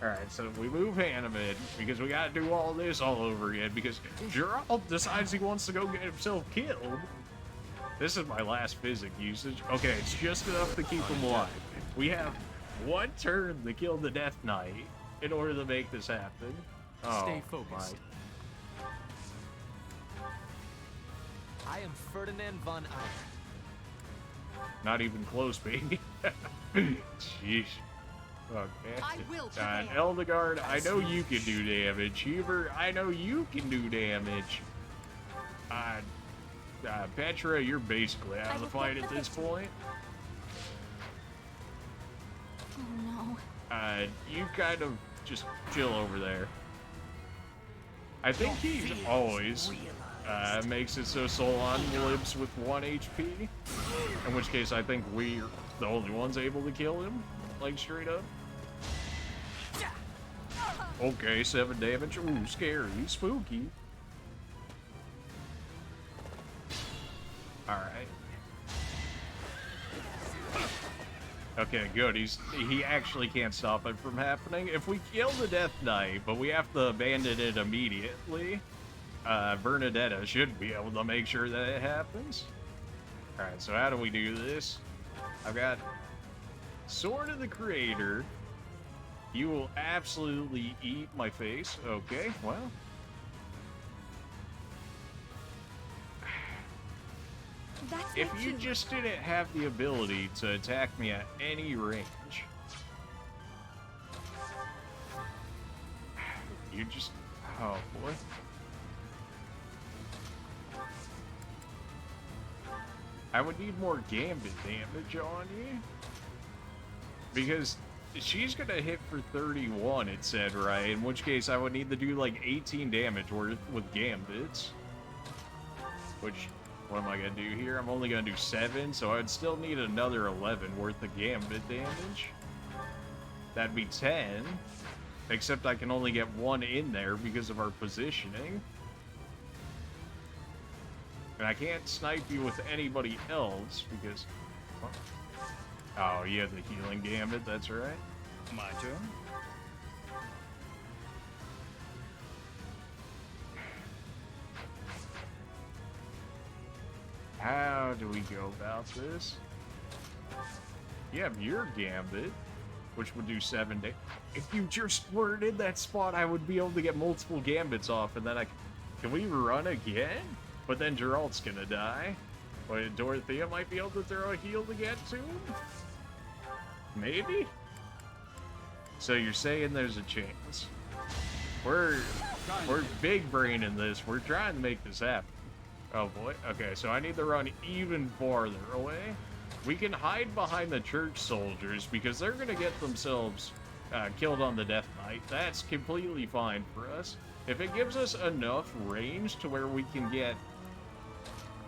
Alright, so we move Hannah in because we gotta do all this all over again because Geralt decides he wants to go get himself killed. This is my last physic usage. Okay, it's just enough to keep him alive. We have 1 turn to kill the Death Knight in order to make this happen. Oh, Stay focused. I am Ferdinand von Eyre. Not even close, baby. Sheesh. Okay. I will Eldegard, I know you can do damage. Hubert, I know you can do damage. Petra, you're basically out of the fight at this point. Oh no. You kind of just chill over there. I think he always makes it so Solon lives with 1 HP. In which case, I think we're the only ones able to kill him, like straight up. Okay, 7 damage. Ooh, scary, spooky. Alright. Okay, good. He actually can't stop it from happening. If we kill the Death Knight, but we have to abandon it immediately, Bernadetta should be able to make sure that it happens. Alright, so how do we do this? I've got Sword of the Creator. You will absolutely eat my face. Okay, well. If you just didn't have the ability to attack me at any range, you just... Oh, boy. I would need more gambit damage on you. Because she's gonna hit for 31, it said, right? In which case I would need to do like 18 damage worth with gambits. Which, what am I gonna do here? I'm only gonna do 7, so I'd still need another 11 worth of gambit damage. That'd be 10. Except I can only get 1 in there because of our positioning. And I can't snipe you with anybody else because... Oh, you have the healing gambit, that's right. My turn. How do we go about this? You have your gambit, which would do 7 damage. If you just weren't in that spot, I would be able to get multiple gambits off, and then I... Can we run again? But then Geralt's gonna die. But Dorothea might be able to throw a heal to get to him? Maybe? So you're saying there's a chance. We're big braining this. We're trying to make this happen. Oh boy. Okay, so I need to run even farther away. We can hide behind the church soldiers because they're gonna get themselves killed on the Death Knight. That's completely fine for us. If it gives us enough range to where we can get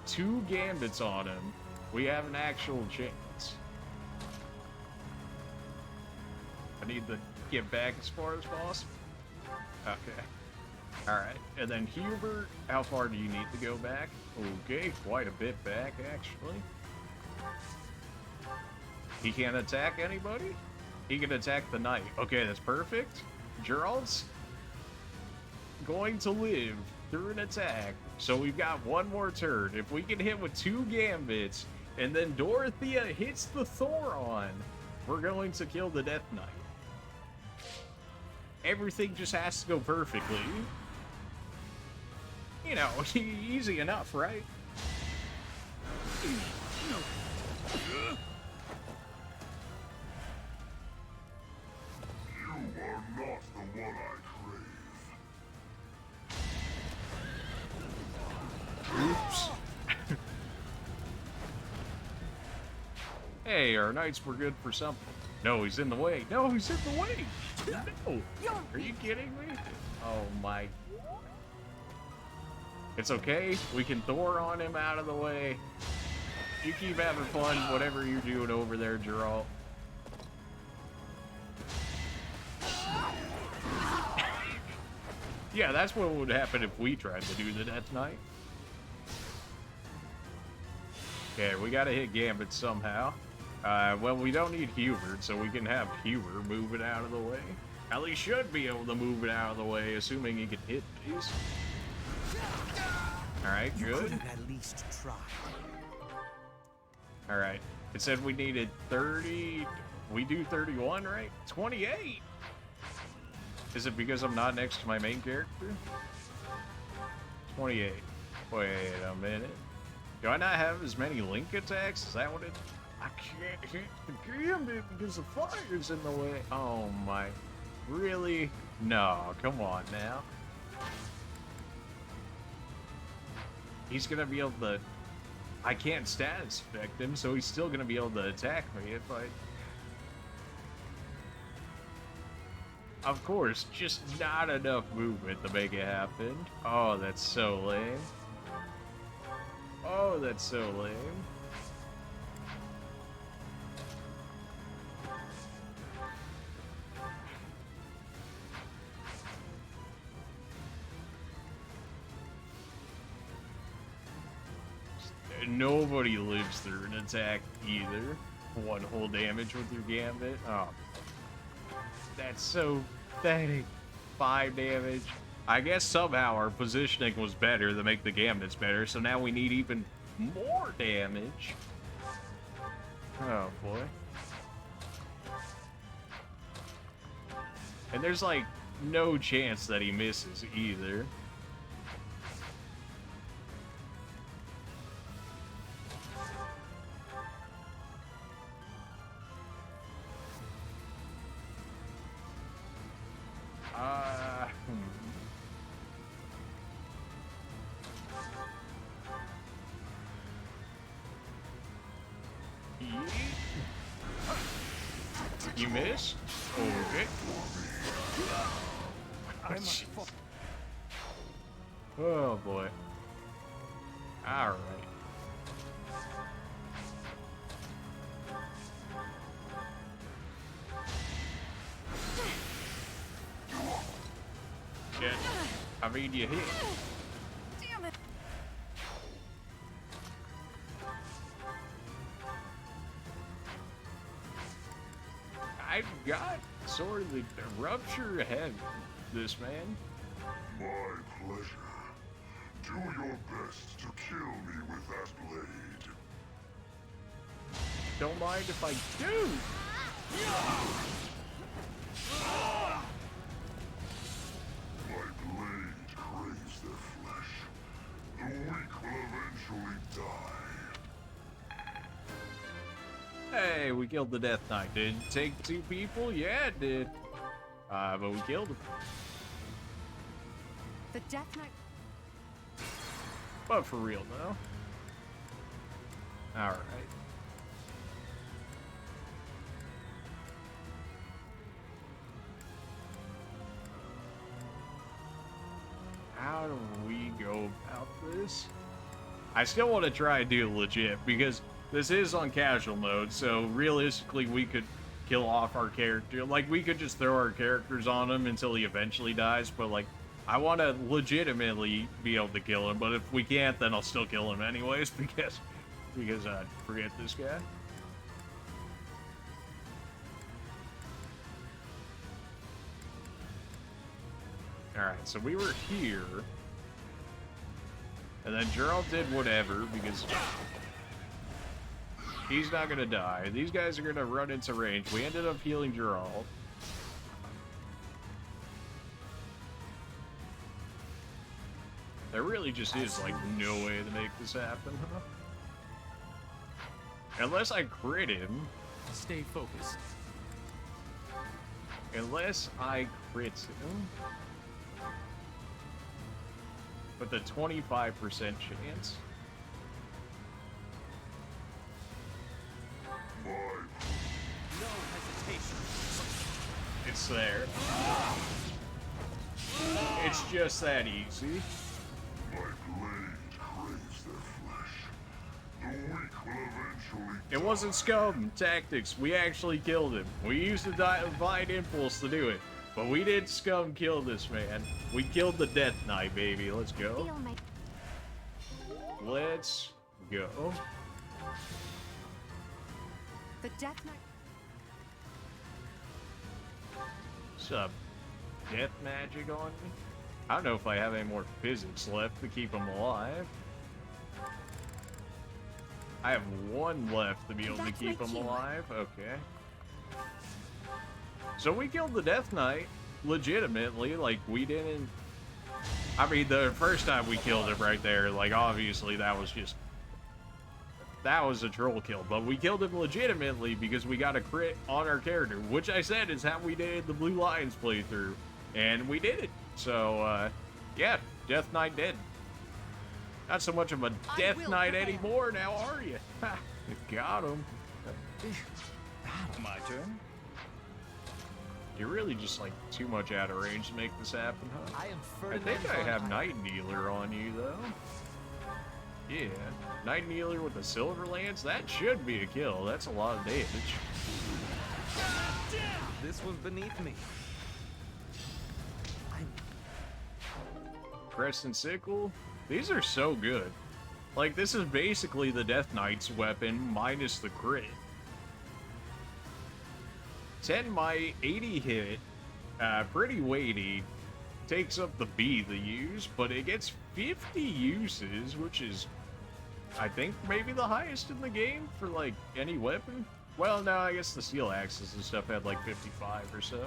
2 gambits on him, we have an actual chance. I need to get back as far as possible. Okay. Alright. And then Hubert, how far do you need to go back? Okay, quite a bit back, actually. He can't attack anybody? He can attack the knight. Okay, that's perfect. Gerald's going to live through an attack. So we've got 1 more turn. If we can hit with 2 gambits, and then Dorothea hits the Thoron, we're going to kill the Death Knight. Everything just has to go perfectly. You know, easy enough, right? You are not the one I crave. Oops. Hey, our knights were good for something. No, he's in the way. No, he's in the way. No. Are you kidding me? Oh my. It's okay. We can Thor on him out of the way. You keep having fun, whatever you're doing over there, Geralt. Yeah, that's what would happen if we tried to do the Death Knight. Okay, we gotta hit Gambit somehow. Well, we don't need Hubert, so we can have Hubert move it out of the way. At least should be able to move it out of the way, assuming he can hit these. Alright, good. At least try. Alright. It said we needed 30... We do 31, right? 28! Is it because I'm not next to my main character? 28. Wait a minute. Do I not have as many link attacks? Is that what it... I can't hit the Gambit because the fire's in the way. Oh my... Really? No, come on now. He's gonna be able to... I can't status effect him, so he's still gonna be able to attack me if I... Of course, just not enough movement to make it happen. Oh, that's so lame. Oh, that's so lame. Nobody lives through an attack either. 1 whole damage with your Gambit. Oh. That's so pathetic. 5 damage. I guess somehow our positioning was better to make the Gambits better, so now we need even more damage. Oh boy. And there's like no chance that he misses either. You missed? Okay. Oh boy. Alright. Shit. I mean, you hit. Damn it. I got sort of the rupture ahead this man. My pleasure. Do your best to kill me with that blade. Don't mind if I do. My blade craves their flesh. The weak will eventually die. Hey, we killed the Death Knight. Did it take 2 people? Yeah, it did. But we killed him. The Death Knight. But for real, though. Alright. How do we go about this? I still want to try and do legit, because this is on casual mode, so realistically we could kill off our character. Like, we could just throw our characters on him until he eventually dies, but like, I want to legitimately be able to kill him, but if we can't, then I'll still kill him anyways, because I'd forget this guy. Alright, so we were here, and then Gerald did whatever, because he's not gonna die. These guys are gonna run into range. We ended up healing Gerald. There really just is, like, no way to make this happen, huh? Unless I crit him. Stay focused. Unless I crit him. With a 25% chance. No hesitation. It's there. It's just that easy. My blade craves their flesh. The weak will eventually It wasn't scum tactics. We actually killed him. We used the divine impulse to do it. But we did scum kill this man. We killed the Death Knight, baby. Let's go. Let's go. The Death Knight. Sup? Death magic on me? I don't know if I have any more physics left to keep him alive. I have 1 left to be able to keep him alive. Okay. So we killed the Death Knight legitimately. Like, we didn't. I mean, the first time we killed him right there, like, obviously that was just. That was a troll kill, but we killed him legitimately because we got a crit on our character, which I said is how we did the Blue Lions playthrough, and we did it. So, yeah, Death Knight dead. Not so much of a Death Knight anymore now, are you? Ha! Got him. My turn. You're really just like too much out of range to make this happen, huh? I am I think I have Night Kneeler on you, though. Yeah, Night Kneeler with a Silver Lance, that should be a kill. That's a lot of damage. This was beneath me. Crescent Sickle, these are so good. Like, this is basically the Death Knight's weapon minus the crit. 10 might, 80 hit, pretty weighty, takes up the B they use, but it gets 50 uses, which is, I think, maybe the highest in the game for, like, any weapon. Well, no, I guess the Steel Axes and stuff had, like, 55 or so.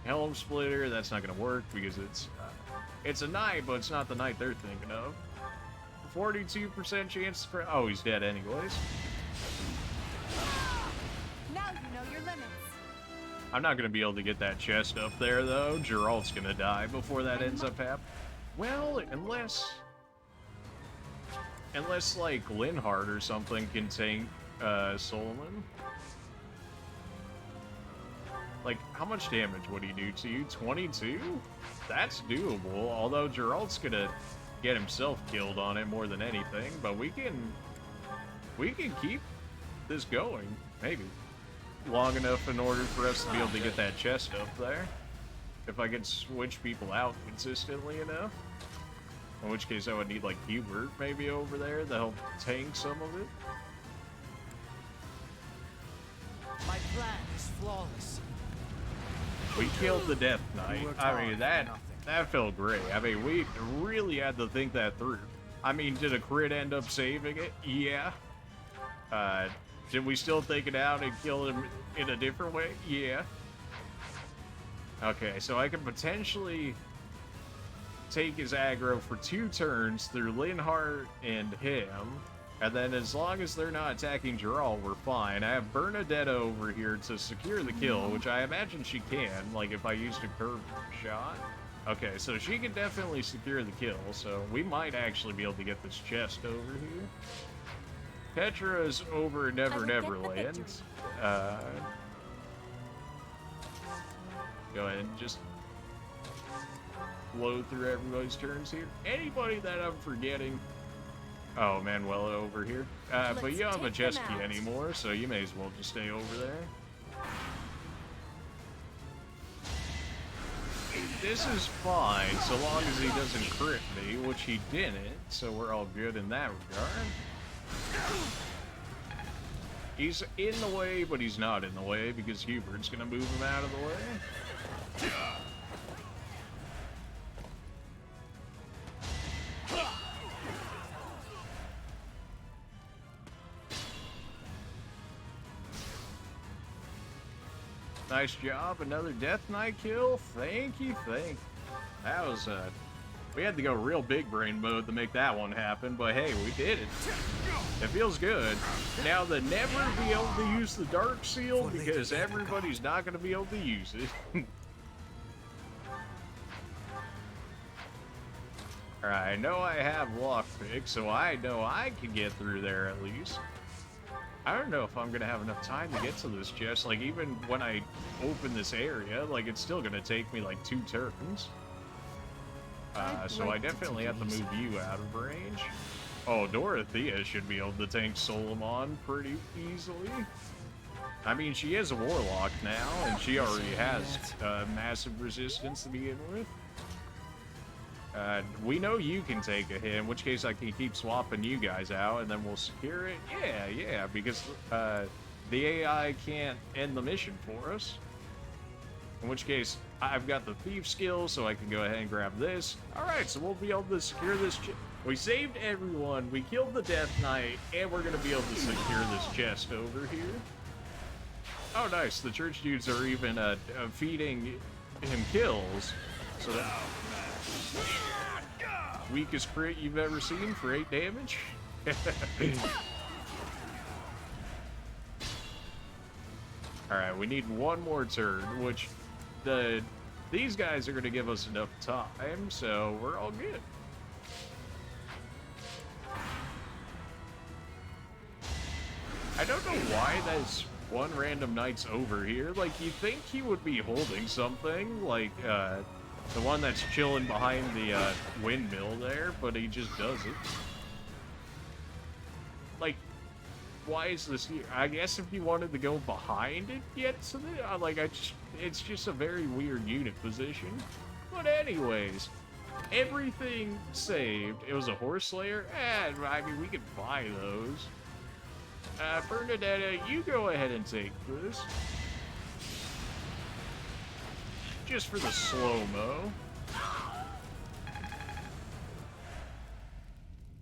Helm Splitter, that's not gonna work because it's a knight, but it's not the knight they're thinking of. 42% chance for, oh, he's dead anyways. Now you know your limits. I'm not gonna be able to get that chest up there, though. Geralt's gonna die before that ends up happening. Well, unless, like, Linhardt or something can tank Solomon. Like, how much damage would he do to you? 22? That's doable, although Geralt's gonna get himself killed on it more than anything, but we can keep this going, maybe. Long enough in order for us to be able to get that chest up there. If I can switch people out consistently enough. In which case I would need, like, Hubert maybe over there to help tank some of it. My plan is flawless. We killed the Death Knight. I mean, that felt great. I mean, we really had to think that through. I mean, did a crit end up saving it? Yeah. Did we still take it out and kill him in a different way? Yeah. Okay, so I can potentially take his aggro for 2 turns through Linhardt and him. And then as long as they're not attacking Geralt, we're fine. I have Bernadetta over here to secure the kill, which I imagine she can, like if I used a curved shot. Okay, so she can definitely secure the kill, so we might actually be able to get this chest over here. Petra's over Neverland. Go ahead and just blow through everybody's turns here. Anybody that I'm forgetting? Oh, Manuela over here. But you don't have a chest key anymore, so you may as well just stay over there. This is fine, so long as he doesn't crit me, which he didn't, so we're all good in that regard. He's in the way, but he's not in the way, because Hubert's gonna move him out of the way. Nice job, another Death Knight kill. Thank you. That was, we had to go real big brain mode to make that one happen, but hey, we did it. It feels good. Now, to never be able to use the Dark Seal, because everybody's not going to be able to use it. Alright, I know I have lockpick, so I know I can get through there at least. I don't know if I'm gonna have enough time to get to this chest. Like, even when I open this area, like, it's still gonna take me like 2 turns. So I definitely have to move you out of range. Oh, Dorothea should be able to tank Solomon pretty easily. I mean, she is a warlock now, and she already has massive resistance to begin with. We know you can take a hit, in which case I can keep swapping you guys out, and then we'll secure it. Yeah, because the AI can't end the mission for us. In which case, I've got the thief skill, so I can go ahead and grab this. Alright, so we'll be able to secure this. We saved everyone, we killed the Death Knight, and we're going to be able to secure this chest over here. Oh, nice. The church dudes are even feeding him kills. So that... Weakest crit you've ever seen for 8 damage? Alright, we need one more turn, which these guys are going to give us enough time, so we're all good. I don't know why that's one random knight's over here. Like, you'd think he would be holding something, like, the one that's chilling behind the windmill there, but he just doesn't. Like, why is this here? I guess if you wanted to go behind it, get to the, like, it's just a very weird unit position. But anyways, everything saved. It was a horse slayer? I mean, we could buy those. Bernadetta, you go ahead and take this. Just for the slow-mo.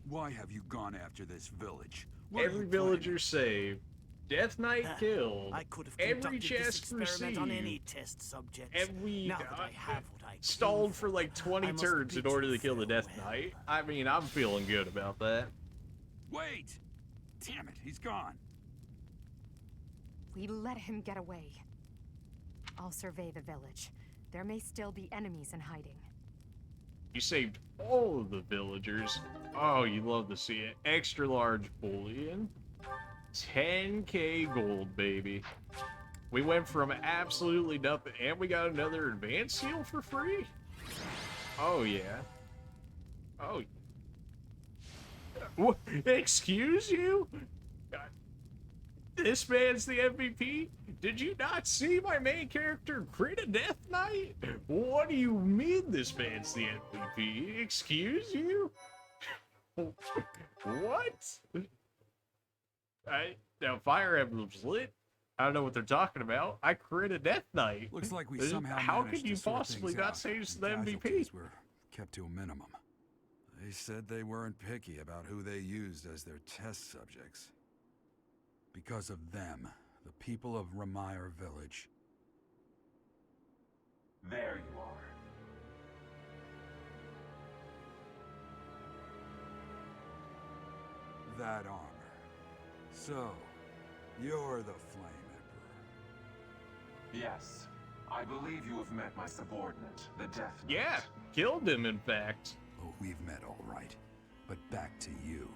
Why have you gone after this village? Every villager saved. Death Knight killed. I could have every conducted this chest experiment received. on any test subject. And we now that I have what I stalled for like 20 turns in order to kill the Death Knight. I mean, I'm feeling good about that. Wait! Damn it, he's gone. We let him get away. I'll survey the village. There may still be enemies in hiding. You saved all of the villagers. Oh, you love to see it. Extra large bullion. 10k gold, baby. We went from absolutely nothing, and we got another advanced seal for free? Oh, yeah. Oh. What? Excuse you? This man's the MVP? Did you not see my main character crit a Death Knight? What do you mean this man's the MVP? Excuse you? What? Now Fire Emblem's lit. I don't know what they're talking about. I crit a Death Knight. Looks like we somehow How managed could you to sort possibly things not out, say it's and the MVP? casualties were kept to a minimum. They said they weren't picky about who they used as their test subjects. Because of them, the people of Remire Village. There you are. That armor. So, you're the Flame Emperor. Yes. I believe you have met my subordinate, the Death Knight. Yeah, killed him, in fact. Oh, we've met all right. But back to you.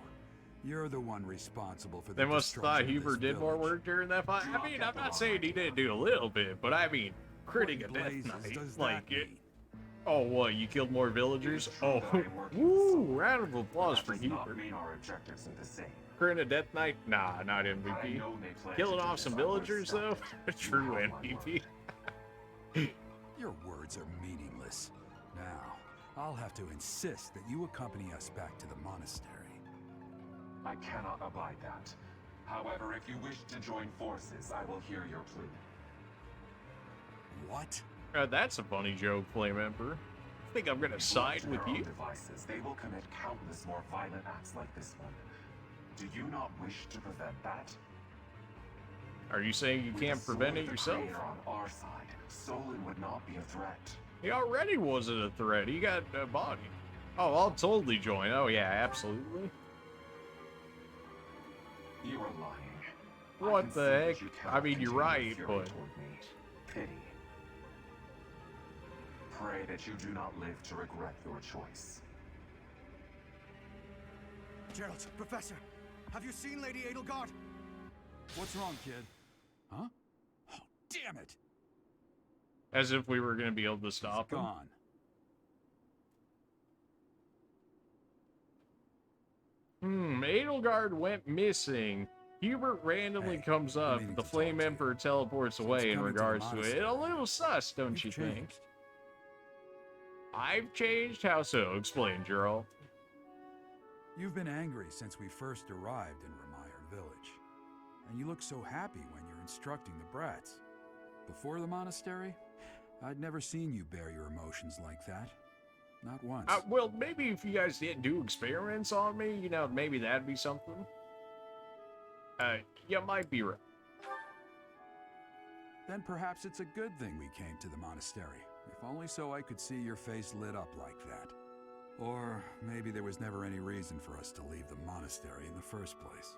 You're the one responsible for the They must have thought destruction of Huber this did more village. work during that fight. I mean, I'm not saying he didn't do a little bit, but I mean, critting a Death Knight, like it. Oh, what? You killed more villagers? Oh, woo! Round of applause for Huber. Our objectives are the same. Critting a Death Knight? Nah, not MVP. Killing off some villagers, though? True MVP. Your words are meaningless. Now, I'll have to insist that you accompany us back to the monastery. I cannot abide that. However, if you wish to join forces, I will hear your plea. What? That's a funny joke, Flame Emperor. I think I'm gonna side with you. Devices, they will commit countless more violent acts like this one. Do you not wish to prevent that? Are you saying you can't prevent it yourself? On our side, Solon would not be a threat. He already wasn't a threat. He got a body. Oh, I'll totally join. Oh yeah, absolutely. You are lying. What the heck? I mean, you're right, but... Pity. Pray that you do not live to regret your choice. Geralt, Professor, have you seen Lady Edelgard? What's wrong, kid? Huh? Oh, damn it! As if we were going to be able to stop him. Gone. Edelgard went missing. Hubert randomly comes up. The Flame Emperor teleports away in regards to it. A little sus, don't you think? I've changed? How so? Explain, Geralt. You've been angry since we first arrived in Remire Village. And you look so happy when you're instructing the brats. Before the monastery, I'd never seen you bear your emotions like that. Not once. Well, maybe if you guys didn't do experiments on me, you know, maybe that'd be something. You might be right. Then perhaps it's a good thing we came to the monastery. If only so I could see your face lit up like that. Or maybe there was never any reason for us to leave the monastery in the first place.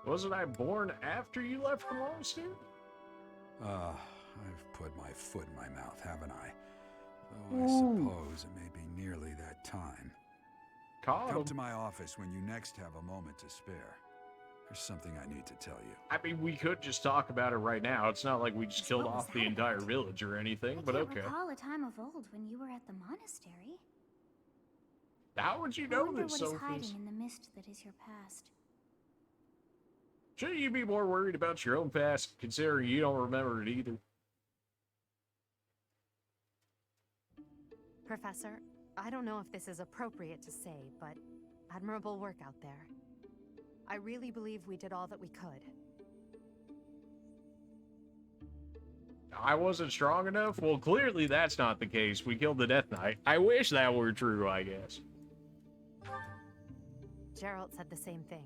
Wasn't I born after you left the monastery? I've put my foot in my mouth, haven't I? Though I suppose it may be nearly that time. Come to my office when you next have a moment to spare. There's something I need to tell you. I mean, we could just talk about it right now. It's not like we just killed off the entire village or anything, but okay. I recall a time of old when you were at the monastery. How would you I know wonder this, what is Sophus? hiding in the mist that is your past. Shouldn't you be more worried about your own past, considering you don't remember it either? Professor, I don't know if this is appropriate to say, but admirable work out there. I really believe we did all that we could. I wasn't strong enough? Well, clearly that's not the case. We killed the Death Knight. I wish that were true, I guess. Geralt said the same thing.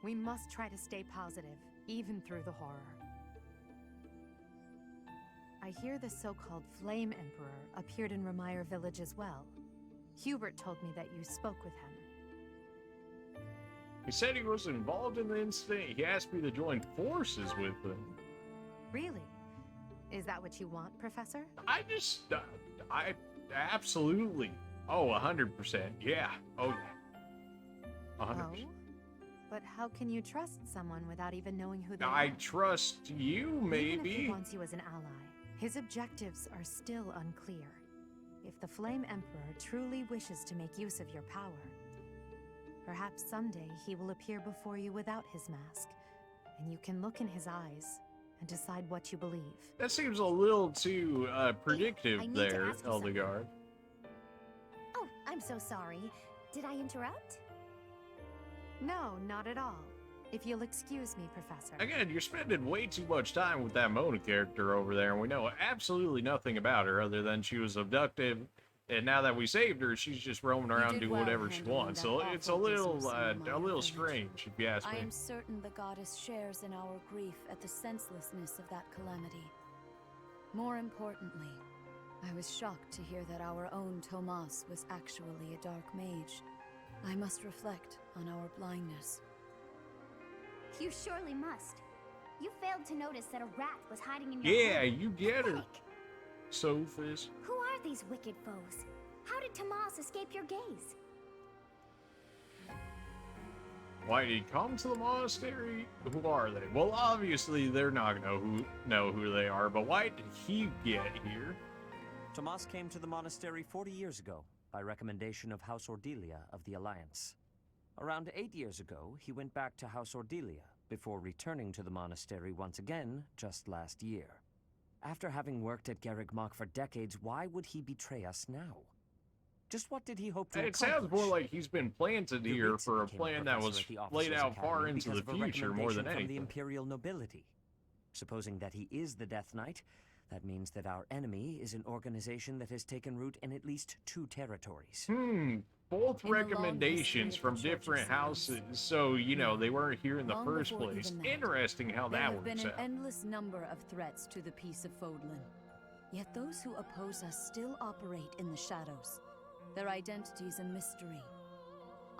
We must try to stay positive, even through the horror. I hear the so-called Flame Emperor appeared in Remire Village as well. Hubert told me that you spoke with him. He said he was involved in the incident. He asked me to join forces with him. Really? Is that what you want, Professor? I absolutely. Oh, 100%. Yeah. Oh, yeah. 100%. But how can you trust someone without even knowing who they are? I trust you, Even if he maybe. wants you as an ally, his objectives are still unclear. If the Flame Emperor truly wishes to make use of your power, perhaps someday he will appear before you without his mask, and you can look in his eyes and decide what you believe. That seems a little too predictive I need to there, ask you something. Eldegard. Oh, I'm so sorry. Did I interrupt? No, not at all. If you'll excuse me, Professor. Again, you're spending way too much time with that Mona character over there, and we know absolutely nothing about her other than she was abducted, and now that we saved her, she's just roaming around did doing well whatever she handling wants. that So it's a awful little, business in a little Remire strange, if you ask I me. am certain the goddess shares in our grief at the senselessness of that calamity. More importantly, I was shocked to hear that our own Tomas was actually a dark mage. I must reflect on our blindness. You surely must. You failed to notice that a rat was hiding in your Yeah, home. you get her. Pathetic. Sophis. Who are these wicked foes? How did Tomas escape your gaze? Why did he come to the monastery? Who are they? Well, obviously they're not gonna know who they are, but why did he get here? Tomas came to the monastery 40 years ago, by recommendation of House Ordelia of the Alliance. Around 8 years ago, he went back to House Ordelia, before returning to the monastery once again, just last year. After having worked at Garreg Mach for decades, why would he betray us now? Just what did he hope to It accomplish? sounds more like he's been planted The here Ritz for a became plan that was professor at the laid Officers' out far Academy into the because of a future more than recommendation from the anything. Imperial nobility. Supposing that he is the Death Knight, that means that our enemy is an organization that has taken root in at least 2 territories. Both In the long recommendations history of from the Church of different Science. houses, so, you know, they weren't here in the Long first before place. even that, Interesting how There that have been works an out. endless number of threats to the peace of Fódlan. Yet those who oppose us still operate in the shadows. Their identity's a mystery.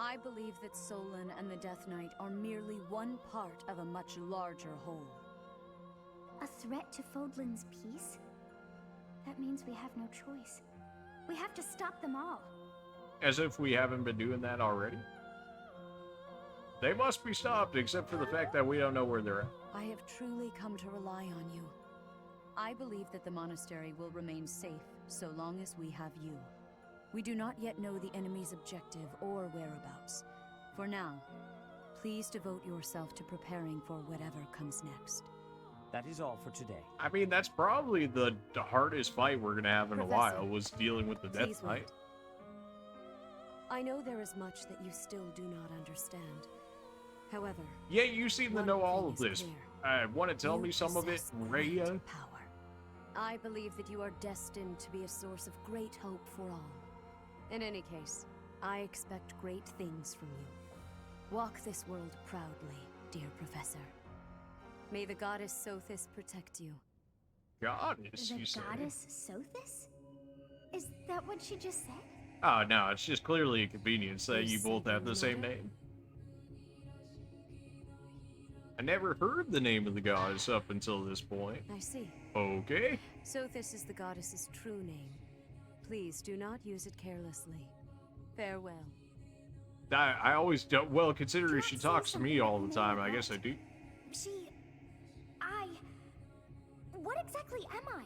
I believe that Solon and the Death Knight are merely one part of a much larger whole. A threat to Fódlan's peace? That means we have no choice. We have to stop them all. As if we haven't been doing that already. They must be stopped, except for the fact that we don't know where they're at. I have truly come to rely on you. I believe that the monastery will remain safe so long as we have you. We do not yet know the enemy's objective or whereabouts. For now, please devote yourself to preparing for whatever comes next. That is all for today. I mean, that's probably the hardest fight we're gonna have in a Professor, while, was dealing with the please Death Knight. wait. I know there is much that you still do not understand. However, Yeah, you seem to one know all thing of is this. clear. Want to tell You me some of it, possess great Rhea? power. I believe that you are destined to be a source of great hope for all. In any case, I expect great things from you. Walk this world proudly, dear Professor. May the goddess Sothis protect you. Goddess, The you say? goddess Sothis? Is that what she just said? Oh, no, it's just clearly a convenience that you both have the same mother? name. I never heard the name of the goddess up until this point. I see. Okay. Sothis is the goddess's true name. Please do not use it carelessly. Farewell. I always don't. Well, considering she talks to me all the time, I guess I do. What exactly am I?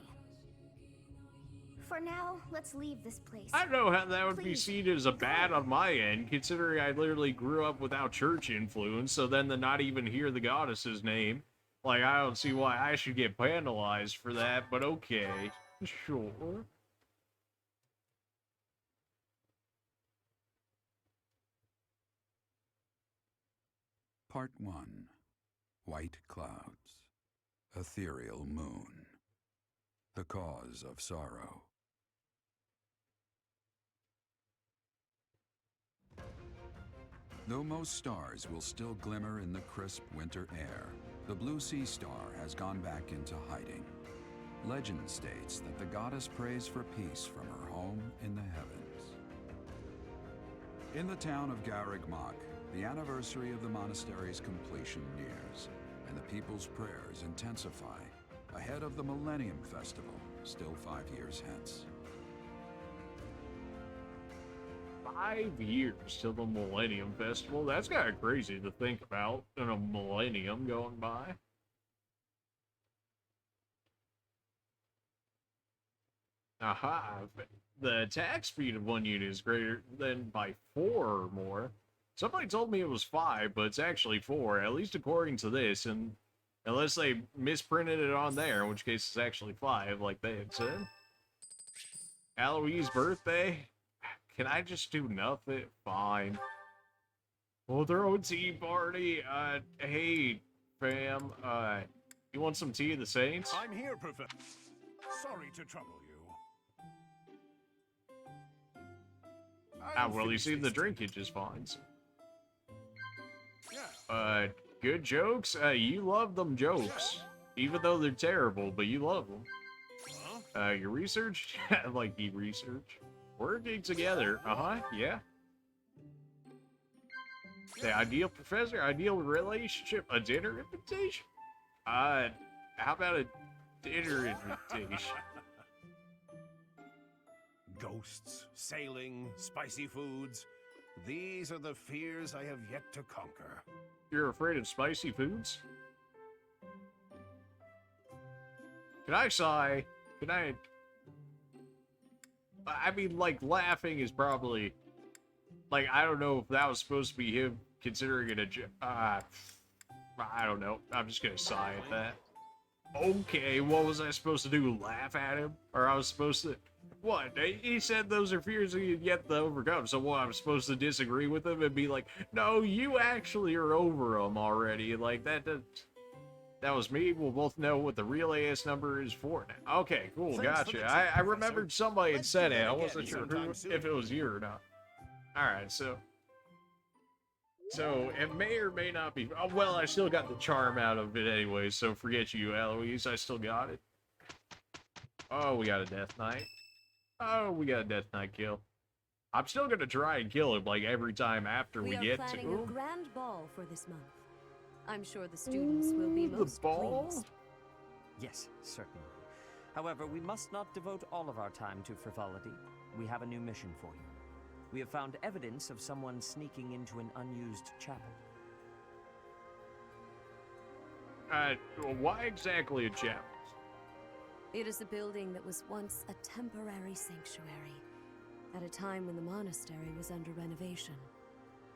For now, let's leave this place. I don't know how that would be Please, seen as a bad on my end, considering I literally grew up without church influence, so then to not even hear the goddess's name. Like, I don't see why I should get penalized for that, but okay. Sure. Part 1. White Clouds. Ethereal Moon. The Cause of Sorrow. Though most stars will still glimmer in the crisp winter air, the blue sea star has gone back into hiding. Legend states that the goddess prays for peace from her home in the heavens. In the town of Garreg Mach, the anniversary of the monastery's completion nears, and the people's prayers intensify ahead of the Millennium Festival, still 5 years hence. 5 years till the Millennium Festival. That's kind of crazy to think about, in a millennium going by. Aha, the attack speed of one unit is greater than by 4 or more. Somebody told me it was 5, but it's actually 4, at least according to this, and unless they misprinted it on there, in which case it's actually 5, like they had said. Aloe's birthday? Can I just do nothing? Fine. We'll throw a tea party. Hey, fam, you want some tea of the Saints? I'm here, Professor. Sorry to trouble you. Well, you see, the drinkage is fine. So. Good jokes? You love them jokes. Even though they're terrible, but you love them. Your research? Like you research? Working together. Yeah. The ideal professor, ideal relationship, a dinner invitation? How about a dinner invitation? Ghosts, sailing, spicy foods. These are the fears I have yet to conquer. You're afraid of spicy foods? Can I sigh? Can I mean, like, laughing is probably... Like, I don't know if that was supposed to be him considering it a... I don't know. I'm just gonna sigh at that. Okay, what was I supposed to do? Laugh at him? Or I was supposed to... What? He said those are fears he yet to overcome. So what, I'm supposed to disagree with him and be like, no, you actually are over them already. Like, that was me. We'll both know what the real AS number is for now. Okay, cool, gotcha. I remembered somebody had said it. I wasn't sure if it was you or not. Alright, so it may or may not be... Oh, well, I still got the charm out of it anyway, so forget you, Eloise. I still got it. Oh, we got a Death Knight. Oh, we got a Death Knight kill. I'm still gonna try and kill him, like, every time after we get to him. We are planning a grand ball for this month. I'm sure the students will be most pleased. Yes, certainly. However, we must not devote all of our time to frivolity. We have a new mission for you. We have found evidence of someone sneaking into an unused chapel. Why exactly a chapel? It is a building that was once a temporary sanctuary, at a time when the monastery was under renovation.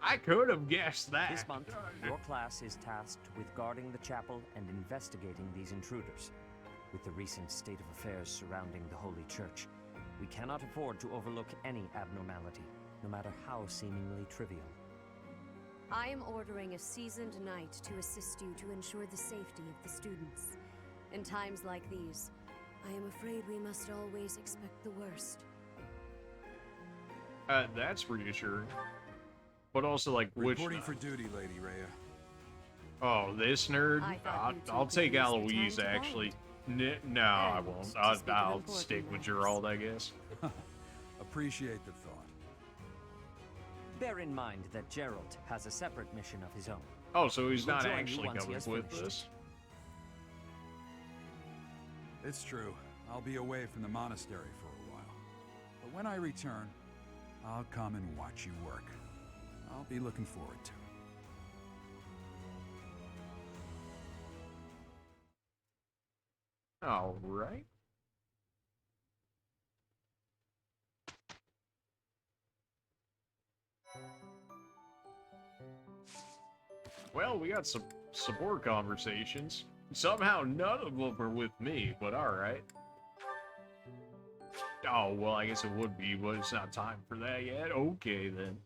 I could have guessed that. This month, your class is tasked with guarding the chapel and investigating these intruders. With the recent state of affairs surrounding the Holy Church, we cannot afford to overlook any abnormality, no matter how seemingly trivial. I am ordering a seasoned knight to assist you to ensure the safety of the students. In times like these, I am afraid we must always expect the worst. That's reassuring. But also, like, reporting for duty, Lady Rhea. Oh, this nerd? I'll take Eloise, actually. No, I won't. I'll stick with Gerald, I guess. Appreciate the thought. Bear in mind that Gerald has a separate mission of his own. Oh, so he's not actually coming with us. It's true. I'll be away from the monastery for a while. But when I return, I'll come and watch you work. I'll be looking forward to it. All right. Well, we got some support conversations. Somehow none of them are with me, but alright. Oh, well, I guess it would be, but it's not time for that yet. Okay, then.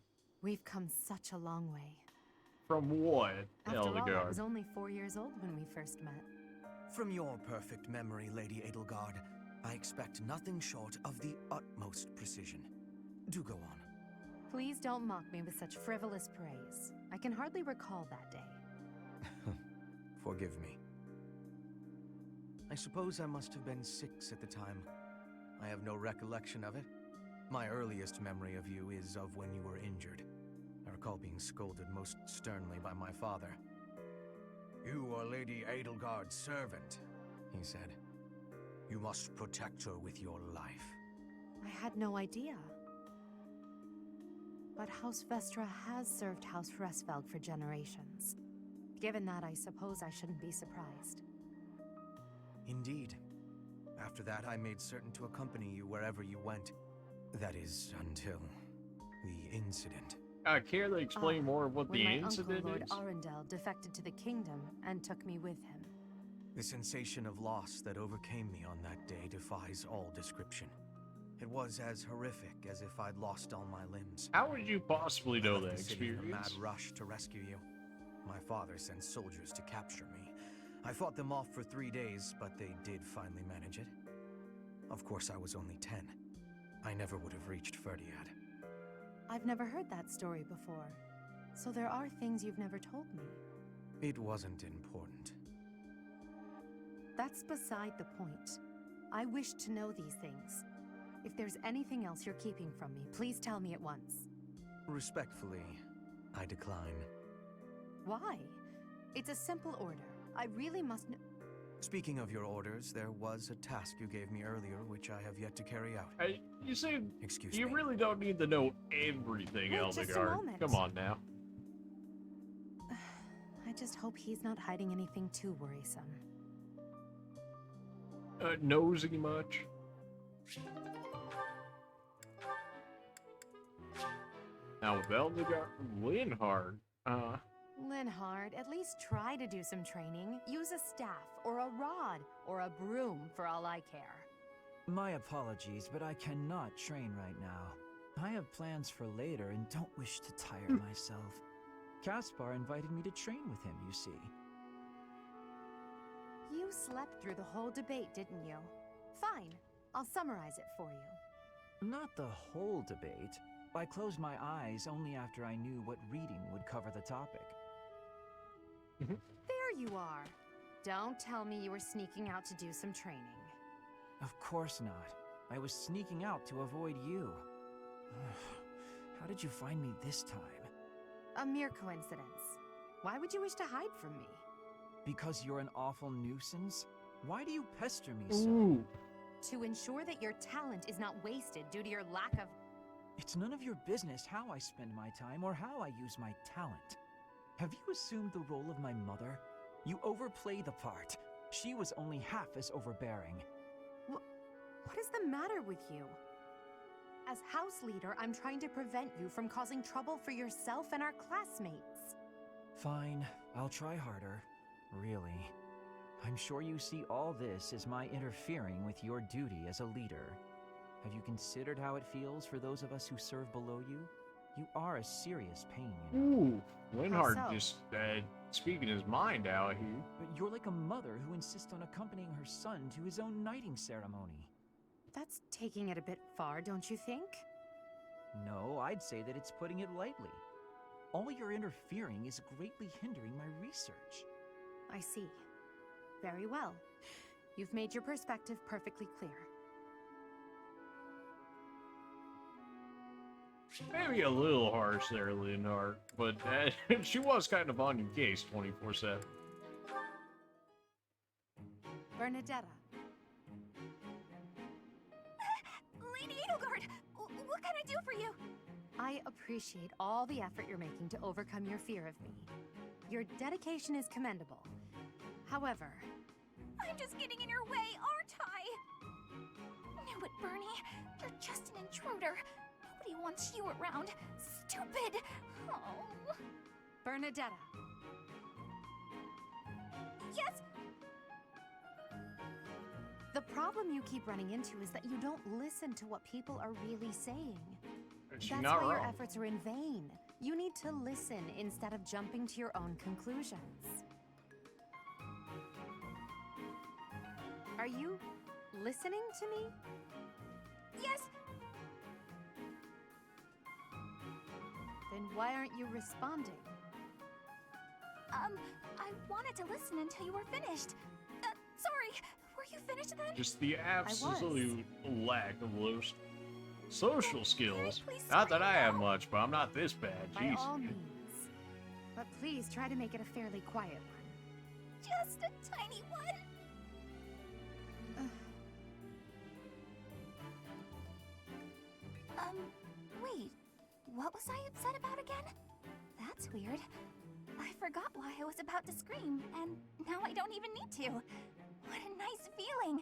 We've come such a long way. From what, After all, I Edelgard? was only 4 years old when we first met. From your perfect memory, Lady Edelgard, I expect nothing short of the utmost precision. Do go on. Please don't mock me with such frivolous praise. I can hardly recall that day. Forgive me. I suppose I must have been 6 at the time. I have no recollection of it. My earliest memory of you is of when you were injured. I recall being scolded most sternly by my father. You are Lady Edelgard's servant, he said. You must protect her with your life. I had no idea. But House Vestra has served House Resfeld for generations. Given that, I suppose I shouldn't be surprised. Indeed. After that, I made certain to accompany you wherever you went. That is, until the incident. Care to explain more of what the incident when my is? uncle, Lord Arundel, defected to the kingdom and took me with him. The sensation of loss that overcame me on that day defies all description. It was as horrific as if I'd lost all my limbs. How would you possibly know that I left the city in a mad experience? rush to rescue you. My father sent soldiers to capture me. I fought them off for 3 days, but they did finally manage it. Of course, I was only 10. I never would have reached Ferdiad. I've never heard that story before. So there are things you've never told me. It wasn't important. That's beside the point. I wish to know these things. If there's anything else you're keeping from me, please tell me at once. Respectfully, I decline. Why? It's a simple order. I really must know. Speaking of your orders, there was a task you gave me earlier which I have yet to carry out. You say Excuse you me. really don't need to know everything, Wait, just a Eldegard. moment. Come on now. I just hope he's not hiding anything too worrisome. Nosy much? Now with Eldegard, Linhard, Linhard, at least try to do some training. Use a staff, or a rod, or a broom, for all I care. My apologies, but I cannot train right now. I have plans for later and don't wish to tire myself. Caspar invited me to train with him, you see. You slept through the whole debate, didn't you? Fine, I'll summarize it for you. Not the whole debate. I closed my eyes only after I knew what reading would cover the topic. There you are. Don't tell me you were sneaking out to do some training. Of course not. I was sneaking out to avoid you. How did you find me this time? A mere coincidence. Why would you wish to hide from me? Because you're an awful nuisance? Why do you pester me so? Ooh. To ensure that your talent is not wasted due to your lack of... It's none of your business how I spend my time or how I use my talent. Have you assumed the role of my mother? You overplay the part. She was only half as overbearing. What is the matter with you? As house leader, I'm trying to prevent you from causing trouble for yourself and our classmates. Fine, I'll try harder. Really. I'm sure you see all this as my interfering with your duty as a leader. Have you considered how it feels for those of us who serve below you? You are a serious pain, you know. Ooh, Linhard How so? just speaking his mind out here. But you're like a mother who insists on accompanying her son to his own knighting ceremony. That's taking it a bit far, don't you think? No, I'd say that it's putting it lightly. All your interfering is greatly hindering my research. I see. Very well. You've made your perspective perfectly clear. Maybe a little harsh there, Linhard, but she was kind of on your case 24/7. Bernadetta. Lady Edelgard, what can I do for you? I appreciate all the effort you're making to overcome your fear of me. Your dedication is commendable. However... I'm just getting in your way, aren't I? Knew it, Bernie. You're just an intruder. Nobody wants you around. Stupid! Oh. Bernadetta. Yes? The problem you keep running into is that you don't listen to what people are really saying. She's That's not why your wrong. efforts are in vain. You need to listen instead of jumping to your own conclusions. Are you listening to me? Yes? Then why aren't you responding? I wanted to listen until you were finished. Sorry, were you finished then? Just the absolute lack of those social skills. Not that I have much, but I'm not this bad. By Jeez. all means. But please try to make it a fairly quiet one. Just a tiny one. Wait. What was I upset about again? That's weird. I forgot why I was about to scream, and now I don't even need to. What a nice feeling.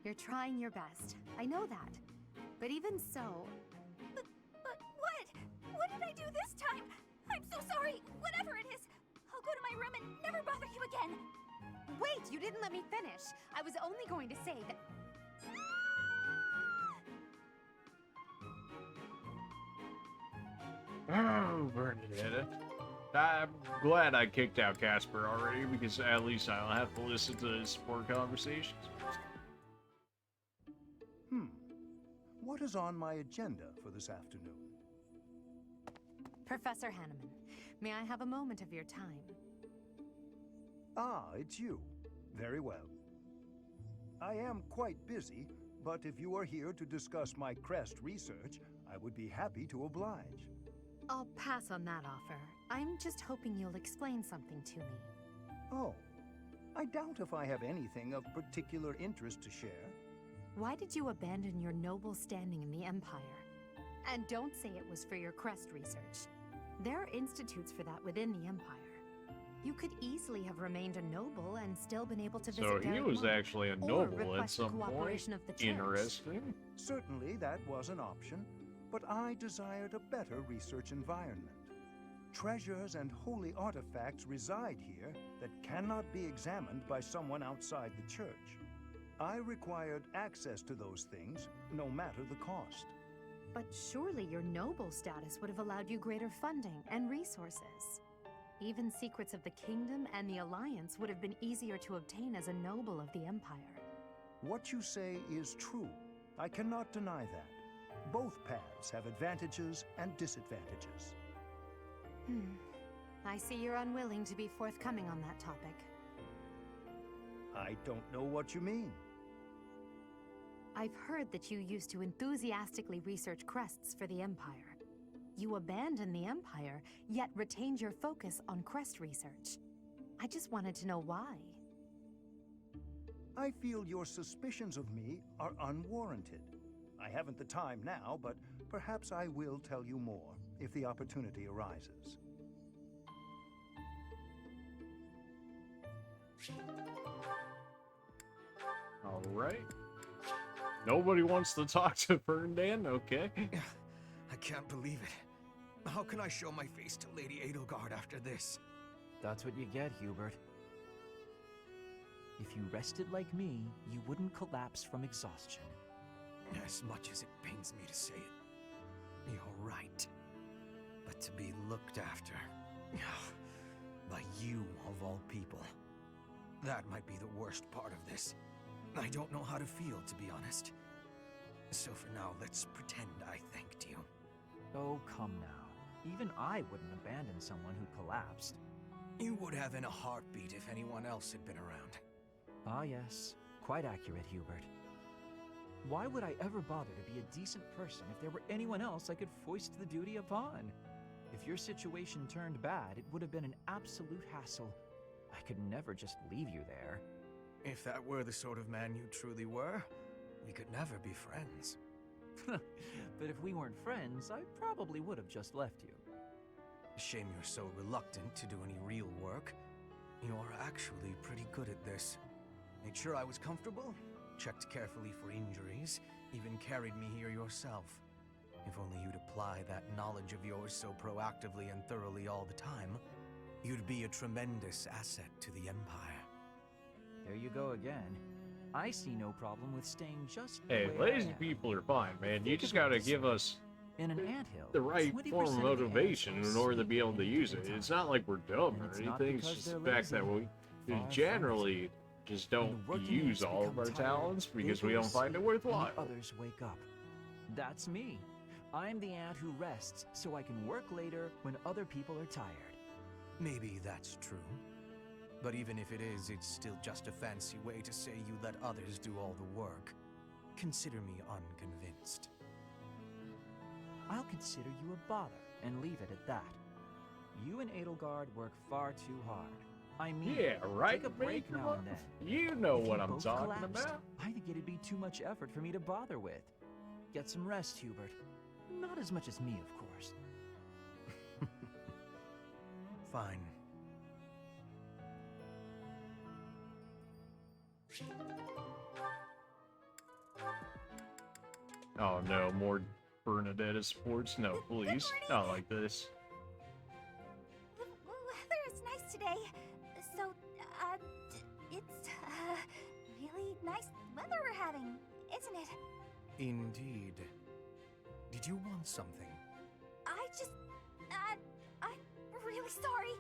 You're trying your best. I know that. But even so... But what? What did I do this time? I'm so sorry. Whatever it is. I'll go to my room and never bother you again. Wait, you didn't let me finish. I was only going to say that... Oh, Bernadette. I'm glad I kicked out Casper already, because at least I don't have to listen to his support conversations. What is on my agenda for this afternoon? Professor Hanneman, may I have a moment of your time? Ah, it's you. Very well. I am quite busy, but if you are here to discuss my crest research, I would be happy to oblige. I'll pass on that offer. I'm just hoping you'll explain something to me. Oh, I doubt if I have anything of particular interest to share. Why did you abandon your noble standing in the Empire? And don't say it was for your crest research. There are institutes for that within the Empire. You could easily have remained a noble and still been able to visit So he Garreg was Mach, actually a or noble at request the some point. cooperation of the church. Interesting. Certainly that was an option, but I desired a better research environment. Treasures and holy artifacts reside here that cannot be examined by someone outside the church. I required access to those things, no matter the cost. But surely your noble status would have allowed you greater funding and resources. Even secrets of the kingdom and the alliance would have been easier to obtain as a noble of the Empire. What you say is true. I cannot deny that. Both paths have advantages and disadvantages. I see you're unwilling to be forthcoming on that topic. I don't know what you mean. I've heard that you used to enthusiastically research crests for the Empire. You abandoned the Empire, yet retained your focus on crest research. I just wanted to know why. I feel your suspicions of me are unwarranted. I haven't the time now, but perhaps I will tell you more if the opportunity arises. All right. Nobody wants to talk to Ferndan, okay? I can't believe it. How can I show my face to Lady Edelgard after this? That's what you get, Hubert. If you rested like me, you wouldn't collapse from exhaustion. As much as it pains me to say it, you're right. But to be looked after by you of all people, that might be the worst part of this. I don't know how to feel, to be honest. So for now, let's pretend I thanked you. Oh, come now. Even I wouldn't abandon someone who collapsed. You would have in a heartbeat if anyone else had been around. Ah, yes. Quite accurate, Hubert. Why would I ever bother to be a decent person if there were anyone else I could foist the duty upon? If your situation turned bad, it would have been an absolute hassle. I could never just leave you there. If that were the sort of man you truly were, we could never be friends. But if we weren't friends, I probably would have just left you. Shame you're so reluctant to do any real work. You're actually pretty good at this. Made sure I was comfortable, checked carefully for injuries, even carried me here yourself. If only you'd apply that knowledge of yours so proactively and thoroughly all the time, you'd be a tremendous asset to the Empire. There you go again. I see no problem with staying just Hey, where I lazy am. people are fine, man. You just gotta give us In an anthill, the right 20% form of of the motivation ants in will order to sleep be able to at use it. different It's not like we're dumb And or it's not anything, it's because just the they're fact that lazy. we Far from generally just When don't the working use ants all of become our tired, talents because they we go don't find it asleep, and worthwhile. the others wake up. That's me. I'm the ant who rests so I can work later when other people are tired. Maybe that's true. But even if it is, it's still just a fancy way to say you let others do all the work. Consider me unconvinced. I'll consider you a bother and leave it at that. You and Edelgard work far too hard. I mean, Yeah, right, take a break Baker now and then. Buff? You know If what you I'm both talking collapsed, about. I think it'd be too much effort for me to bother with. Get some rest, Hubert. Not as much as me, of course. Fine. Oh no, more Bernadetta sports? No, please. Not like this. The weather is nice today. So, it's, really nice weather we're having, isn't it? Indeed. Did you want something? I'm really sorry.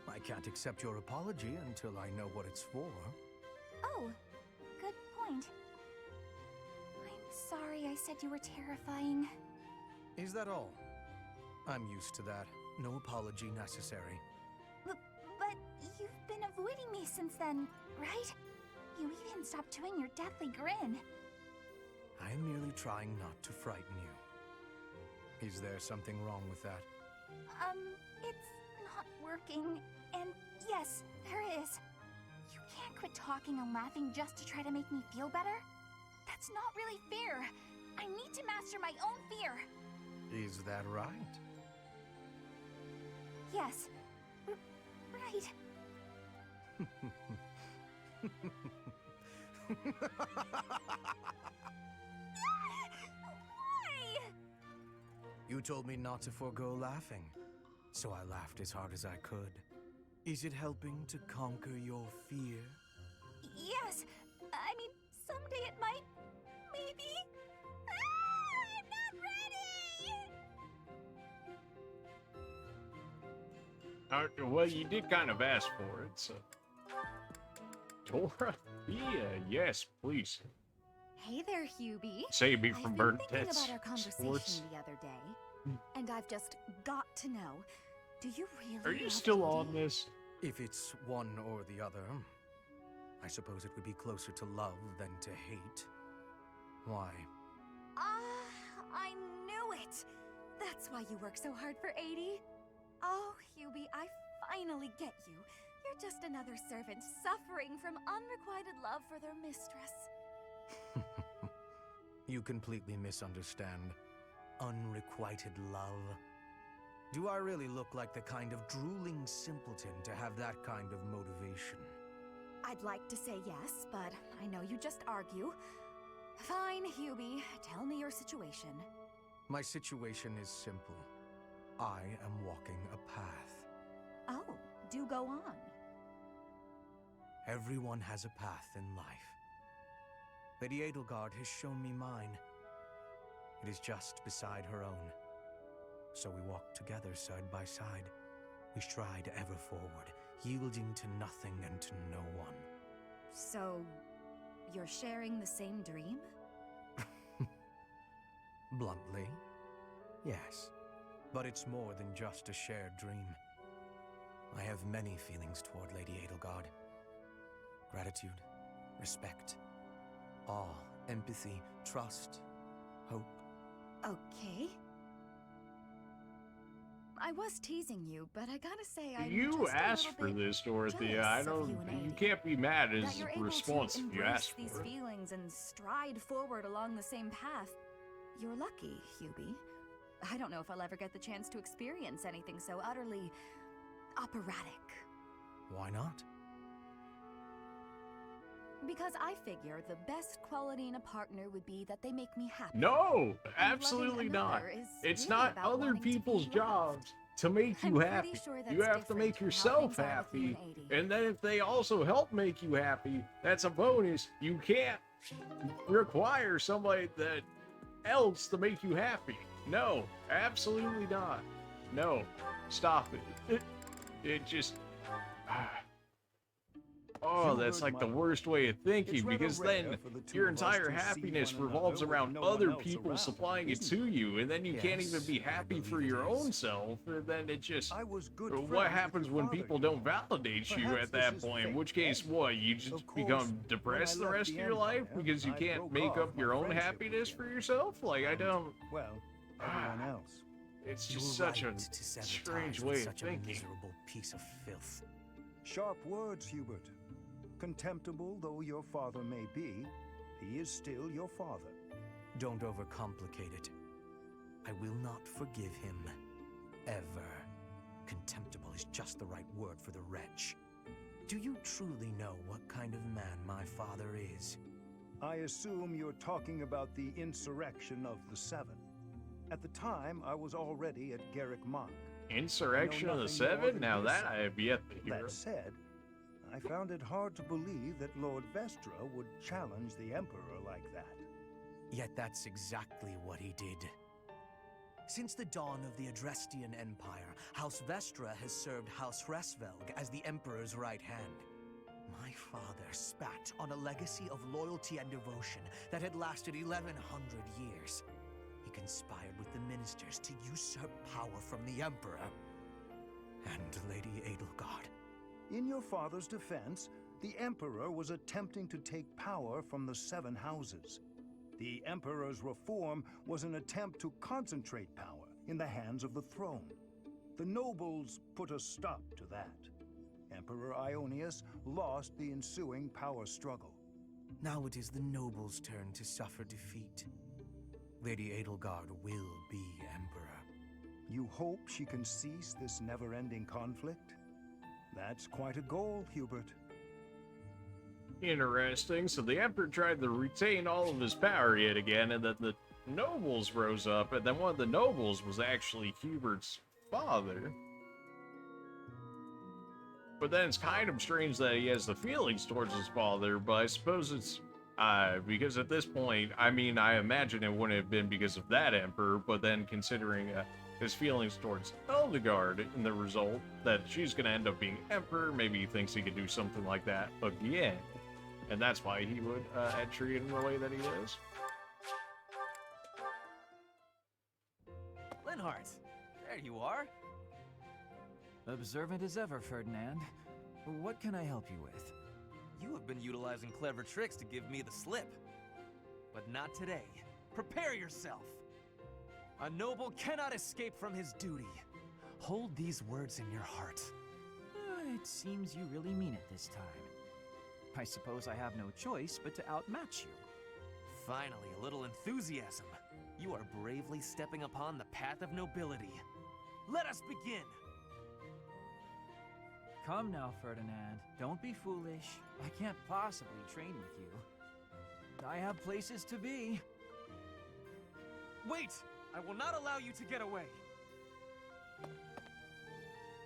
I can't accept your apology until I know what it's for. Oh, good point. I'm sorry I said you were terrifying. Is that all? I'm used to that. No apology necessary. But you've been avoiding me since then, right? You even stopped doing your deathly grin. I'm merely trying not to frighten you. Is there something wrong with that? It's not working. And yes, there is. You can't quit talking and laughing just to try to make me feel better. That's not really fair. I need to master my own fear. Is that right? Yes. Right. Why? You told me not to forego laughing, so I laughed as hard as I could. Is it helping to conquer your fear? Yes. I mean, someday it might. Maybe. I'm not ready! Well, you did kind of ask for it, so... Dora? Yeah, yes, please. Hey there, Hubie. Save me from I've been burnt thinking tits. about our conversation Sports. the other day, and I've just got to know, do you really Are you love still Edie? on this? If it's one or the other, I suppose it would be closer to love than to hate. Why? I knew it! That's why you work so hard for Edie. Oh, Hubie, I finally get you. You're just another servant suffering from unrequited love for their mistress. You completely misunderstand. Unrequited love. Do I really look like the kind of drooling simpleton to have that kind of motivation? I'd like to say yes, but I know you just argue. Fine, Hubie, tell me your situation. My situation is simple. I am walking a path. Oh, do go on. Everyone has a path in life. Lady Edelgard has shown me mine. It is just beside her own. So we walk together side by side. We stride ever forward, yielding to nothing and to no one. So, you're sharing the same dream? Bluntly, yes. But it's more than just a shared dream. I have many feelings toward Lady Edelgard. Gratitude, respect, awe, empathy, trust, hope. Okay. I was teasing you, but I gotta say I'm You just a asked little for bit this, Dorothea. jealous I of don't. you and You Edie. can't be mad That as you're a able response to if you embrace asked these for it. feelings and stride forward along the same path. You're lucky, Hubie. I don't know if I'll ever get the chance to experience anything so utterly operatic. Why not? Because I figure the best quality in a partner would be that they make me happy. No, And absolutely loving not. another is It's really not about other wanting to be people's loved. jobs to make you I'm happy. pretty sure You that's have to make different from how yourself things are with you happy. and Edie. And then if they also help make you happy, that's a bonus. You can't require somebody that else to make you happy. No, absolutely not. No, stop it. It just... Oh, that's like the worst way of thinking, because then your entire happiness revolves around other people supplying it to you, and then you can't even be happy for your own self, and then it just... What happens when people don't validate you at that point? In which case, what, you just become depressed the rest of your life because you can't make up your own happiness for yourself? Like, I don't... Well, everyone else. It's You just were such a right to sever strange ties way with of such a thinking. miserable piece of filth. Sharp words, Hubert. Contemptible though your father may be, he is still your father. Don't overcomplicate it. I will not forgive him. Ever. Contemptible is just the right word for the wretch. Do you truly know what kind of man my father is? I assume you're talking about the insurrection of the Seven. At the time, I was already at Garrick Mach. Insurrection of the Seven? Now that I have yet to hear. That said, I found it hard to believe that Lord Vestra would challenge the Emperor like that. Yet that's exactly what he did. Since the dawn of the Adrestian Empire, House Vestra has served House Hresvelg as the Emperor's right hand. My father spat on a legacy of loyalty and devotion that had lasted 1100 years. He conspired with the ministers to usurp power from the Emperor and Lady Edelgard. In your father's defense, the Emperor was attempting to take power from the Seven Houses. The Emperor's reform was an attempt to concentrate power in the hands of the throne. The nobles put a stop to that. Emperor Ionius lost the ensuing power struggle. Now it is the nobles' turn to suffer defeat. Lady Edelgard will be Emperor. You hope she can cease this never-ending conflict? That's quite a goal, Hubert. Interesting. So the Emperor tried to retain all of his power yet again, and then the nobles rose up, and then one of the nobles was actually Hubert's father. But then it's kind of strange that he has the feelings towards his father, but I suppose it's because at this point, I mean, I imagine it wouldn't have been because of that Emperor, but then considering his feelings towards Edelgard in the result, that she's going to end up being Emperor, maybe he thinks he could do something like that again. And that's why he would treat him the way that he is. Linhardt, there you are. Observant as ever, Ferdinand. What can I help you with? You have been utilizing clever tricks to give me the slip. But not today. Prepare yourself. A noble cannot escape from his duty. Hold these words in your heart. It seems you really mean it this time. I suppose I have no choice but to outmatch you. Finally, a little enthusiasm. You are bravely stepping upon the path of nobility. Let us begin! Come now, Ferdinand. Don't be foolish. I can't possibly train with you. I have places to be. Wait! I will not allow you to get away!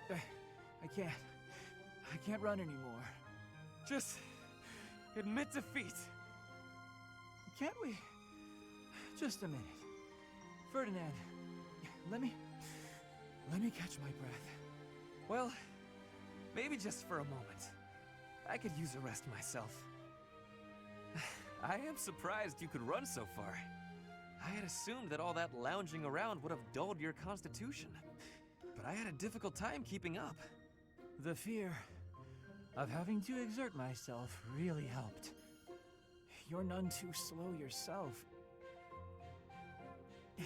I can't run anymore. Just admit defeat. Can't we? Just a minute. Ferdinand, let me catch my breath. Well, maybe just for a moment. I could use a rest myself. I am surprised you could run so far. I had assumed that all that lounging around would have dulled your constitution. But I had a difficult time keeping up. The fear of having to exert myself really helped. You're none too slow yourself.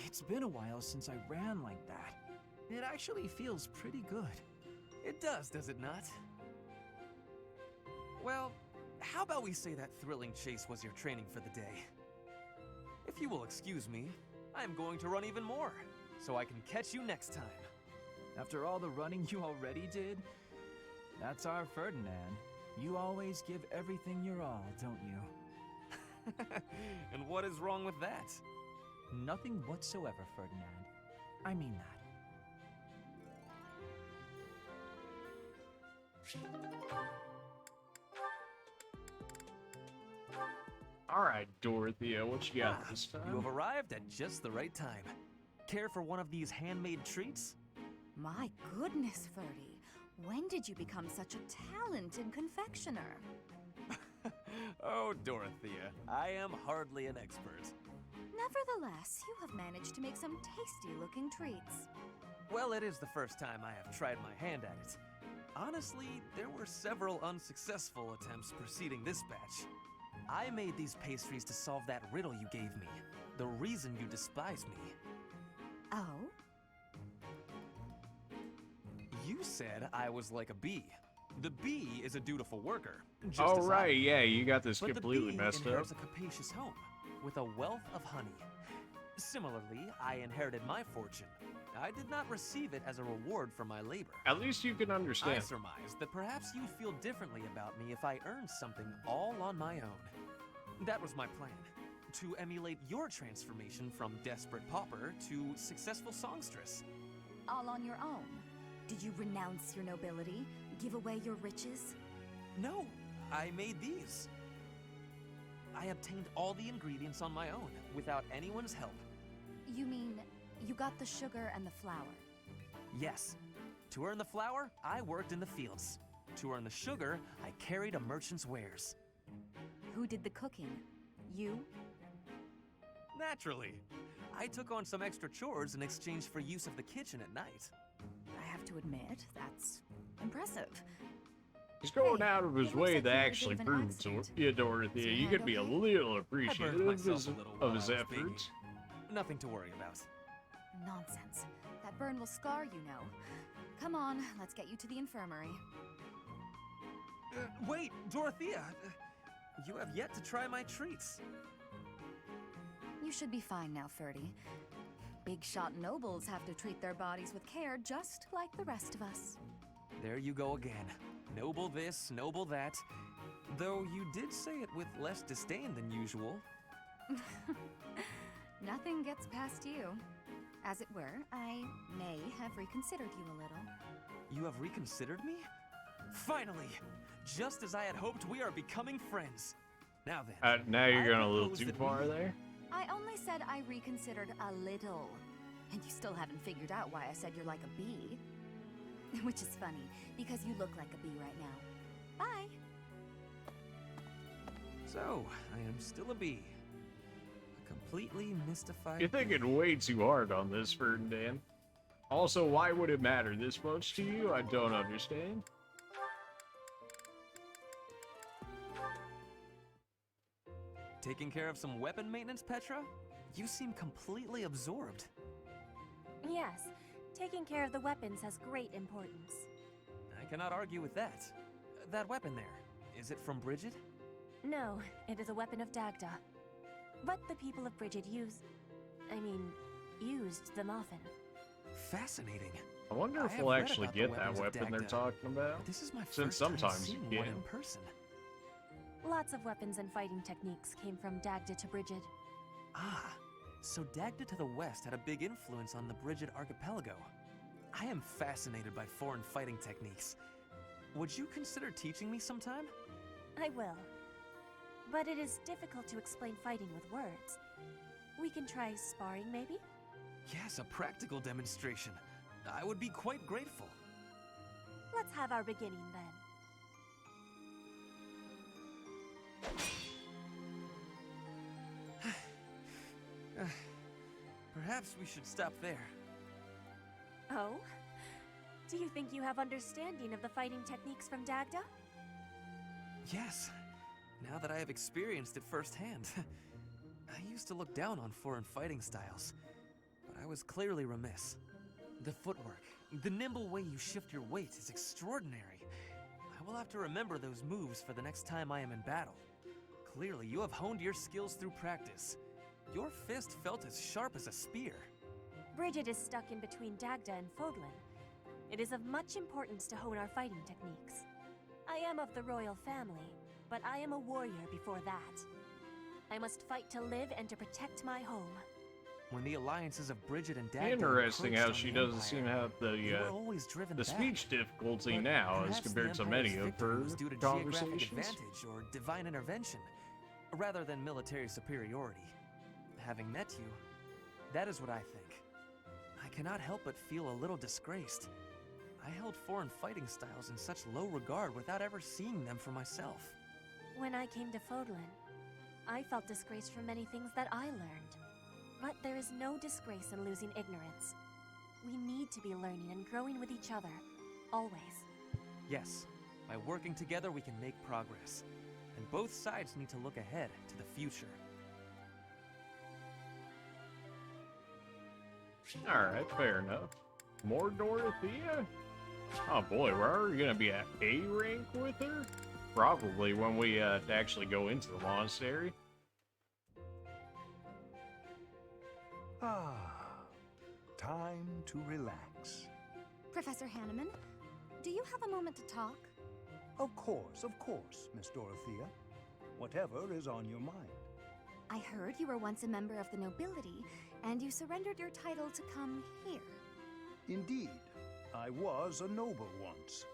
It's been a while since I ran like that. It actually feels pretty good. It does it not? Well, how about we say that thrilling chase was your training for the day? If you will excuse me, I'm going to run even more, so I can catch you next time. After all the running you already did? That's our Ferdinand. You always give everything your all, don't you? And what is wrong with that? Nothing whatsoever, Ferdinand. I mean that. Alright, Dorothea, what you got this time? You have arrived at just the right time. Care for one of these handmade treats? My goodness, Ferdy. When did you become such a talented confectioner? Oh, Dorothea, I am hardly an expert. Nevertheless, you have managed to make some tasty-looking treats. Well, it is the first time I have tried my hand at it. Honestly, there were several unsuccessful attempts preceding this batch. I made these pastries to solve that riddle you gave me. The reason you despise me. Oh? You said I was like a bee. The bee is a dutiful worker. Just Oh, as right, I am. yeah, you got this But completely the bee messed up. inherits a capacious home with a wealth of honey Similarly, I inherited my fortune. I did not receive it as a reward for my labor. At least you can I understand. surmise that perhaps you'd feel differently about me if I earned something all on my own. That was my plan, to emulate your transformation from desperate pauper to successful songstress. All on your own. Did you renounce your nobility? Give away your riches? No, I made these. I obtained all the ingredients on my own, without anyone's help. You mean, you got the sugar and the flour? Yes. To earn the flour, I worked in the fields. To earn the sugar, I carried a merchant's wares. Who did the cooking? You? Naturally. I took on some extra chores in exchange for use of the kitchen at night. I have to admit, that's impressive. He's going out of his way to actually prove to you, Dorothea. You could be a little appreciative of his efforts. Nothing to worry about. Nonsense. That burn will scar you now. Come on, let's get you to the infirmary. Wait, Dorothea! You have yet to try my treats. You should be fine now, Ferdy. Big shot nobles have to treat their bodies with care just like the rest of us. There you go again. Noble this, noble that. Though you did say it with less disdain than usual. Nothing gets past you. As it were, I may have reconsidered you a little. You have reconsidered me? Finally! Just as I had hoped, we are becoming friends. Now then. Now you're going a little too far there. I only said I reconsidered a little. And you still haven't figured out why I said you're like a bee. Which is funny, because you look like a bee right now. Bye! So, I am still a bee. A completely mystified You're thinking way too hard on this, Ferdinand. Also, why would it matter this much to you? I don't understand. Taking care of some weapon maintenance, Petra? You seem completely absorbed. Yes, taking care of the weapons has great importance. I cannot argue with that. That weapon there, is it from Bridget? No, it is a weapon of Dagda. But the people of Bridget used them often. Fascinating. I wonder if we'll actually get that weapon they're talking about. This is my Since first time sometimes you seeing can. one in person. Lots of weapons and fighting techniques came from Dagda to Bridget. Ah, so Dagda to the west had a big influence on the Bridget archipelago. I am fascinated by foreign fighting techniques. Would you consider teaching me sometime? I will. But it is difficult to explain fighting with words. We can try sparring, maybe? Yes, a practical demonstration. I would be quite grateful. Let's have our beginning then. Perhaps we should stop there. Oh? Do you think you have understanding of the fighting techniques from Dagda? Yes, now that I have experienced it firsthand. I used to look down on foreign fighting styles, but I was clearly remiss. The footwork, the nimble way you shift your weight is extraordinary. I will have to remember those moves for the next time I am in battle. Clearly, you have honed your skills through practice. Your fist felt as sharp as a spear. Bridget is stuck in between Dagda and Fódlan. It is of much importance to hone our fighting techniques. I am of the royal family, but I am a warrior before that. I must fight to live and to protect my home. When the alliances of Bridget and Dagda Interesting how encroached she on the doesn't seem to have You were always driven the back. speech difficulty But now as perhaps compared the to many Empire's of victory her was due to geographic conversations. advantage or divine intervention, rather than military superiority. Having met you, that is what I think. I cannot help but feel a little disgraced. I held foreign fighting styles in such low regard without ever seeing them for myself. When I came to Fódlan, I felt disgraced for many things that I learned. But there is no disgrace in losing ignorance. We need to be learning and growing with each other, always. Yes, by working together we can make progress. And both sides need to look ahead to the future. Alright, fair enough. More Dorothea? Oh boy, we're already gonna be at A rank with her? Probably when we actually go into the monastery. Ah, time to relax. Professor Hanneman, do you have a moment to talk? Of course, Miss Dorothea. Whatever is on your mind. I heard you were once a member of the nobility, and you surrendered your title to come here. Indeed, I was a noble once.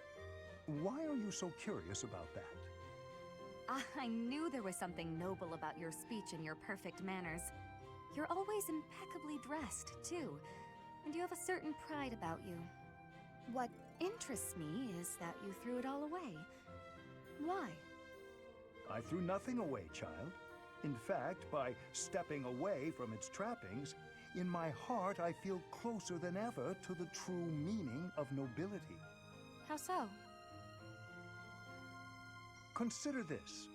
Why are you so curious about that? I knew there was something noble about your speech and your perfect manners. You're always impeccably dressed, too, and you have a certain pride about you. What interests me is that you threw it all away. Why? I threw nothing away, child. In fact, by stepping away from its trappings, in my heart I feel closer than ever to the true meaning of nobility. How so? Consider this.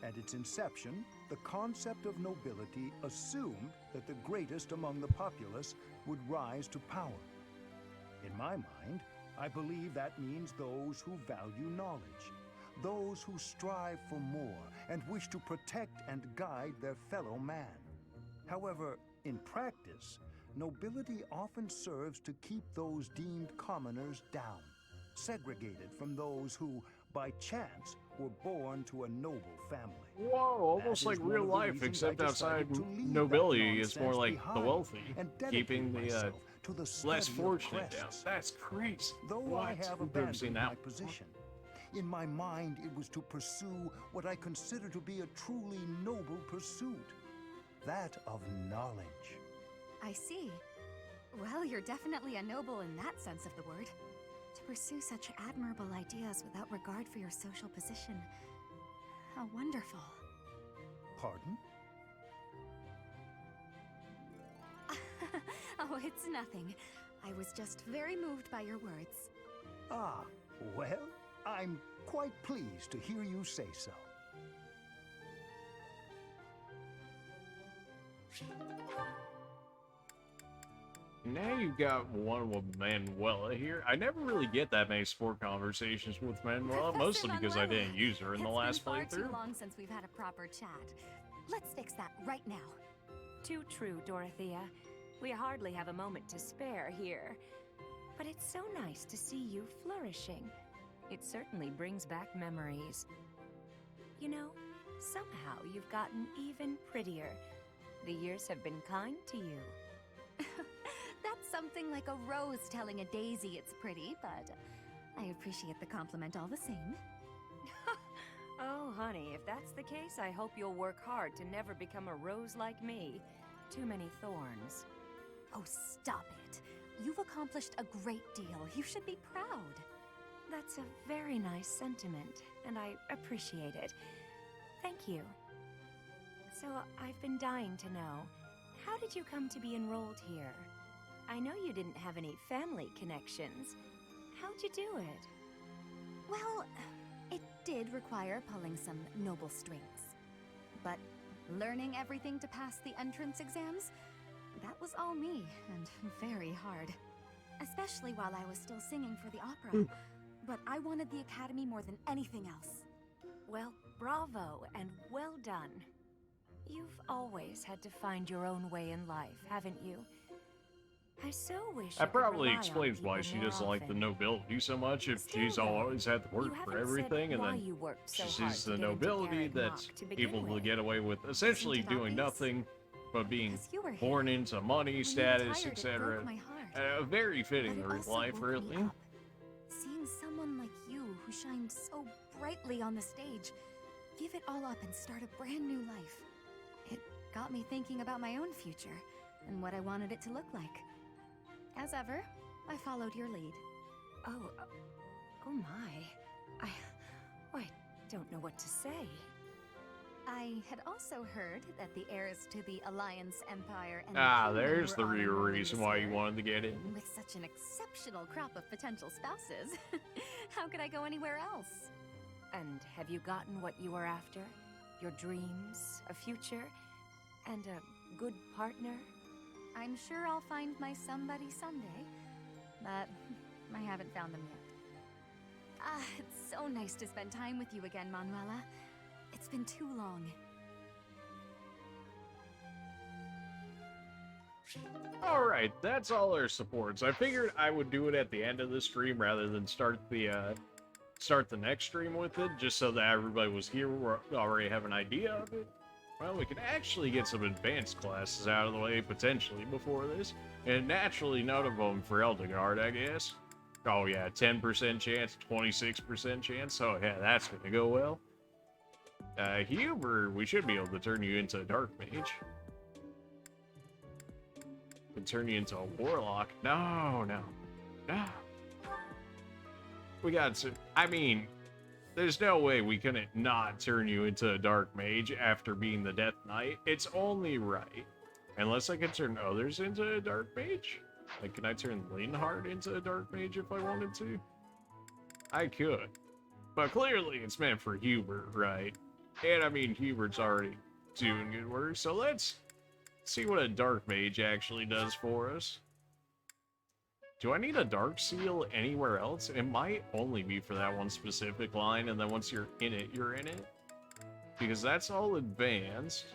At its inception, the concept of nobility assumed that the greatest among the populace would rise to power. In my mind, I believe that means those who value knowledge, those who strive for more and wish to protect and guide their fellow man. However, in practice, nobility often serves to keep those deemed commoners down, segregated from those who, by chance, were born to a noble family. Whoa, almost like real life, except outside nobility, it's more like the wealthy, keeping the less fortunate down. That's crazy. Though I have abandoned my position, in my mind it was to pursue what I consider to be a truly noble pursuit, that of knowledge. I see. Well, you're definitely a noble in that sense of the word. To pursue such admirable ideas without regard for your social position. How wonderful. Pardon? Oh, it's nothing. I was just very moved by your words. Ah, well, I'm quite pleased to hear you say so. Now you've got one with Manuela here. I never really get that many sport conversations with Manuela, mostly because I didn't use her in the last playthrough. It's been far too long since we've had a proper chat. Let's fix that right now. Too true, Dorothea. We hardly have a moment to spare here. But it's so nice to see you flourishing. It certainly brings back memories. You know, somehow you've gotten even prettier. The years have been kind to you. That's something like a rose telling a daisy it's pretty, but I appreciate the compliment all the same. Oh, honey, if that's the case, I hope you'll work hard to never become a rose like me. Too many thorns. Oh, stop it. You've accomplished a great deal. You should be proud. That's a very nice sentiment, and I appreciate it. Thank you. So, I've been dying to know, how did you come to be enrolled here? I know you didn't have any family connections. How'd you do it? Well, it did require pulling some noble strings. But learning everything to pass the entrance exams, that was all me, and very hard. Especially while I was still singing for the opera. But I wanted the academy more than anything else. Well, bravo, and well done. You've always had to find your own way in life, haven't you? I so wish That probably explains why she doesn't like the nobility so much, if she's always had to work for everything, and then she sees the nobility that's able to get away with essentially doing nothing but being born into money, status, etc. A very fitting life, really. Seeing someone like you, who shined so brightly on the stage, give it all up and start a brand new life. It got me thinking about my own future, and what I wanted it to look like. As ever, I followed your lead. Oh my. I don't know what to say. I had also heard that the heirs to the Alliance Empire and there's the real reason why you wanted to get in. With such an exceptional crop of potential spouses, how could I go anywhere else? And have you gotten what you were after? Your dreams, a future, and a good partner? I'm sure I'll find my somebody someday, but I haven't found them yet. It's so nice to spend time with you again, Manuela. It's been too long. Alright, that's all our supports. I figured I would do it at the end of the stream rather than start the next stream with it, just so that everybody was here, we already have an idea of it. Well, we can actually get some advanced classes out of the way, potentially, before this. And naturally, none of them for Eldegard, I guess. Oh yeah, 10% chance, 26% chance. Oh yeah, that's gonna go well. Huber, we should be able to turn you into a Dark Mage. Can turn you into a Warlock. No. We got to, I mean, there's no way we couldn't not turn you into a Dark Mage after being the Death Knight. It's only right. Unless I can turn others into a Dark Mage? Like, can I turn Linhardt into a Dark Mage if I wanted to? I could. But clearly it's meant for Hubert, right? And I mean, Hubert's already doing good work, so let's see what a Dark Mage actually does for us. Do I need a Dark Seal anywhere else? It might only be for that one specific line, and then once you're in it, you're in it. Because that's all advanced.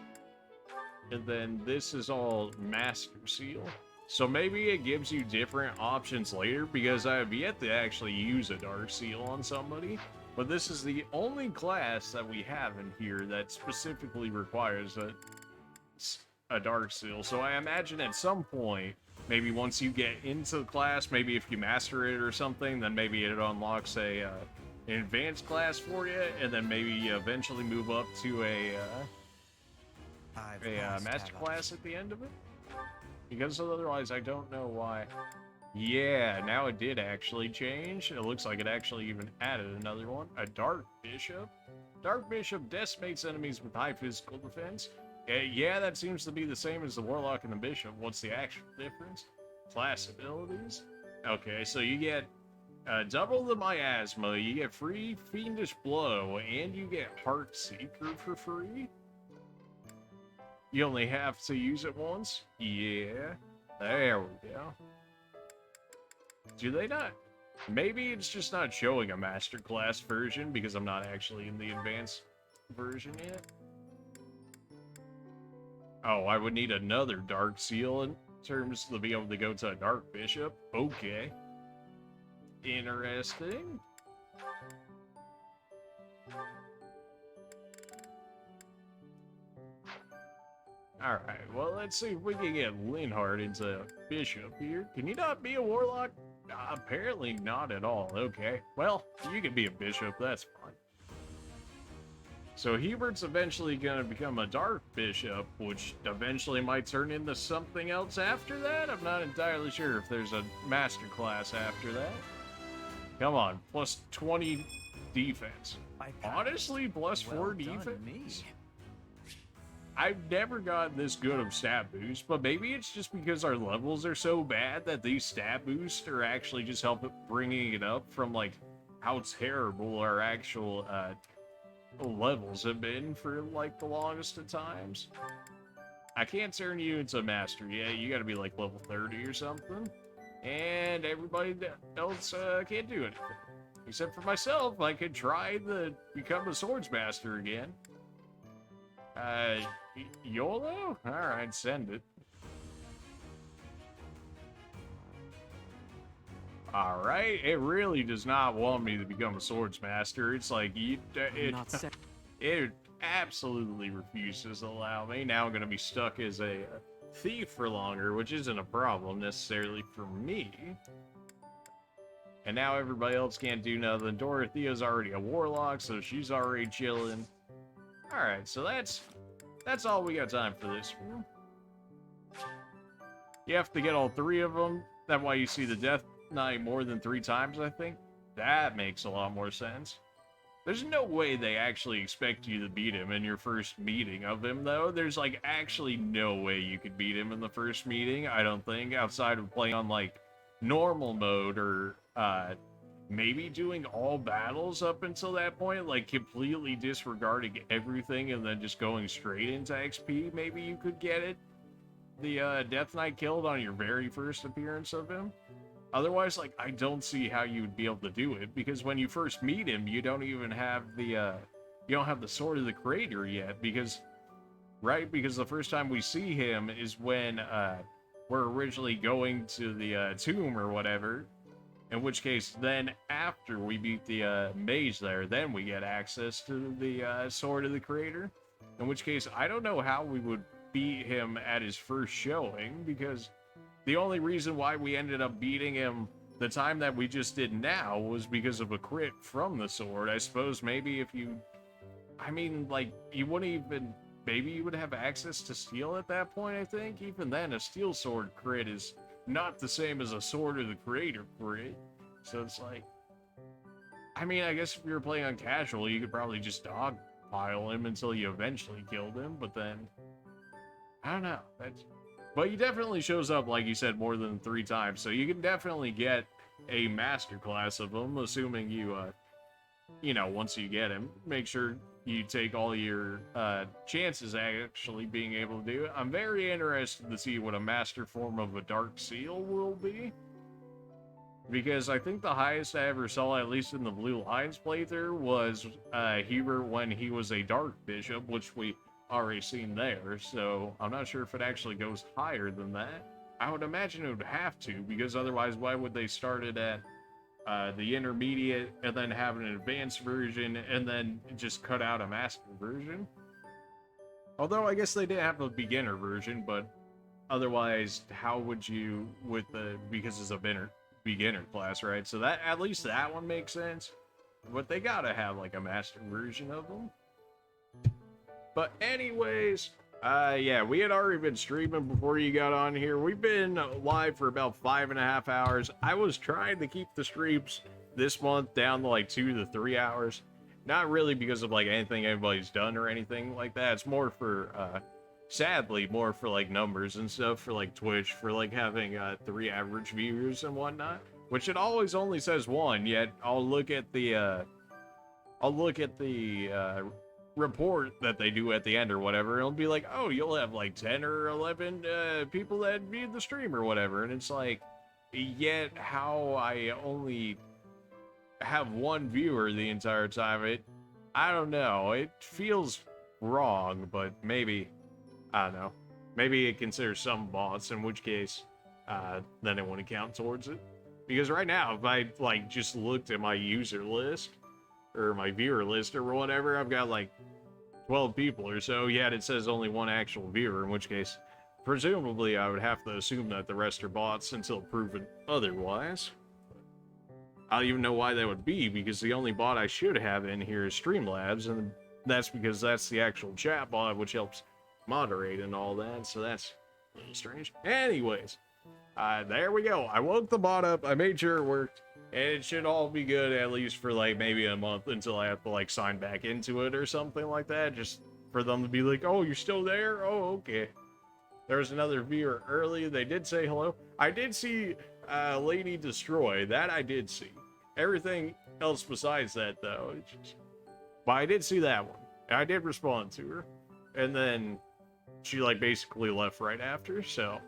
And then this is all Master Seal. So maybe it gives you different options later, because I have yet to actually use a Dark Seal on somebody. But this is the only class that we have in here that specifically requires a Dark Seal. So I imagine at some point, maybe once you get into the class, maybe if you master it or something, then maybe it unlocks an advanced class for you, and then maybe you eventually move up to a master class at the end of it. Because otherwise, I don't know why. Yeah, now it did actually change. It looks like it actually even added another one. A Dark Bishop. Dark Bishop decimates enemies with high physical defense. Yeah, that seems to be the same as the Warlock and the Bishop. What's the actual difference? Class abilities? Okay, so you get double the miasma, you get free Fiendish Blow, and you get Heart Seeker for free? You only have to use it once? Yeah. There we go. Do they not? Maybe it's just not showing a Master Class version because I'm not actually in the advanced version yet. Oh, I would need another Dark Seal in terms to be able to go to a Dark Bishop. Okay. Interesting. Alright, well, let's see if we can get Linhardt into Bishop here. Can you not be a Warlock? Apparently not at all. Okay. Well, you can be a Bishop, that's fine. So Hubert's eventually going to become a Dark Bishop, which eventually might turn into something else after that? I'm not entirely sure if there's a Master Class after that. Come on, plus 20 defense. Honestly, plus 4 defense? I've never gotten this good of stat boost, but maybe it's just because our levels are so bad that these stat boosts are actually just helping bringing it up from, like, how terrible our actual, levels have been for, like, the longest of times. I can't turn you into a master yet. You gotta be, like, level 30 or something. And everybody else, can't do anything. Except for myself, I could try to become a swordsmaster again. YOLO? Alright, send it. Alright, it really does not want me to become a swordsmaster. It's like, it absolutely refuses to allow me. Now I'm gonna be stuck as a thief for longer, which isn't a problem necessarily for me. And now everybody else can't do nothing. Dorothea's already a warlock, so she's already chilling. Alright, so that's all we got time for this room. You have to get all 3 of them. That's why you see the Death Knight more than 3 times, I think. That makes a lot more sense. There's no way they actually expect you to beat him in your first meeting of him, though. There's, like, actually no way you could beat him in the first meeting, I don't think, outside of playing on, like, normal mode or, maybe doing all battles up until that point, like completely disregarding everything and then just going straight into XP. Maybe you could get it. The Death Knight killed on your very first appearance of him. Otherwise, like, I don't see how you would be able to do it, because when you first meet him, you don't even have the, you don't have the Sword of the Creator yet, because, right? Because the first time we see him is when, were originally going to the tomb or whatever. In which case, then after we beat the mage there, then we get access to the Sword of the Creator. In which case, I don't know how we would beat him at his first showing, because the only reason why we ended up beating him the time that we just did now was because of a crit from the sword. I suppose maybe if you... I mean, like, you wouldn't even... Maybe you would have access to steel at that point, I think? Even then, a steel sword crit is not the same as a Sword of the Creator crit. So it's like... I mean, I guess if you were playing on casual, you could probably just dogpile him until you eventually killed him, but then... I don't know. But he definitely shows up, like you said, more than 3 times, so you can definitely get a masterclass of him, assuming you, once you get him, make sure you take all your chances actually being able to do it. I'm very interested to see what a master form of a Dark Seal will be, because I think the highest I ever saw, at least in the Blue Lions playthrough, was Hubert when he was a Dark Bishop, which we already seen there, so I'm not sure if it actually goes higher than that. I would imagine it would have to, because otherwise why would they start it at the intermediate and then have an advanced version and then just cut out a master version? Although I guess they did have a beginner version, but otherwise how would you because it's a beginner class, right? So that, at least that one makes sense, but they gotta have like a master version of them. But anyways, yeah, we had already been streaming before you got on here. We've been live for about 5.5 hours. I was trying to keep the streams this month down to like 2 to 3 hours. Not really because of like anything anybody's done or anything like that. It's more for, sadly, more for like numbers and stuff, for like Twitch, for like having 3 average viewers and whatnot. Which it always only says 1, yet I'll look at the, report that they do at the end or whatever. It'll be like, oh, you'll have like 10 or 11 people that viewed the stream or whatever, and it's like, yet how I only have 1 viewer the entire time, I don't know, it feels wrong, but maybe, I don't know, maybe it considers some bots, in which case then it wouldn't count towards it, because right now if I like just looked at my user list or my viewer list or whatever, I've got like 12 people or so, yet it says only 1 actual viewer, in which case, presumably I would have to assume that the rest are bots until proven otherwise. I don't even know why that would be, because the only bot I should have in here is Streamlabs, and that's because that's the actual chat bot, which helps moderate and all that, so that's a little strange. Anyways, there we go. I woke the bot up, I made sure it worked. And it should all be good at least for like maybe a month until I have to like sign back into it or something like that. Just for them to be like, oh, you're still there? Oh, okay. There was another viewer earlier. They did say hello. I did see Lady Destroy. That I did see. Everything else besides that though. But I did see that one. I did respond to her. And then she like basically left right after, so...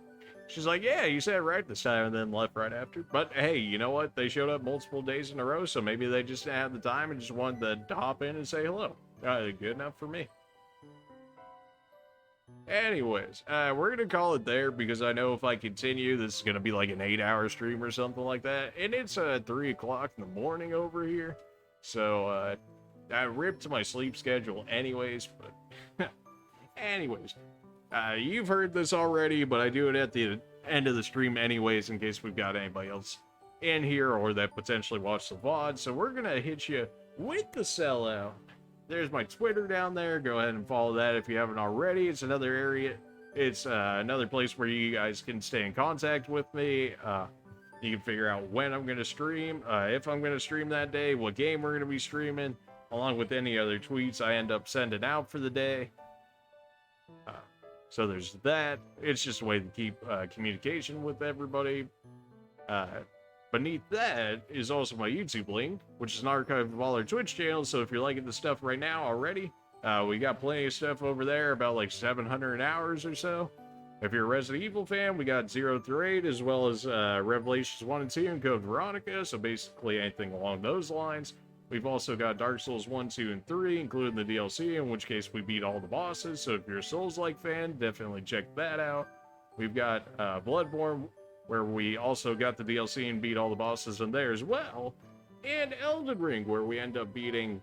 She's like, yeah, you said it right this time, and then left right after. But hey, you know what? They showed up multiple days in a row, so maybe they just didn't have the time and just wanted to hop in and say hello. Good enough for me. Anyways, we're going to call it there, because I know if I continue, this is going to be like an 8-hour stream or something like that. And it's 3 o'clock in the morning over here. So, I ripped my sleep schedule anyways, but... anyways... you've heard this already, but I do it at the end of the stream anyways, in case we've got anybody else in here or that potentially watched the VOD. So we're gonna hit you with the sellout. There's my Twitter down there. Go ahead and follow that if you haven't already. It's another area. It's another place where you guys can stay in contact with me. You can figure out when I'm gonna stream, if I'm gonna stream that day, what game we're gonna be streaming, along with any other tweets I end up sending out for the day. So there's that. It's just a way to keep communication with everybody. Beneath that is also my YouTube link, which is an archive of all our Twitch channels. So if you're liking the stuff right now already, we got plenty of stuff over there, about like 700 hours or so. If you're a Resident Evil fan, we got 0 through 8, as well as Revelations 1 and 2 and Code Veronica, so basically anything along those lines. We've also got Dark Souls 1, 2, and 3, including the DLC, in which case we beat all the bosses, so if you're a Souls-like fan, definitely check that out. We've got Bloodborne, where we also got the DLC and beat all the bosses in there as well. And Elden Ring, where we end up beating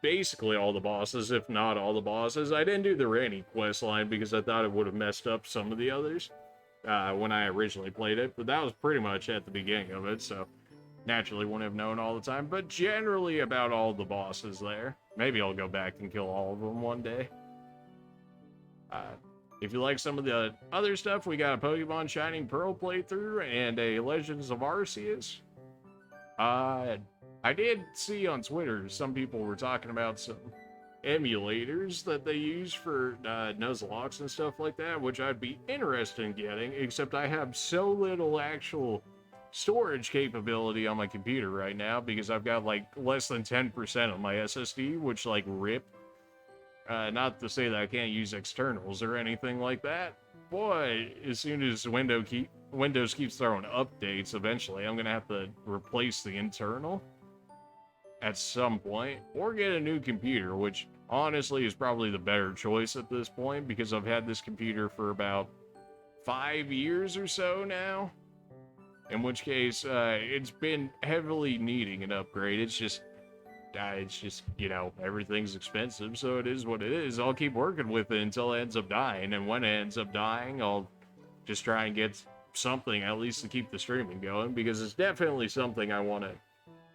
basically all the bosses, if not all the bosses. I didn't do the Ranny quest line because I thought it would have messed up some of the others when I originally played it, but that was pretty much at the beginning of it, so naturally wouldn't have known all the time, but generally about all the bosses there. Maybe I'll go back and kill all of them one day. If you like some of the other stuff, we got a Pokemon Shining Pearl playthrough and a Legends of Arceus. I did see on Twitter some people were talking about some emulators that they use for Nuzlockes and stuff like that, which I'd be interested in getting, except I have so little actual storage capability on my computer right now because I've got like less than 10% of my SSD, which like rip. Not to say that I can't use externals or anything like that. Boy, as soon as Windows keeps throwing updates, eventually I'm gonna have to replace the internal at some point, or get a new computer, which honestly is probably the better choice at this point because I've had this computer for about 5 years or so now. In which case, it's been heavily needing an upgrade. It's just, you know, everything's expensive, so it is what it is. I'll keep working with it until it ends up dying, and when it ends up dying, I'll just try and get something at least to keep the streaming going, because it's definitely something I want to,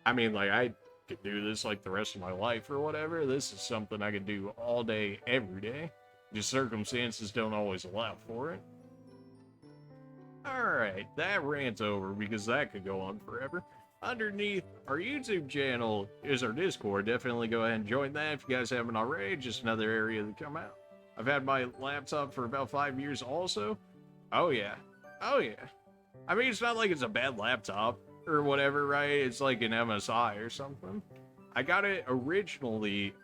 I mean, like, I could do this like the rest of my life or whatever. This is something I could do all day, every day. Just circumstances don't always allow for it. Alright, that rant's over because that could go on forever. Underneath our YouTube channel is our Discord. Definitely go ahead and join that if you guys haven't already. Just another area to come out. I've had my laptop for about 5 years also. Oh yeah. Oh yeah. I mean, it's not like it's a bad laptop or whatever, right? It's like an MSI or something. I got it originally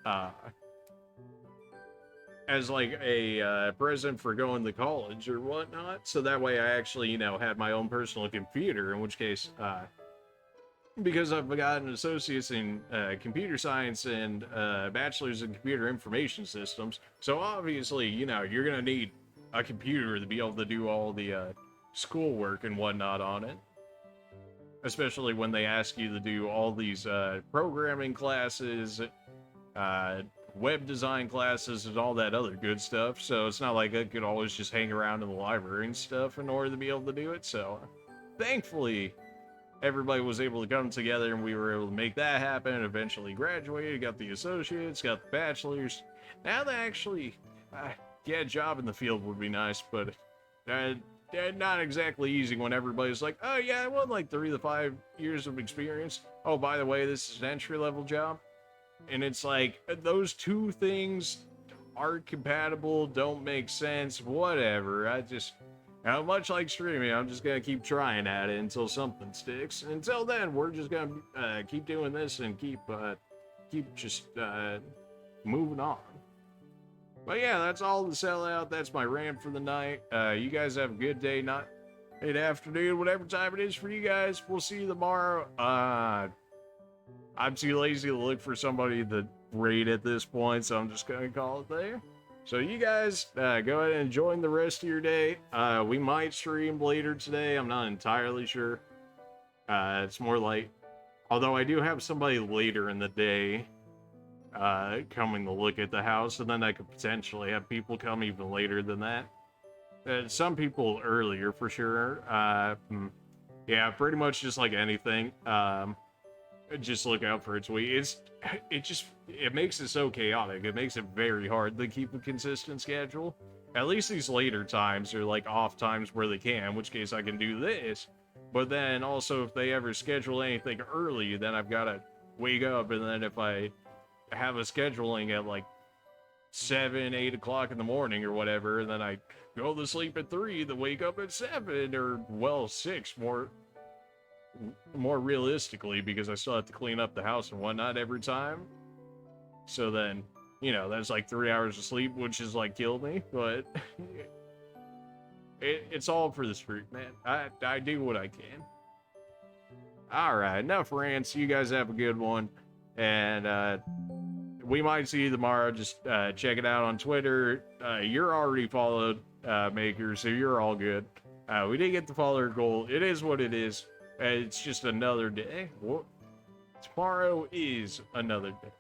as like a present for going to college or whatnot, so that way I actually, you know, had my own personal computer, in which case, because I've got an associate's in computer science and bachelor's in computer information systems, so obviously, you know, you're gonna need a computer to be able to do all the schoolwork and whatnot on it. Especially when they ask you to do all these programming classes, web design classes, and all that other good stuff. So it's not like I could always just hang around in the library and stuff in order to be able to do it. So thankfully, everybody was able to come together and we were able to make that happen and eventually graduated, got the associates, got the bachelor's. Now that actually, get a job in the field would be nice, but not exactly easy when everybody's like, oh yeah, I want like 3 to 5 years of experience. Oh, by the way, this is an entry-level job. And it's like, those two things aren't compatible, don't make sense, whatever. I just, much like streaming, I'm just gonna keep trying at it until something sticks. Until then, we're just gonna keep doing this and keep just moving on. But yeah, that's all the sellout. That's my rant for the night. You guys have a good day, night, afternoon, whatever time it is for you guys. We'll see you tomorrow. I'm too lazy to look for somebody to raid at this point, so I'm just gonna call it there. So you guys, go ahead and enjoy the rest of your day. We might stream later today. I'm not entirely sure. It's more like, although I do have somebody later in the day coming to look at the house, and then I could potentially have people come even later than that. Some people earlier for sure. Yeah, pretty much just like anything. Just look out for a tweet. It makes it so chaotic. It makes it very hard to keep a consistent schedule. At least these later times are like off times where they can, in which case I can do this. But then also if they ever schedule anything early, then I've got to wake up, and then if I have a scheduling at like 7, 8 o'clock in the morning or whatever, and then I go to sleep at 3, then wake up at 7, or well, 6 more realistically, because I still have to clean up the house and whatnot every time. So then, you know, that's like 3 hours of sleep, which is like killed me, but it's all for the street, man. I do what I can. Alright, enough rants. You guys have a good one, and we might see you tomorrow. Just check it out on Twitter. You're already followed, Maker, so you're all good. We didn't get the follower goal. It is what it is. It's just another day. Tomorrow is another day.